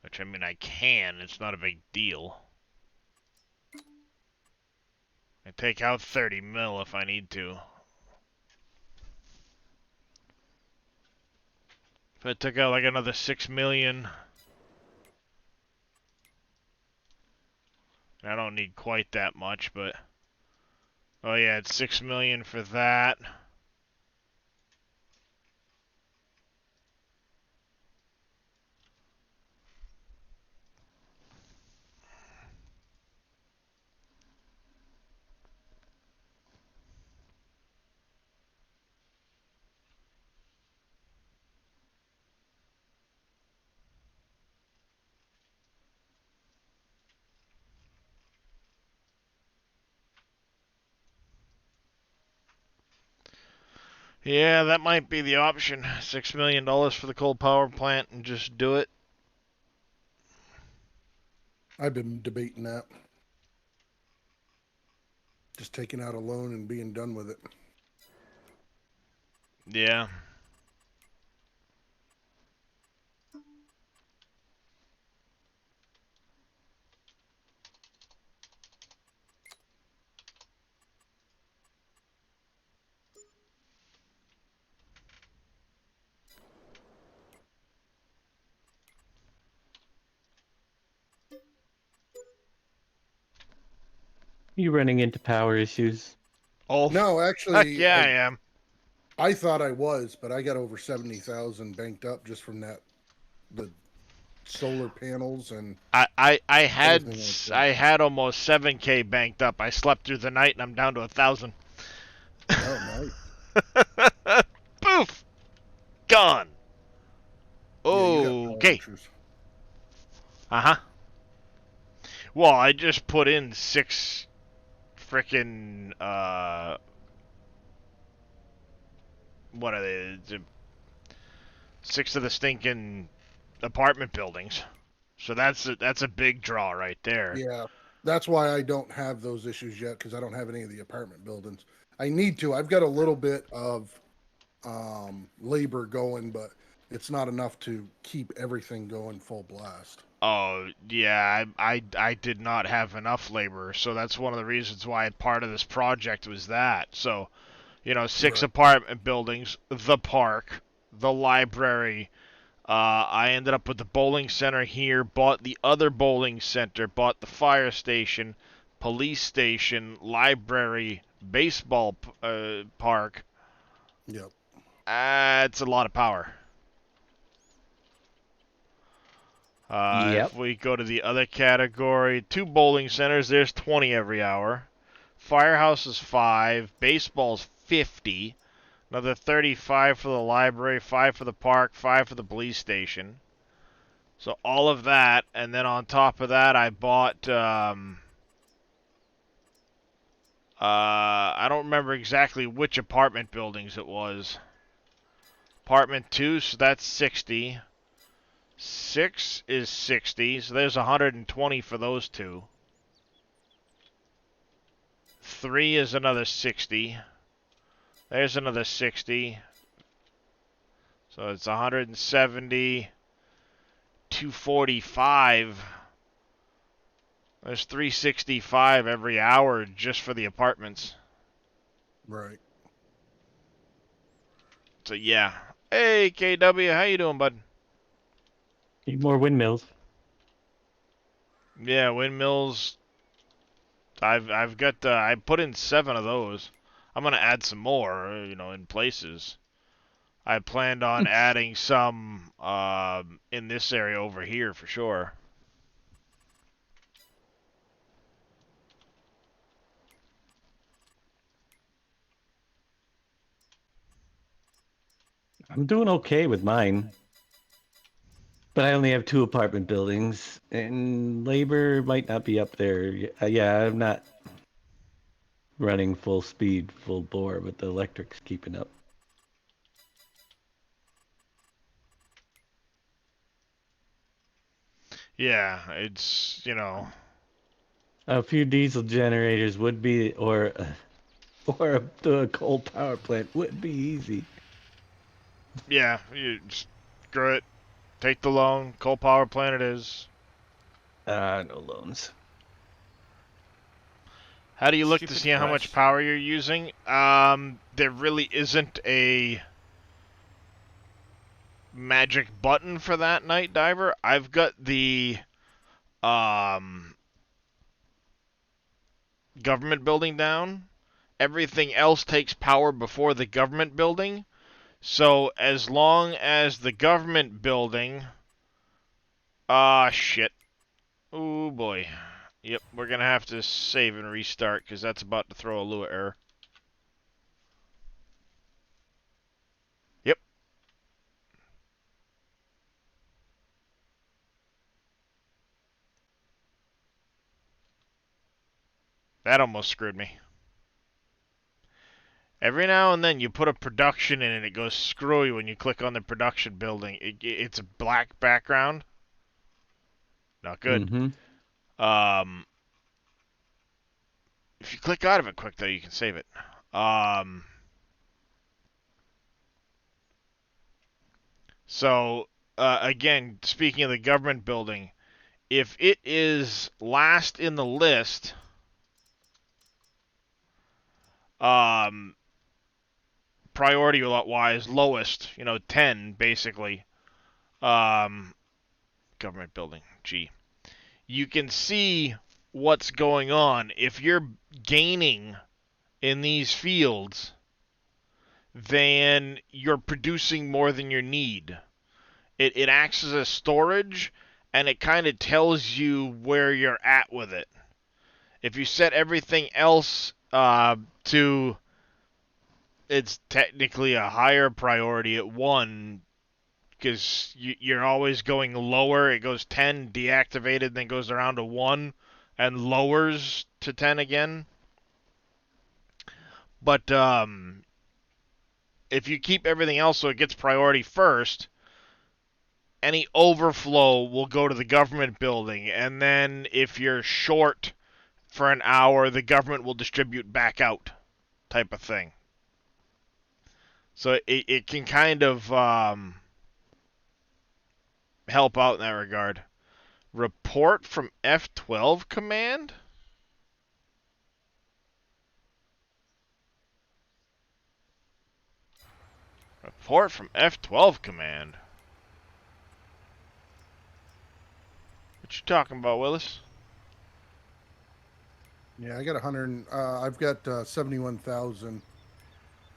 [SPEAKER 1] Which, I mean, I can. It's not a big deal. I take out 30 mil if I need to. If I took out like another 6 million, I don't need quite that much, but oh yeah, it's 6 million for that. Yeah, that might be the option. $6 million for the coal power plant and just do it.
[SPEAKER 8] I've been debating that. Just taking out a loan and being done with it.
[SPEAKER 1] Yeah.
[SPEAKER 7] You running into power issues?
[SPEAKER 1] Oh,
[SPEAKER 8] No,
[SPEAKER 1] heck
[SPEAKER 8] actually,
[SPEAKER 1] yeah, I am.
[SPEAKER 8] I thought I was, but I got over 70,000 banked up just from the solar panels and
[SPEAKER 1] I had
[SPEAKER 8] everything like that.
[SPEAKER 1] I had almost 7K banked up. I slept through the night and I'm down to 1,000.
[SPEAKER 8] Oh, nice.
[SPEAKER 1] Poof, gone.
[SPEAKER 8] Yeah, you got power
[SPEAKER 1] Okay.
[SPEAKER 8] issues.
[SPEAKER 1] Uh-huh. Well, I just put in 6 frickin' what are they? 6 of the stinking apartment buildings. So that's a big draw right there.
[SPEAKER 8] Yeah, that's why I don't have those issues yet because I don't have any of the apartment buildings. I need to. I've got a little bit of labor going, but it's not enough to keep everything going full blast.
[SPEAKER 1] Oh, yeah, I did not have enough labor, so that's one of the reasons why part of this project was that. So, 6
[SPEAKER 8] Right.
[SPEAKER 1] apartment buildings, the park, the library. I ended up with the bowling center here, bought the other bowling center, bought the fire station, police station, library, baseball park.
[SPEAKER 8] Yep.
[SPEAKER 1] It's a lot of power.
[SPEAKER 7] Yep.
[SPEAKER 1] If we go to the other category, 2 bowling centers, there's 20 every hour. Firehouse is 5. Baseball's 50. Another 35 for the library, 5 for the park, 5 for the police station. So all of that, and then on top of that, I bought. I don't remember exactly which apartment buildings it was. Apartment 2, so that's 60. 6 is 60, so there's 120 for those 2. 3 is another 60. There's another 60. So it's 170. 245. There's 365 every hour just for the apartments.
[SPEAKER 8] Right.
[SPEAKER 1] So yeah. Hey KW, how you doing, bud?
[SPEAKER 7] Need more windmills.
[SPEAKER 1] Yeah, windmills. I've got I put in 7 of those. I'm gonna add some more, in places. I planned on adding some in this area over here for sure.
[SPEAKER 7] I'm doing okay with mine. But I only have 2 apartment buildings, and labor might not be up there. Yeah, I'm not running full speed, full bore, but the electric's keeping up.
[SPEAKER 1] Yeah, it's.
[SPEAKER 7] A few diesel generators would be, or the coal power plant would be easy.
[SPEAKER 1] Yeah, you just screw it. Take the loan. Coal power plant it is.
[SPEAKER 7] No loans.
[SPEAKER 1] How do you look to
[SPEAKER 4] Stupid
[SPEAKER 1] see how much
[SPEAKER 4] question.
[SPEAKER 1] power you're using? There really isn't a magic button for that, Night Diver. I've got the um, government building down. Everything else takes power before the government building. So as long as the government building... shit. Oh, boy. Yep, we're going to have to save and restart because that's about to throw a Lua error. Yep. That almost screwed me. Every now and then you put a production in and it goes screwy when you click on the production building. It's a black background. Not good.
[SPEAKER 7] Mm-hmm.
[SPEAKER 1] If you click out of it quick, though, you can save it. So, again, speaking of the government building, if it is last in the list, priority-wise, lowest, 10, basically, government building, G. You can see what's going on. If you're gaining in these fields, then you're producing more than you need. It acts as a storage, and it kind of tells you where you're at with it. If you set everything else to, it's technically a higher priority at 1, because you're always going lower. It goes 10, deactivated, then goes around to 1, and lowers to 10 again. But if you keep everything else so it gets priority first, any overflow will go to the government building, and then if you're short for an hour, the government will distribute back out, type of thing. So it can kind of help out in that regard. Report from F12 command? Report from F12 command. What you talking about, Willis?
[SPEAKER 8] Yeah, I got 100. I've got 71,000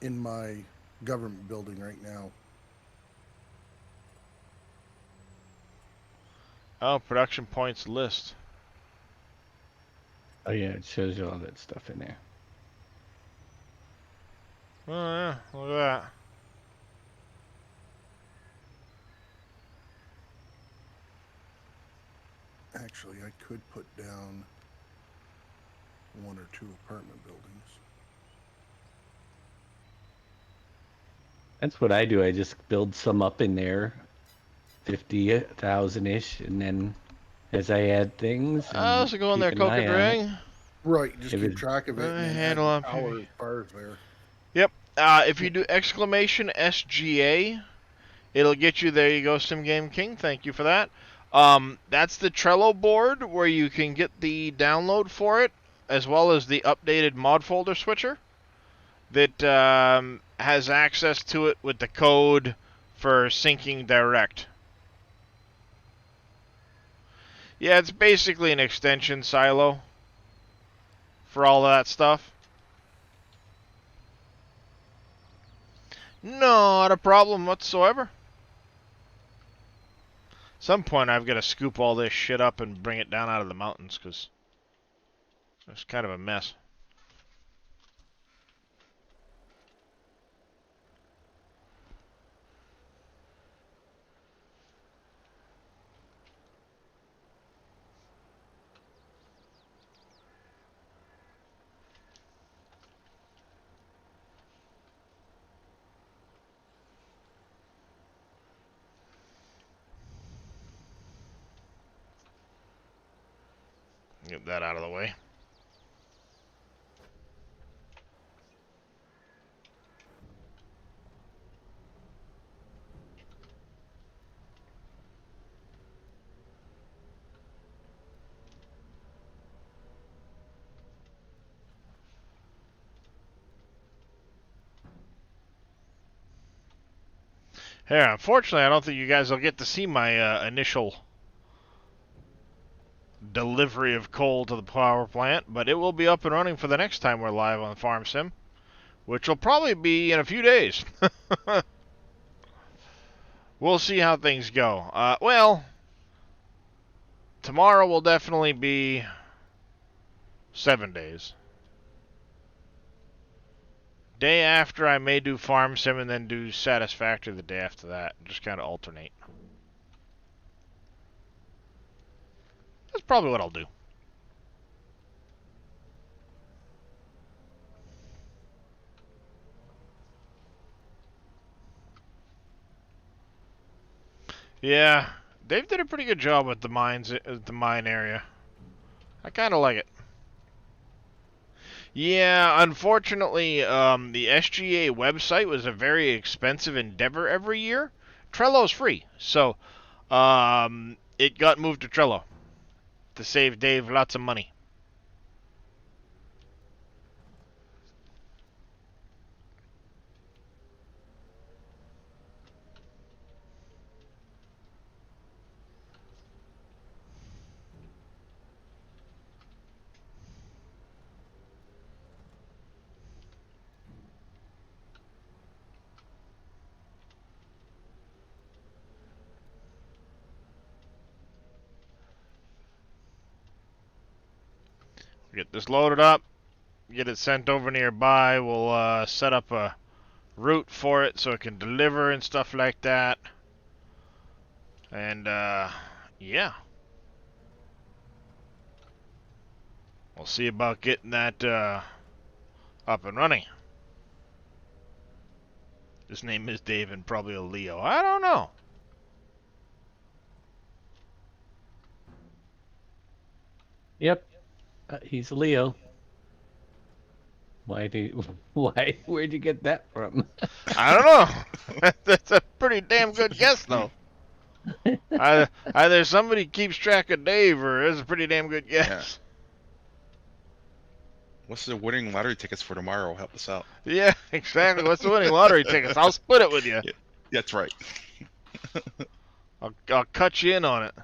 [SPEAKER 8] in my government building right now.
[SPEAKER 1] Oh, production points list.
[SPEAKER 7] Oh yeah, it shows you all that stuff in there.
[SPEAKER 1] Oh yeah, look at that.
[SPEAKER 8] Actually, I could put down 1 or 2 apartment buildings.
[SPEAKER 7] That's what I do. I just build some up in there, 50,000-ish, and then as I add things, and
[SPEAKER 1] So go in there,
[SPEAKER 7] keep an
[SPEAKER 1] coke and
[SPEAKER 7] eye on it.
[SPEAKER 1] ring.
[SPEAKER 8] Right, just
[SPEAKER 7] If
[SPEAKER 8] keep
[SPEAKER 7] it-
[SPEAKER 8] track of it and then
[SPEAKER 1] handle
[SPEAKER 8] add
[SPEAKER 1] on
[SPEAKER 8] power
[SPEAKER 1] PV.
[SPEAKER 8] as far as there.
[SPEAKER 1] Yep. If you do exclamation SGA, it'll get you. There you go, Sim Game King. Thank you for that. That's the Trello board where you can get the download for it, as well as the updated mod folder switcher that has access to it with the code for syncing direct. Yeah, it's basically an extension silo for all of that stuff. Not a problem whatsoever. Some point I've got to scoop all this shit up and bring it down out of the mountains, because it's kind of a mess. Get that out of the way. Yeah, unfortunately, I don't think you guys will get to see my initial delivery of coal to the power plant, but it will be up and running for the next time we're live on Farm Sim, which will probably be in a few days. We'll see how things go. Well, tomorrow will definitely be 7 days. Day after, I may do Farm Sim and then do Satisfactory the day after that. Just kind of alternate. That's probably what I'll do. Yeah, Dave did a pretty good job with the mines, the mine area. I kind of like it. Yeah, unfortunately, the SGA website was a very expensive endeavor every year. Trello's free, so it got moved to Trello to save Dave lots of money. Get this loaded up, get it sent over nearby. We'll set up a route for it so it can deliver and stuff like that. And yeah, we'll see about getting that up and running. His name is Dave and probably a Leo. I don't know.
[SPEAKER 7] Yep. He's a Leo. Why? Where'd you get that from?
[SPEAKER 1] I don't know. That's a pretty damn good guess, though. Either somebody keeps track of Dave, or it's a pretty damn good guess.
[SPEAKER 6] What's the winning lottery tickets for tomorrow? Help us out.
[SPEAKER 1] Yeah, exactly. What's the winning lottery tickets? I'll split it with you.
[SPEAKER 6] Yeah, that's right.
[SPEAKER 1] I'll cut you in on it.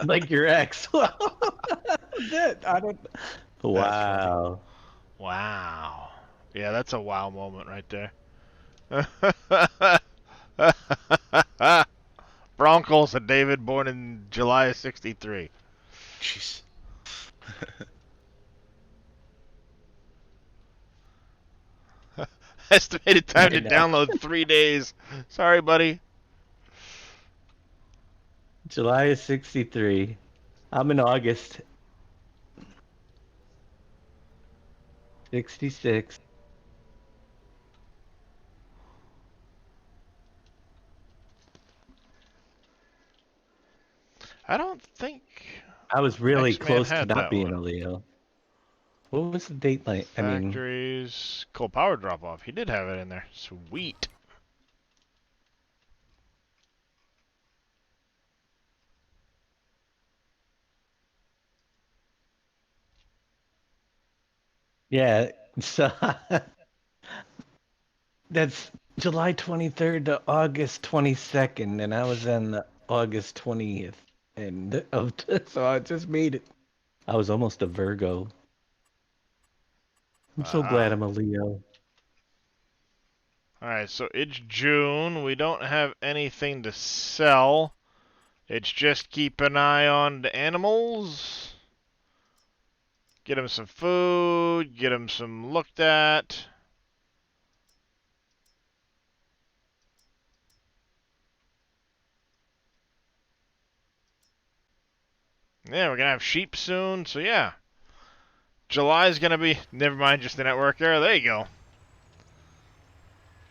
[SPEAKER 7] Like your ex. I don't. Wow.
[SPEAKER 1] Wow. Yeah, that's a wow moment right there. Broncos and David, born in July of '63.
[SPEAKER 6] Jeez.
[SPEAKER 1] Estimated time to
[SPEAKER 7] I know.
[SPEAKER 1] download 3 days. Sorry, buddy.
[SPEAKER 7] July of '63. I'm in August. 66.
[SPEAKER 1] I don't think
[SPEAKER 7] I was really
[SPEAKER 1] X-Man
[SPEAKER 7] close to
[SPEAKER 1] had
[SPEAKER 7] not
[SPEAKER 1] that
[SPEAKER 7] being
[SPEAKER 1] one.
[SPEAKER 7] a Leo. What was the date like? I mean,
[SPEAKER 1] Factories, coal power drop off. He did have it in there. Sweet.
[SPEAKER 7] yeah. So that's July 23rd to August 22nd, and I was on the August 20th, and so I just made it. I was almost a Virgo. I'm so glad I'm a Leo.
[SPEAKER 1] Alright, so it's June. We don't have anything to sell. It's just keep an eye on the animals. Get them some food. Get them some looked at. Yeah, we're going to have sheep soon. So, yeah. July's going to be... Never mind, just the network error. There you go.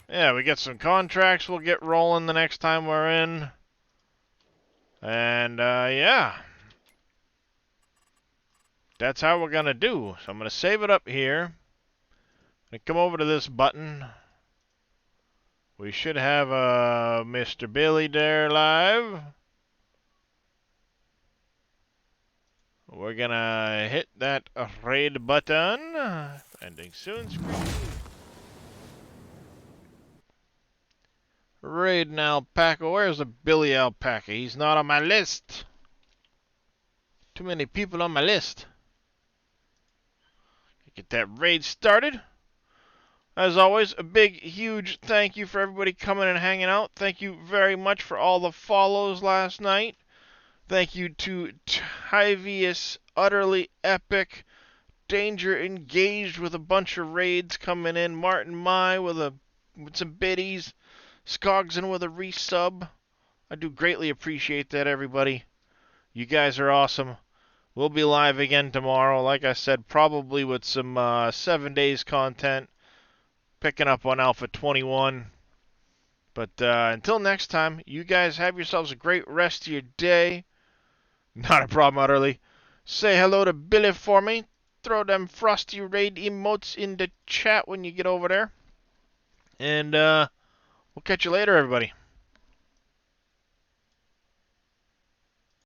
[SPEAKER 1] Yeah, we get some contracts we'll get rolling the next time we're in. And, yeah. That's how we're going to do. So I'm going to save it up here. I'm going to come over to this button. We should have Mr. Billy there live. We're going to hit that raid button. Ending soon screen. Raid an alpaca. Where's the Billy alpaca? He's not on my list. Too many people on my list. Get that raid started. As always, a big, huge thank you for everybody coming and hanging out. Thank you very much for all the follows last night. Thank you to Tyvius, utterly epic. Danger engaged with a bunch of raids coming in. Martin Mai with some biddies. Skogson with a resub. I do greatly appreciate that, everybody. You guys are awesome. We'll be live again tomorrow. Like I said, probably with some 7 days content. Picking up on Alpha 21. But until next time, you guys have yourselves a great rest of your day. Not a problem, Utterly. Say hello to Billy for me. Throw them Frosty Raid emotes in the chat when you get over there. And we'll catch you later, everybody.